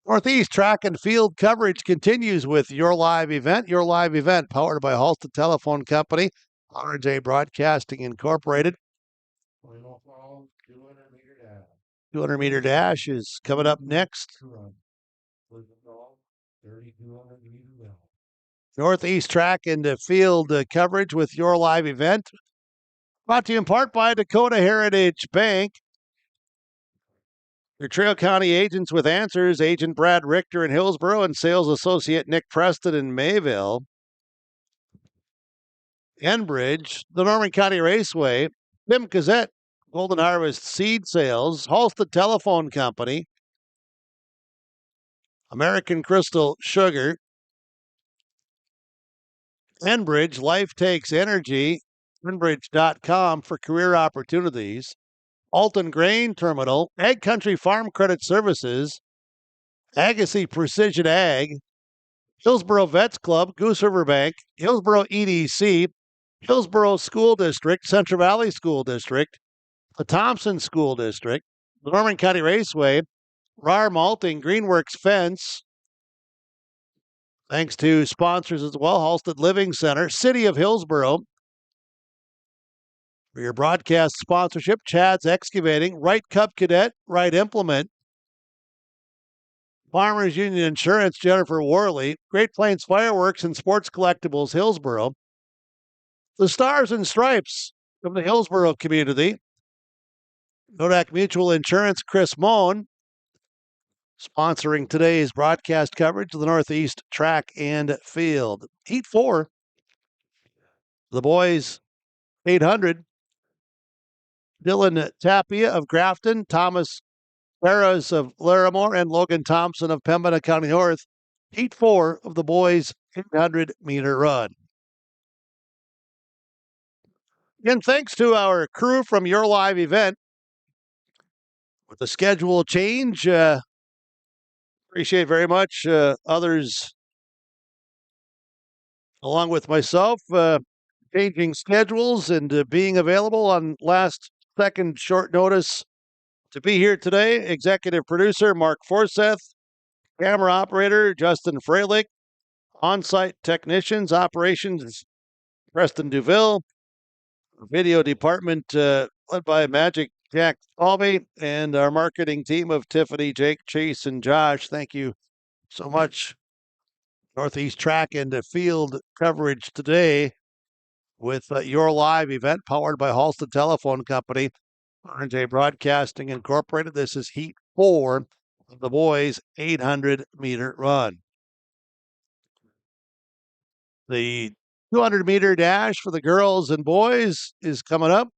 Northeast track and field coverage continues with Your Live Event. Your Live Event, powered by Halstead Telephone Company, RJ Broadcasting Incorporated. 200-meter dash is coming up next. Northeast track and field coverage with Your Live Event. Brought to you in part by Dakota Heritage Bank. Your Trail County agents with answers, Agent Brad Richter in Hillsborough and Sales Associate Nick Preston in Mayville. Enbridge, the Norman County Raceway, Tim Gazette, Golden Harvest Seed Sales, Halstead Telephone Company, American Crystal Sugar, Enbridge, Life Takes Energy, Enbridge.com for career opportunities, Alton Grain Terminal, Ag Country Farm Credit Services, Agassiz Precision Ag, Hillsborough Vets Club, Goose River Bank, Hillsborough EDC, Hillsborough School District, Central Valley School District, the Thompson School District, the Norman County Raceway, RAR Malting, Greenworks Fence. Thanks to sponsors as well, Halstead Living Center, City of Hillsborough. For your broadcast sponsorship, Chad's Excavating, Wright Cub Cadet, Wright Implement, Farmers Union Insurance, Jennifer Worley, Great Plains Fireworks and Sports Collectibles, Hillsborough, the Stars and Stripes from the Hillsborough community, Kodak Mutual Insurance, Chris Moan, sponsoring today's broadcast coverage of the Northeast Track and Field. Heat 4, the boys 800. Dylan Tapia of Grafton, Thomas Ferras of Larimore, and Logan Thompson of Pembina County North. Heat 4 of the boys' 800-meter run. Again, thanks to our crew from Your Live event. With the schedule change, appreciate very much others, along with myself, changing schedules and being available on last second short notice to be here today. Executive producer Mark Forseth, camera operator Justin Freilich, on-site technicians, operations Preston Duville, video department led by Magic Jack Albee, and our marketing team of Tiffany, Jake, Chase, and Josh. Thank you so much. Northeast Track and Field coverage today with Your Live event powered by Halsted Telephone Company, R&J Broadcasting Incorporated. This is Heat 4 of the boys' 800-meter run. The 200-meter dash for the girls and boys is coming up.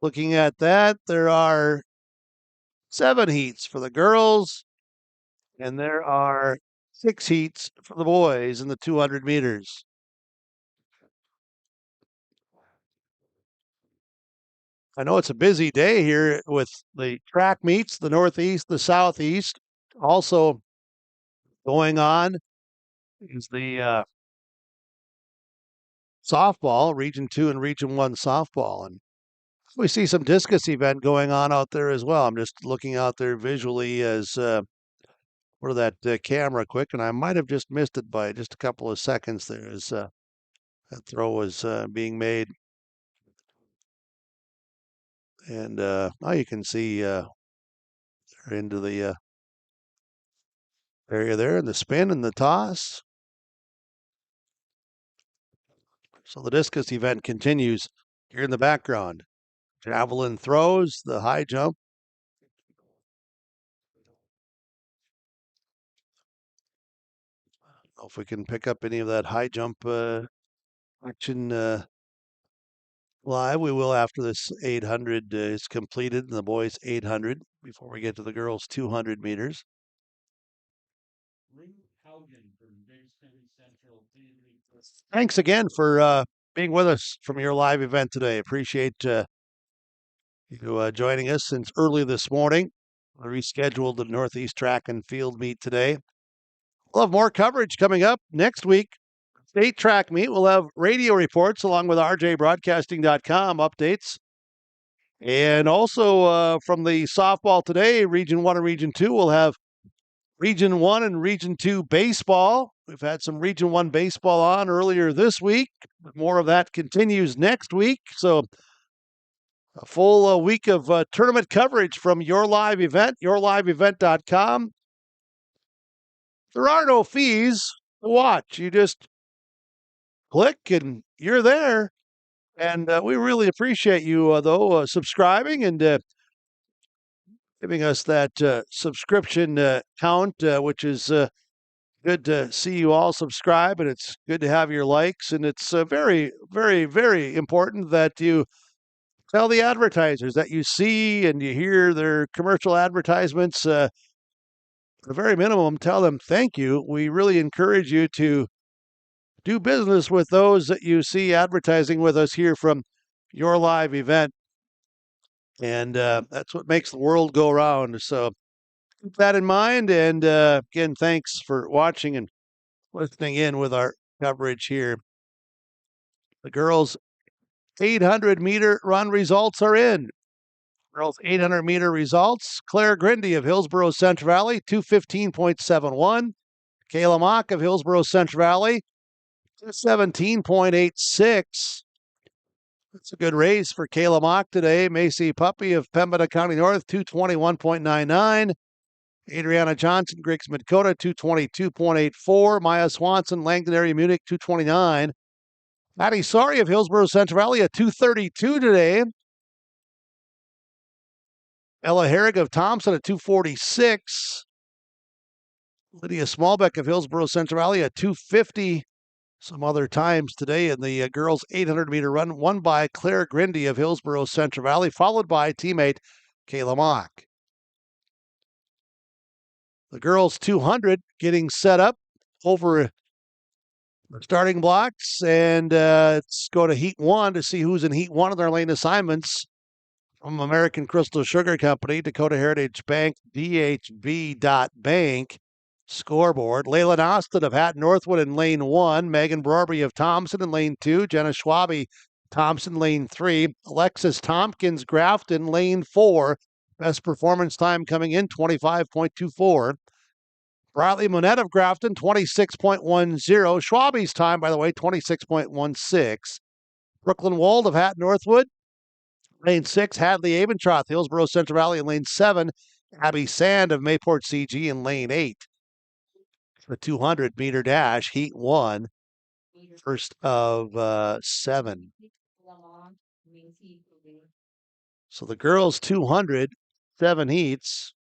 Looking at that, there are 7 heats for the girls, and there are 6 heats for the boys in the 200 meters. I know it's a busy day here with the track meets, the Northeast, the Southeast. Also going on is the softball, Region 2 and Region 1 softball. And we see some discus event going on out there as well. I'm just looking out there visually as for that camera quick, and I might have just missed it by just a couple of seconds there as that throw was being made. And now you can see into the area there, and the spin and the toss. So the discus event continues here in the background. Javelin throws, the high jump. I don't know if we can pick up any of that high jump action live. We will after this 800 is completed, and the boys 800 before we get to the girls 200 meters. Thanks again for being with us from your live event today. Appreciate you joining us since early this morning. We rescheduled the Northeast Track and Field meet today. We'll have more coverage coming up next week. State track meet. We'll have radio reports along with rjbroadcasting.com updates. And also from the softball today, Region 1 and Region 2, we'll have Region 1 and Region 2 baseball. We've had some Region 1 baseball on earlier this week. More of that continues next week. So a full week of tournament coverage from Your Live event, yourliveevent.com. There are no fees to watch. You just click and you're there. And we really appreciate you, though, subscribing and giving us that subscription count, which is good to see you all subscribe, and it's good to have your likes. And it's very, very, very important that you tell the advertisers that you see and you hear their commercial advertisements. At the very minimum, tell them thank you. We really encourage you to do business with those that you see advertising with us here from Your Live event. And that's what makes the world go round. So keep that in mind. And again, thanks for watching and listening in with our coverage here. The girls' 800-meter run results are in. Girls' 800-meter results. Claire Grindy of Hillsborough Central Valley, 2:15.71. Kayla Mock of Hillsborough Central Valley, 2:17.86. That's a good race for Kayla Mock today. Macy Puppy of Pembina County North, 2:21.99. Adriana Johnson, Griggs Dakota, 2:22.84. Maya Swanson, Langdon Area Munich, 2:29. Patty Sari of Hillsborough Central Valley, a 2:32 today. Ella Herrig of Thompson at 246. Lydia Smallbeck of Hillsborough Central Valley at 250. Some other times today in the girls' 800-meter run, won by Claire Grindy of Hillsborough Central Valley, followed by teammate Kayla Mock. The girls' 200 getting set up over the starting blocks, and let's go to Heat 1 to see who's in Heat 1 of their lane assignments. From American Crystal Sugar Company, Dakota Heritage Bank, DHB.Bank. Scoreboard. Leyland Austin of Hatton Northwood in lane 1. Megan Brorby of Thompson in lane 2. Jenna Schwabe, Thompson, lane 3. Alexis Tompkins, Grafton, lane 4. Best performance time coming in, 25.24. Bradley Monette of Grafton, 26.10. Schwabe's time, by the way, 26.16. Brooklyn Wold of Hatton Northwood, lane 6. Hadley Abentroth, Hillsborough Central Valley in lane 7. Abby Sand of Mayport CG in lane 8. The 200-meter dash, Heat 1, first of 7. So the girls' 200, 7 heats.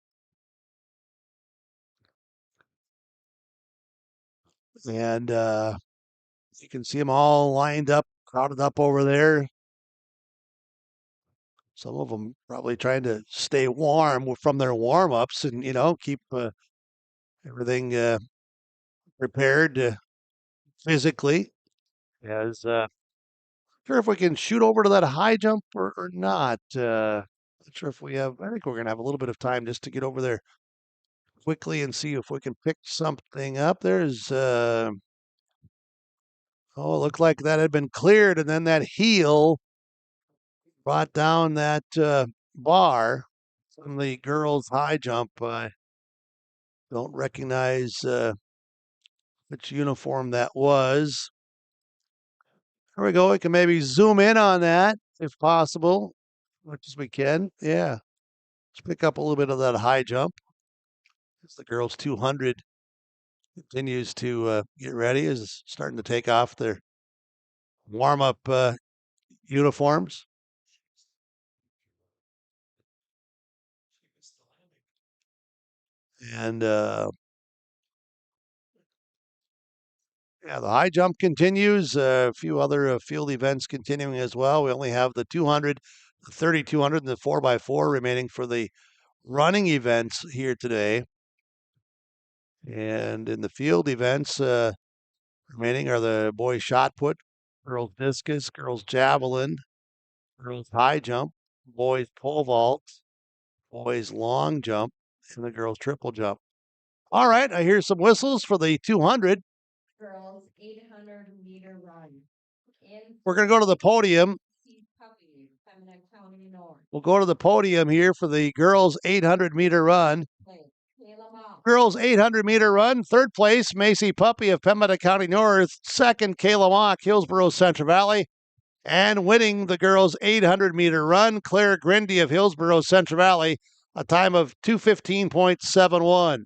And you can see them all lined up, crowded up over there. Some of them probably trying to stay warm from their warm-ups and, keep everything prepared physically. As sure if we can shoot over to that high jump or not. Not sure if we have. I think we're going to have a little bit of time just to get over there quickly and see if we can pick something up. There's it looked like that had been cleared, and then that heel brought down that bar from the girls' high jump. I don't recognize which uniform that was. There we go. We can maybe zoom in on that if possible, as much as we can. Yeah. Let's pick up a little bit of that high jump as the girls' 200 continues to get ready, is starting to take off their warm-up uniforms. And the high jump continues. A few other field events continuing as well. We only have the 200, the 3200, and the 4x4 remaining for the running events here today. And in the field events remaining are the boys shot put, girls discus, girls javelin, girls high jump, boys pole vault, boys long jump, and the girls triple jump. All right, I hear some whistles for the 200. Girls 800-meter run. We're going to go to the podium. We'll go to the podium here for the girls 800-meter run. Girls 800-meter run, third place, Macy Puppy of Pembina County North. Second, Kayla Mock, Hillsborough Central Valley. And winning the girls 800-meter run, Claire Grindy of Hillsborough Central Valley, a time of 2:15.71.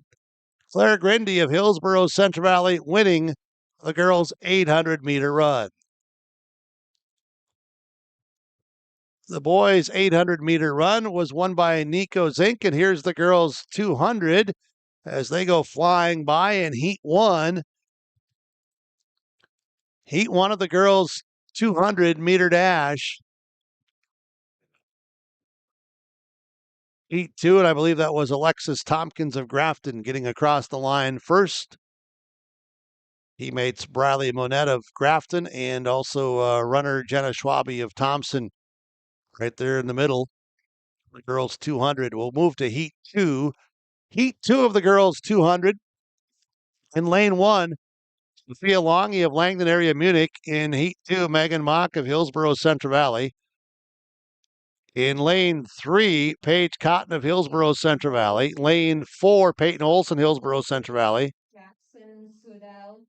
Claire Grindy of Hillsborough Central Valley winning the girls 800-meter run. The boys 800-meter run was won by Nico Zink, and here's the girls 200 as they go flying by in Heat 1. Heat 1 of the girls 200-meter dash. Heat 2, and I believe that was Alexis Tompkins of Grafton getting across the line first. Teammates Bradley Monette of Grafton and also runner Jenna Schwabe of Thompson right there in the middle. The girls 200. We'll move to Heat 2. Heat 2 of the girls 200. In lane 1, Sophia Longy of Langdon area Munich. In Heat 2, Megan Mock of Hillsborough Central Valley. In lane 3, Paige Cotton of Hillsborough Central Valley. Lane 4, Peyton Olson, Hillsborough Central Valley. Jackson Sudell,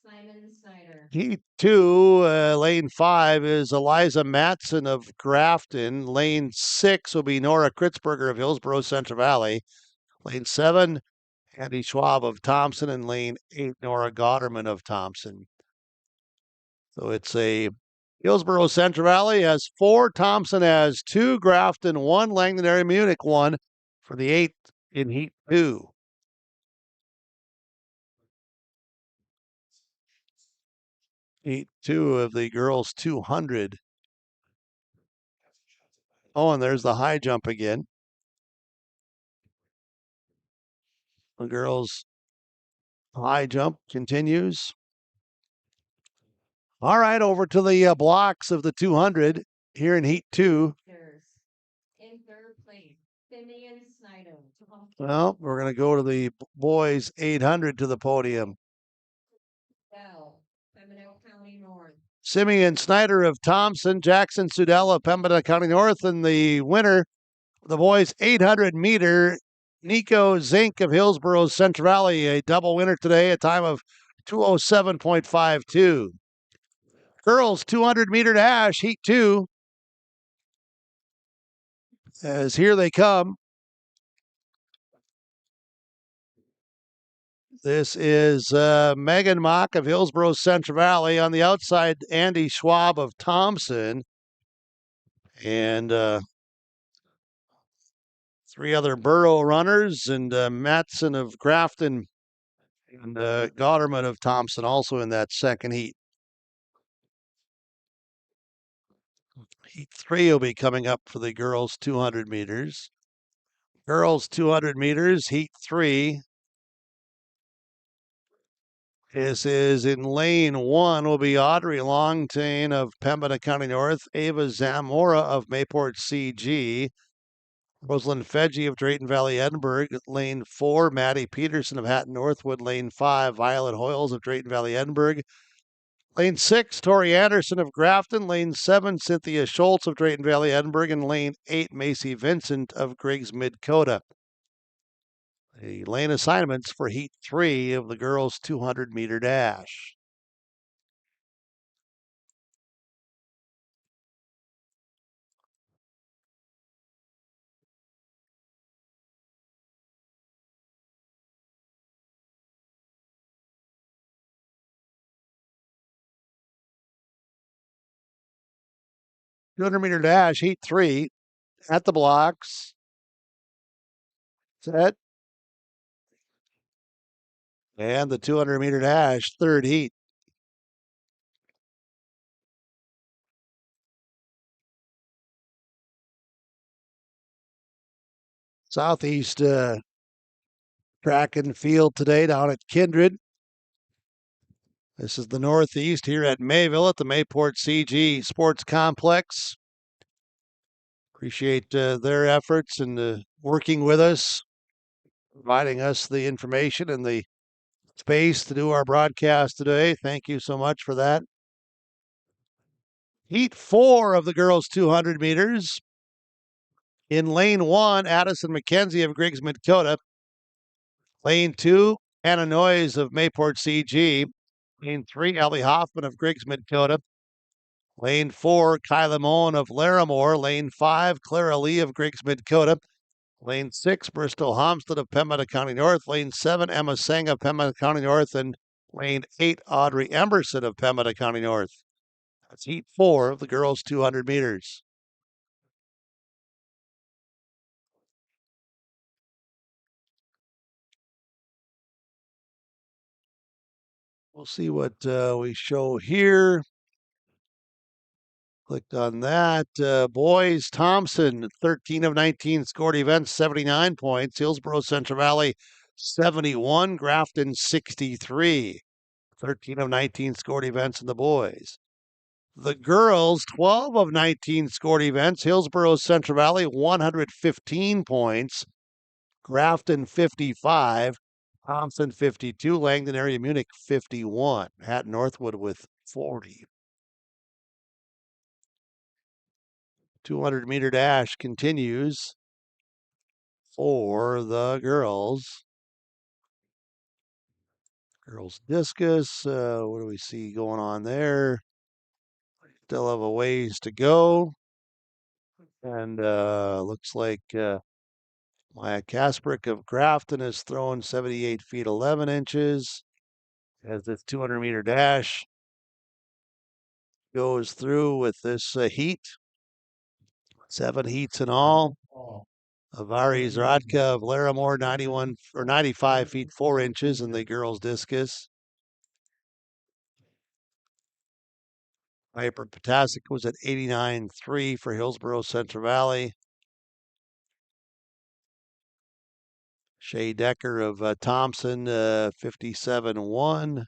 Simon Snyder. Heat 2, lane 5 is Eliza Matson of Grafton. Lane 6 will be Nora Kritzberger of Hillsborough Central Valley. Lane 7, Andy Schwab of Thompson. And lane 8, Nora Gotterman of Thompson. So it's a Hillsborough Central Valley has 4, Thompson has 2, Grafton 1, Langdon area Munich 1. for the 8th in Heat 2. Heat 2 of the girls 200. Oh, and there's the high jump again. The girls' high jump continues. All right, over to the blocks of the 200 here in Heat 2. In third place, Simeon Snyder. Well, we're going to go to the boys 800 to the podium. Bell, Pembina County North. Simeon Snyder of Thompson, Jackson Sudell of Pembina County North, and the winner, the boys 800 meter, Nico Zink of Hillsborough Central Valley, a double winner today, a time of 2:07.52. Girls 200 meter dash, Heat 2. As here they come. This is Megan Mock of Hillsborough Central Valley. On the outside, Andy Schwab of Thompson. And 3 other Borough runners, and Matson of Grafton and Gotterman of Thompson also in that second heat. Heat 3 will be coming up for the girls 200 meters. Girls 200 meters, Heat 3. This is in lane 1 will be Audrey Longtain of Pembina County North, Ava Zamora of Mayport CG, Rosalind Fedge of Drayton Valley Edinburgh, lane 4, Maddie Peterson of Hatton Northwood, lane 5, Violet Hoyles of Drayton Valley Edinburgh, lane 6, Tori Anderson of Grafton, lane 7, Cynthia Schultz of Drayton Valley Edinburgh, and lane 8, Macy Vincent of Griggs Mid-Coda. The lane assignments for Heat 3 of the girls' 200 meter dash. $200 dash, Heat 3, at the blocks. Set. And the 200 dash, third heat. Southeast track and field today down at Kindred. This is the Northeast here at Mayville at the Mayport CG Sports Complex. Appreciate their efforts and working with us, providing us the information and the space to do our broadcast today. Thank you so much for that. Heat 4 of the girls' 200 meters. In lane 1, Addison McKenzie of Griggs Mid-Coda. Lane 2, Anna Noyes of Mayport CG. Lane 3, Ellie Hoffman of Griggs Mid-Coda. Lane 4, Kyla Moen of Larimore. Lane 5, Clara Lee of Griggs Mid-Coda. Lane 6, Bristol Homestead of Pembina County North. Lane 7, Emma Seng of Pembina County North. And lane 8, Audrey Emberson of Pembina County North. That's Heat 4 of the girls' 200 meters. We'll see what we show here. Clicked on that. Boys, Thompson, 13 of 19 scored events, 79 points. Hillsborough Central Valley, 71. Grafton, 63. 13 of 19 scored events in the boys. The girls, 12 of 19 scored events. Hillsborough Central Valley, 115 points. Grafton, 55. Thompson, 52. Langdon Area Munich, 51. Hatton Northwood with 40. 200 dash continues for the girls. Girls discus. What do we see going on there? Still have a ways to go. And looks like Maya Kasperick of Grafton has thrown 78 feet 11 inches as this 200 dash goes through with this heat. 7 heats in all. Avari Zradka of Larimore, 91 or 95 feet 4 inches in the girls' discus. Piper Potasic was at 89.3 for Hillsborough Central Valley. Shay Decker of Thompson, 57.1.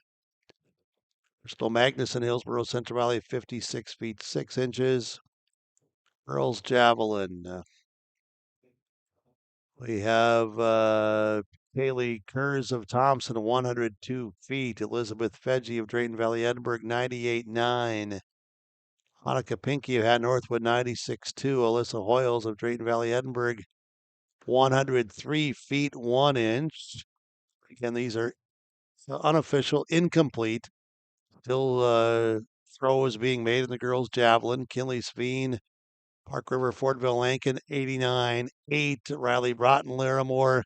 Crystal Magnus in Hillsborough Central Valley, 56 feet 6 inches. Girls Javelin. We have Kaylee Kurz of Thompson, 102 feet. Elizabeth Fedge of Drayton Valley Edinburgh, 98.9. Hanukkah Pinky of Hat Northwood, 96.2. Alyssa Hoyles of Drayton Valley Edinburgh, 103 feet 1 inch. Again, these are unofficial, incomplete. Still throws being made in the girls' javelin. Kinley Sveen, Park River, Fortville, Lankin, 89.8. Riley Broughton, Larimore,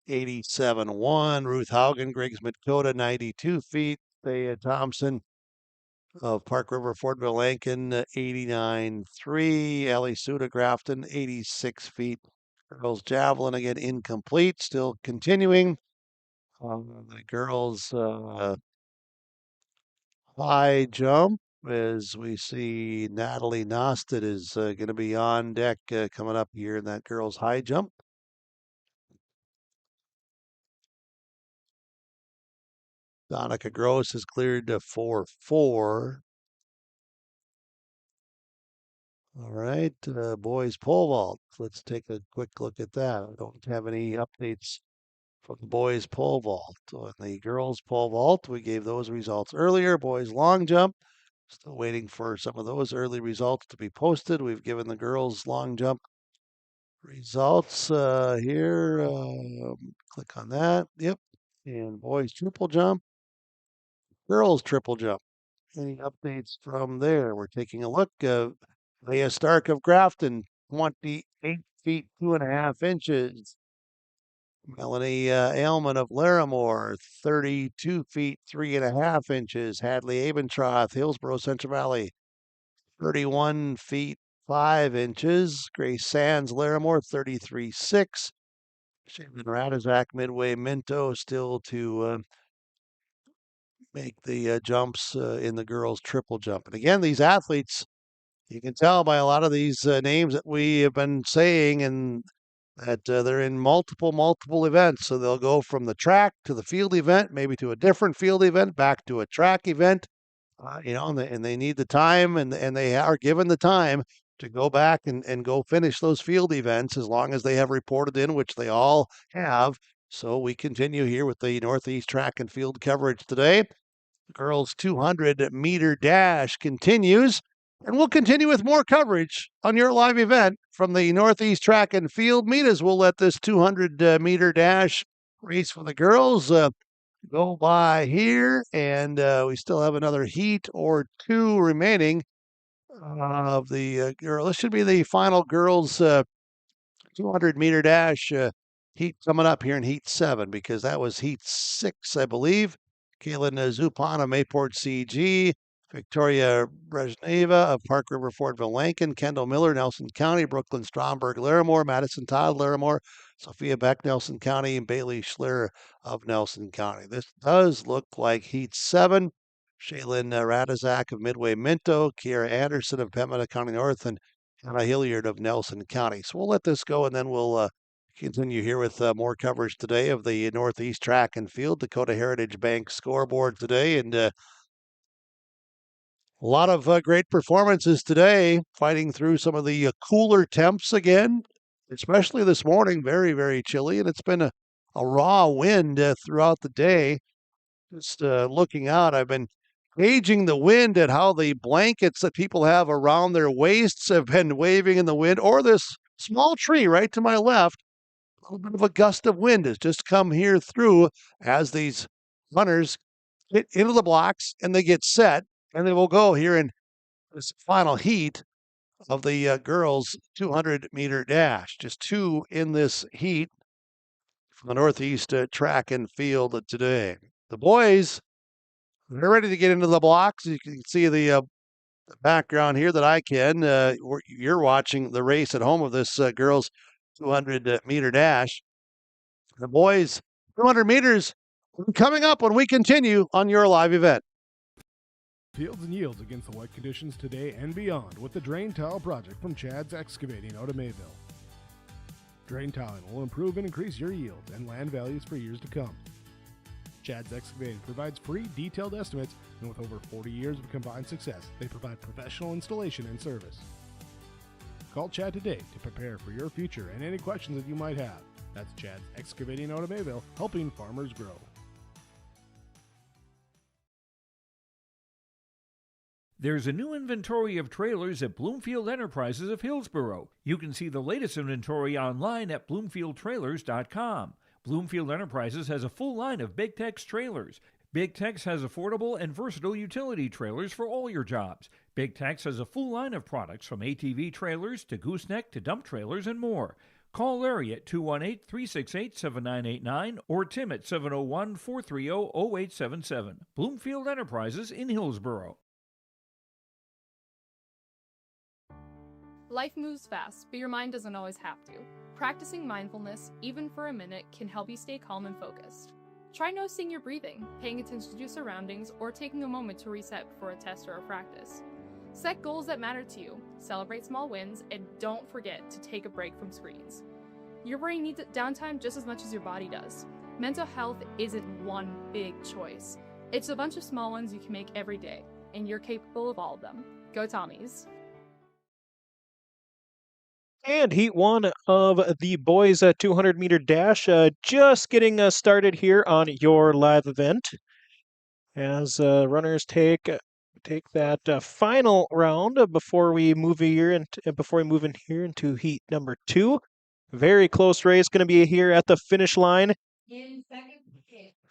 87.1. Ruth Haugen, Griggs Dakota, 92 feet. Thea Thompson of Park River, Fortville, Lankin, 89.3. Ellie Suda Grafton, 86 feet. Girls javelin again incomplete, still continuing. The girls high jump, as we see Natalie Nosted is going to be on deck coming up here in that girls high jump. Donica Gross is cleared to 4-4. All right, boys pole vault. Let's take a quick look at that. I don't have any updates from the boys pole vault. On the girls pole vault, we gave those results earlier. Boys long jump, still waiting for some of those early results to be posted. We've given the girls long jump results here. Click on that. Yep. And boys triple jump, girls triple jump. Any updates from there? We're taking a look. Leah Stark of Grafton, 28 feet 2.5 inches. Melanie Aylman of Larimore, 32 feet 3.5 inches. Hadley Abentroth, Hillsborough Central Valley, 31 feet 5 inches. Grace Sands, Larimore, 33.6. Shaylin Radizak, Midway Minto, still to make the jumps in the girls' triple jump. And again, these athletes, you can tell by a lot of these names that we have been saying, and that they're in multiple events. So they'll go from the track to the field event, maybe to a different field event, back to a track event. And they need the time, and they are given the time to go back and go finish those field events as long as they have reported in, which they all have. So we continue here with the Northeast track and field coverage today. The girls' 200-meter dash continues, and we'll continue with more coverage on your live event from the Northeast track and field meet, as we'll let this 200-meter dash race for the girls go by here, and we still have another heat or two remaining of the girl. This should be the final girls 200-meter dash heat coming up here in heat 7, because that was heat 6, I believe. Kaylin Zupan of Mayport CG, Victoria Brezhneva of Park River, Fortville, Lankin, Kendall Miller, Nelson County, Brooklyn Stromberg, Larimore, Madison Todd, Larimore, Sophia Beck, Nelson County, and Bailey Schler of Nelson County. This does look like heat 7. Shaylin Radizak of Midway Minto, Kiera Anderson of Pembina County North, and Hannah Hilliard of Nelson County. So we'll let this go, and then we'll continue here with more coverage today of the Northeast track and field Dakota Heritage Bank scoreboard today. And a lot of great performances today, fighting through some of the cooler temps again, especially this morning. Very, very chilly, and it's been a raw wind throughout the day. Just looking out, I've been gauging the wind at how the blankets that people have around their waists have been waving in the wind, or this small tree right to my left. A little bit of a gust of wind has just come here through as these runners get into the blocks and they get set, and they will go here in this final heat of the girls' 200-meter dash. Just two in this heat from the Northeast track and field today. The boys, they're ready to get into the blocks. You can see the background here that I can. You're watching the race at home of this girls' 200-meter dash. The boys 200 meters coming up when we continue on your live event. Fields and yields against the wet conditions today and beyond with the Drain Tile Project from Chad's Excavating out of Mayville. Drain tiling will improve and increase your yield and land values for years to come. Chad's Excavating provides free detailed estimates, and with over 40 years of combined success, they provide professional installation and service. Call Chad today to prepare for your future and any questions that you might have. That's Chad's Excavating out of Mayville, helping farmers grow. There's a new inventory of trailers at Bloomfield Enterprises of Hillsborough. You can see the latest inventory online at bloomfieldtrailers.com. Bloomfield Enterprises has a full line of Big Tex trailers. Big Tex has affordable and versatile utility trailers for all your jobs. Big Tex has a full line of products from ATV trailers to gooseneck to dump trailers and more. Call Larry at 218-368-7989 or Tim at 701-430-0877. Bloomfield Enterprises in Hillsborough. Life moves fast, but your mind doesn't always have to. Practicing mindfulness, even for a minute, can help you stay calm and focused. Try noticing your breathing, paying attention to your surroundings, or taking a moment to reset before a test or a practice. Set goals that matter to you, celebrate small wins, and don't forget to take a break from screens. Your brain needs downtime just as much as your body does. Mental health isn't one big choice. It's a bunch of small ones you can make every day, and you're capable of all of them. Go Tommies! And heat one of the boys 200-meter dash just getting started here on your live event as runners take that final round before we move in here into heat number 2. Very close race going to be here at the finish line.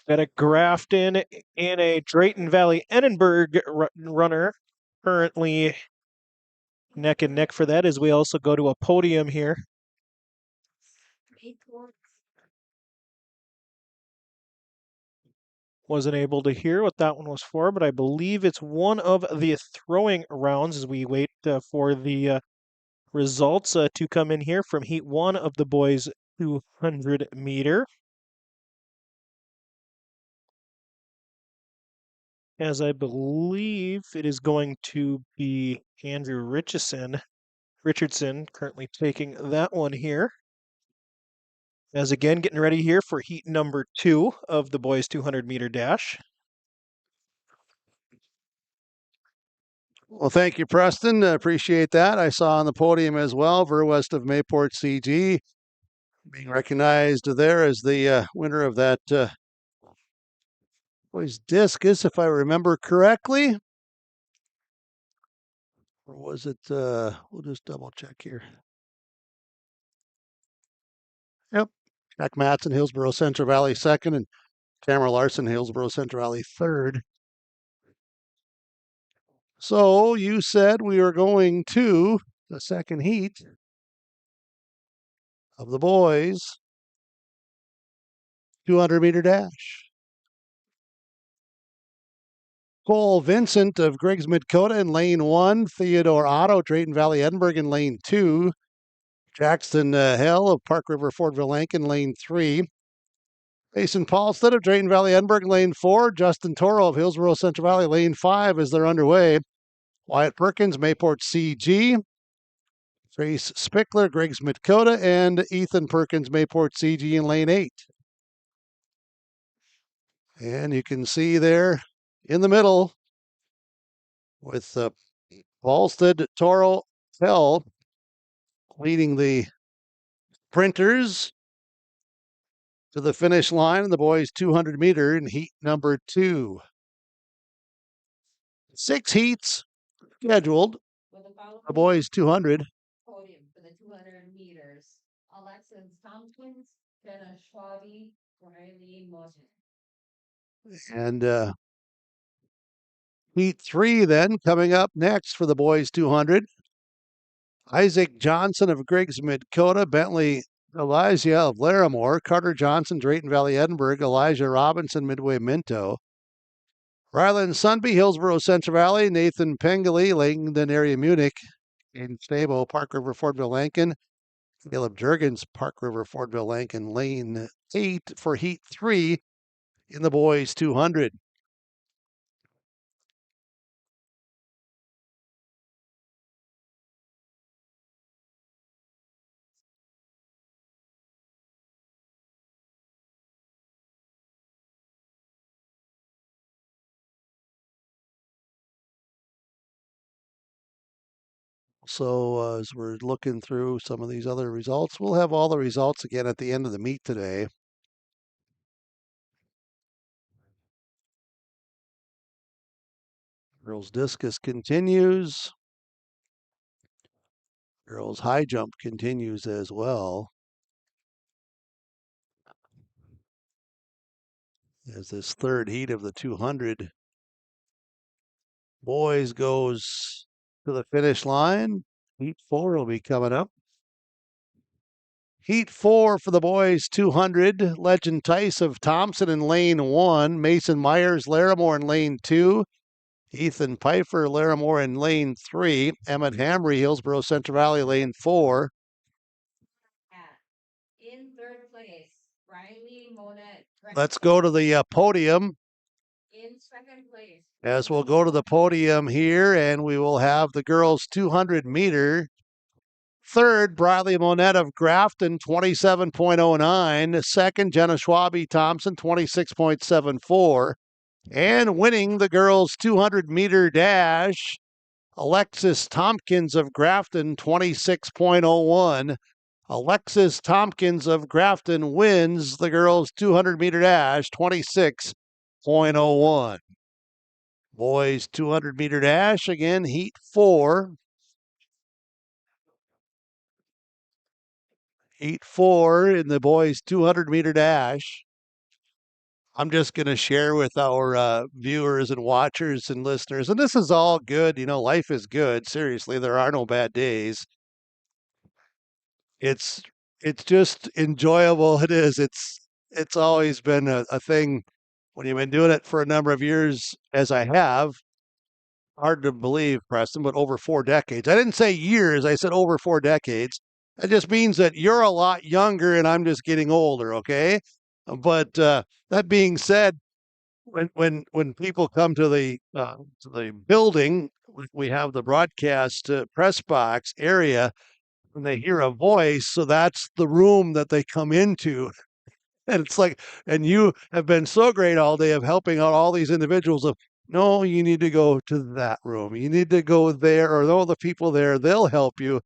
Got a Grafton and a Drayton Valley Edinburgh runner currently neck and neck for that as we also go to a podium here. Wasn't able to hear what that one was for, but I believe it's one of the throwing rounds as we wait for the results to come in here from heat 1 of the boys 200 meter. As I believe it is going to be Andrew Richardson currently taking that one here. As again, getting ready here for heat number 2 of the boys 200-meter dash. Well, thank you, Preston. Appreciate that. I saw on the podium as well, Verwest of Mayport CG being recognized there as the winner of that boys discus, if I remember correctly. Or was it, we'll just double check here. Yep. Jack Matson, Hillsborough Central Valley second, and Tamara Larson, Hillsborough Central Valley third. So you said we are going to the second heat of the boys 200-meter dash. Cole Vincent of Griggs Dakota in lane 1. Theodore Otto, Drayton Valley Edinburgh in lane 2. Jackson Hell of Park River Fordville Lankin lane 3. Mason Paulstead of Drayton Valley Edinburgh lane 4. Justin Toro of Hillsborough Central Valley lane 5 as they're underway. Wyatt Perkins, Mayport CG. Trace Spickler, Griggs Dakota, and Ethan Perkins, Mayport CG in lane 8. And you can see there in the middle with Paulstead, Toro, Hell leading the sprinters to the finish line in the boys 200 meter in heat number 2. 6 heats scheduled. The boys 200. Podium for the 200 meters. Alexis Tompkins, Jenna Schwabi, Riley Mosin. And heat 3 then coming up next for the boys 200. Isaac Johnson of Griggs Dakota, Bentley Elijah of Larimore, Carter Johnson, Drayton Valley Edinburgh, Elijah Robinson, Midway Minto. Ryland Sunby, Hillsborough Central Valley, Nathan Pengele, Langdon area Munich, Aiden Stabo, Park River Fordville Lankin, Caleb Jurgens, Park River, Fordville, Lankin, lane 8 for heat 3 in the boys 200. So as we're looking through some of these other results, we'll have all the results again at the end of the meet today. Girls discus continues. Girls high jump continues as well. As this third heat of the 200 boys goes to the finish line. Heat 4 will be coming up. Heat 4 for the boys 200. Legend Tice of Thompson in lane 1. Mason Myers, Larimore in lane 2. Ethan Pfeiffer, Larimore in lane 3. Emmett Hamry, Hillsborough Central Valley, lane 4. In third place, Riley Monet. Let's go to the podium. In second place, As we'll go to the podium here, and we will have the girls 200 meter. Third, Briley Monette of Grafton, 27.09. Second, Jenna Schwabe Thompson, 26.74. And winning the girls 200 meter dash, Alexis Tompkins of Grafton, 26.01. Alexis Tompkins of Grafton wins the girls 200 meter dash, 26.01. Boys 200 meter dash, again, heat 4. Heat 4 in the boys 200 meter dash. I'm just going to share with our viewers and watchers and listeners, and this is all good. You know, life is good. Seriously, there are no bad days. It's just enjoyable. It is. It's always been a thing when you've been doing it for a number of years, as I have. Hard to believe, Preston, but over 4 decades. I didn't say years. I said over 4 decades. That just means that you're a lot younger and I'm just getting older. Okay. But that being said, when people come to the building, we have the broadcast press box area. When they hear a voice, so that's the room that they come into. And it's like, and you have been so great all day of helping out all these individuals of, no, you need to go to that room. You need to go there, or all the people there, they'll help you.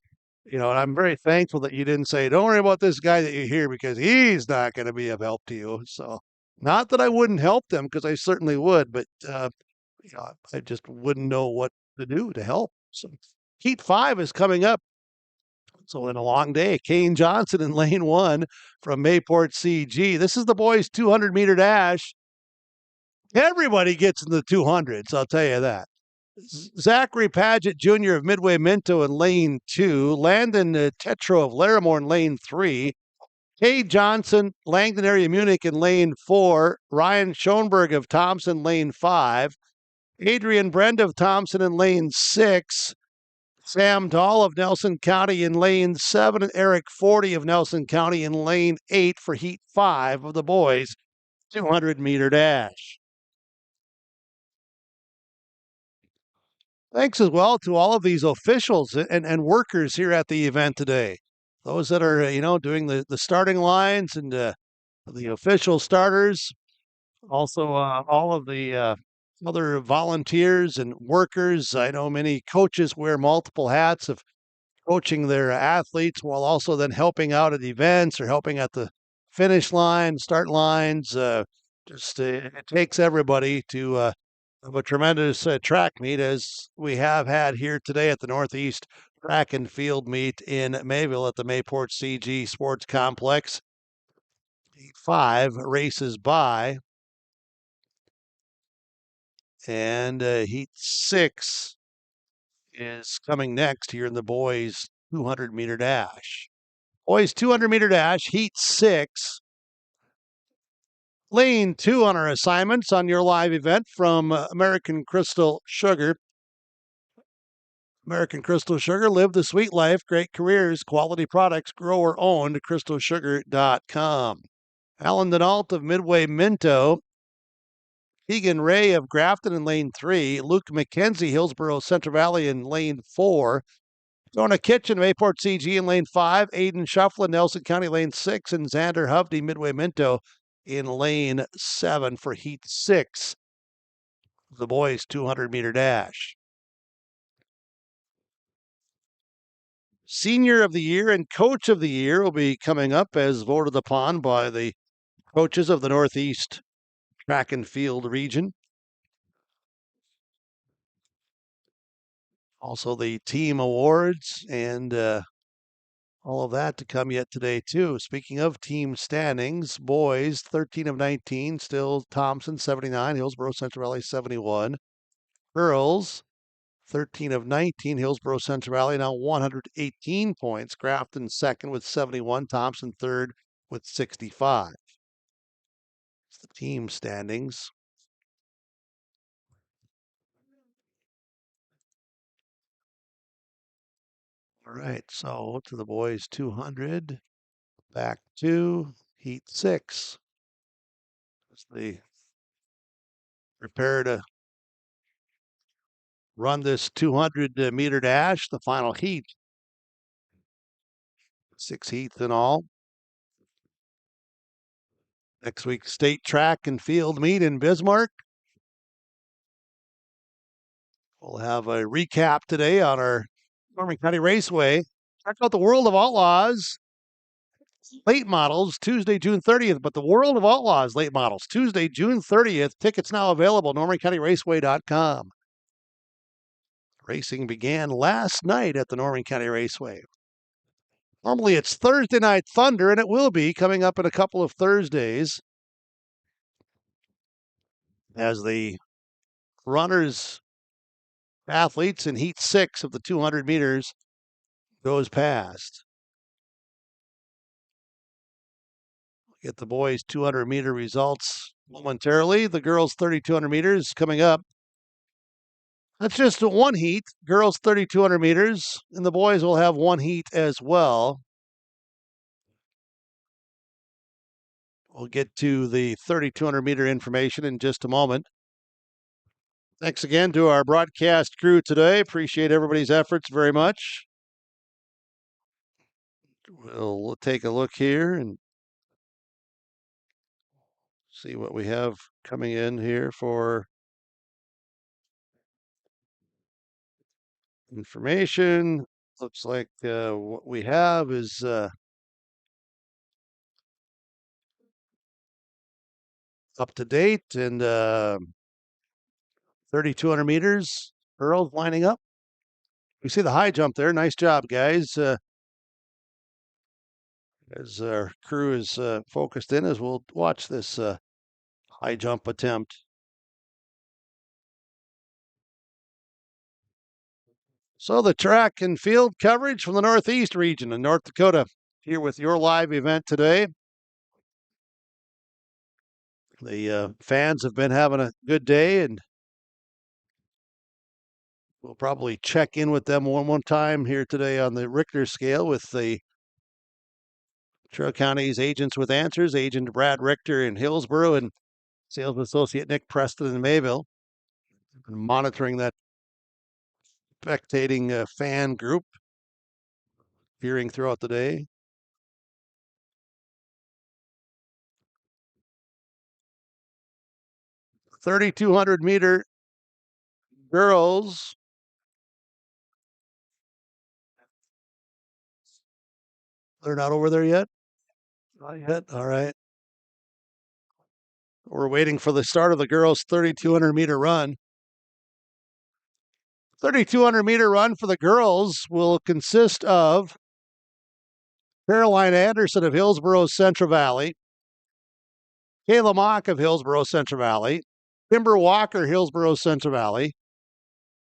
You know, and I'm very thankful that you didn't say, don't worry about this guy that you hear because he's not going to be of help to you. So, not that I wouldn't help them because I certainly would, but you know, I just wouldn't know what to do to help. So, Heat 5 is coming up. So, in a long day, Kane Johnson in lane 1 from Mayport CG. This is the boys' 200 meter dash. Everybody gets in the 200s, I'll tell you that. Zachary Paget Jr. of Midway Minto in lane 2. Landon Tetro of Larimore in lane 3. Cade Johnson, Langdon Area Munich in lane 4. Ryan Schoenberg of Thompson, lane 5. Adrian Brend of Thompson in lane 6. Sam Dahl of Nelson County in lane 7. And Eric Forty of Nelson County in lane 8 for heat 5 of the boys' 200 meter dash. Thanks as well to all of these officials and workers here at the event today. Those that are, doing the starting lines and the official starters. Also, all of the other volunteers and workers. I know many coaches wear multiple hats of coaching their athletes while also then helping out at events or helping at the finish line, start lines. It takes everybody to have a tremendous track meet as we have had here today at the Northeast Track and Field Meet in Mayville at the Mayport CG Sports Complex. 5 races by. And heat 6 is coming next here in the boys' 200 meter dash. Boys 200 meter dash, heat 6. Lane 2 on our assignments on your live event from American Crystal Sugar. American Crystal Sugar, live the sweet life, great careers, quality products, grower owned, crystalsugar.com. Alan Denault of Midway Minto, Keegan Ray of Grafton in lane 3, Luke McKenzie, Hillsborough Central Valley in lane 4, Jonah Kitchen, Mayport CG in lane 5, Aiden Shufflin, Nelson County lane 6, and Xander Hovde, Midway Minto in lane 7 for heat 6. The boys' 200-meter dash. Senior of the Year and Coach of the Year will be coming up as voted upon by the coaches of the Northeast Track and Field region. Also the team awards and all of that to come yet today, too. Speaking of team standings, boys, 13 of 19, still Thompson, 79, Hillsborough Central Valley, 71. Girls, 13 of 19, Hillsborough Central Valley now 118 points. Grafton second with 71, Thompson third with 65. It's the team standings. All right, so to the boys 200, back to heat 6. As they prepare to run this 200-meter dash, the final heat. 6 heats in all. Next week's state track and field meet in Bismarck. We'll have a recap today on our Norman County Raceway. Check out the World of Outlaws late models Tuesday, June 30th. But the World of Outlaws late models Tuesday, June 30th. Tickets now available, NormanCountyRaceway.com. Racing began last night at the Norman County Raceway. Normally it's Thursday Night Thunder, and it will be coming up in a couple of Thursdays as the runners, athletes in heat 6 of the 200 meters goes past. Get the boys' 200-meter results momentarily. The girls' 3,200 meters coming up. That's just one heat. Girls 3,200 meters, and the boys will have one heat as well. We'll get to the 3,200 meter information in just a moment. Thanks again to our broadcast crew today. Appreciate everybody's efforts very much. We'll take a look here and see what we have coming in here for information. Looks like what we have is up to date, and 3,200 meters. Earl's lining up. You see the high jump there. Nice job, guys. As our crew is focused in, as we'll watch this high jump attempt. So the track and field coverage from the Northeast region in North Dakota here with your live event today. The fans have been having a good day, and we'll probably check in with them one more time here today on the Richter scale with the Trail County's Agents with Answers, Agent Brad Richter in Hillsborough and Sales Associate Nick Preston in Mayville. Been monitoring that spectating fan group appearing throughout the day. .3,200-meter girls. They're not over there yet? Not yet? All right. We're waiting for the start of the girls' 3,200-meter run. 3,200-meter run for the girls will consist of Caroline Anderson of Hillsborough Central Valley, Kayla Mock of Hillsborough Central Valley, Kimber Walker, Hillsborough Central Valley,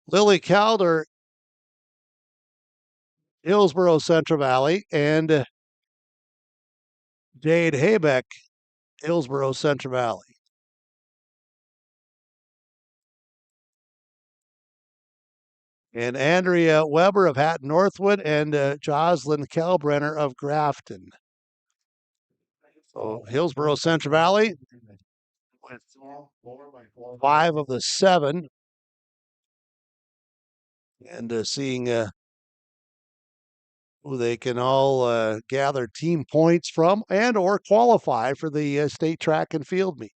Lily Calder, Hillsborough Central Valley, and Jade Haybeck, Hillsborough Central Valley. and Andrea Weber of Hatton Northwood and Jocelyn Kalbrenner of Grafton. So Hillsborough Central Valley with 5 of the 7. And seeing who they can all gather team points from and or qualify for the state track and field meet.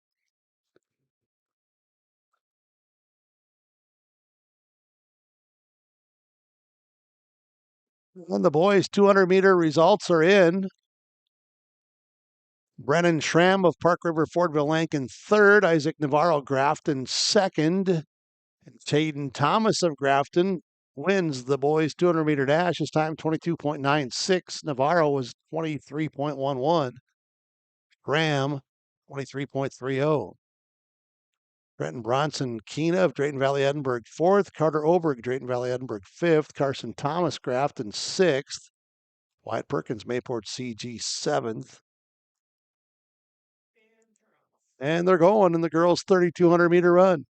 And the boys' 200-meter results are in. Brennan Schramm of Park River Fordville Lankin third, Isaac Navarro Grafton second, and Caden Thomas of Grafton wins the boys' 200-meter dash. His time 22.96. Navarro was 23.11. Graham 23.30. Brenton Bronson Keena of Drayton Valley Edinburgh fourth. Carter Oberg, Drayton Valley Edinburgh fifth. Carson Thomas Grafton sixth. Wyatt Perkins Mayport CG seventh. And they're going in the girls' 3,200-meter run.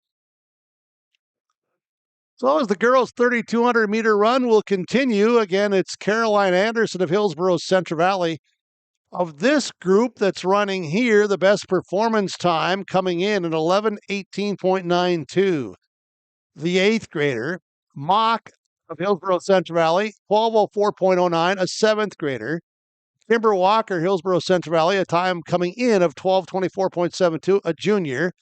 So as the girls' 3,200-meter run will continue, again, it's Caroline Anderson of Hillsborough Central Valley. Of this group that's running here, the best performance time coming in at 11:18.92. The 8th grader, Mock of Hillsborough Central Valley, 12:04.09, a 7th grader. Kimber Walker, Hillsborough Central Valley, a time coming in of 12:24.72, a junior.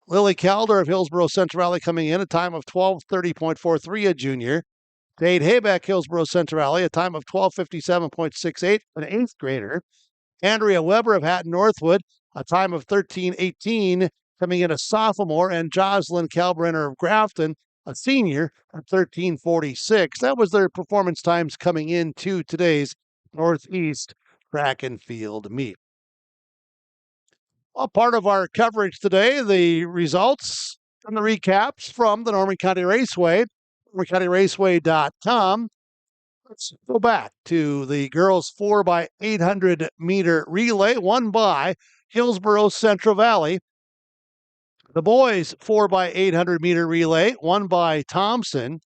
Lily Calder of Hillsborough Central Valley coming in, a time of 12:30.43, a junior. Dade Haybeck, Hillsborough Central Valley, a time of 12:57.68, an 8th grader. Andrea Weber of Hatton Northwood, a time of 13:18, coming in a sophomore, and Jocelyn Kalbrenner of Grafton, a senior, at 13:46. That was their performance times coming into today's Northeast track and field meet. Well, part of our coverage today, the results and the recaps from the Norman County Raceway, normancounty.raceway.com. Let's go back to the girls' 4x800 meter relay, won by Hillsborough Central Valley. The boys' 4x800 meter relay, won by Thompson.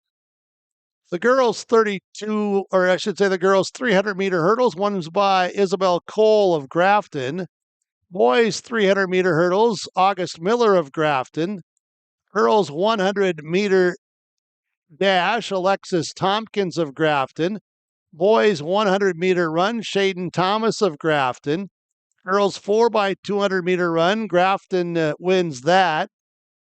The girls' the girls' 300 meter hurdles, won by Isabel Cole of Grafton. Boys' 300 meter hurdles, August Miller of Grafton. Girls' 100 meter dash, Alexis Tompkins of Grafton. Boys 100 meter run, Shaden Thomas of Grafton. Girls 4x200 meter run, Grafton wins that.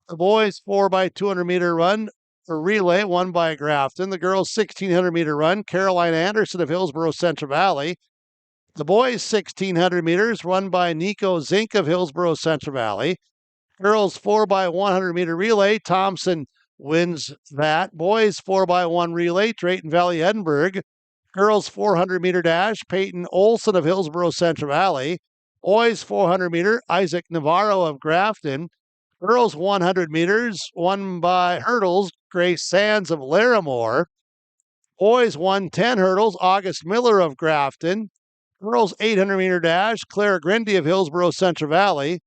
The boys 4x200 meter run, or relay, won by Grafton. The girls 1600 meter run, Caroline Anderson of Hillsborough Central Valley. The boys 1600 meters, run by Nico Zink of Hillsborough Central Valley. Girls 4x100 meter relay, Thompson wins that. Boys 4x1 relay, Drayton Valley Edinburgh. Girls 400 meter dash, Peyton Olson of Hillsborough Central Valley. Boys 400 meter, Isaac Navarro of Grafton. Girls 100 meters, won by hurdles, Grace Sands of Larimore. Boys 110 hurdles, August Miller of Grafton. Girls 800 meter dash, Claire Grindy of Hillsborough Central Valley.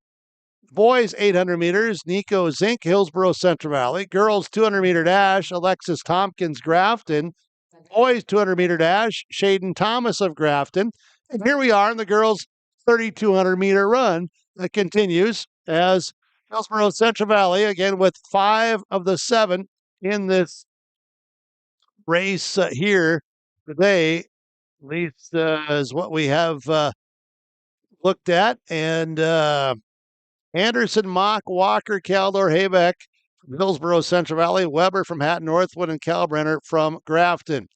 Boys 800 meters, Nico Zink, Hillsborough Central Valley. Girls 200 meter dash, Alexis Tompkins, Grafton. Boys 200 meter dash, Shaden Thomas of Grafton. And here we are in the girls 3,200 meter run that continues as Hillsborough Central Valley, again with 5 of the 7 in this race here today, at least is what we have looked at. And Anderson, Mock, Walker, Caldor, Haybeck from Hillsborough Central Valley, Weber from Hatton Northwood, and Kalbrenner from Grafton.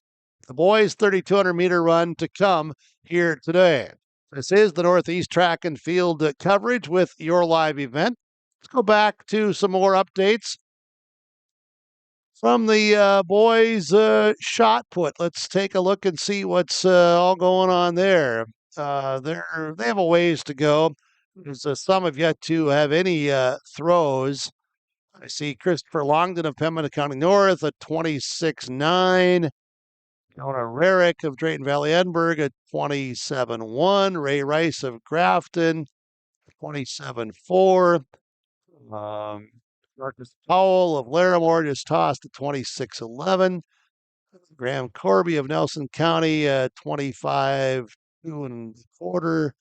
The boys' 3,200 meter run to come here today. This is the Northeast Track and Field coverage with your live event. Let's go back to some more updates from the boys' shot put. Let's take a look and see what's all going on there. They have a ways to go. Some have yet to have any throws. I see Christopher Longden of Pembina County North at 26.9. Jonah Rarick of Drayton Valley Edinburgh at 27.1. Ray Rice of Grafton, 27.4. Marcus Powell of Larimore just tossed at 26.11. Graham Corby of Nelson County, 25, 2 1/4.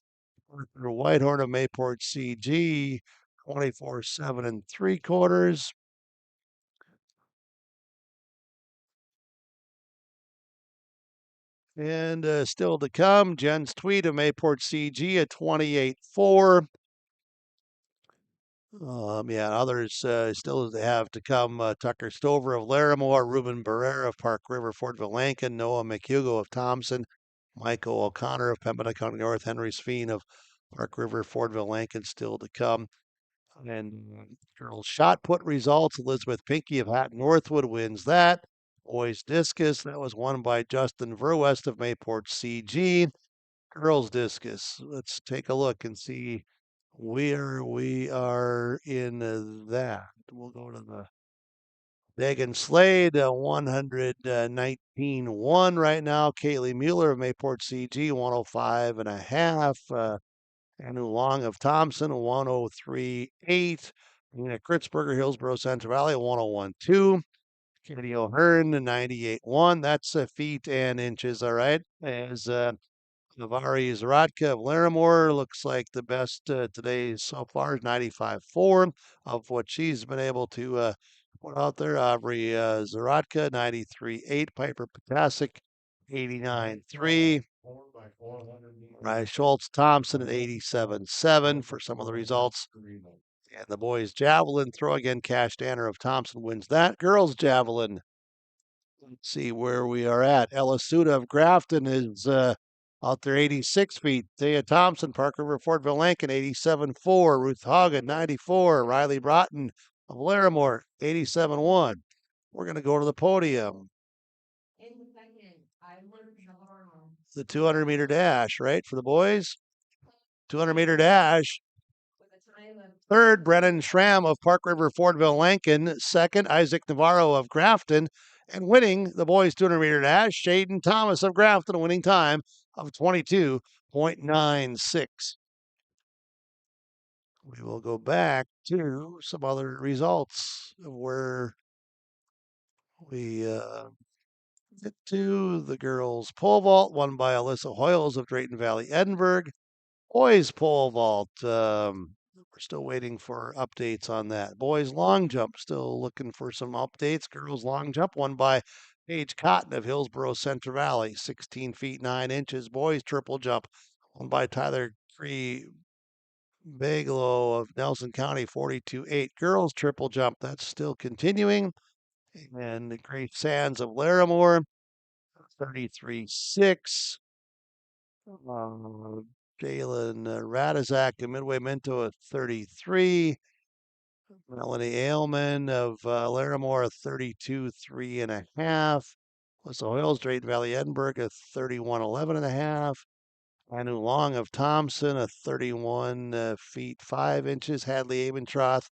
Arthur Whitehorn of Mayport CG, 24, 7 3/4. And still to come, Jen's Tweed of Mayport CG at 28-4. Yeah, others still have to come. Tucker Stover of Larimore, Ruben Barrera of Park River, Fortville Lankin, Noah McHugo of Thompson, Michael O'Connor of Pembina County North, Henry Sveen of Park River, Fortville Lankin still to come. And girls shot put results, Elizabeth Pinky of Hatton Northwood wins that. Boys discus, that was won by Justin Verwest of Mayport CG. Girls discus, let's take a look and see where we are in that. We'll go to the Megan Slade, 119.1 right now. Kaylee Mueller of Mayport CG, 105.5. Anu Long of Thompson, 103.8. Nina Kritzberger, Hillsborough Central Valley, 101.2. Katie O'Hearn, 98.1. That's feet and inches, all right. As Navari Zaratka of Larimore looks like the best today so far is 95.4 of what she's been able to put out there. Aubrey Zaratka, 93.8. Piper Potasic, 89.3. Schultz Thompson at 87.7 for some of the results. And the boys javelin throw again. Cash Danner of Thompson wins that. Girls javelin. Let's see where we are at. Ella Suda of Grafton is out there 86 feet. Thea Thompson, Park River, Fortville Lankin, 87.4. Ruth Hagen, 94. Riley Broughton of Larimore, 87.1. We're going to go to the podium. The 200-meter dash, right, for the boys? 200-meter dash. Third, Brennan Schramm of Park River, Fortville Lankin. Second, Isaac Navarro of Grafton. And winning the boys 200-meter dash, Shaden Thomas of Grafton, a winning time of 22.96. We will go back to some other results of where we get to the girls' pole vault, won by Alyssa Hoyles of Drayton Valley, Edinburgh. Boys pole vault, we're still waiting for updates on that. Boys long jump, still looking for some updates. Girls long jump, won by Paige Cotton of Hillsborough Central Valley, 16 feet 9 inches. Boys triple jump, won by Tyler Cree Baglow of Nelson County, 42.8. Girls triple jump, that's still continuing. And Grace Sands of Larimore, 33.6. Jalen Radizak of Midway Minto at 33. Melanie Ailman of Larimore, 32.3.5. Alyssa Hoyles, Drayton Valley, Edinburgh at 31.11.5. Anu Long of Thompson, a 31 feet 5 inches. Hadley Abentroth,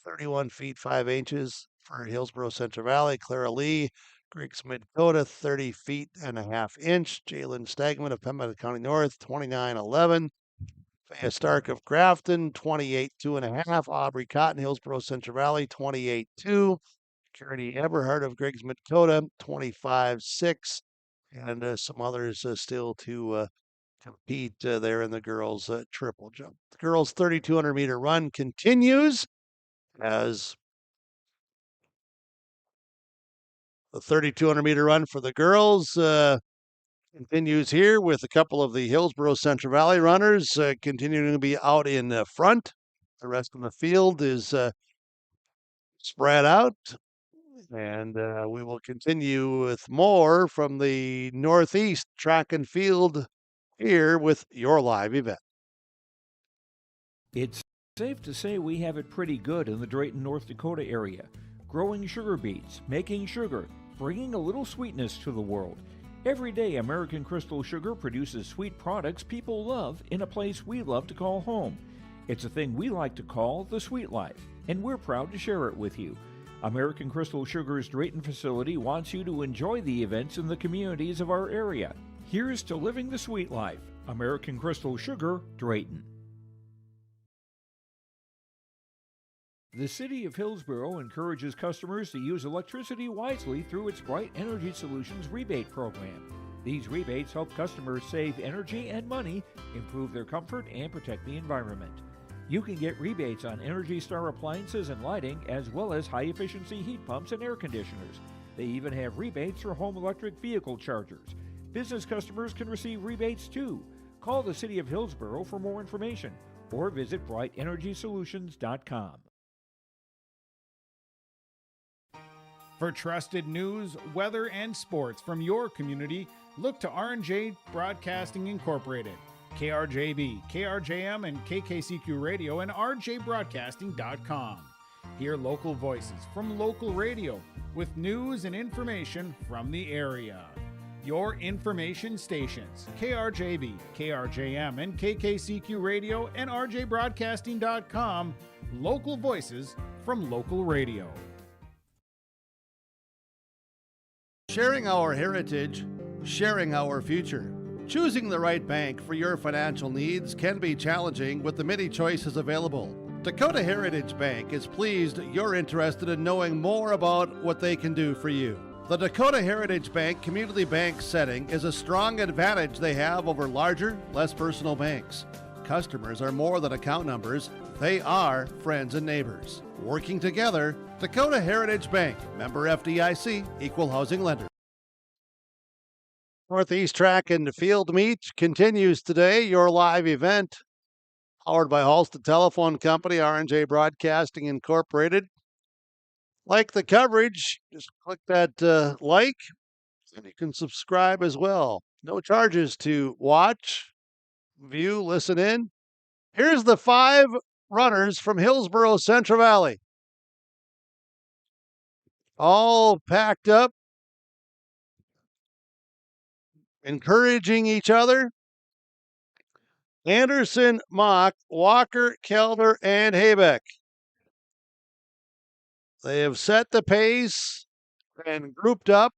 31 feet 5 inches for Hillsborough Central Valley. Clara Lee, Griggs Dakota, 30 feet and a half inch. Jalen Stegman of Pembina County North, 29.11. Faya Stark of Grafton, 28.2.5. Aubrey Cotton, Hillsborough Central Valley, 28.2. Carity Eberhard of Griggs Dakota, 25.6. And some others still to compete there in the girls' triple jump. The girls' 3,200 meter run continues as the 3,200 meter run for the girls continues here with a couple of the Hillsborough Central Valley runners continuing to be out in front. The rest of the field is spread out. And we will continue with more from the Northeast track and field here with your live event. It's safe to say we have it pretty good in the Drayton, North Dakota area. Growing sugar beets, making sugar, bringing a little sweetness to the world. Every day, American Crystal Sugar produces sweet products people love in a place we love to call home. It's a thing we like to call the sweet life, and we're proud to share it with you. American Crystal Sugar's Drayton facility wants you to enjoy the events in the communities of our area. Here's to living the sweet life. American Crystal Sugar, Drayton. The City of Hillsborough encourages customers to use electricity wisely through its Bright Energy Solutions rebate program. These rebates help customers save energy and money, improve their comfort, and protect the environment. You can get rebates on Energy Star appliances and lighting, as well as high-efficiency heat pumps and air conditioners. They even have rebates for home electric vehicle chargers. Business customers can receive rebates too. Call the City of Hillsborough for more information or visit brightenergysolutions.com. For trusted news, weather, and sports from your community, look to R&J Broadcasting Incorporated, KRJB, KRJM, and KKCQ Radio, and rjbroadcasting.com. Hear local voices from local radio with news and information from the area. Your information stations, KRJB, KRJM, and KKCQ Radio, and rjbroadcasting.com. Local voices from local radio. Sharing our heritage, sharing our future. Choosing the right bank for your financial needs can be challenging with the many choices available. Dakota Heritage Bank is pleased you're interested in knowing more about what they can do for you. The Dakota Heritage Bank community bank setting is a strong advantage they have over larger, less personal banks. Customers are more than account numbers, they are friends and neighbors. Working together, Dakota Heritage Bank, member FDIC, equal housing lender. Northeast Track and Field Meet continues today, your live event. Powered by Halstead Telephone Company, R&J Broadcasting Incorporated. Like the coverage, just click that like, and you can subscribe as well. No charges to watch, view, listen in. Here's the 5 runners from Hillsborough Central Valley. All packed up, encouraging each other. Anderson, Mock, Walker, Kelder, and Haybeck. They have set the pace and grouped up.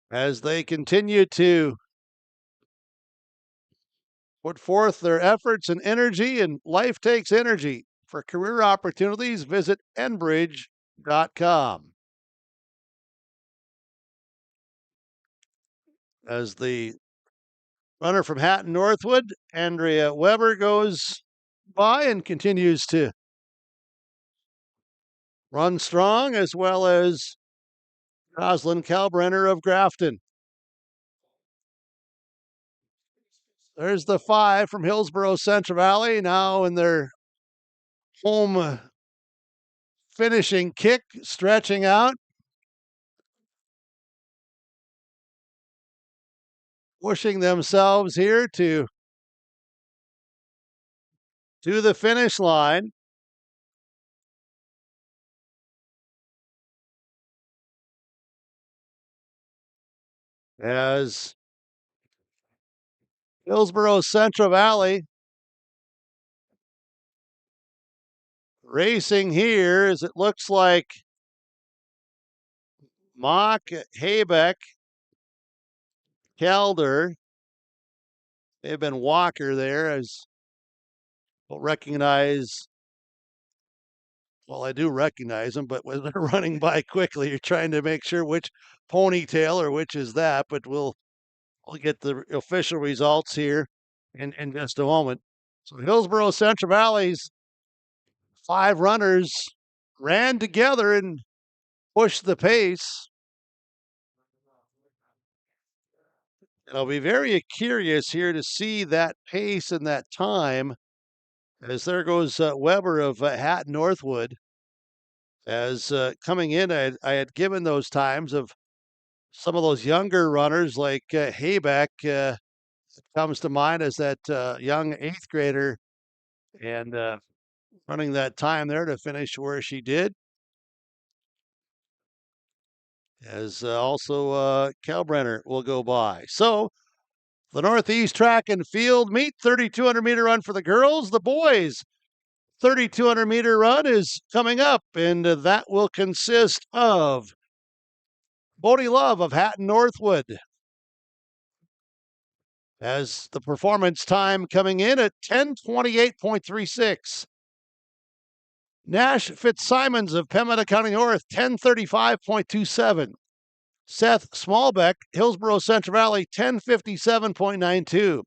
As they continue to put forth their efforts and energy, and life takes energy. For career opportunities, visit enbridge.com. As the runner from Hatton Northwood, Andrea Weber, goes by and continues to run strong, as well as Roslyn Kalbrenner of Grafton. There's the 5 from Hillsborough Central Valley, now in their home finishing kick, stretching out. Pushing themselves here to the finish line. As Hillsborough Central Valley racing here, as it looks like Mock, Haybeck, Calder, they've been Walker there, as we'll recognize. Well, I do recognize them, but when they're running by quickly, you're trying to make sure which ponytail or which is that. But we'll get the official results here in just a moment. So Hillsborough Central Valley's 5 runners ran together and pushed the pace. And I'll be very curious here to see that pace and that time, as there goes Weber of Hatton Northwood. As coming in, I had given those times of some of those younger runners like Haybeck comes to mind as that young 8th grader, and running that time there to finish where she did. As also Kalbrenner will go by. So the Northeast Track and Field Meet, 3,200 meter run for the girls. The boys, 3,200 meter run is coming up, and that will consist of Bodie Love of Hatton Northwood, as the performance time coming in at 10:28.36. Nash Fitzsimons of Pembina County North, 10:35.27. Seth Smallbeck, Hillsborough Central Valley, 10:57.92.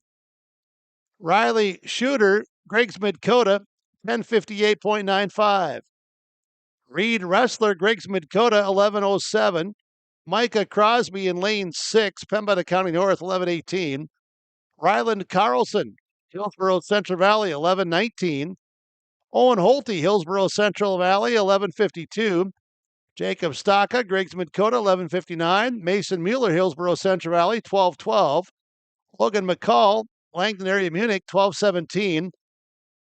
Riley Shooter, Greg's Dakota, 10:58.95. Reed Wrestler, Greg's Dakota, 11:07. Micah Crosby in lane 6, Pembina County North, 11:18. Ryland Carlson, Hillsborough Central Valley, 11:19. Owen Holte, Hillsborough Central Valley, 11:52. Jacob Staka, Greg's Dakota, 11:59. Mason Mueller, Hillsborough Central Valley, 12:12. Logan McCall, Langdon area Munich, 12:17.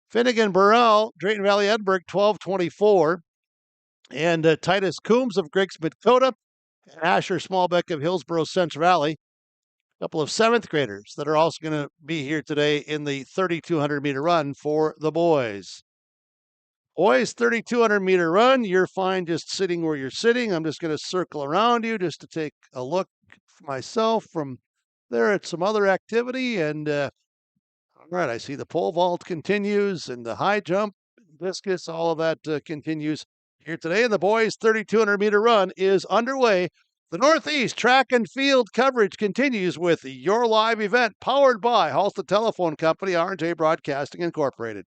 Finnegan Burrell, Drayton Valley Edinburgh, 12:24. And Titus Coombs of Greg's Dakota and Asher Smallbeck of Hillsborough Central Valley. A couple of 7th graders that are also going to be here today in the 3,200 meter run for the boys. Boys, 3,200 meter run. You're fine just sitting where you're sitting. I'm just going to circle around you just to take a look myself from there at some other activity. And all right, I see the pole vault continues and the high jump, discus, all of that continues here today. And the boys' 3,200 meter run is underway. The Northeast Track and Field coverage continues with your live event powered by Halstead Telephone Company, R&J Broadcasting Incorporated.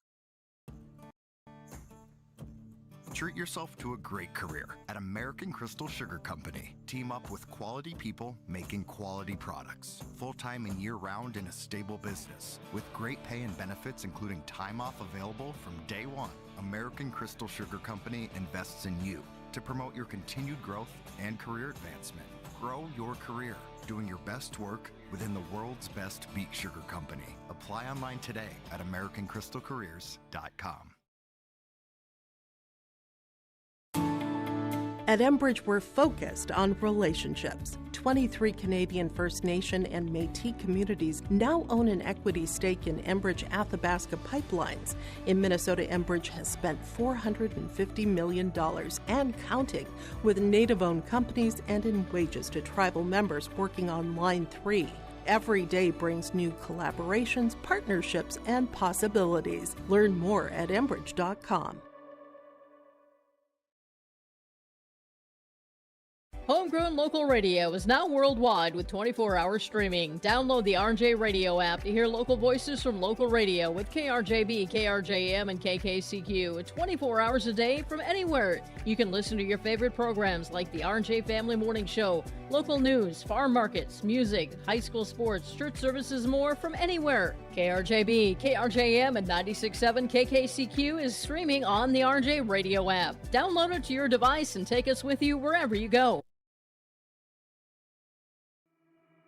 Treat yourself to a great career at American Crystal Sugar Company. Team up with quality people making quality products. Full-time and year-round in a stable business. With great pay and benefits including time off available from day one. American Crystal Sugar Company invests in you to promote your continued growth and career advancement. Grow your career doing your best work within the world's best beet sugar company. Apply online today at AmericanCrystalCareers.com. At Enbridge, we're focused on relationships. 23 Canadian First Nation and Métis communities now own an equity stake in Enbridge Athabasca Pipelines. In Minnesota, Enbridge has spent $450 million and counting with Native-owned companies and in wages to tribal members working on Line 3. Every day brings new collaborations, partnerships, and possibilities. Learn more at Enbridge.com. Homegrown local radio is now worldwide with 24-hour streaming. Download the RJ Radio app to hear local voices from local radio with KRJB, KRJM, and KKCQ 24 hours a day from anywhere. You can listen to your favorite programs like the RJ Family Morning Show, local news, farm markets, music, high school sports, church services, more from anywhere. KRJB, KRJM, and 96.7 KKCQ is streaming on the RJ Radio app. Download it to your device and take us with you wherever you go.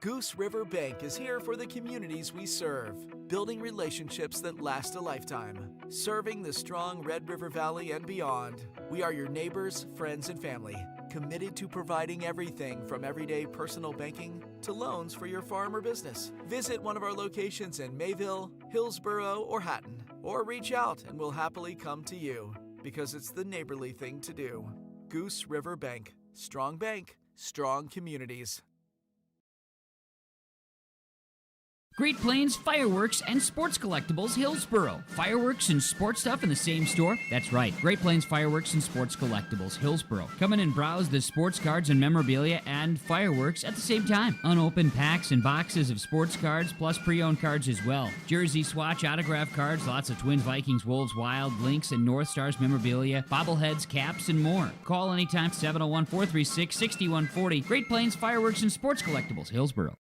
Goose River Bank is here for the communities we serve, building relationships that last a lifetime, serving the strong Red River Valley and beyond. We are your neighbors, friends, and family, committed to providing everything from everyday personal banking to loans for your farm or business. Visit one of our locations in Mayville, Hillsborough, or Hatton, or reach out and we'll happily come to you, because it's the neighborly thing to do. Goose River Bank. Strong bank, strong communities. Great Plains Fireworks and Sports Collectibles, Hillsborough. Fireworks and sports stuff in the same store? That's right. Great Plains Fireworks and Sports Collectibles, Hillsborough. Come in and browse the sports cards and memorabilia and fireworks at the same time. Unopened packs and boxes of sports cards, plus pre-owned cards as well. Jersey swatch, autograph cards, lots of Twins, Vikings, Wolves, Wild, Lynx, and North Stars memorabilia, bobbleheads, caps, and more. Call anytime, 701-436-6140. Great Plains Fireworks and Sports Collectibles, Hillsborough.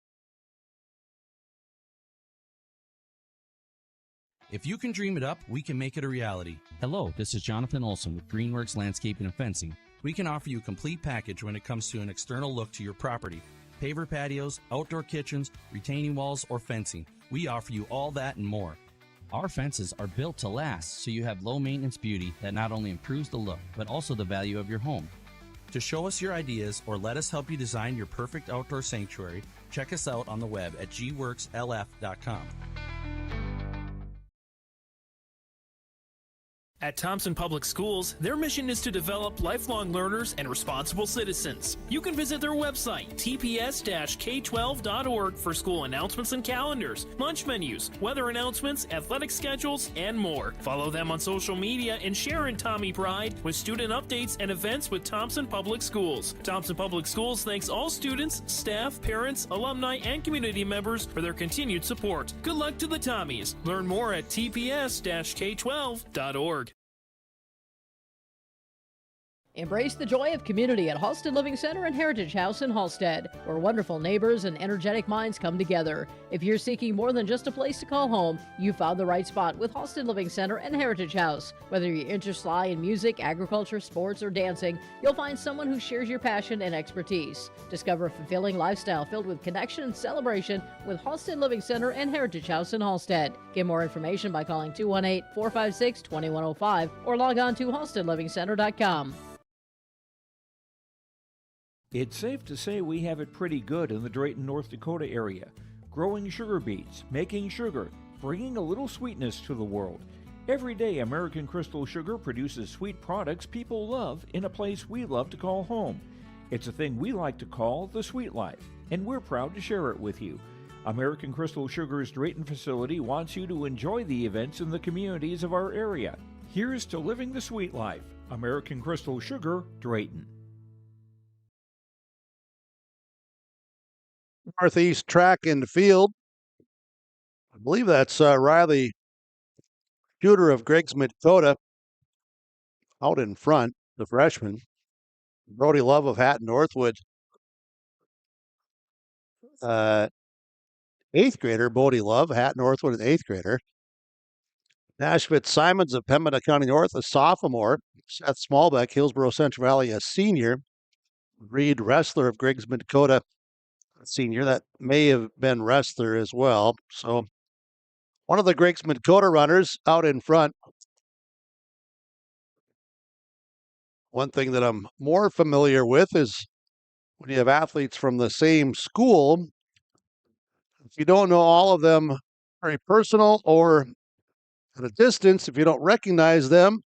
If you can dream it up, we can make it a reality. Hello, this is Jonathan Olson with Greenworks Landscaping and Fencing. We can offer you a complete package when it comes to an external look to your property. Paver patios, outdoor kitchens, retaining walls, or fencing. We offer you all that and more. Our fences are built to last, so you have low maintenance beauty that not only improves the look, but also the value of your home. To show us your ideas or let us help you design your perfect outdoor sanctuary, check us out on the web at gworkslf.com. At Thompson Public Schools, their mission is to develop lifelong learners and responsible citizens. You can visit their website, tps-k12.org, for school announcements and calendars, lunch menus, weather announcements, athletic schedules, and more. Follow them on social media and share in Tommy Pride with student updates and events with Thompson Public Schools. Thompson Public Schools thanks all students, staff, parents, alumni, and community members for their continued support. Good luck to the Tommies. Learn more at tps-k12.org. Embrace the joy of community at Halsted Living Center and Heritage House in Halsted, where wonderful neighbors and energetic minds come together. If you're seeking more than just a place to call home, you found the right spot with Halsted Living Center and Heritage House. Whether your interests lie in music, agriculture, sports, or dancing, you'll find someone who shares your passion and expertise. Discover a fulfilling lifestyle filled with connection and celebration with Halsted Living Center and Heritage House in Halsted. Get more information by calling 218-456-2105 or log on to halstedlivingcenter.com. It's safe to say we have it pretty good in the Drayton, North Dakota area. Growing sugar beets, making sugar, bringing a little sweetness to the world. Every day, American Crystal Sugar produces sweet products people love in a place we love to call home. It's a thing we like to call the sweet life, and we're proud to share it with you. American Crystal Sugar's Drayton facility wants you to enjoy the events in the communities of our area. Here's to living the sweet life. American Crystal Sugar, Drayton. Northeast track and field. I believe that's Riley Shooter of Griggs Dakota out in front, the freshman. Brody Love of Hatton Northwood, 8th grader. Brody Love, Hatton Northwood, an 8th grader. Nashville Simons of Pembina County North, a sophomore. Seth Smallbeck, Hillsborough Central Valley, a senior. Reed Wrestler of Griggs Dakota, senior. That may have been Wrestler as well. So one of the Griggs Dakota runners out in front. One thing that I'm more familiar with is when you have athletes from the same school, if you don't know all of them very personal or at a distance, if you don't recognize them,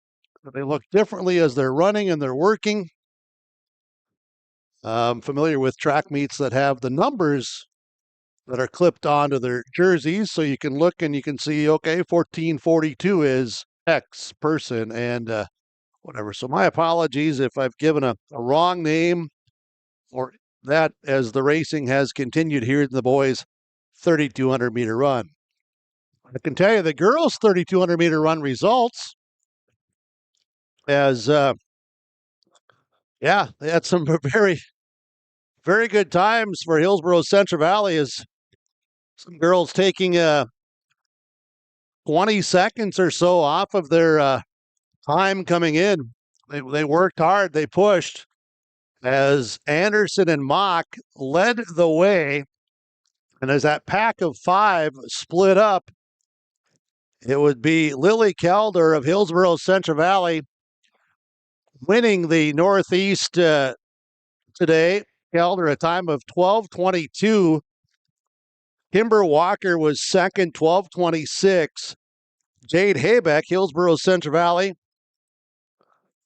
they look differently as they're running and they're working. I'm familiar with track meets that have the numbers that are clipped onto their jerseys, so you can look and you can see, okay, 1442 is X person and whatever. So my apologies if I've given a wrong name or that as the racing has continued here in the boys' 3,200 meter run. I can tell you the girls' 3,200 meter run results as, they had some very, very good times for Hillsborough Central Valley as some girls taking 20 seconds or so off of their time coming in. They worked hard. They pushed as Anderson and Mock led the way. And as that pack of 5 split up, it would be Lily Calder of Hillsborough Central Valley winning the Northeast today. Calder, a time of 12:22. Kimber Walker was second, 12:26. Jade Haybeck, Hillsborough Central Valley,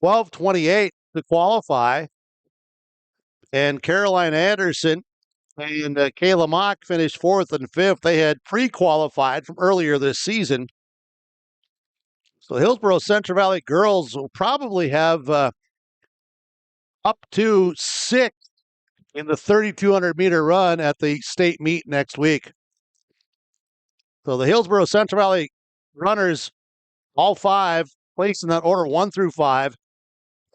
12:28 to qualify. And Caroline Anderson and Kayla Mock finished 4th and 5th. They had pre-qualified from earlier this season. So Hillsborough Central Valley girls will probably have up to 6 in the 3,200 meter run at the state meet next week. So the Hillsborough Central Valley runners, all 5, placed in that order 1 through 5.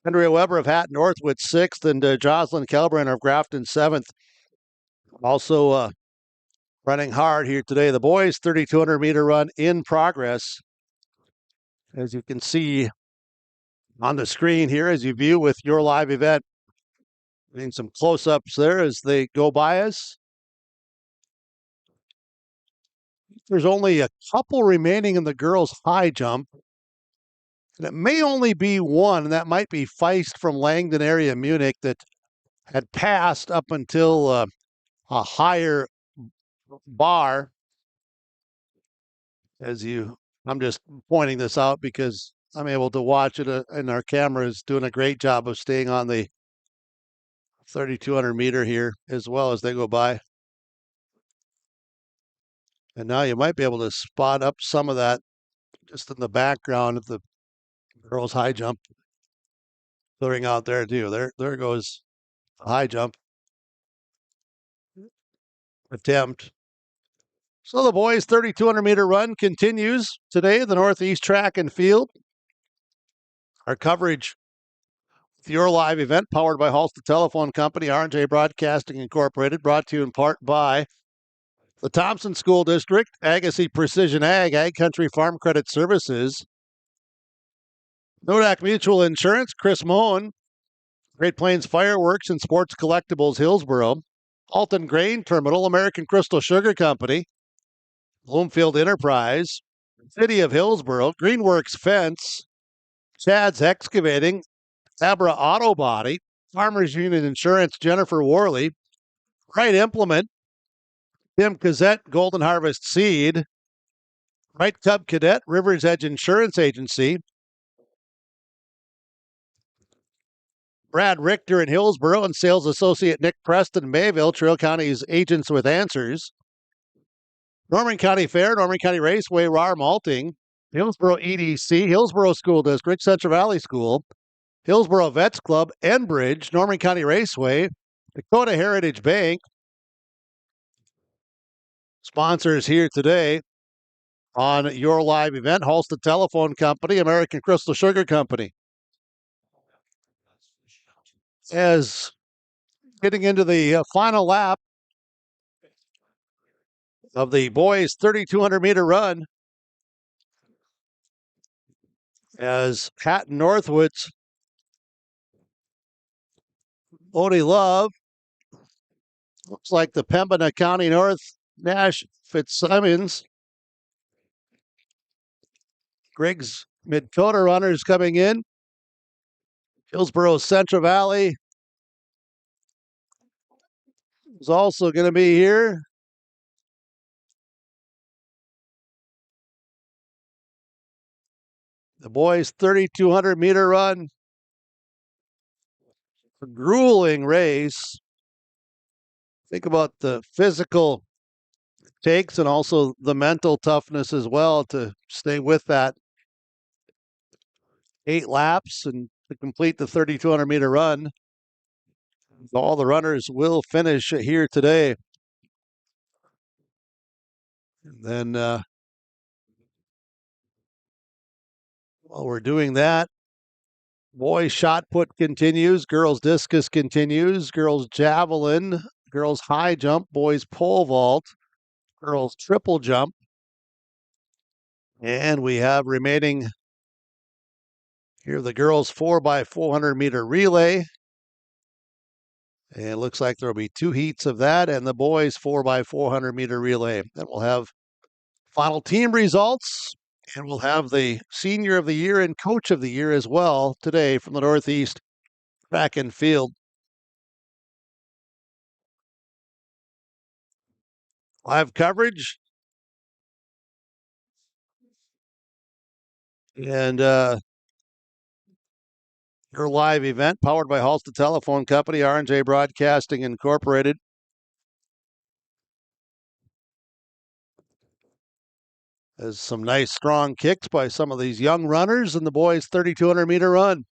Andrea Weber of Hatton Northwood 6th and Jocelyn Kelbrenner of Grafton 7th. Also running hard here today. The boys' 3,200 meter run in progress. As you can see on the screen here as you view with your live event. Getting some close-ups there as they go by us. There's only a couple remaining in the girls' high jump. And it may only be one, and that might be Feist from Langdon area, Munich, that had passed up until a higher bar. I'm just pointing this out because I'm able to watch it, and our camera is doing a great job of staying on the 3,200 meter here as well as they go by. And now you might be able to spot up some of that just in the background of the girls' high jump clearing out there too. There goes the high jump attempt. So the boys' 3,200 meter run continues today at the Northeast Track and Field. Our coverage with your live event powered by Halstead Telephone Company, R&J Broadcasting Incorporated, brought to you in part by the Thompson School District, Agassiz Precision Ag Country Farm Credit Services, Nodak Mutual Insurance, Chris Mohn, Great Plains Fireworks and Sports Collectibles, Hillsboro, Alton Grain Terminal, American Crystal Sugar Company, Bloomfield Enterprise, City of Hillsboro, Greenworks Fence, Chad's Excavating, Abra Auto Body, Farmers Union Insurance, Jennifer Worley, Wright Implement, Tim Cassette, Golden Harvest Seed, Wright Cub Cadet, Rivers Edge Insurance Agency, Brad Richter in Hillsboro, and Sales Associate Nick Preston, Mayville, Trail County's Agents with Answers, Norman County Fair, Norman County Raceway, RAR Malting, Hillsboro EDC, Hillsboro School District, Central Valley School, Hillsboro Vets Club, Enbridge, Norman County Raceway, Dakota Heritage Bank. Sponsors here today on your live event, Halstead Telephone Company, American Crystal Sugar Company. As getting into the final lap of the boys' 3,200 meter run, as Hatton Northwoods, Odie Love, looks like the Pembina County North, Nash Fitzsimmons, Griggs Mid-Dakota runners coming in, Hillsboro Central Valley is also going to be here. The boys' 3,200 meter run, a grueling race. Think about the physical takes and also the mental toughness as well to stay with that 8 laps and to complete the 3,200 meter run. All the runners will finish here today. And then while we're doing that, boys shot put continues, girls discus continues, girls javelin, girls high jump, boys pole vault, girls triple jump. And we have remaining here the girls 4x400 meter relay. And it looks like there'll be 2 heats of that, and the boys 4x400 meter relay. Then we'll have final team results, and we'll have the Senior of the Year and Coach of the Year as well today from the Northeast Track and Field. Live coverage. And your live event powered by Halstead Telephone Company, R&J Broadcasting Incorporated. There's some nice strong kicks by some of these young runners in the boys' 3,200 meter run.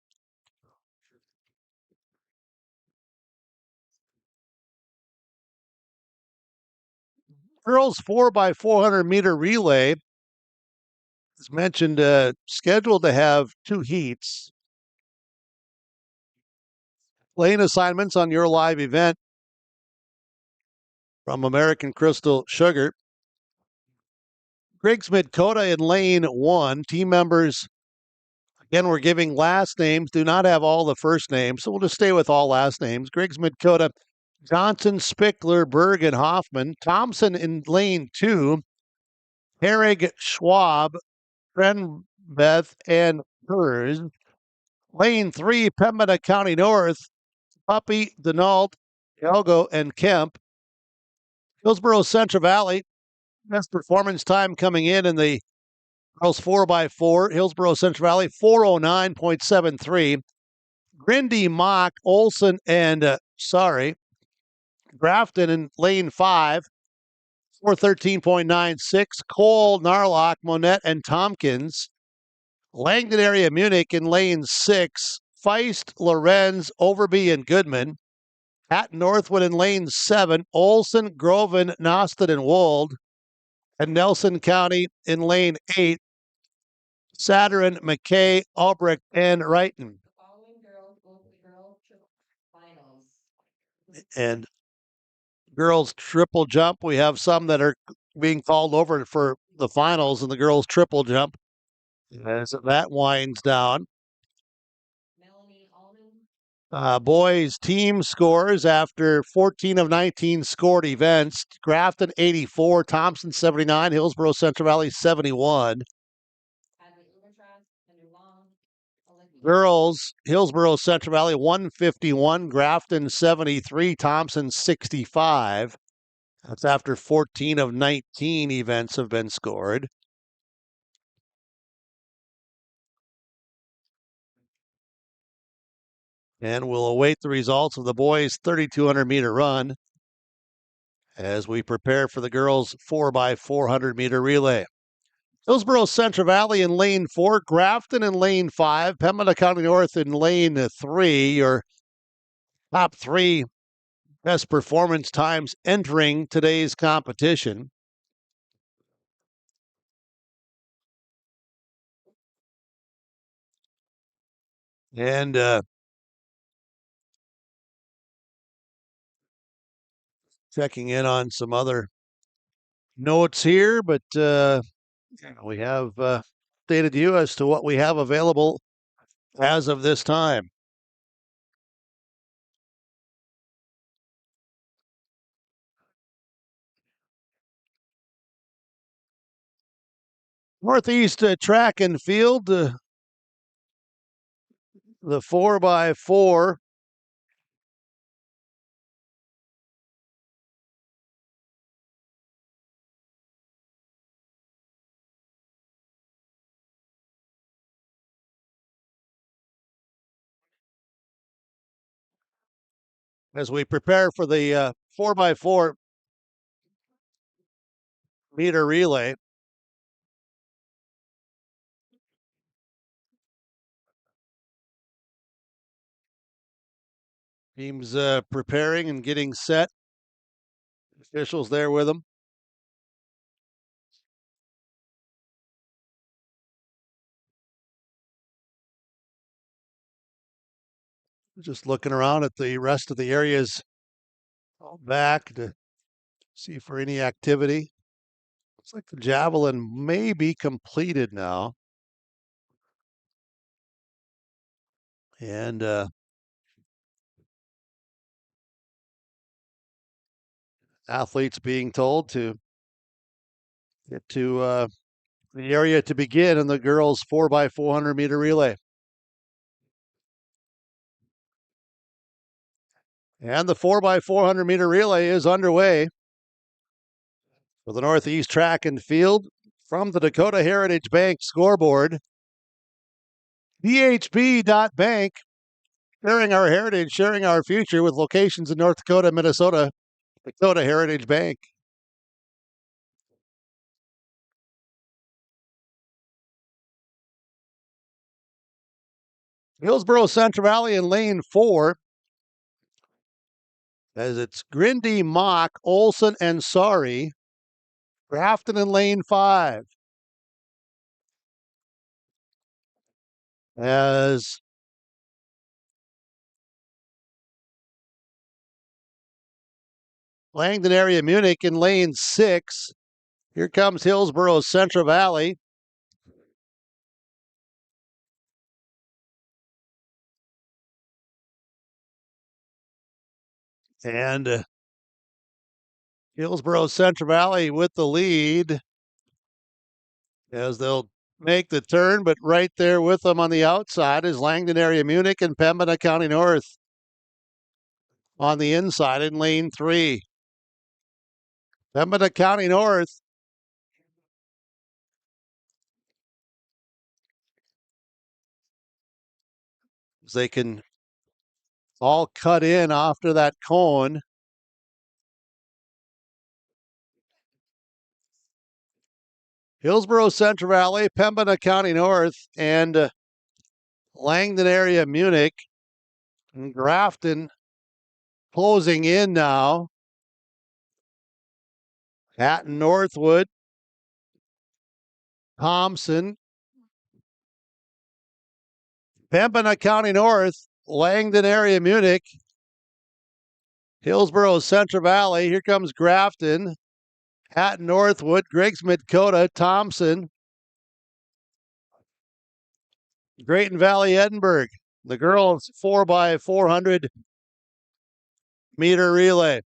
Girls 4x400 meter relay, as mentioned, scheduled to have 2 heats. Lane assignments on your live event from American Crystal Sugar. Griggs Mid-Dakota in lane 1. Team members, again, we're giving last names, do not have all the first names, so we'll just stay with all last names. Griggs Mid-Dakota, Johnson, Spickler, Berg, and Hoffman. Thompson in lane 2. Herrig, Schwab, Trenbeth, and Hers. Lane 3, Pembina County North, Puppy, Denault, Elgo, and Kemp. Hillsboro Central Valley, best performance time coming in the Girls 4x4, Hillsboro Central Valley 409.73. Grindy, Mock, Olson, and Grafton in lane 5, 413.96. Cole, Narlock, Monette, and Tompkins. Langdon area Munich in lane 6, Feist, Lorenz, Overby, and Goodman. At Northwood in lane 7, Olson, Groven, Nosted, and Wold. And Nelson County in lane 8, Saturn, McKay, Albrecht, and Wrighton. And girls triple jump, we have some that are being called over for the finals in the girls triple jump as that winds down. Boys team scores after 14 of 19 scored events. Grafton 84, Thompson 79, Hillsboro Central Valley 71. Girls, Hillsboro Central Valley 151, Grafton 73, Thompson 65. That's after 14 of 19 events have been scored. And we'll await the results of the boys' 3,200-meter run as we prepare for the girls' 4x400-meter relay. Hillsboro Central Valley in lane 4, Grafton in lane 5, Pembina County North in lane 3. Your top 3 best performance times entering today's competition. And checking in on some other notes here, but we have updated you as to what we have available as of this time. Northeast track and field, the 4x4. As we prepare for the 4x4 meter relay. Teams preparing and getting set. Officials there with them. Just looking around at the rest of the areas back to see for any activity. Looks like the javelin may be completed now. And athletes being told to get to the area to begin in the girls' 4x400 meter relay. And the 4x400 meter relay is underway for the Northeast track and field from the Dakota Heritage Bank scoreboard. DHB.bank, sharing our heritage, sharing our future with locations in North Dakota, Minnesota. Dakota Heritage Bank. Hillsboro Central Valley in lane 4. As it's Grindy, Mock, Olson, and Sari. Grafton in lane 5. As Langdon area Munich in lane 6. Here comes Hillsboro Central Valley. And Hillsboro Central Valley with the lead as they'll make the turn, but right there with them on the outside is Langdon area Munich and Pembina County North on the inside in lane 3. Pembina County North they can all cut in after that cone. Hillsborough Central Valley, Pembina County North, and Langdon area Munich. And Grafton closing in now. Hatton Northwood, Thompson, Pembina County North, Langdon area Munich, Hillsborough Central Valley. Here comes Grafton, Hatton Northwood, Grigsmid Dakota, Thompson, Drayton Valley Edinburgh. The girls 4x400 meter relay.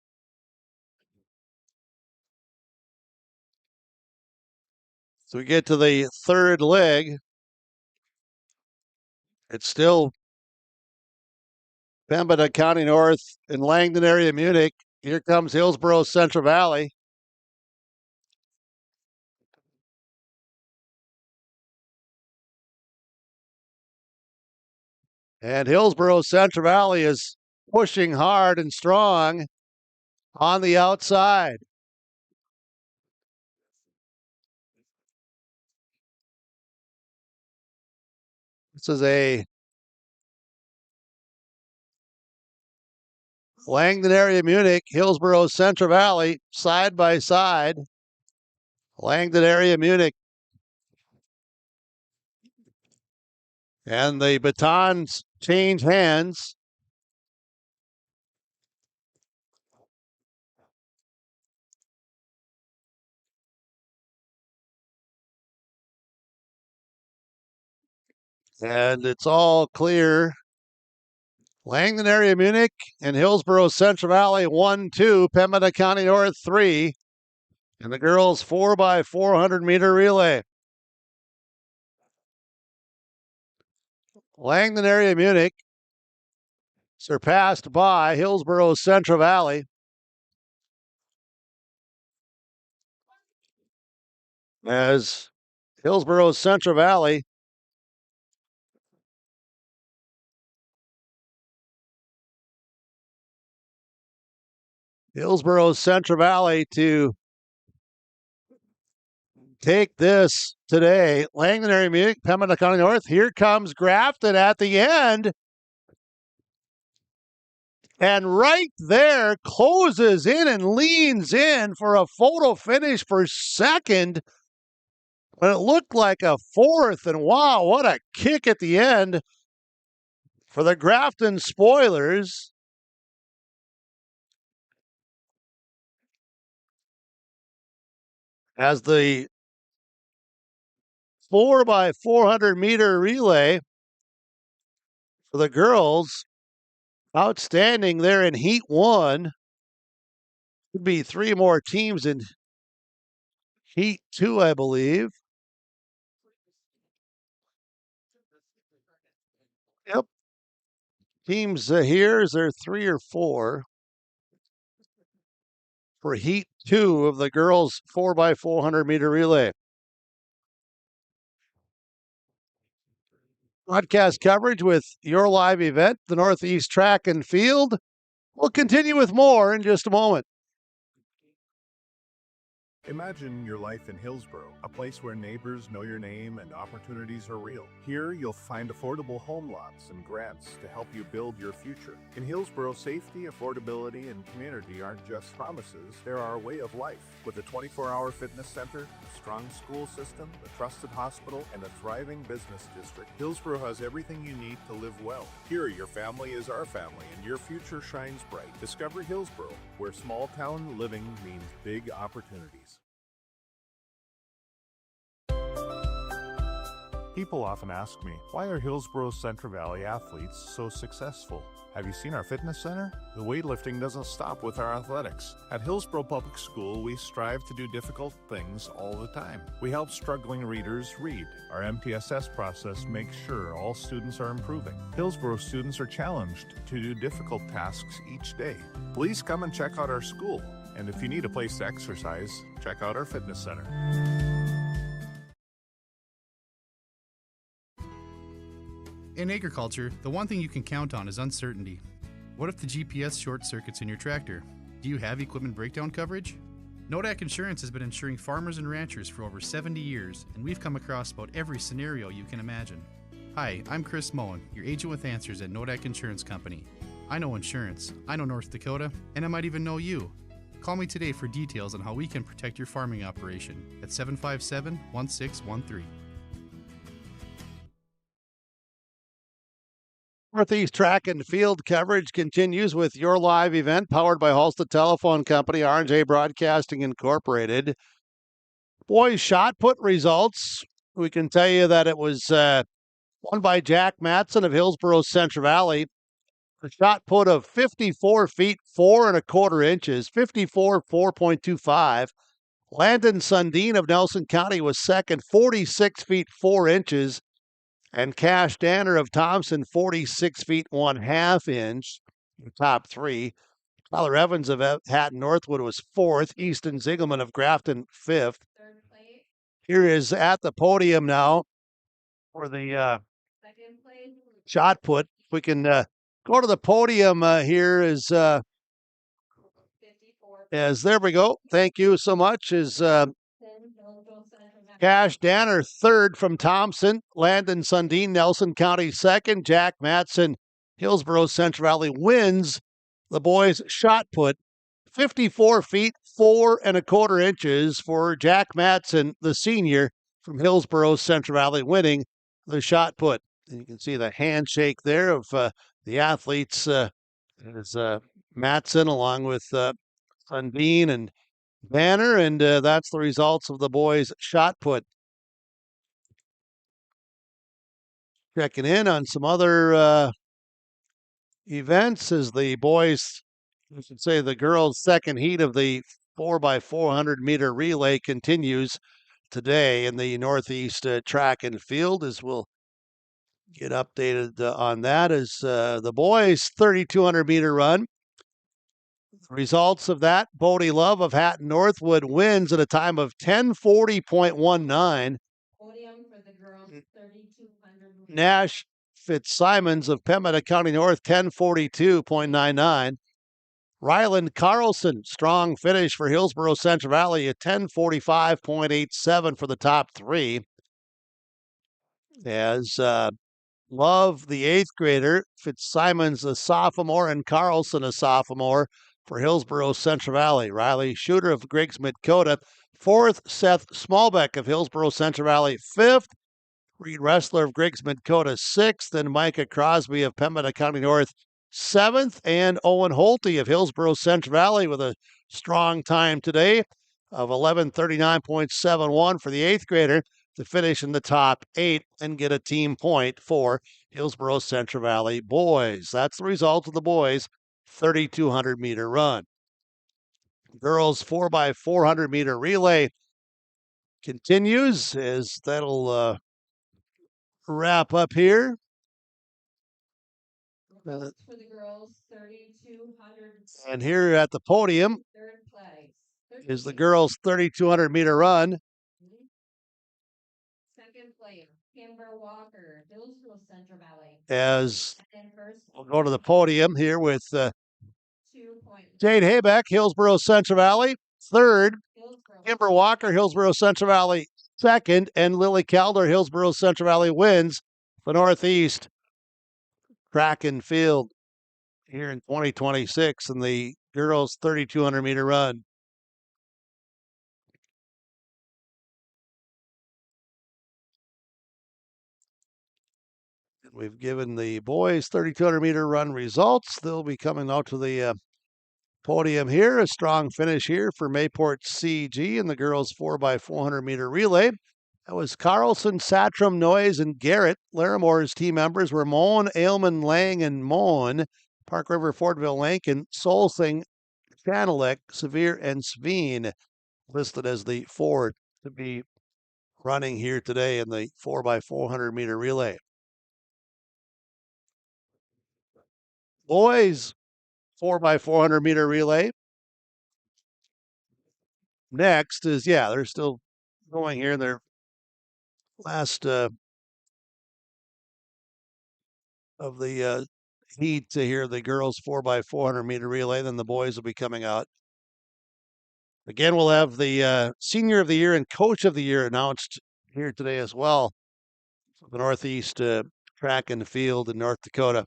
So we get to the third leg. It's still Pembina County North and Langdon area Munich. Here comes Hillsborough Central Valley. And Hillsborough Central Valley is pushing hard and strong on the outside. This is a Langdon area Munich, Hillsborough Central Valley, side by side. Langdon area Munich. And the batons change hands. And it's all clear. Langdon area Munich and Hillsborough Central Valley 1-2, Pembina County North 3, and the girls 4x400 meter relay. Langdon area Munich surpassed by Hillsborough Central Valley. As Hillsborough Central Valley Central Valley to take this today. Langdon area Munich, Pembina County North. Here comes Grafton at the end. And right there closes in and leans in for a photo finish for second. When it looked like a fourth. And wow, what a kick at the end for the Grafton Spoilers. As the 4x400 meter relay for the girls, outstanding there in Heat 1. Could be 3 more teams in Heat 2, I believe. Yep. Teams here, is there 3 or 4 for Heat 2 of the girls 4x400 meter relay. Broadcast coverage with your live event, the Northeast Track and Field. We'll continue with more in just a moment. Imagine your life in Hillsborough, a place where neighbors know your name and opportunities are real. Here, you'll find affordable home lots and grants to help you build your future. In Hillsborough, safety, affordability, and community aren't just promises, they're our way of life. With a 24-hour fitness center, a strong school system, a trusted hospital, and a thriving business district, Hillsborough has everything you need to live well. Here, your family is our family, and your future shines bright. Discover Hillsborough, where small-town living means big opportunities. People often ask me, why are Hillsborough Central Valley athletes so successful? Have you seen our fitness center? The weightlifting doesn't stop with our athletics. At Hillsborough Public School, we strive to do difficult things all the time. We help struggling readers read. Our MTSS process makes sure all students are improving. Hillsborough students are challenged to do difficult tasks each day. Please come and check out our school. And if you need a place to exercise, check out our fitness center. In agriculture, the one thing you can count on is uncertainty. What if the GPS short circuits in your tractor? Do you have equipment breakdown coverage? Nodak Insurance has been insuring farmers and ranchers for over 70 years, and we've come across about every scenario you can imagine. Hi, I'm Chris Moen, your agent with answers at Nodak Insurance Company. I know insurance, I know North Dakota, and I might even know you. Call me today for details on how we can protect your farming operation at 757-1613. Northeast Track and Field coverage continues with your live event powered by Halstead Telephone Company, R&J Broadcasting Incorporated. Boys shot put results. We can tell you that it was won by Jack Matson of Hillsborough Central Valley. A shot put of 54 feet 4 1/4 inches, 4.25. Landon Sundin of Nelson County was second, 46 feet 4 inches. And Cash Danner of Thompson, 46 feet 1/2 inch, top three. Tyler Evans of Hatton Northwood was fourth. Easton Ziegelman of Grafton, fifth. Here is at the podium now for the shot put. We can go to the podium here as there we go. Thank you so much. Is Cash Danner third from Thompson. Landon Sundin, Nelson County second. Jack Matson, Hillsborough Central Valley wins the boys shot put. 54 feet 4 1/4 inches for Jack Matson, the senior from Hillsborough Central Valley, winning the shot put. And you can see the handshake there of the athletes. As Matson along with Sundin and Banner, and that's the results of the boys' shot put. Checking in on some other events as the boys, I should say the girls' second heat of the 4x400 meter relay continues today in the Northeast Track and Field, as we'll get updated on that as the boys' 3,200 meter run. Results of that, Bodie Love of Hatton Northwood wins at a time of 10:40.19. Podium for the girls, 3,200. Nash Fitzsimons of Pembina County North, 10:42.99. Ryland Carlson, strong finish for Hillsborough Central Valley at 10:45.87 for the top three. As Love, the eighth grader, Fitzsimons, a sophomore, and Carlson, a sophomore, for Hillsborough Central Valley. Riley Shooter of Griggs Dakota, fourth. Seth Smallbeck of Hillsborough Central Valley, fifth. Reed Wrestler of Griggs Dakota, sixth. And Micah Crosby of Pembina County North, seventh. And Owen Holte of Hillsborough Central Valley with a strong time today of 11:39.71 for the eighth grader to finish in the top eight and get a team point for Hillsborough Central Valley boys. That's the result of the boys' 3,200 meter run. Girls 4x400 meter relay continues as that'll wrap up here. For the girls, 3,200. And here at the podium Third place. is the girls' 3,200 meter run. Second place, Kimber Walker, Hillsborough Central Valley. As And then first, we'll go to the podium here with Jade Haybeck, Hillsborough Central Valley, third. Kimber Walker, Hillsborough Central Valley, second. And Lily Calder, Hillsborough Central Valley wins the Northeast Track and Field here in 2026 in the girls' 3,200 meter run. We've given the boys' 3,200 meter run results. They'll be coming out to the podium here. A strong finish here for Mayport CG in the girls' 4x400 meter relay. That was Carlson, Satram, Noyes, and Garrett. Laramore's team members were Moen, Aylman, Lang, and Moen. Park River, Fortville, Lankin, Solsing, Chanelek, Severe, and Sveen listed as the four to be running here today in the 4x400 meter relay. Boys, 4x400 meter relay. Next is, they're still going here in their last of the heat to hear the girls 4x400 meter relay. Then the boys will be coming out. Again, we'll have the Senior of the Year and Coach of the Year announced here today as well. The Northeast Track and Field in North Dakota.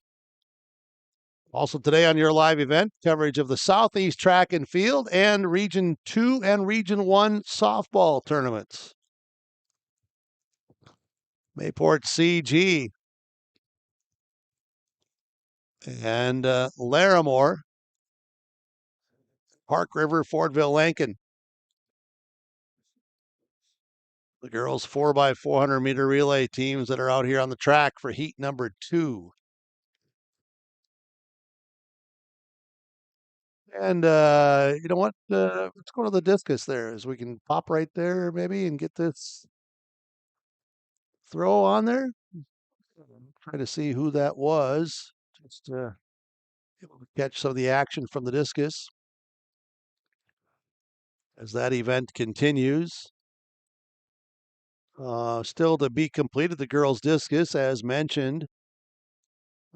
Also today on your live event, coverage of the Southeast Track and Field and Region 2 and Region 1 softball tournaments. Mayport CG and Larimore, Park River, Fordville, Lankin. The girls 4x400 meter relay teams that are out here on the track for heat number 2. And you know what? Let's go to the discus there, as we can pop right there maybe and get this throw on there. Try to see who that was. Just able to catch some of the action from the discus as that event continues. Still to be completed, the girls' discus, as mentioned.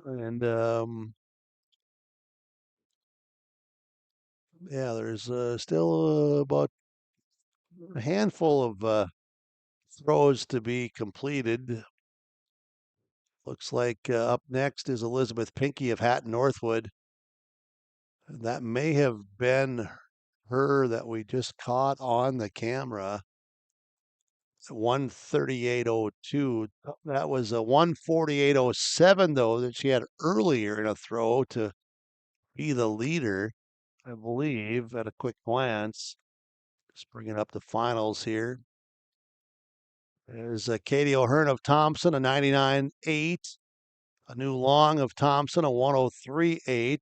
And yeah, there's still about a handful of throws to be completed. Looks like up next is Elizabeth Pinkey of Hatton Northwood. That may have been her that we just caught on the camera. 138.02. That was a 148.07 though that she had earlier in a throw to be the leader, I believe, at a quick glance. Just bringing up the finals here. There's Katie O'Hearn of Thompson, a 99.8. A new long of Thompson, a 103.8.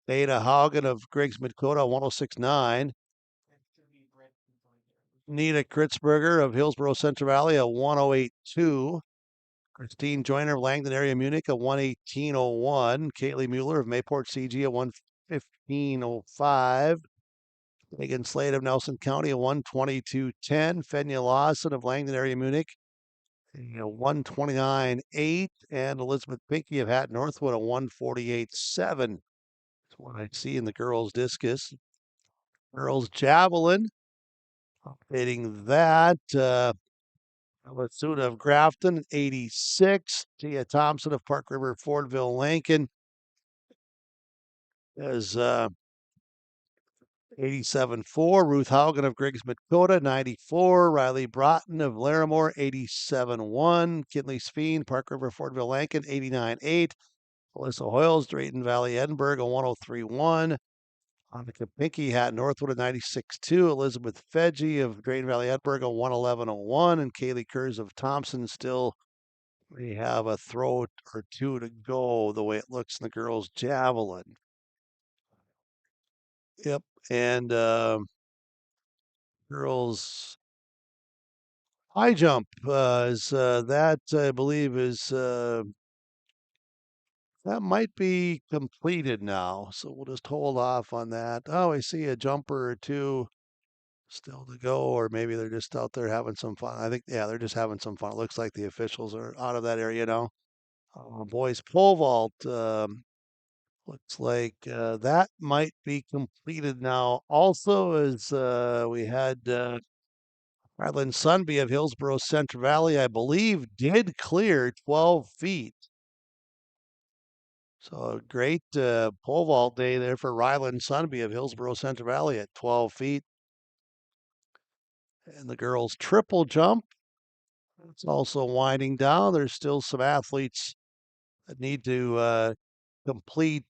Beta Haugen of Griggs Midkota, 106.9. Nita Kritzberger of Hillsborough Central Valley, a 108.2. Christine Joyner of Langdon Area Munich, a 118.01. Kaylee Mueller of Mayport CG, a 115.05. Megan Slade of Nelson County, a 122.10. Fenya Lawson of Langdon Area Munich, a 129.8. And Elizabeth Pinkey of Hatton Northwood, a 148.7. That's what I see in the girls' discus. Girls' javelin, updating that. Lasuna of Grafton, 86. Tia Thompson of Park River, Fordville, Lankin is 87.4. Ruth Haugen of Griggs Midkota, 94. Riley Broughton of Larimore, 87.1. Kinley Speen, Park River, Fordville, Lankin, 89.8. Alyssa Hoyles, Drayton Valley, Edinburgh, a 103.1. Annika Pinkey, Hatton Northwood, a 96.2. Elizabeth Fedge of Drayton Valley, Edinburgh, a 111.01. And Kaylee Kurz of Thompson still, we have a throw or two to go the way it looks in the girls' javelin. Yep. And girls' high jump is that, I believe, is that might be completed now. So we'll just hold off on that. Oh, I see a jumper or two still to go, or maybe they're just out there having some fun. I think, yeah, they're just having some fun. It looks like the officials are out of that area now. Boys pole vault, looks like that might be completed now. Also, as we had Ryland Sunby of Hillsborough Central Valley, I believe, did clear 12 feet. So a great pole vault day there for Ryland Sunby of Hillsborough Central Valley at 12 feet. And the girls' triple jump, it's also winding down. There's still some athletes that need to complete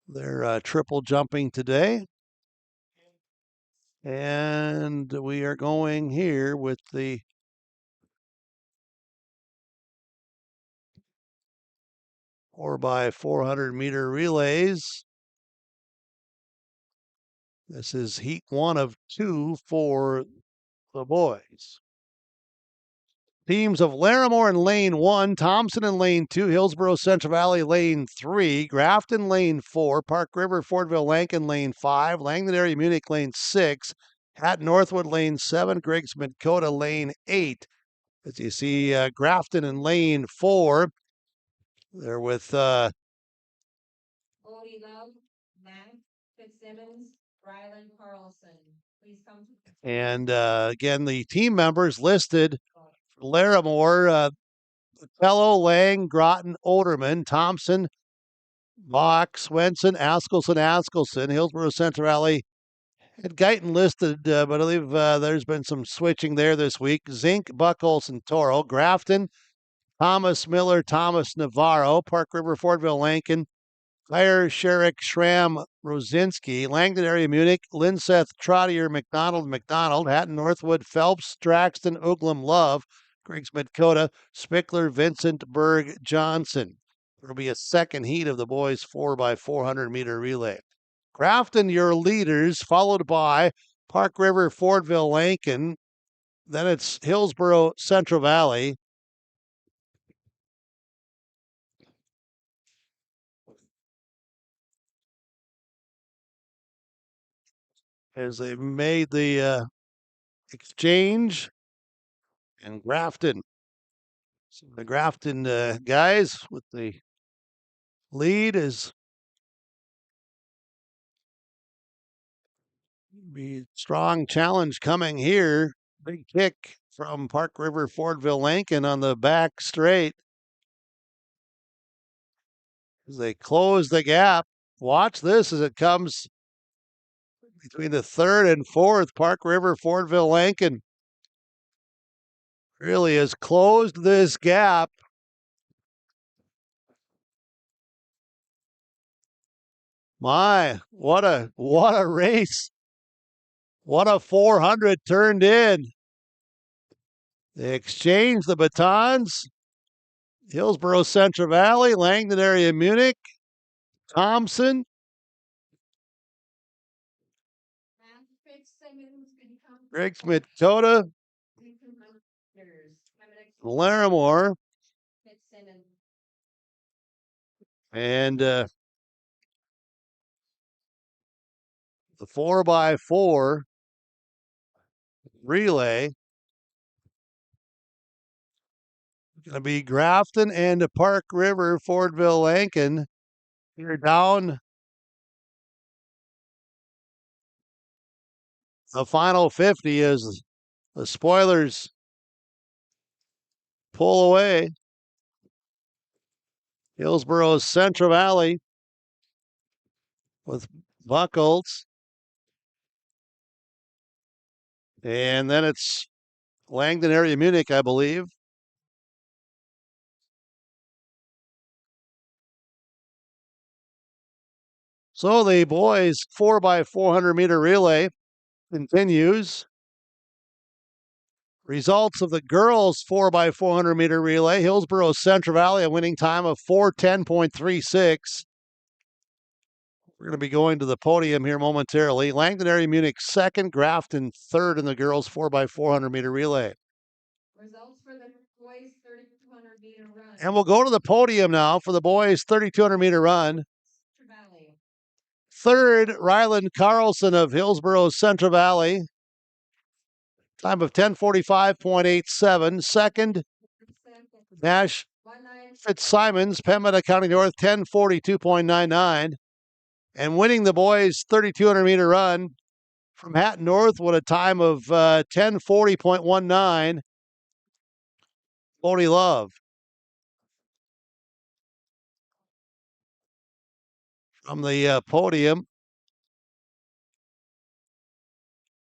their triple jumping today. And we are going here with the four by 400 meter relays. This is heat 1 of 2 for the boys. Teams of Larimore in lane 1, Thompson in lane 2, Hillsborough Central Valley lane 3, Grafton lane 4, Park River, Fordville, Lankin lane 5, Langdon Area Munich lane 6, Hatton Northwood lane 7, Griggs Midkota lane 8. As you see, Grafton in lane 4, They're with Odie Love, Matt Fitzsimmons, Rylan Carlson. Please come to and again, the team members listed: Larimore, Pello, Lang, Groton, Oderman, Thompson, Bach, Swenson, Askelson. Hillsborough Central Valley had Guyton listed, but I believe there's been some switching there this week. Zink, Buckholz, and Toro. Grafton, Thomas Miller, Thomas Navarro. Park River, Fordville, Lankin. Fire, Sherrick, Schramm, Rosinski. Langdon area, Munich. Linseth, Trottier, McDonald. Hatton, Northwood, Phelps, Straxton, Uglum, Love. Griggs, Dakota, Spickler, Vincent, Berg, Johnson. There'll be a second heat of the boys 4x400 meter relay. Grafton, your leaders, followed by Park River, Fordville, Lankin. Then it's Hillsborough, Central Valley. As they made the exchange, and Grafton. So the Grafton guys with the lead is be strong challenge coming here. Big kick from Park River, Fordville, Lankin on the back straight. As they close the gap. Watch this as it comes between the third and fourth. Park River, Fordville, Lankin really has closed this gap. My, what a race. What a 400 turned in. They exchanged the batons. Hillsborough Central Valley, Langdon area, Munich, Thompson. Griggs, Dakota, Larimore, and the 4x4 relay. Going to be Grafton and Park River, Fordville, Lankin. You're down the final 50 as the spoilers pull away. Hillsborough Central Valley with Buckholz. And then it's Langdon area, Munich, I believe. So the boys 4x400 meter relay continues. Results of the girls 4x400 meter relay. Hillsborough Central Valley, a winning time of 4:10.36. We're going to be going to the podium here momentarily. Langdon area, Munich second, Grafton third in the girls 4x400 meter relay. results for the boys 3,200 meter run. And we'll go to the podium now for the boys 3,200 meter run. Third, Ryland Carlson of Hillsborough Central Valley. Time of 10:45.87. Second, Nash Fitzsimons, Pembina County North, 10:42.99. And winning the boys 3,200 meter run from Hatton Northwood, a time of 10:40.19. Bodie Love. From the podium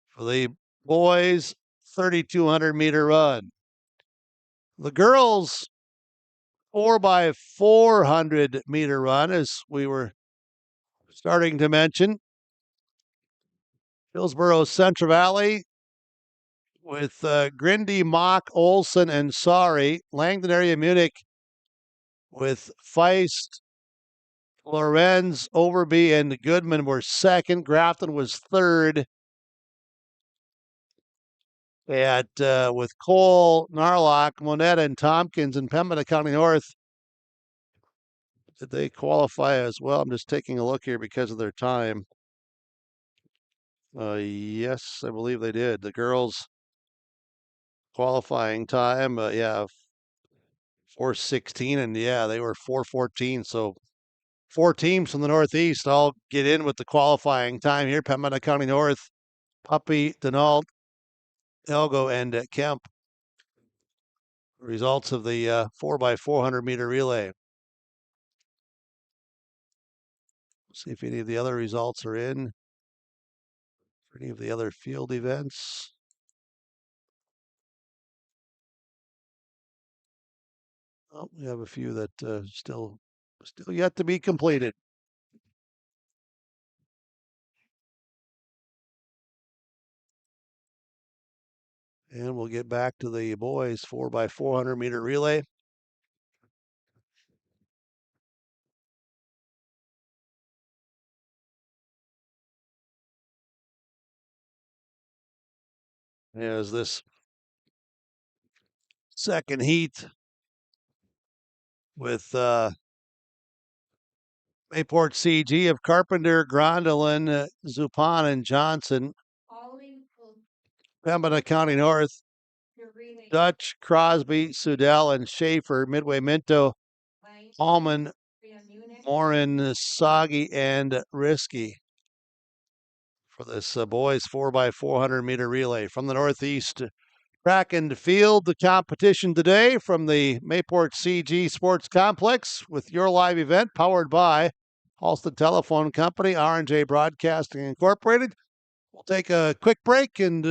for the boys 3,200 meter run. The girls 4x400 meter run, as we were starting to mention. Hillsborough Central Valley with Grindy, Mock, Olson, and Sari. Langdon area, Munich with Feist, Lorenz, Overby, and Goodman were second. Grafton was third. With Cole, Narlock, Monetta, and Tompkins in Pembina County North. Did they qualify as well? I'm just taking a look here because of their time. Yes, I believe they did. The girls qualifying time, 4:16, and yeah, they were 4:14. So 4 teams from the Northeast all get in with the qualifying time here. Pembina County North, Puppy, Denault, Elgo, and Kemp. Results of the 4x400 meter relay. See if any of the other results are in for any of the other field events. Oh, we have a few that still yet to be completed. And we'll get back to the boys 4x400 meter relay. As this second heat with Mayport CG of Carpenter, Grondelin, Zupan, and Johnson. Pembina County North, Dutch, Crosby, Sudell, and Schaefer. Midway Minto, Allman, Morin, Soggy, and Risky for this boys 4x400 meter relay. From the Northeast track and field, the competition today from the Mayport CG Sports Complex with your live event powered by Halsted Telephone Company, R&J Broadcasting Incorporated. We'll take a quick break and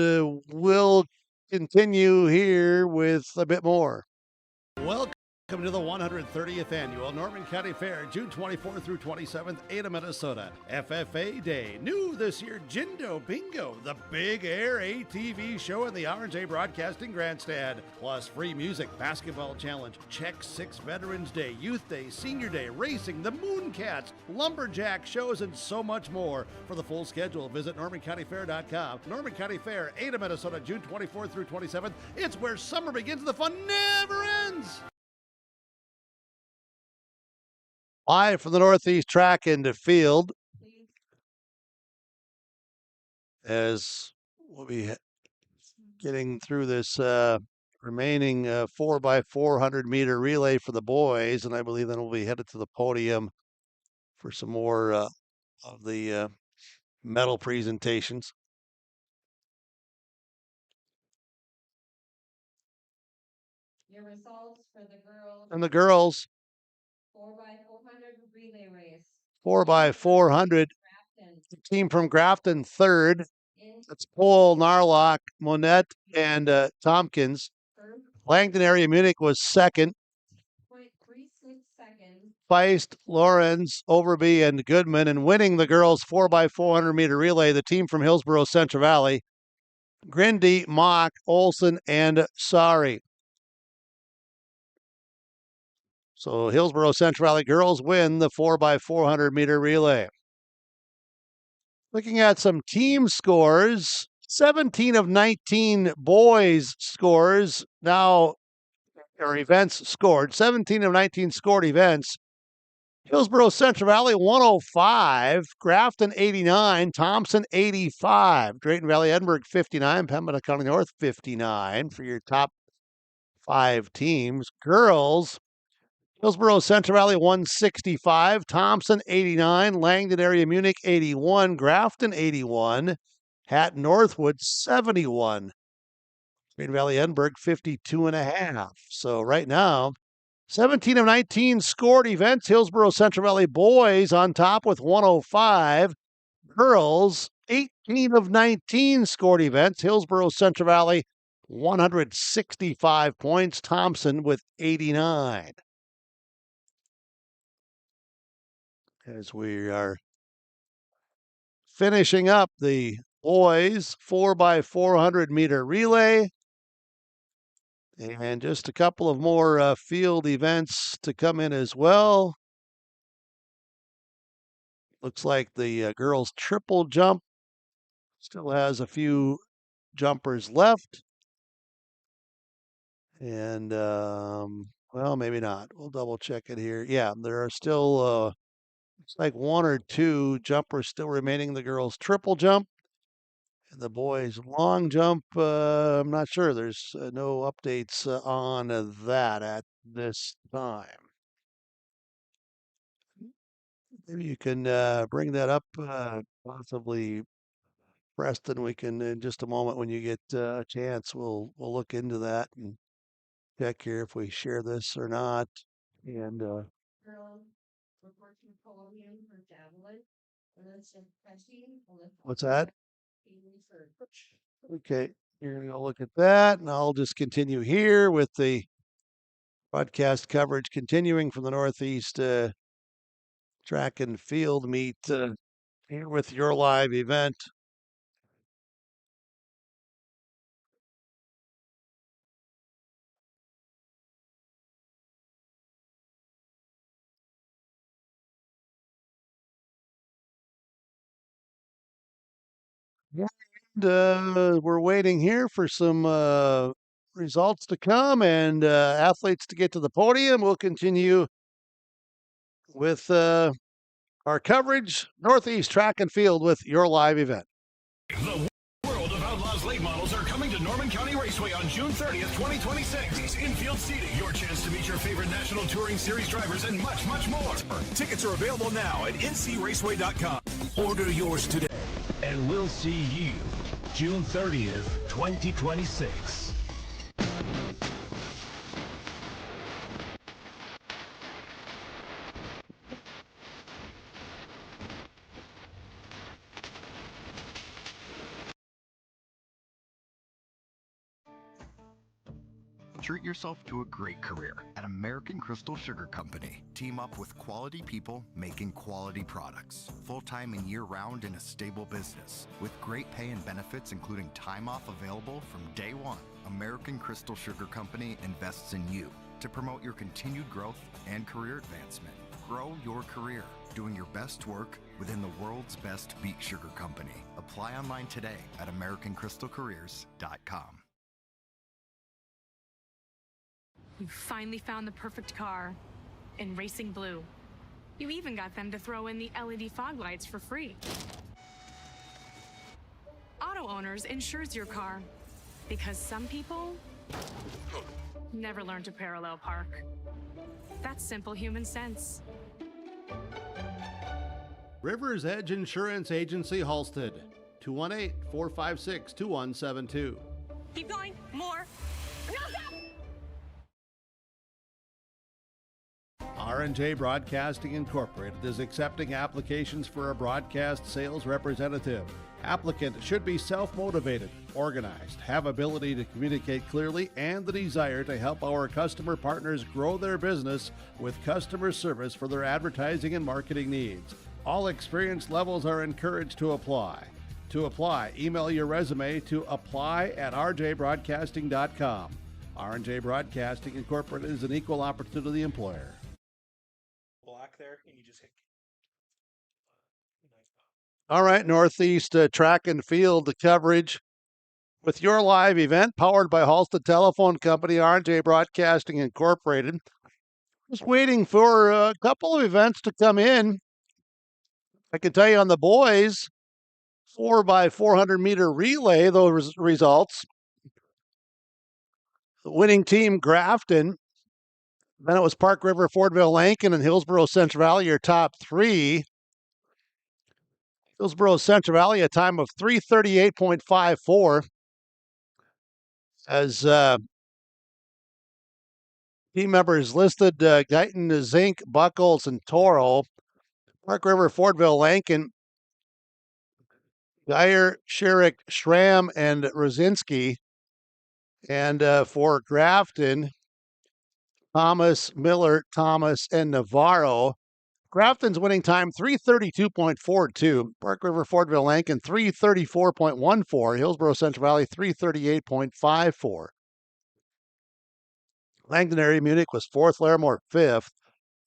we'll continue here with a bit more. Welcome to the 130th Annual Norman County Fair, June 24th through 27th, Ada, Minnesota. FFA Day. New this year, Jindo Bingo, the Big Air ATV show in the R&J Broadcasting Grandstand. Plus free music, basketball challenge, Check 6 Veterans Day, Youth Day, Senior Day, racing, the Mooncats, lumberjack shows, and so much more. For the full schedule, visit NormanCountyFair.com. Norman County Fair, Ada, Minnesota, June 24th through 27th. It's where summer begins, the fun never ends. Live from the Northeast track into field, as we'll be getting through this remaining 4x400 meter relay for the boys, and I believe then we'll be headed to the podium for some more of the medal presentations. Your results for the girls. And the girls, 4x400 relay race. 4x400. The team from Grafton, third. That's Paul, Narlock, Monette, and Tompkins. Langdon Area Munich was second. 0.36 seconds. Feist, Lorenz, Overby, and Goodman. And winning the girls' 4x400 meter relay, the team from Hillsborough Central Valley, Grindy, Mock, Olson, and Sari. So Hillsborough Central Valley girls win the 4x400 meter relay. Looking at some team scores, 17 of 19 boys scores now, or events scored. 17 of 19 scored events. Hillsborough Central Valley 105, Grafton 89, Thompson 85, Drayton Valley Edinburgh 59, Pembina County North 59 for your top 5 teams. Girls, Hillsborough Central Valley 165, Thompson 89, Langdon Area Munich 81, Grafton 81, Hatton Northwood 71, Drayton Valley Edinburgh 52.5. So right now, 17 of 19 scored events. Hillsborough Central Valley boys on top with 105. Girls, 18 of 19 scored events. Hillsborough Central Valley, 165 points. Thompson with 89. As we are finishing up the boys 4x400 meter relay. And just a couple of more field events to come in as well. Looks like the girls' triple jump still has a few jumpers left. And, well, maybe not. We'll double check it here. Yeah, there are still, looks like 1 or 2 jumpers still remaining in the girls' triple jump. And the boys' long jump, I'm not sure. There's no updates on that at this time. Maybe you can bring that up, possibly, Preston. We can, in just a moment when you get a chance, we'll look into that and check here if we share this or not. And Girl, reporting podium for javelin. what's that? Okay, you're going to look at that, and I'll just continue here with the broadcast coverage continuing from the Northeast track and field meet here with your live event. And we're waiting here for some results to come and athletes to get to the podium. We'll continue with our coverage, Northeast Track and Field, with your live event. The World of Outlaws late models are coming to Norman County Raceway on June 30th, 2026. Infield seating, your chance to meet your favorite National Touring Series drivers, and much, much more. Tickets are available now at ncraceway.com. Order yours today, and we'll see you June 30th, 2026. Treat yourself to a great career at American Crystal Sugar Company. Team up with quality people making quality products. Full-time and year-round in a stable business. With great pay and benefits including time off available from day one. American Crystal Sugar Company invests in you to promote your continued growth and career advancement. Grow your career doing your best work within the world's best beet sugar company. Apply online today at AmericanCrystalCareers.com. You finally found the perfect car in racing blue. You even got them to throw in the LED fog lights for free. Auto Owners insures your car because some people never learn to parallel park. That's simple human sense. Rivers Edge Insurance Agency, Halstead, 218-456-2172. Keep going, more. R&J Broadcasting Incorporated is accepting applications for a broadcast sales representative. Applicant should be self-motivated, organized, have ability to communicate clearly, and the desire to help our customer partners grow their business with customer service for their advertising and marketing needs. All experience levels are encouraged to apply. To apply, email your resume to apply@rjbroadcasting.com. R&J Broadcasting Incorporated is an equal opportunity employer. Block there, and you just hit. All right, Northeast Track and Field coverage with your live event powered by Halstead Telephone Company, R&J Broadcasting Incorporated. Just waiting for a couple of events to come in. I can tell you on the boys, 4x400 meter relay, those results. The winning team, Grafton. Then it was Park River, Fordville, Lankin, and Hillsborough Central Valley, your top three. Hillsborough Central Valley, a time of 3:38.54. As team members listed, Guyton, Zink, Buckles, and Toro. Park River, Fordville, Lankin, Geyer, Sherrick, Schramm, and Rosinski. And for Grafton, Thomas, Miller, Thomas, and Navarro. Grafton's winning time, 3:32.42. Park River, Fordville, Lankin, 3:34.14. Hillsborough Central Valley, 3:38.54. Langdon Munich was fourth, Larimore fifth.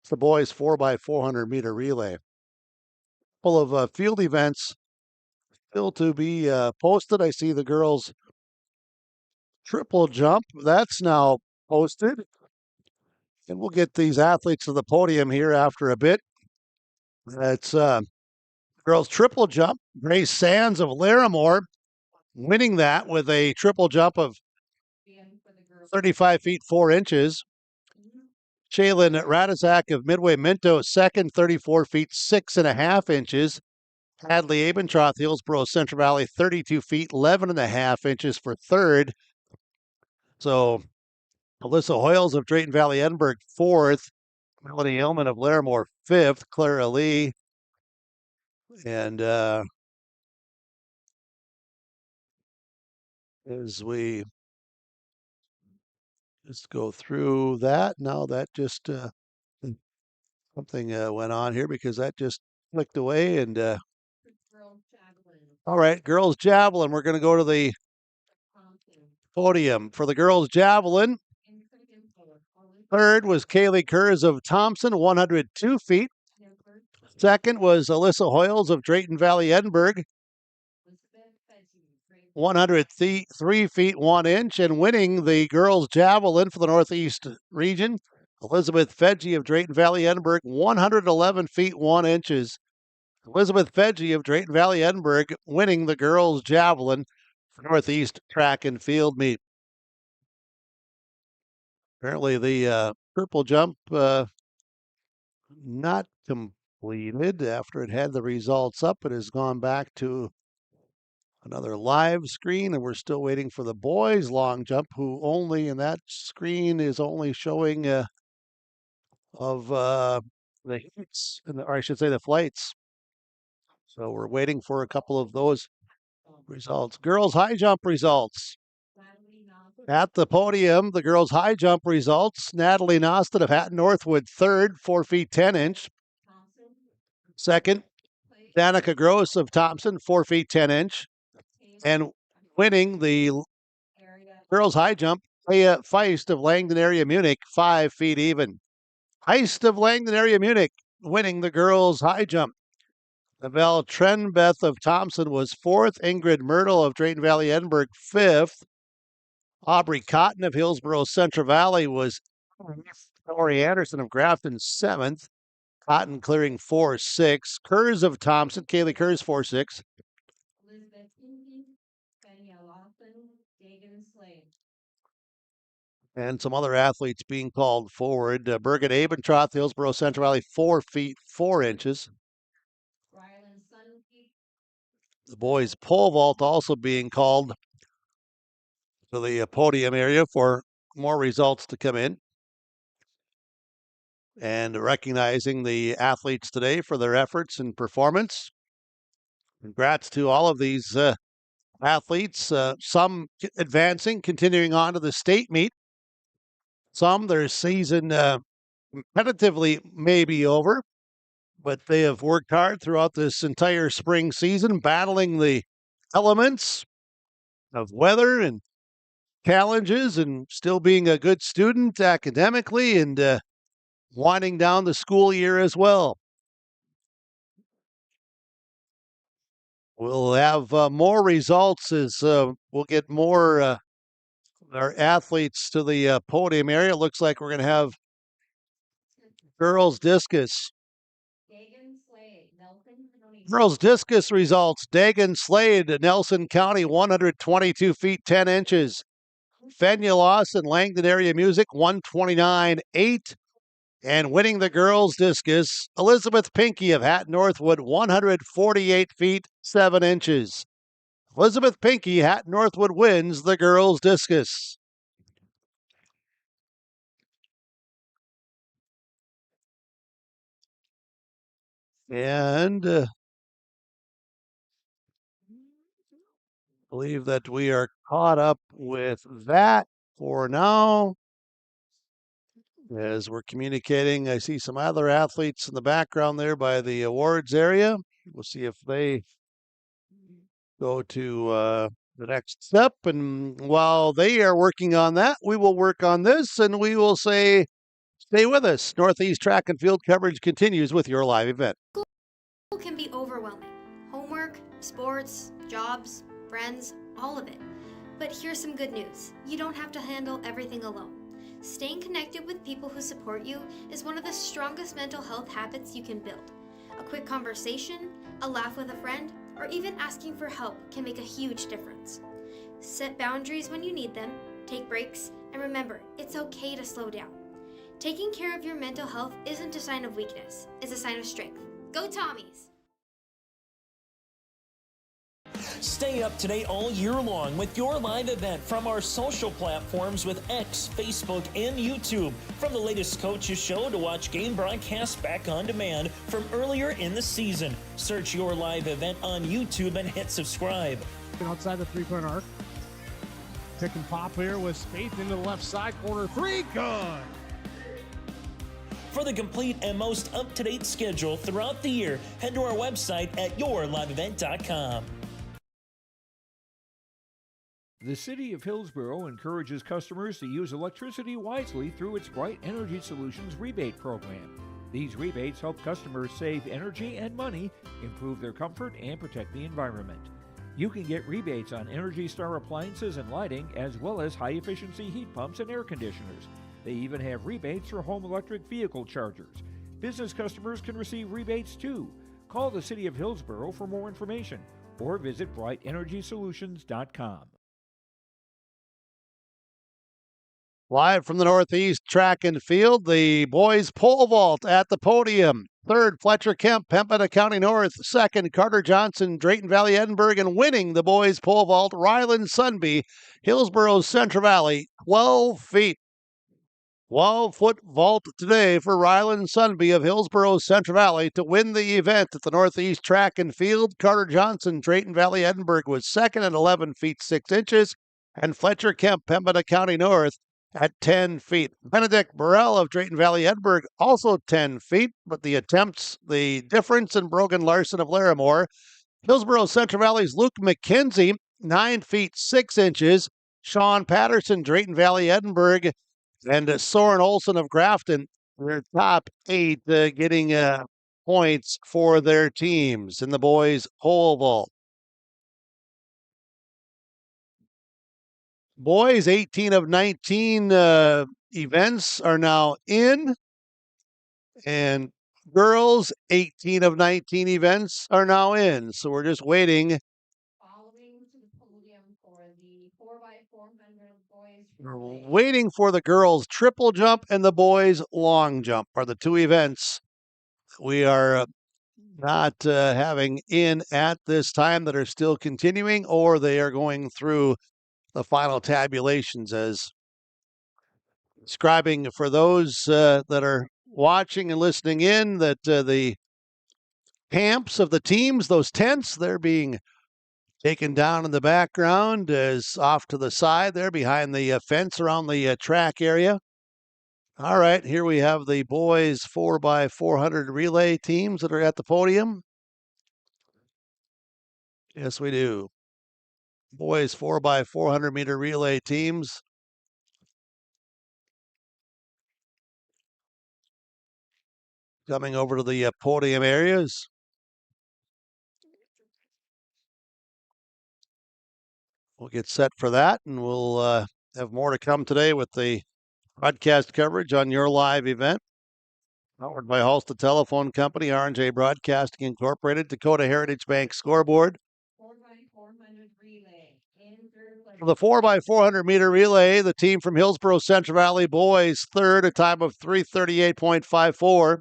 It's the boys' 4x400 meter relay. Full of field events still to be posted. I see the girls' triple jump. That's now posted. And we'll get these athletes to the podium here after a bit. That's girls' triple jump. Grace Sands of Larimore winning that with a triple jump of 35 feet 4 inches. Shaylin Radizak of Midway Minto, second, 34 feet 6.5 inches. Hadley Abentroth, Hillsboro Central Valley, 32 feet 11.5 inches for third. So Alyssa Hoyles of Drayton Valley Edinburgh, fourth. Melanie Hillman of Larimore, fifth. Clara Lee. And as we just go through that, now that just something went on here because that just clicked away. And all right, girls javelin. We're going to go to the podium for the girls javelin. Third was Kaylee Kurz of Thompson, 102 feet. Second was Alyssa Hoyles of Drayton Valley Edinburgh, 103 feet 1 inch, and winning the girls javelin for the Northeast region, Elizabeth Fedge of Drayton Valley Edinburgh, 111 feet 1 inches. Elizabeth Fedge of Drayton Valley Edinburgh winning the girls javelin for Northeast track and field meet. Apparently the purple jump not completed after it had the results up. It has gone back to another live screen, and we're still waiting for the boys long jump, who only in that screen is only showing of the heats, or I should say the flights. So we're waiting for a couple of those results. Girls high jump results. At the podium, the girls high jump results. Natalie Nosted of Hatton Northwood, third, 4 feet 10 inch. Second, Danica Gross of Thompson, 4 feet 10 inch. And winning the girls high jump, Leah Feist of Langdon area Munich, 5 feet even. Heist of Langdon area Munich winning the girls high jump. Lavelle Trenbeth of Thompson was fourth. Ingrid Myrtle of Drayton Valley Edinburgh, fifth. Aubrey Cotton of Hillsboro Central Valley was Lori Anderson of Grafton, seventh. Cotton clearing 4.6. Kurz of Thompson, Kaylee Kurz, 4.6. Elizabeth Pinky, Kenya Lawson, Dagan Slade. And some other athletes being called forward. Birgit Abentroth, Hillsboro Central Valley, 4 feet 4 inches. Ryland Sunpeak. The boys' pole vault also being called to the podium area for more results to come in. And recognizing the athletes today for their efforts and performance. Congrats to all of these athletes, some advancing, continuing on to the state meet. Some, their season competitively may be over, but they have worked hard throughout this entire spring season, battling the elements of weather and challenges and still being a good student academically and winding down the school year as well. We'll have more results as we'll get more our athletes to the podium area. It looks like we're going to have girls discus. Girls discus results. Dagan Slade, Nelson County, 122 feet 10 inches. Fenya Lawson, Langdon area music, 129.8. And winning the girls discus, Elizabeth Pinky of Hatton Northwood, 148 feet 7 inches. Elizabeth Pinky, Hatton Northwood wins the girls discus. And believe that we are caught up with that for now. As we're communicating, I see some other athletes in the background there by the awards area. We'll see if they go to the next step. And while they are working on that, we will work on this and we will say, stay with us. Northeast Track and Field coverage continues with your live event. School can be overwhelming. Homework, sports, jobs, friends, all of it. But here's some good news. You don't have to handle everything alone. Staying connected with people who support you is one of the strongest mental health habits you can build. A quick conversation, a laugh with a friend, or even asking for help can make a huge difference. Set boundaries when you need them, take breaks, and remember, it's okay to slow down. Taking care of your mental health isn't a sign of weakness, it's a sign of strength. Go Tommies! Stay up to date all year long with your live event from our social platforms with X, Facebook, and YouTube. From the latest coaches show to watch game broadcasts back on demand from earlier in the season. Search your live event on YouTube and hit subscribe. Outside the three-point arc. Pick and pop here with Spaeth into the left side corner. Three, good. For the complete and most up-to-date schedule throughout the year, head to our website at yourliveevent.com. The City of Hillsborough encourages customers to use electricity wisely through its Bright Energy Solutions rebate program. These rebates help customers save energy and money, improve their comfort, and protect the environment. You can get rebates on Energy Star appliances and lighting, as well as high-efficiency heat pumps and air conditioners. They even have rebates for home electric vehicle chargers. Business customers can receive rebates too. Call the City of Hillsborough for more information or visit brightenergysolutions.com. Live from the Northeast Track and Field, the boys pole vault at the podium. Third, Fletcher Kemp, Pembina County North. Second, Carter Johnson, Drayton Valley, Edinburgh. And winning the boys pole vault, Ryland Sunby, Hillsborough Central Valley, 12 feet. 12-foot vault today for Ryland Sunby of Hillsborough Central Valley to win the event at the Northeast Track and Field. Carter Johnson, Drayton Valley, Edinburgh was second at 11 feet 6 inches. And Fletcher Kemp, Pembina County North, at 10 feet. Benedict Burrell of Drayton Valley, Edinburgh, also 10 feet, but the difference in Brogan Larson of Larimore. Hillsborough Central Valley's Luke McKenzie, 9 feet 6 inches. Sean Patterson, Drayton Valley, Edinburgh, and Soren Olson of Grafton, their top 8 getting points for their teams in the boys' pole vault. Boys, 18 of 19 events are now in, and girls, 18 of 19 events are now in. So we're just waiting. Following to the podium for the 4x400 boys. We're waiting for the girls' triple jump and the boys' long jump are the two events we are not having in at this time that are still continuing, or they are going through the final tabulations as describing for those that are watching and listening in that the camps of the teams, those tents, they're being taken down in the background as off to the side there behind the fence around the track area. All right, here we have the boys 4x400 relay teams that are at the podium. Yes, we do. Boys 4x400 meter relay teams. Coming over to the podium areas. We'll get set for that, and we'll have more to come today with the broadcast coverage on your live event. Powered by Halstead Telephone Company, R&J Broadcasting Incorporated, Dakota Heritage Bank scoreboard. 4x400 relay. For the 4x400 meter relay, the team from Hillsborough Central Valley boys, third, a time of 3:38.54.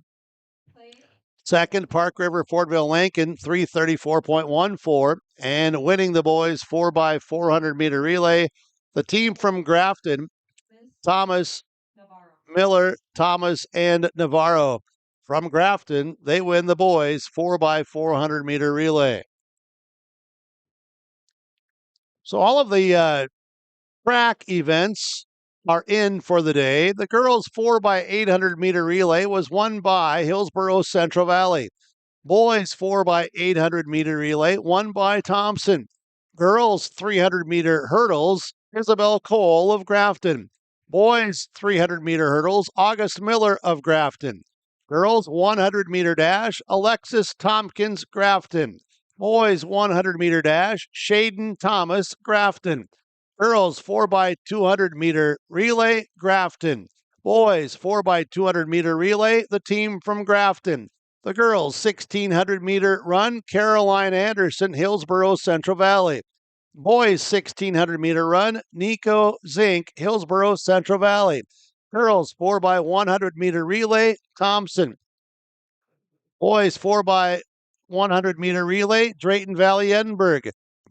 Second, Park River Fordville Lincoln, 3:34.14. And winning the boys 4x400 meter relay, the team from Grafton, Thomas, Miller, Thomas, and Navarro. From Grafton, they win the boys 4x400 meter relay. So all of the track events are in for the day. The girls 4x800 meter relay was won by Hillsborough Central Valley. Boys 4x800 meter relay won by Thompson. Girls 300 meter hurdles, Isabel Cole of Grafton. Boys 300 meter hurdles, August Miller of Grafton. Girls 100 meter dash, Alexis Tompkins, Grafton. Boys 100 meter dash, Shaden Thomas, Grafton. Girls 4x200 meter relay, Grafton. Boys 4x200 meter relay, the team from Grafton. The girls' 1,600-meter run, Caroline Anderson, Hillsborough, Central Valley. Boys' 1,600-meter run, Nico Zink, Hillsborough, Central Valley. Girls' 4x100-meter relay, Thompson. Boys 4x100-meter relay, Drayton Valley, Edinburgh.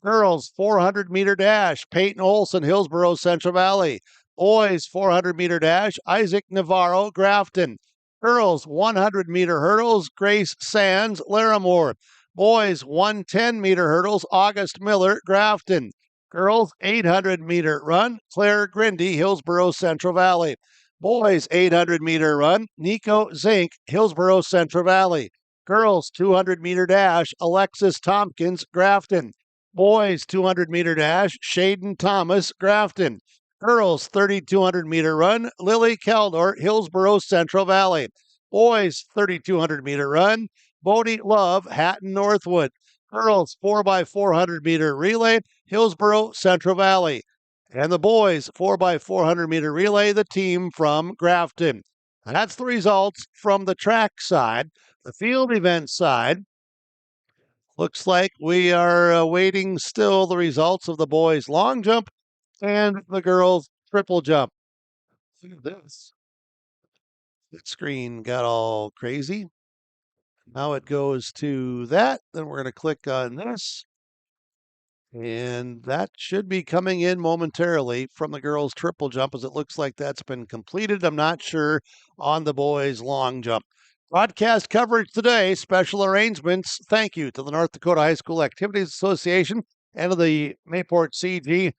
Girls 400-meter dash, Peyton Olson, Hillsborough, Central Valley. Boys 400-meter dash, Isaac Navarro, Grafton. Girls 100-meter hurdles, Grace Sands, Larimore. Boys 110-meter hurdles, August Miller, Grafton. Girls 800-meter run, Claire Grindy, Hillsborough, Central Valley. Boys 800-meter run, Nico Zink, Hillsborough, Central Valley. Girls 200-meter dash, Alexis Tompkins, Grafton. Boys 200-meter dash, Shaden Thomas, Grafton. Girls 3,200-meter run, Lily Keldor, Hillsborough, Central Valley. Boys 3,200-meter run, Bodie Love, Hatton, Northwood. Girls 4x400-meter relay, Hillsborough, Central Valley. And the boys 4x400-meter relay, the team from Grafton. That's the results from the track side. The field event side, looks like we are awaiting still the results of the boys' long jump and the girls' triple jump. Look at this. The screen got all crazy. Now it goes to that. Then we're going to click on this. And that should be coming in momentarily from the girls' triple jump, as it looks like that's been completed. I'm not sure on the boys' long jump. Broadcast coverage today, special arrangements. Thank you to the North Dakota High School Activities Association and to the Mayport CG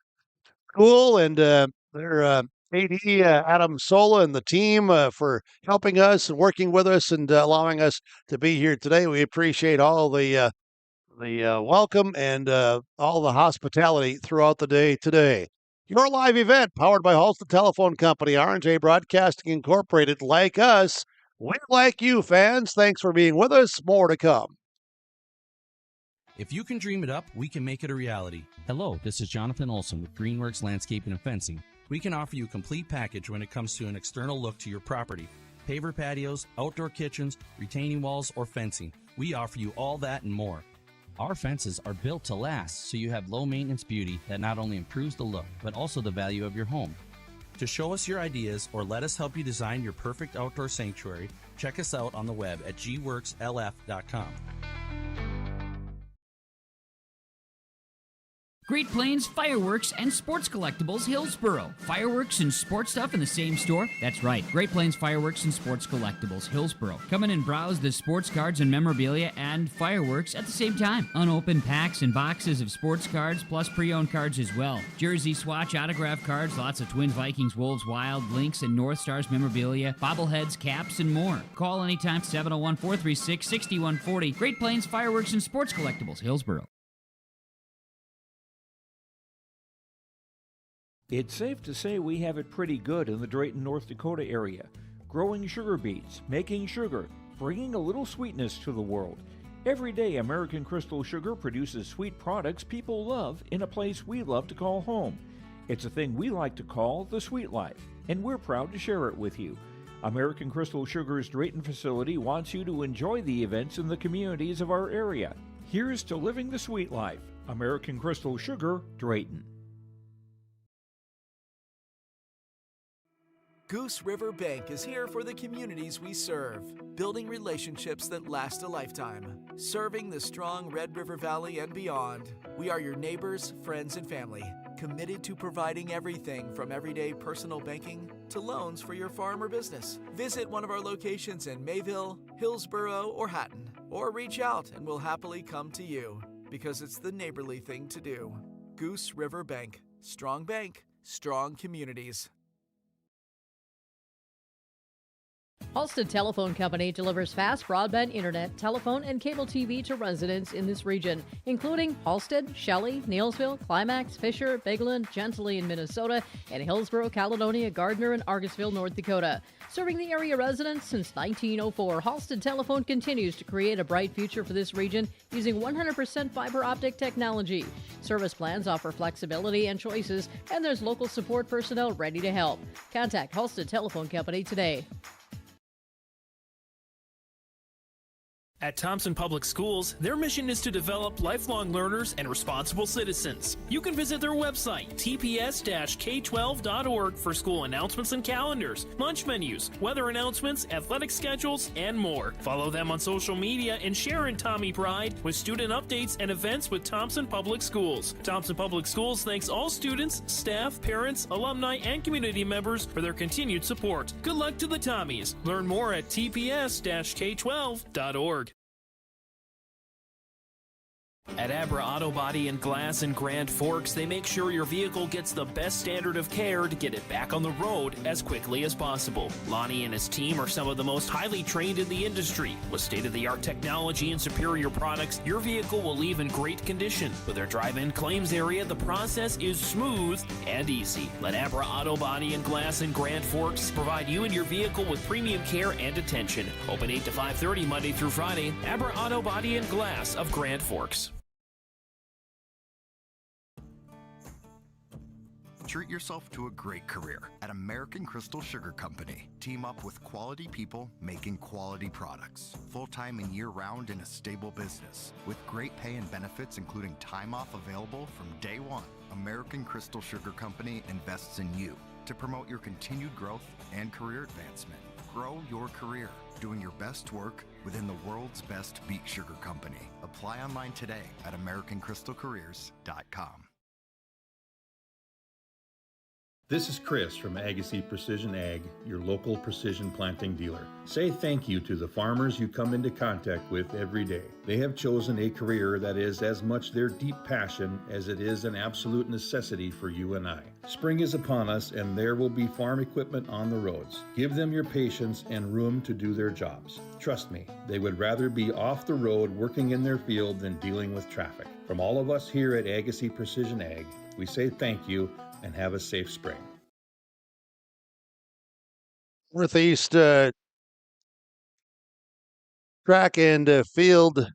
School and their AD, Adam Sola, and the team for helping us and working with us and allowing us to be here today. We appreciate all the welcome and all the hospitality throughout the day today. Your live event powered by Halstead Telephone Company, R&J Broadcasting Incorporated. Like us, we like you, fans. Thanks for being with us. More to come. If you can dream it up, we can make it a reality. Hello, this is Jonathan Olson with Greenworks Landscaping and Fencing. We can offer you a complete package when it comes to an external look to your property. Paver patios, outdoor kitchens, retaining walls, or fencing. We offer you all that and more. Our fences are built to last, so you have low maintenance beauty that not only improves the look, but also the value of your home. To show us your ideas or let us help you design your perfect outdoor sanctuary, check us out on the web at gworkslf.com. Great Plains Fireworks and Sports Collectibles, Hillsborough. Fireworks and sports stuff in the same store? That's right. Great Plains Fireworks and Sports Collectibles, Hillsborough. Come in and browse the sports cards and memorabilia and fireworks at the same time. Unopened packs and boxes of sports cards, plus pre-owned cards as well. Jersey swatch autograph cards, lots of Twins, Vikings, Wolves, Wild, Lynx, and North Stars memorabilia, bobbleheads, caps, and more. Call anytime, 701-436-6140. Great Plains Fireworks and Sports Collectibles, Hillsborough. It's safe to say we have it pretty good in the Drayton, North Dakota area. Growing sugar beets, making sugar, bringing a little sweetness to the world. Every day, American Crystal Sugar produces sweet products people love in a place we love to call home. It's a thing we like to call the sweet life, and we're proud to share it with you. American Crystal Sugar's Drayton facility wants you to enjoy the events in the communities of our area. Here's to living the sweet life. American Crystal Sugar, Drayton. Goose River Bank is here for the communities we serve, building relationships that last a lifetime, serving the strong Red River Valley and beyond. We are your neighbors, friends, and family, committed to providing everything from everyday personal banking to loans for your farm or business. Visit one of our locations in Mayville, Hillsborough, or Hatton, or reach out and we'll happily come to you, because it's the neighborly thing to do. Goose River Bank, strong communities. Halstead Telephone Company delivers fast broadband internet, telephone, and cable TV to residents in this region, including Halstead, Shelley, Neilsville, Climax, Fisher, Bigland, Gentilly in Minnesota, and Hillsborough, Caledonia, Gardner, and Argusville, North Dakota. Serving the area residents since 1904, Halstead Telephone continues to create a bright future for this region using 100% fiber optic technology. Service plans offer flexibility and choices, and there's local support personnel ready to help. Contact Halstead Telephone Company today. At Thompson Public Schools, their mission is to develop lifelong learners and responsible citizens. You can visit their website, tps-k12.org, for school announcements and calendars, lunch menus, weather announcements, athletic schedules, and more. Follow them on social media and share in Tommy Pride with student updates and events with Thompson Public Schools. Thompson Public Schools thanks all students, staff, parents, alumni, and community members for their continued support. Good luck to the Tommies. Learn more at tps-k12.org. At Abra Auto Body and Glass in Grand Forks, they make sure your vehicle gets the best standard of care to get it back on the road as quickly as possible. Lonnie and his team are some of the most highly trained in the industry. With state-of-the-art technology and superior products, your vehicle will leave in great condition. With their drive-in claims area, the process is smooth and easy. Let Abra Auto Body and Glass in Grand Forks provide you and your vehicle with premium care and attention. Open 8 to 5:30 Monday through Friday. Abra Auto Body and Glass of Grand Forks. Treat yourself to a great career at American Crystal Sugar Company. Team up with quality people making quality products. Full-time and year-round in a stable business. With great pay and benefits including time off available from day one. American Crystal Sugar Company invests in you to promote your continued growth and career advancement. Grow your career doing your best work within the world's best beet sugar company. Apply online today at AmericanCrystalCareers.com. This is Chris from Agassiz Precision Ag, your local precision planting dealer. Say thank you to the farmers you come into contact with every day. They have chosen a career that is as much their deep passion as it is an absolute necessity for you and I. Spring is upon us and there will be farm equipment on the roads. Give them your patience and room to do their jobs. Trust me, they would rather be off the road working in their field than dealing with traffic. From all of us here at Agassiz Precision Ag, we say thank you and have a safe spring. Northeast track and field.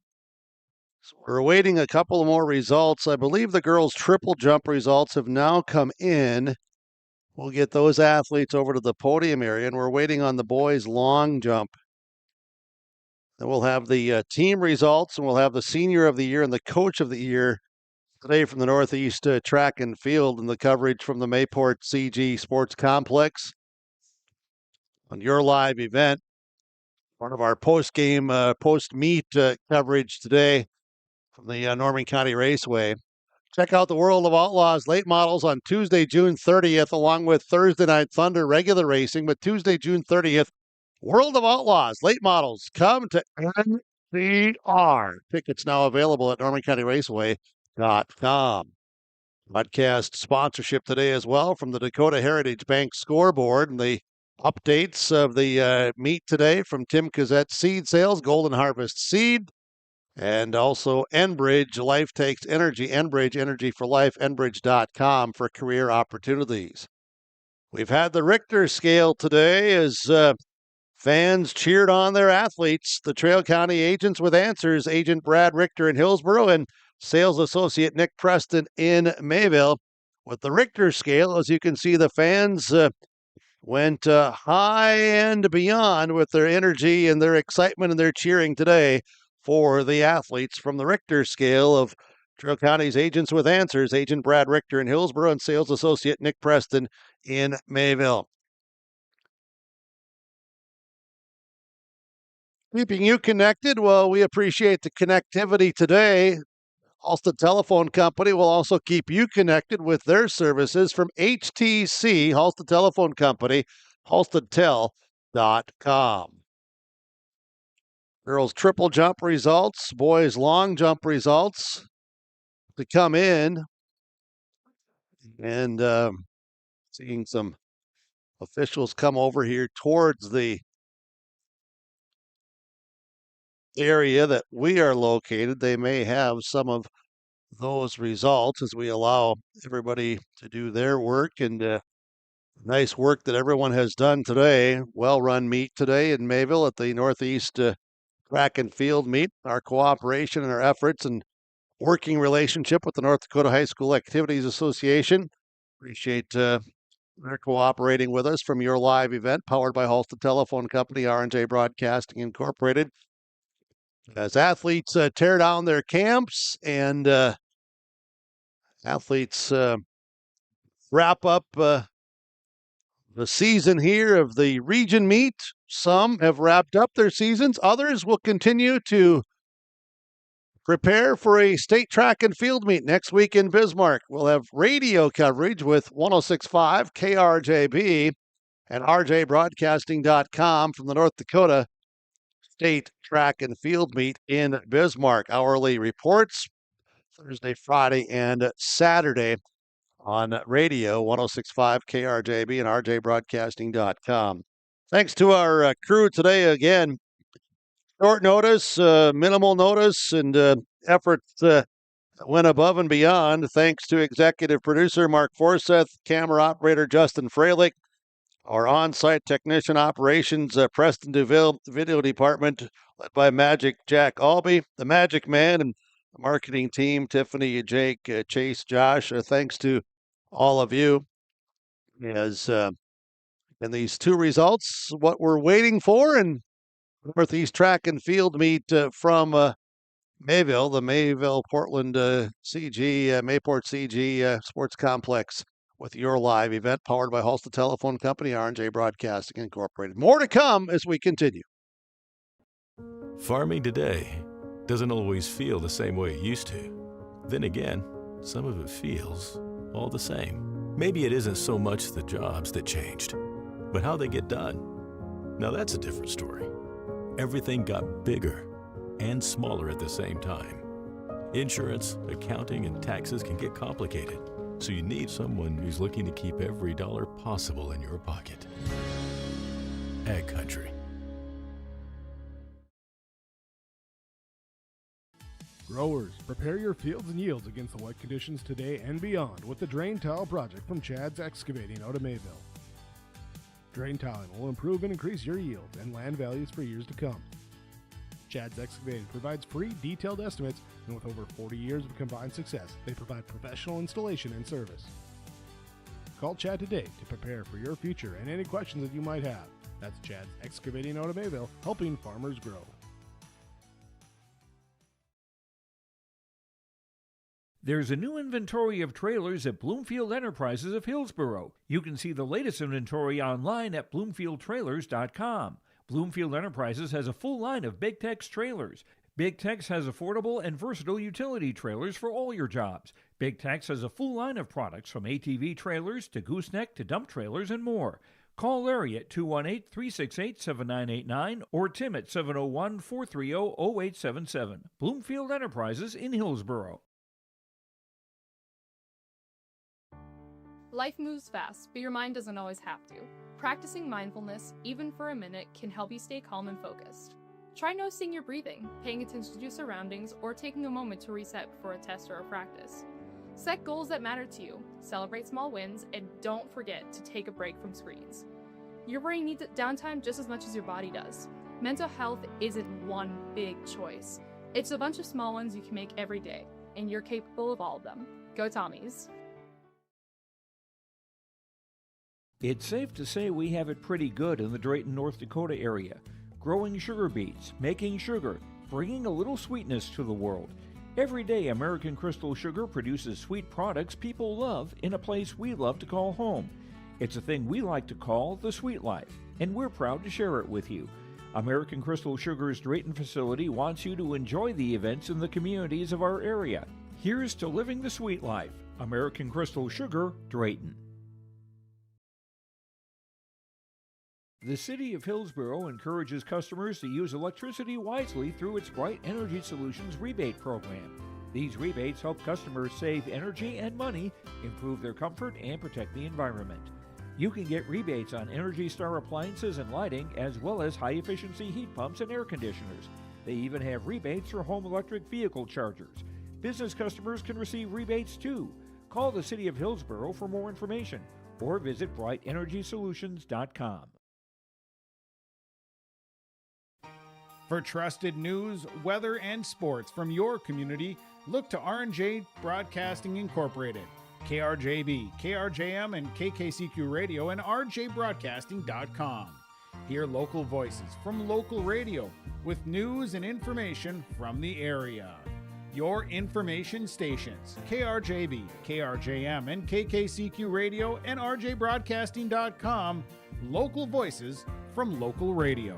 So we're awaiting a couple more results. I believe the girls' triple jump results have now come in. We'll get those athletes over to the podium area, and we're waiting on the boys' long jump. Then we'll have the team results, and we'll have the senior of the year and the coach of the year today from the Northeast track and field, and the coverage from the Mayport CG Sports Complex on your live event. Part of our post-game, post-meet coverage today from the Norman County Raceway. Check out the World of Outlaws late models on Tuesday, June 30th, along with Thursday Night Thunder regular racing. But Tuesday, June 30th, World of Outlaws late models come to NCR. Tickets now available at NormanCountyRaceway.com. Podcast sponsorship today as well from the Dakota Heritage Bank scoreboard and the updates of the meet today from Tim Cazette's Seed Sales, Golden Harvest Seed, and also Enbridge Life Takes Energy, Enbridge Energy for Life, Enbridge.com for career opportunities. We've had the Richter scale today as fans cheered on their athletes. The Trail County Agents with Answers, Agent Brad Richter in Hillsboro and Sales Associate Nick Preston in Mayville. With the Richter scale, as you can see, the fans went high and beyond with their energy and their excitement and their cheering today for the athletes from the Richter scale of Trail County's Agents with Answers, Agent Brad Richter in Hillsboro and Sales Associate Nick Preston in Mayville. Keeping you connected, well, we appreciate the connectivity today. Halstead Telephone Company will also keep you connected with their services from HTC, Halstead Telephone Company, halsteadtel.com. Girls triple jump results, boys long jump results to come in. And seeing some officials come over here towards the area that we are located. They may have some of those results as we allow everybody to do their work, and nice work that everyone has done today. Well-run meet today in Mayville at the Northeast track and field meet. Our cooperation and our efforts and working relationship with the North Dakota High School Activities Association. Appreciate their cooperating with us from your live event powered by Halstead Telephone Company, R&J Broadcasting Incorporated. as athletes tear down their camps and athletes wrap up the season here of the region meet. Some have wrapped up their seasons. Others will continue to prepare for a state track and field meet next week in Bismarck. We'll have radio coverage with 106.5 KRJB and rjbroadcasting.com from the North Dakota State Track and Field Meet in Bismarck. Hourly reports Thursday, Friday, and Saturday on radio, 106.5 KRJB and rjbroadcasting.com. Thanks to our crew today again. Short notice, minimal notice, and efforts went above and beyond. Thanks to executive producer Mark Forseth, camera operator Justin Freilich, our on-site technician operations Preston DeVille, video department led by Magic Jack Albee, the Magic Man, and the marketing team Tiffany, Jake, Chase, Josh. Thanks to all of you. As in these two results, what we're waiting for, and Northeast Track and Field meet from Mayville, the Mayville Portland CG, Mayport CG Sports Complex, with your live event powered by Halstead Telephone Company, R&J Broadcasting Incorporated. More to come as we continue. Farming today doesn't always feel the same way it used to. Then again, some of it feels all the same. Maybe it isn't so much the jobs that changed, but how they get done. Now that's a different story. Everything got bigger and smaller at the same time. Insurance, accounting, and taxes can get complicated, so you need someone who's looking to keep every dollar possible in your pocket. Ag Country. Growers, prepare your fields and yields against the wet conditions today and beyond with the Drain Tile Project from Chad's Excavating out of Mayville. Drain tiling will improve and increase your yields and land values for years to come. Chad's Excavating provides free detailed estimates, and with over 40 years of combined success, they provide professional installation and service. Call Chad today to prepare for your future and any questions that you might have. That's Chad's Excavating out of Mayville, helping farmers grow. There's a new inventory of trailers at Bloomfield Enterprises of Hillsboro. You can see the latest inventory online at bloomfieldtrailers.com. Bloomfield Enterprises has a full line of Big Tex trailers. Big Tex has affordable and versatile utility trailers for all your jobs. Big Tex has a full line of products from ATV trailers to gooseneck to dump trailers and more. Call Larry at 218-368-7989 or Tim at 701-430-0877. Bloomfield Enterprises in Hillsboro. Life moves fast, but your mind doesn't always have to. Practicing mindfulness, even for a minute, can help you stay calm and focused. Try noticing your breathing, paying attention to your surroundings, or taking a moment to reset before a test or a practice. Set goals that matter to you, celebrate small wins, and don't forget to take a break from screens. Your brain needs downtime just as much as your body does. Mental health isn't one big choice. It's a bunch of small ones you can make every day, and you're capable of all of them. Go Tommies! It's safe to say we have it pretty good in the Drayton, North Dakota area. Growing sugar beets, making sugar, bringing a little sweetness to the world. Every day, American Crystal Sugar produces sweet products people love in a place we love to call home. It's a thing we like to call the sweet life, and we're proud to share it with you. American Crystal Sugar's Drayton facility wants you to enjoy the events in the communities of our area. Here's to living the sweet life. American Crystal Sugar, Drayton. The City of Hillsboro encourages customers to use electricity wisely through its Bright Energy Solutions rebate program. These rebates help customers save energy and money, improve their comfort, and protect the environment. You can get rebates on Energy Star appliances and lighting, as well as high-efficiency heat pumps and air conditioners. They even have rebates for home electric vehicle chargers. Business customers can receive rebates too. Call the City of Hillsboro for more information or visit brightenergysolutions.com. For trusted news, weather, and sports from your community, look to R&J Broadcasting Incorporated, KRJB, KRJM, and KKCQ Radio, and rjbroadcasting.com. Hear local voices from local radio, with news and information from the area. Your information stations, KRJB, KRJM, and KKCQ Radio, and RJBroadcasting.com, local voices from local radio.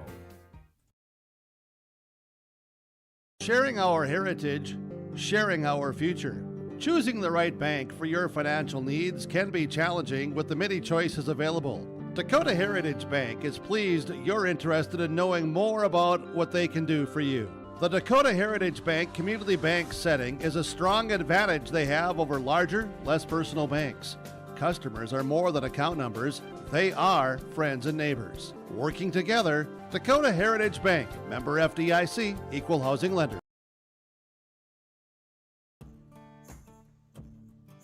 Sharing our heritage, sharing our future. Choosing the right bank for your financial needs can be challenging with the many choices available. Dakota Heritage Bank is pleased you're interested in knowing more about what they can do for you. The Dakota Heritage Bank community bank setting is a strong advantage they have over larger, less personal banks. Customers are more than account numbers, they are friends and neighbors. Working together, Dakota Heritage Bank, member FDIC, equal housing lender.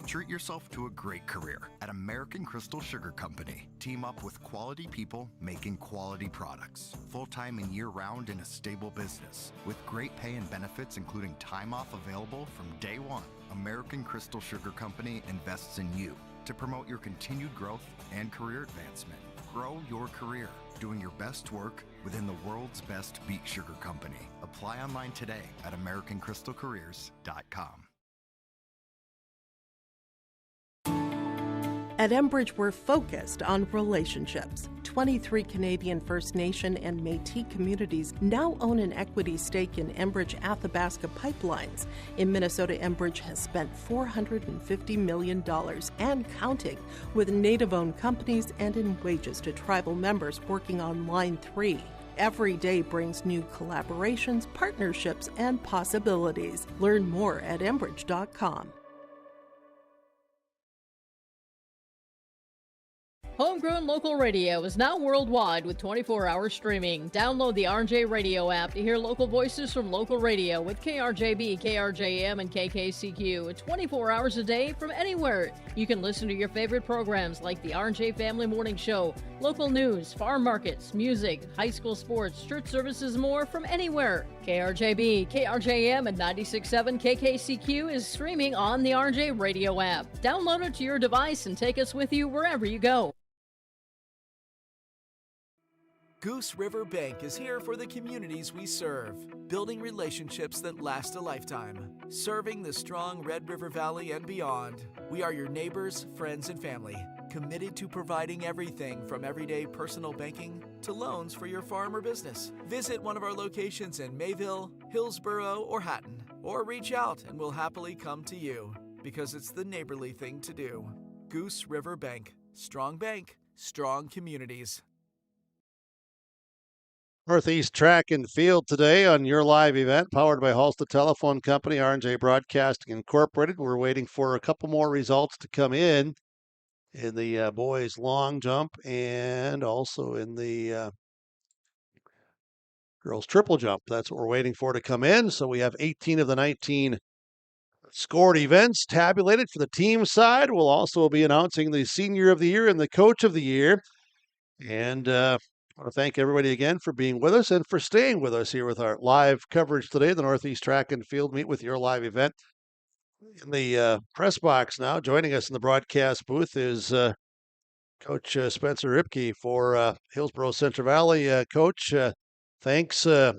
Treat yourself to a great career at American Crystal Sugar Company. Team up with quality people making quality products. Full-time and year-round in a stable business. With great pay and benefits including time off available from day one. American Crystal Sugar Company invests in you to promote your continued growth and career advancement. Grow your career doing your best work within the world's best beet sugar company. Apply online today at AmericanCrystalCareers.com. At Enbridge, we're focused on relationships. 23 Canadian First Nation and Métis communities now own an equity stake in Enbridge Athabasca Pipelines. In Minnesota, Enbridge has spent $450 million and counting with Native-owned companies and in wages to tribal members working on Line 3. Every day brings new collaborations, partnerships, and possibilities. Learn more at Enbridge.com. Homegrown local radio is now worldwide with 24-hour streaming. Download the RJ Radio app to hear local voices from local radio with KRJB, KRJM, and KKCQ. 24 hours a day from anywhere. You can listen to your favorite programs like the RJ Family Morning Show, local news, farm markets, music, high school sports, church services, more from anywhere. KRJB, KRJM, and 96.7 KKCQ is streaming on the RJ Radio app. Download it to your device and take us with you wherever you go. Goose River Bank is here for the communities we serve, building relationships that last a lifetime, serving the strong Red River Valley and beyond. We are your neighbors, friends, and family, committed to providing everything from everyday personal banking to loans for your farm or business. Visit one of our locations in Mayville, Hillsborough, or Hatton, or reach out and we'll happily come to you, because it's the neighborly thing to do. Goose River Bank, strong communities. Northeast Track and Field today on your live event, powered by Halstead Telephone Company, R&J Broadcasting Incorporated. We're waiting for a couple more results to come in the boys' long jump and also in the girls' triple jump. That's what we're waiting for to come in. So we have 18 of the 19 scored events tabulated for the team side. We'll also be announcing the Senior of the Year and the Coach of the Year. And I want to thank everybody again for being with us and for staying with us here with our live coverage today, the Northeast Track and Field Meet with your live event. In the press box now, joining us in the broadcast booth is Coach Spencer Ripke for Hillsborough Central Valley. Coach, thanks for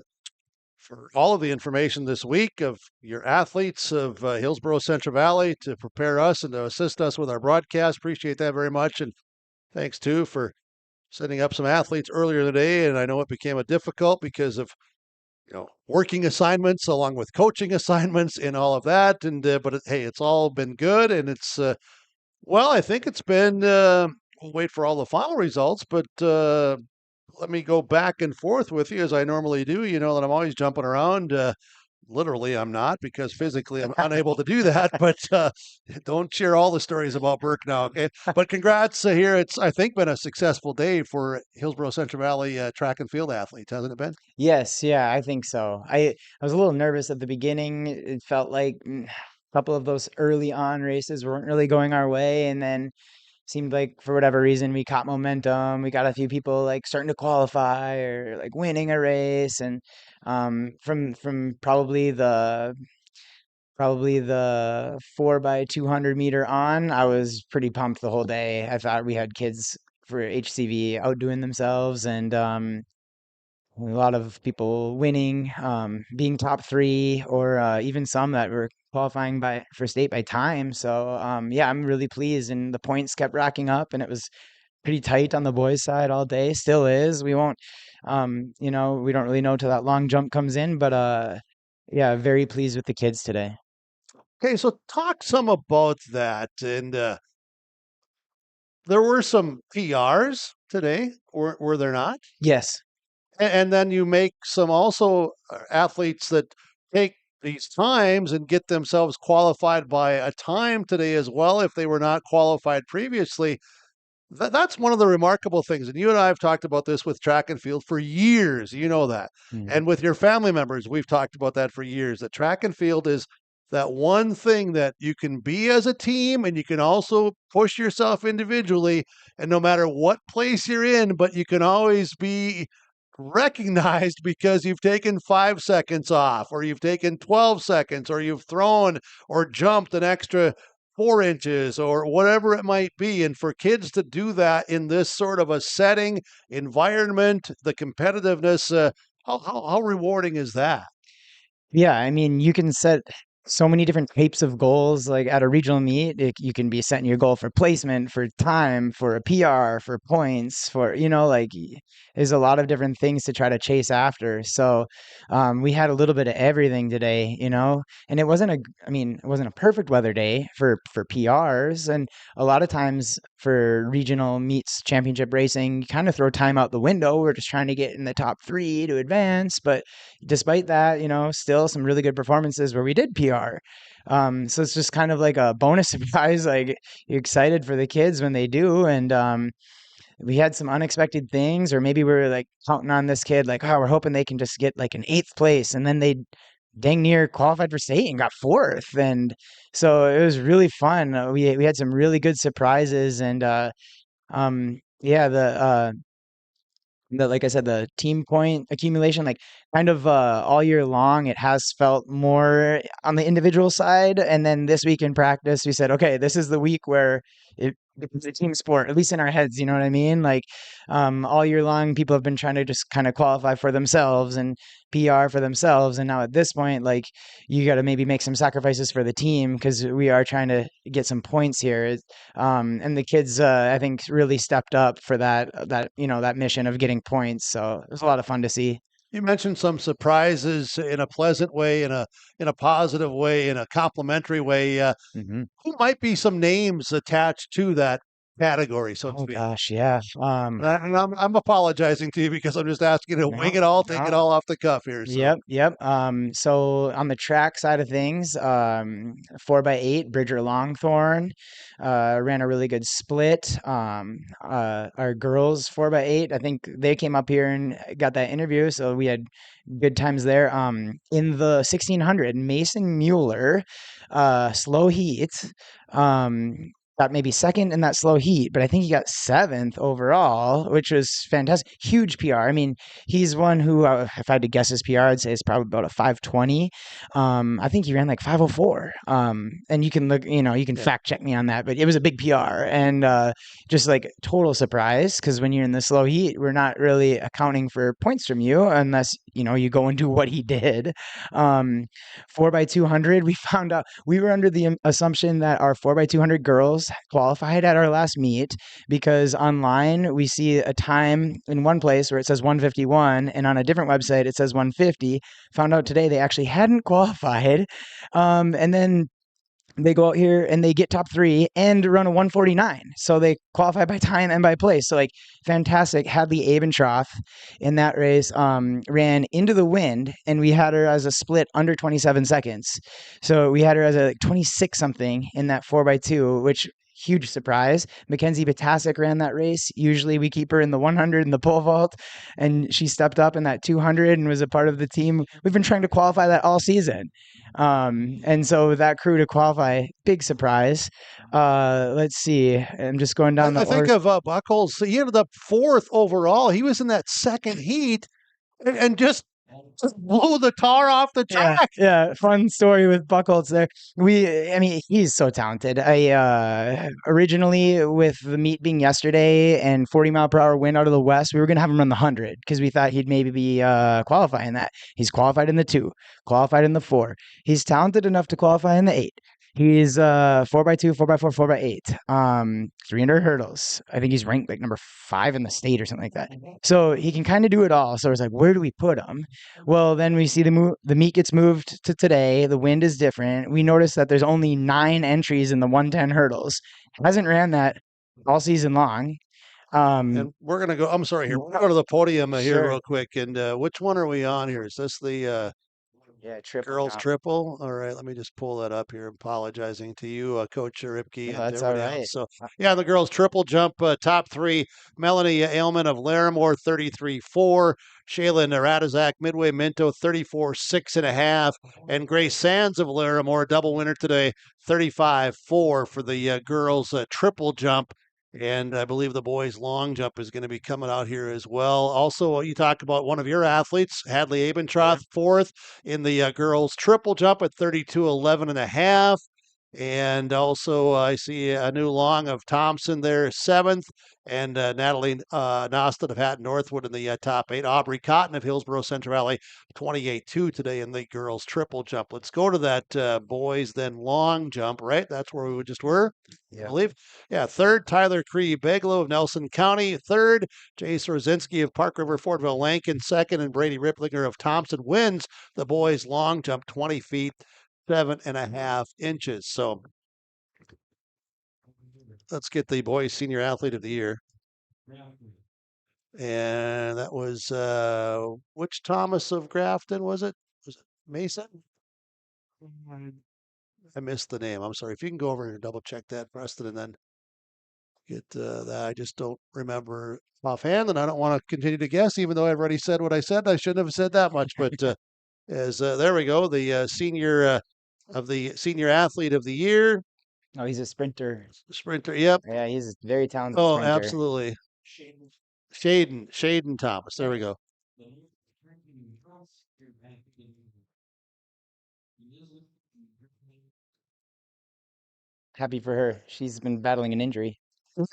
all of the information this week of your athletes of Hillsborough Central Valley to prepare us and to assist us with our broadcast. Appreciate that very much. And thanks, too, for setting up some athletes earlier today, and I know it became a difficult because of working assignments along with coaching assignments and all of that. And but hey, it's all been good, and it's I think it's been. We'll wait for all the final results, but let me go back and forth with you as I normally do. You know that I'm always jumping around. Literally, I'm not, because physically I'm unable to do that. But don't share all the stories about Burke now, okay? But congrats here. It's, I think, been a successful day for Hillsborough Central Valley track and field athletes, hasn't it been? Yes, yeah, I think so. I was a little nervous at the beginning. It felt like a couple of those early on races weren't really going our way, and then seemed like for whatever reason we caught momentum. We got a few people like starting to qualify or like winning a race, and from probably the 4x200 meter on, I was pretty pumped the whole day. I thought we had kids for HCV outdoing themselves, and a lot of people winning, being top three, or even some that were qualifying for state by time. So yeah, I'm really pleased, and the points kept racking up, and it was pretty tight on the boys' side all day. Still is. We won't, we don't really know till that long jump comes in, but yeah, very pleased with the kids today. Okay, so talk some about that. And there were some PRs today, were there not? Yes. And then you make some also athletes that take these times and get themselves qualified by a time today as well if they were not qualified previously. That's one of the remarkable things. And you and I have talked about this with track and field for years. You know that. And with your family members, we've talked about that for years. That track and field is that one thing that you can be as a team and you can also push yourself individually. And no matter what place you're in, but you can always be recognized because you've taken 5 seconds off, or you've taken 12 seconds, or you've thrown or jumped an extra 4 inches, or whatever it might be. And for kids to do that in this sort of a setting, environment, the competitiveness, how rewarding is that? Yeah, I mean, you can set so many different types of goals. Like at a regional meet, you can be setting your goal for placement, for time, for a PR, for points, for, there's a lot of different things to try to chase after. So we had a little bit of everything today, and it wasn't a perfect weather day for PRs. And a lot of times for regional meets, championship racing, you kind of throw time out the window. We're just trying to get in the top three to advance. But despite that, still some really good performances where we did PR. So it's just kind of like a bonus surprise. Like, you're excited for the kids when they do. And we had some unexpected things, or maybe we were like counting on this kid, like, oh, we're hoping they can just get like an 8th place. And then they dang near qualified for state and got 4th. And so it was really fun. We had some really good surprises. And yeah, like I said, the team point accumulation, like kind of all year long, it has felt more on the individual side. And then this week in practice, we said, okay, this is the week where it becomes a team sport, at least in our heads. You know what I mean? Like all year long, people have been trying to just kind of qualify for themselves and PR for themselves. And now at this point, like, you got to maybe make some sacrifices for the team, because we are trying to get some points here. And the kids, I think, really stepped up for that mission of getting points. So it was a lot of fun to see. You mentioned some surprises in a pleasant way, in a positive way, in a complimentary way. Who might be some names attached to that category, so to speak? Gosh, yeah. And I'm apologizing to you because I'm just asking you to wing it all, take it all off the cuff here. So. Yep. So on the track side of things, 4x8, Bridger Longthorn ran a really good split. Our girls 4x8, I think they came up here and got that interview, so we had good times there. In the 1600, Mason Mueller, slow heat, got maybe second in that slow heat, but I think he got 7th overall, which was fantastic. Huge PR. I mean, he's one who, if I had to guess his PR, I'd say it's probably about a 5:20. I think he ran like 5:04. And you can look, you can fact check me on that, but it was a big PR, and just like total surprise, because when you're in the slow heat, we're not really accounting for points from you unless you go and do what he did. 4x200, we found out we were under the assumption that our 4x200 girls qualified at our last meet, because online we see a time in one place where it says 151, and on a different website it says 150. Found out today they actually hadn't qualified. And then they go out here and they get top 3 and run a 149. So they qualify by time and by place. So, like, fantastic. Hadley Abenstroth in that race ran into the wind, and we had her as a split under 27 seconds. So we had her as a 26 something in that 4x2, which huge surprise. Mackenzie Batasic ran that race. Usually we keep her in the 100 in the pole vault, and she stepped up in that 200 and was a part of the team. We've been trying to qualify that all season. And so that crew to qualify, big surprise. Let's see. I'm just going down I think of Buckles. He ended up 4th overall. He was in that second heat and just Just blew the tar off the Yeah, track. yeah. Fun story with Buckholz there. I mean, he's so talented. Originally with the meet being yesterday and 40-mile-per-hour wind out of the west, we were gonna have him run the 100 because we thought he'd maybe be qualifying that. He's qualified in the 2, qualified in the 4. He's talented enough to qualify in the 8. He's 4x2, 4x4, 4x8. 300 hurdles. I think he's ranked like number 5 in the state or something like that. So he can kind of do it all. So it's like, where do we put him? Well, then we see the meet gets moved to today. The wind is different. We notice that there's only 9 entries in the 110 hurdles. Hasn't ran that all season long. And we're gonna go. I'm sorry. Here, we're gonna go to the podium here Sure. real quick. And which one are we on here? Is this the Yeah, triple girls jump. triple? All right, let me just pull that up here. Apologizing to you, Coach Ripke, No, and that's all everybody right. else. So yeah, the girls triple jump top 3. Melanie Ailman of Larimore 33.4. Shaylin Radizak Midway Minto 34.6.5, and Grace Sands of Larimore double winner today 35.4 for the girls triple jump. And I believe the boys' long jump is going to be coming out here as well. Also, you talk about one of your athletes, Hadley Abentroth, 4th in the girls' triple jump at 32.11.5. And also, I see a new long of Thompson there, 7th, and Natalie Nostad of Hatton Northwood in the top 8. Aubrey Cotton of Hillsborough Central Valley, 28.2 today in the girls' triple jump. Let's go to that boys' then long jump, right? That's where we just were, I believe. Yeah, 3rd, Tyler Cree Beglow of Nelson County. 3rd, Jace Rosinski of Park River Fortville Lankin. 2nd, and Brady Riplinger of Thompson wins the boys' long jump, 20 feet. 7.5 inches. So let's get the boys senior athlete of the year. And that was which Thomas of Grafton was it? Was it Mason? I missed the name. I'm sorry. If you can go over and double check that, Preston, and then get that. I just don't remember offhand, and I don't want to continue to guess, even though I've already said what I said. I shouldn't have said that much, but as there we go, the senior of the senior athlete of the year. Oh, he's a sprinter. Sprinter, yep. Yeah, he's a very talented Oh, sprinter. absolutely. Shaden Thomas. There we go. Happy for her. She's been battling an injury.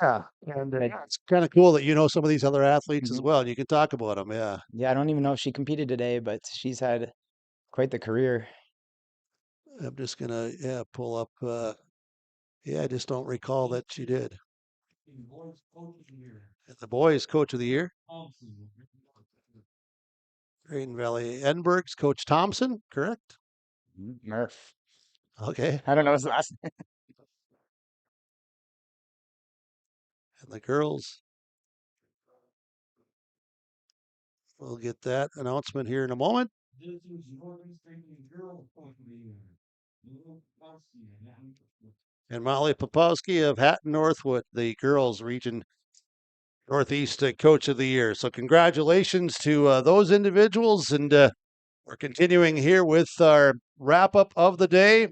Yeah, and it's kind of cool that you know some of these other athletes as well, and you can talk about them. Yeah. Yeah, I don't even know if she competed today, but she's had quite the career. I'm just gonna pull up. I just don't recall that she did. The boys coach of the year. Green Valley Edinburgh's Coach Thompson, correct? Murph. Okay. I don't know his last name. And the girls. We'll get that announcement here in a moment. And Molly Popowski of Hatton Northwood, the girls region Northeast Coach of the Year. So congratulations to those individuals. And we're continuing here with our wrap up of the day.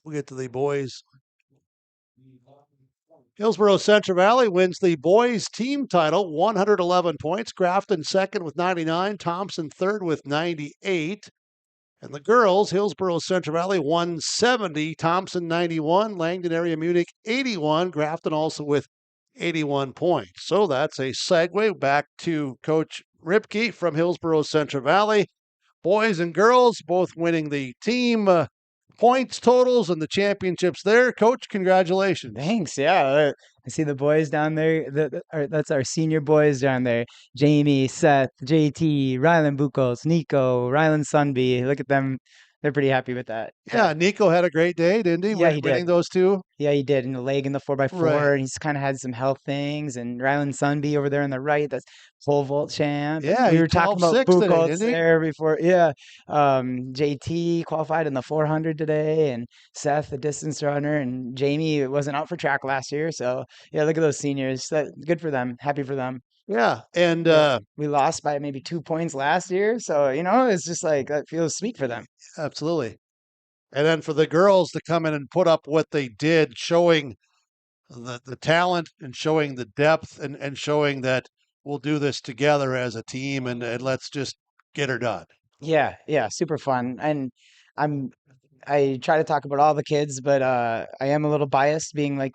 We'll get to the boys. Hillsborough Central Valley wins the boys team title, 111 points. Grafton 2nd with 99. Thompson 3rd with 98. And the girls, Hillsborough Central Valley 170. Thompson 91. Langdon Area Munich 81. Grafton also with 81 points. So that's a segue back to Coach Ripke from Hillsborough Central Valley. Boys and girls both winning the team points totals and the championships there. Coach, congratulations. Thanks. Yeah. I see the boys down there. That's our senior boys down there. Jamie, Seth, JT, Rylan Buchholz, Nico, Rylan Sunby. Look at them. They're pretty happy with that. Yeah, Nico had a great day, didn't he? Yeah, he winning did. those two. Yeah, he did. In the leg in the 4x4. Right. And he's kind of had some health things. And Rylan Sunby over there on the right, that's pole vault champ. Yeah, we were talking about 12.6 today, Buchholz didn't he? there before. Yeah. JT qualified in the 400 today. And Seth, the distance runner. And Jamie wasn't out for track last year. So, yeah, look at those seniors. Good for them. Happy for them. Yeah, and we lost by maybe 2 points last year. So, it's just like, that feels sweet for them. Absolutely. And then for the girls to come in and put up what they did, showing the talent and showing the depth and showing that we'll do this together as a team and let's just get her done. Yeah, yeah, super fun. And I'm I try to talk about all the kids, but I am a little biased being like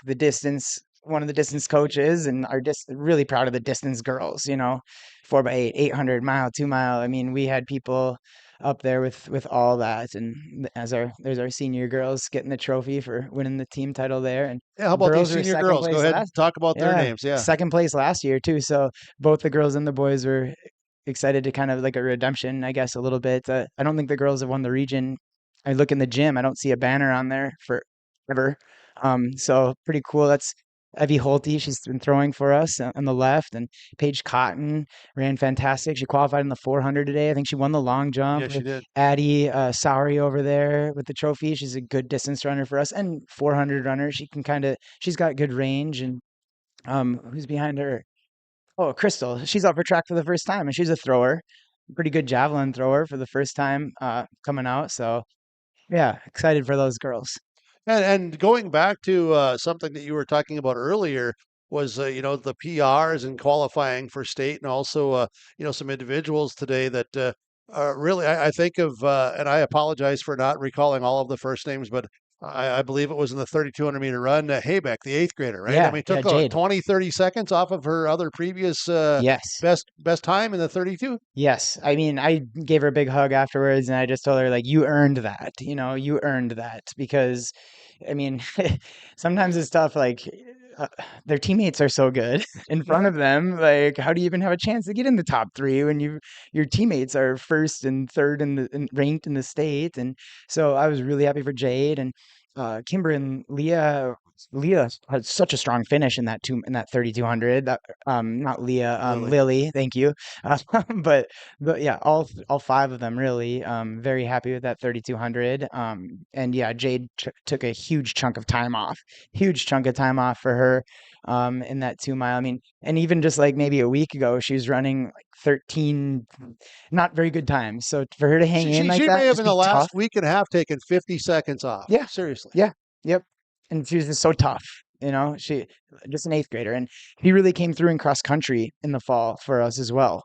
one of the distance coaches, and really proud of the distance girls, 4x8, 800 mile, 2 mile. I mean, we had people up there with all that. And there's our senior girls getting the trophy for winning the team title there. And Yeah, how about these girls were senior second girls? Go place ahead and last. talk about their Yeah, names. Yeah. second place last year too. So both the girls and the boys were excited to kind of like a redemption, I guess, a little bit. I don't think the girls have won the region. I look in the gym, I don't see a banner on there for ever. So pretty cool. That's Evie Holte. She's been throwing for us on the left, and Paige Cotton ran fantastic. She qualified in the 400 today. I think she won the long jump. Yeah, she did. Addie Sowry over there with the trophy. She's a good distance runner for us, and 400 runner. She's got good range. And who's behind her? Oh, Crystal. She's up for track for the first time, and she's a thrower, pretty good javelin thrower for the first time coming out. So yeah, excited for those girls. And going back to something that you were talking about earlier was the PRs and qualifying for state, and also some individuals today that are really I think of and I apologize for not recalling all of the first names, but I believe it was in the 3,200-meter run. Haybeck, the eighth grader, right? I Yeah, mean, yeah, took Jade. 20, 30 seconds off of her other previous Yes. best time in the 32. Yes. I mean, I gave her a big hug afterwards, and I just told her, like, you earned that. You earned that because, I mean, sometimes it's tough. Like, their teammates are so good in front of them. Like, how do you even have a chance to get in the top three when your teammates are first and third ranked in the state? And so I was really happy for Jade and Kimber and Leah. Leah had such a strong finish in that 3,200. That not Leah, Lily. Lily. Thank you. But yeah, all five of them really. Very happy with that 3,200. And yeah, Jade took a huge chunk of time off. Huge chunk of time off for her. In that 2 mile. I mean, and even just like maybe a week ago, she was running like 13, not very good times. So for her to hang in like She that, may have just in be the last tough. week and a half taken 50 seconds off. Yeah. Seriously. Yeah. Yep. And she was just so tough, she just an eighth grader. And he really came through in cross country in the fall for us as well.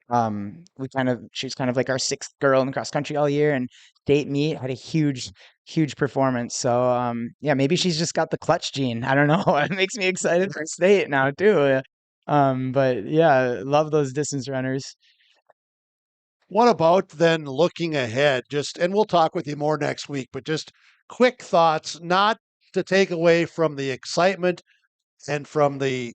She's kind of like our sixth girl in cross country all year, and state meet had a huge performance. So yeah, maybe she's just got the clutch gene. I don't know. It makes me excited for state now too. But yeah, love those distance runners. What about then looking ahead? And we'll talk with you more next week, but just quick thoughts, not to take away from the excitement and from the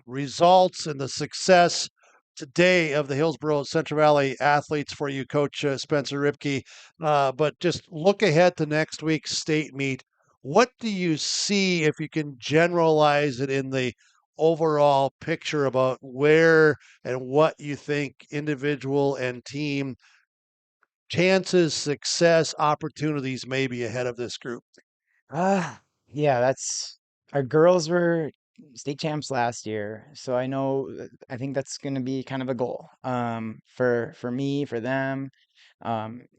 results and the success today of the Hillsborough Central Valley athletes for you, Coach Spencer Ripke. But just look ahead to next week's state meet. What do you see, if you can generalize it in the overall picture, about where and what you think individual and team chances, success, opportunities may be ahead of this group? Yeah, that's our girls were state champs last year, so I think that's going to be kind of a goal. For me, for them,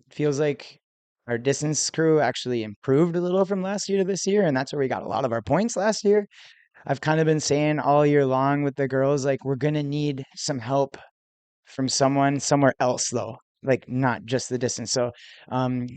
feels like our distance crew actually improved a little from last year to this year, and that's where we got a lot of our points last year. I've kind of been saying all year long with the girls, like, we're gonna need some help from someone somewhere else though, like not just the distance. So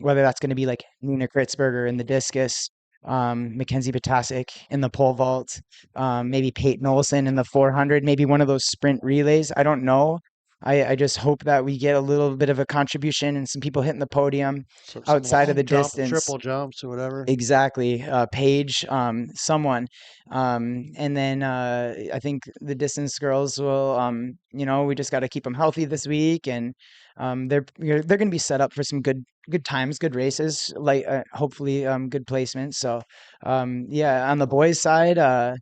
whether that's going to be like Nina Kritzberger in the discus, Mackenzie Potasic in the pole vault, maybe Peyton Olson in the 400, maybe one of those sprint relays. I don't know. I just hope that we get a little bit of a contribution and some people hitting the podium Some outside of long the jump, distance. triple jumps, or whatever. Exactly. Paige, someone. And then I think the distance girls will, we just got to keep them healthy this week, and they're going to be set up for some good times, good races, like hopefully good placements. So yeah, on the boys' side, uh,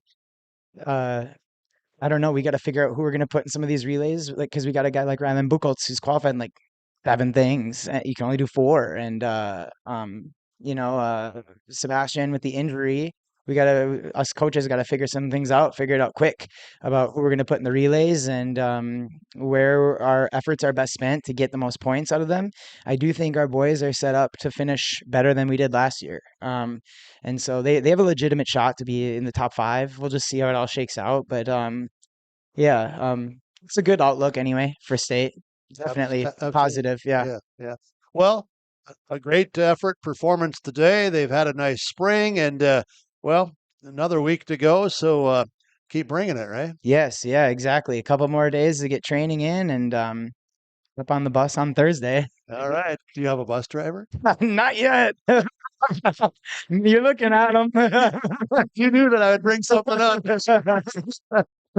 I don't know. We got to figure out who we're going to put in some of these relays, like because we got a guy like Rylan Buchholz who's qualified in like 7 things. You can only do 4, and Sebastian with the injury, us coaches got to figure it out quick about who we're going to put in the relays, and where our efforts are best spent to get the most points out of them. I do think our boys are set up to finish better than we did last year. And so they have a legitimate shot to be in the top 5. We'll just see how it all shakes out. But Yeah, it's a good outlook anyway for state. Definitely Absolutely. positive. Yeah. Yeah. Well, a great effort performance today. They've had a nice spring and, well, another week to go. So keep bringing it, right? Yes. Yeah. Exactly. A couple more days to get training in, and up on the bus on Thursday. All right. Do you have a bus driver? Not yet. You're looking at him. You knew that I would bring something up.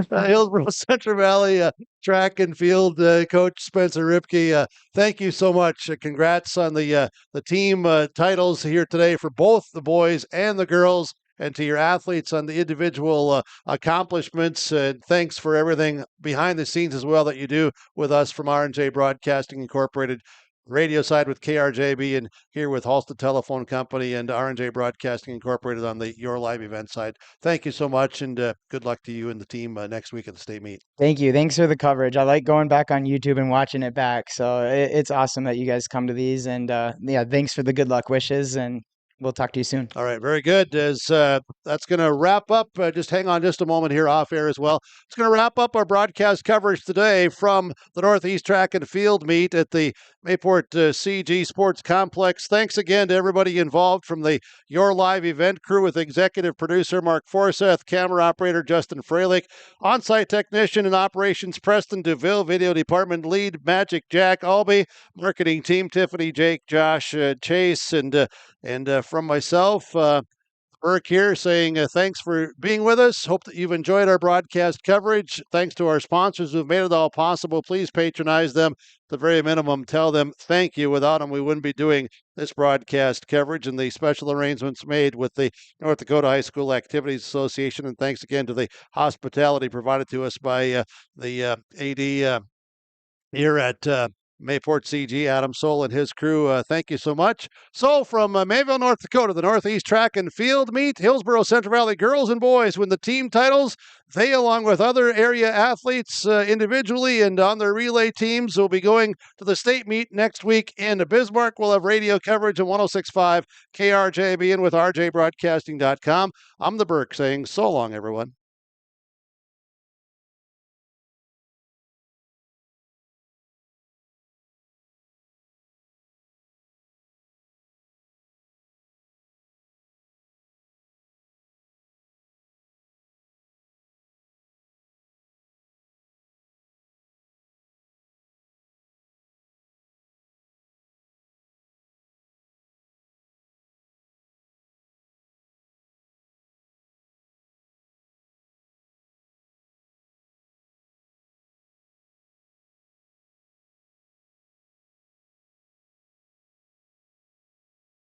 Hillsborough Central Valley track and field coach Spencer Ripke. Thank you so much. Congrats on the team titles here today for both the boys and the girls, and to your athletes on the individual accomplishments. Thanks for everything behind the scenes as well that you do with us from R&J Broadcasting Incorporated. Radio side with KRJB, and here with Halstead Telephone Company and R&J Broadcasting Incorporated on the Your Live event side. Thank you so much, and good luck to you and the team next week at the state meet. Thank you. Thanks for the coverage. I like going back on YouTube and watching it back. So it's awesome that you guys come to these. And yeah, thanks for the good luck wishes. And we'll talk to you soon. All right, very good. As that's going to wrap up. Just hang on just a moment here off air as well. It's going to wrap up our broadcast coverage today from the Northeast Track and Field meet at the Mayport CG Sports Complex. Thanks again to everybody involved from the Your Live event crew with executive producer Mark Forseth, camera operator Justin Freilich, on-site technician and operations Preston DeVille, video department lead Magic Jack Albee, marketing team Tiffany, Jake, Josh, Chase, and from myself, Burke here saying thanks for being with us. Hope that you've enjoyed our broadcast coverage. Thanks to our sponsors who've made it all possible. Please patronize them. At the very minimum, tell them thank you. Without them, we wouldn't be doing this broadcast coverage and the special arrangements made with the North Dakota High School Activities Association. And thanks again to the hospitality provided to us by the AD here at Mayport CG, Adam Soul and his crew. Thank you so much. So from Mayville, North Dakota, the Northeast Track and Field meet, Hillsborough Central Valley girls and boys win the team titles. They, along with other area athletes individually and on their relay teams, will be going to the state meet next week in Bismarck. We'll have radio coverage on 106.5 KRJB and with rjbroadcasting.com. I'm the Burke saying so long, everyone.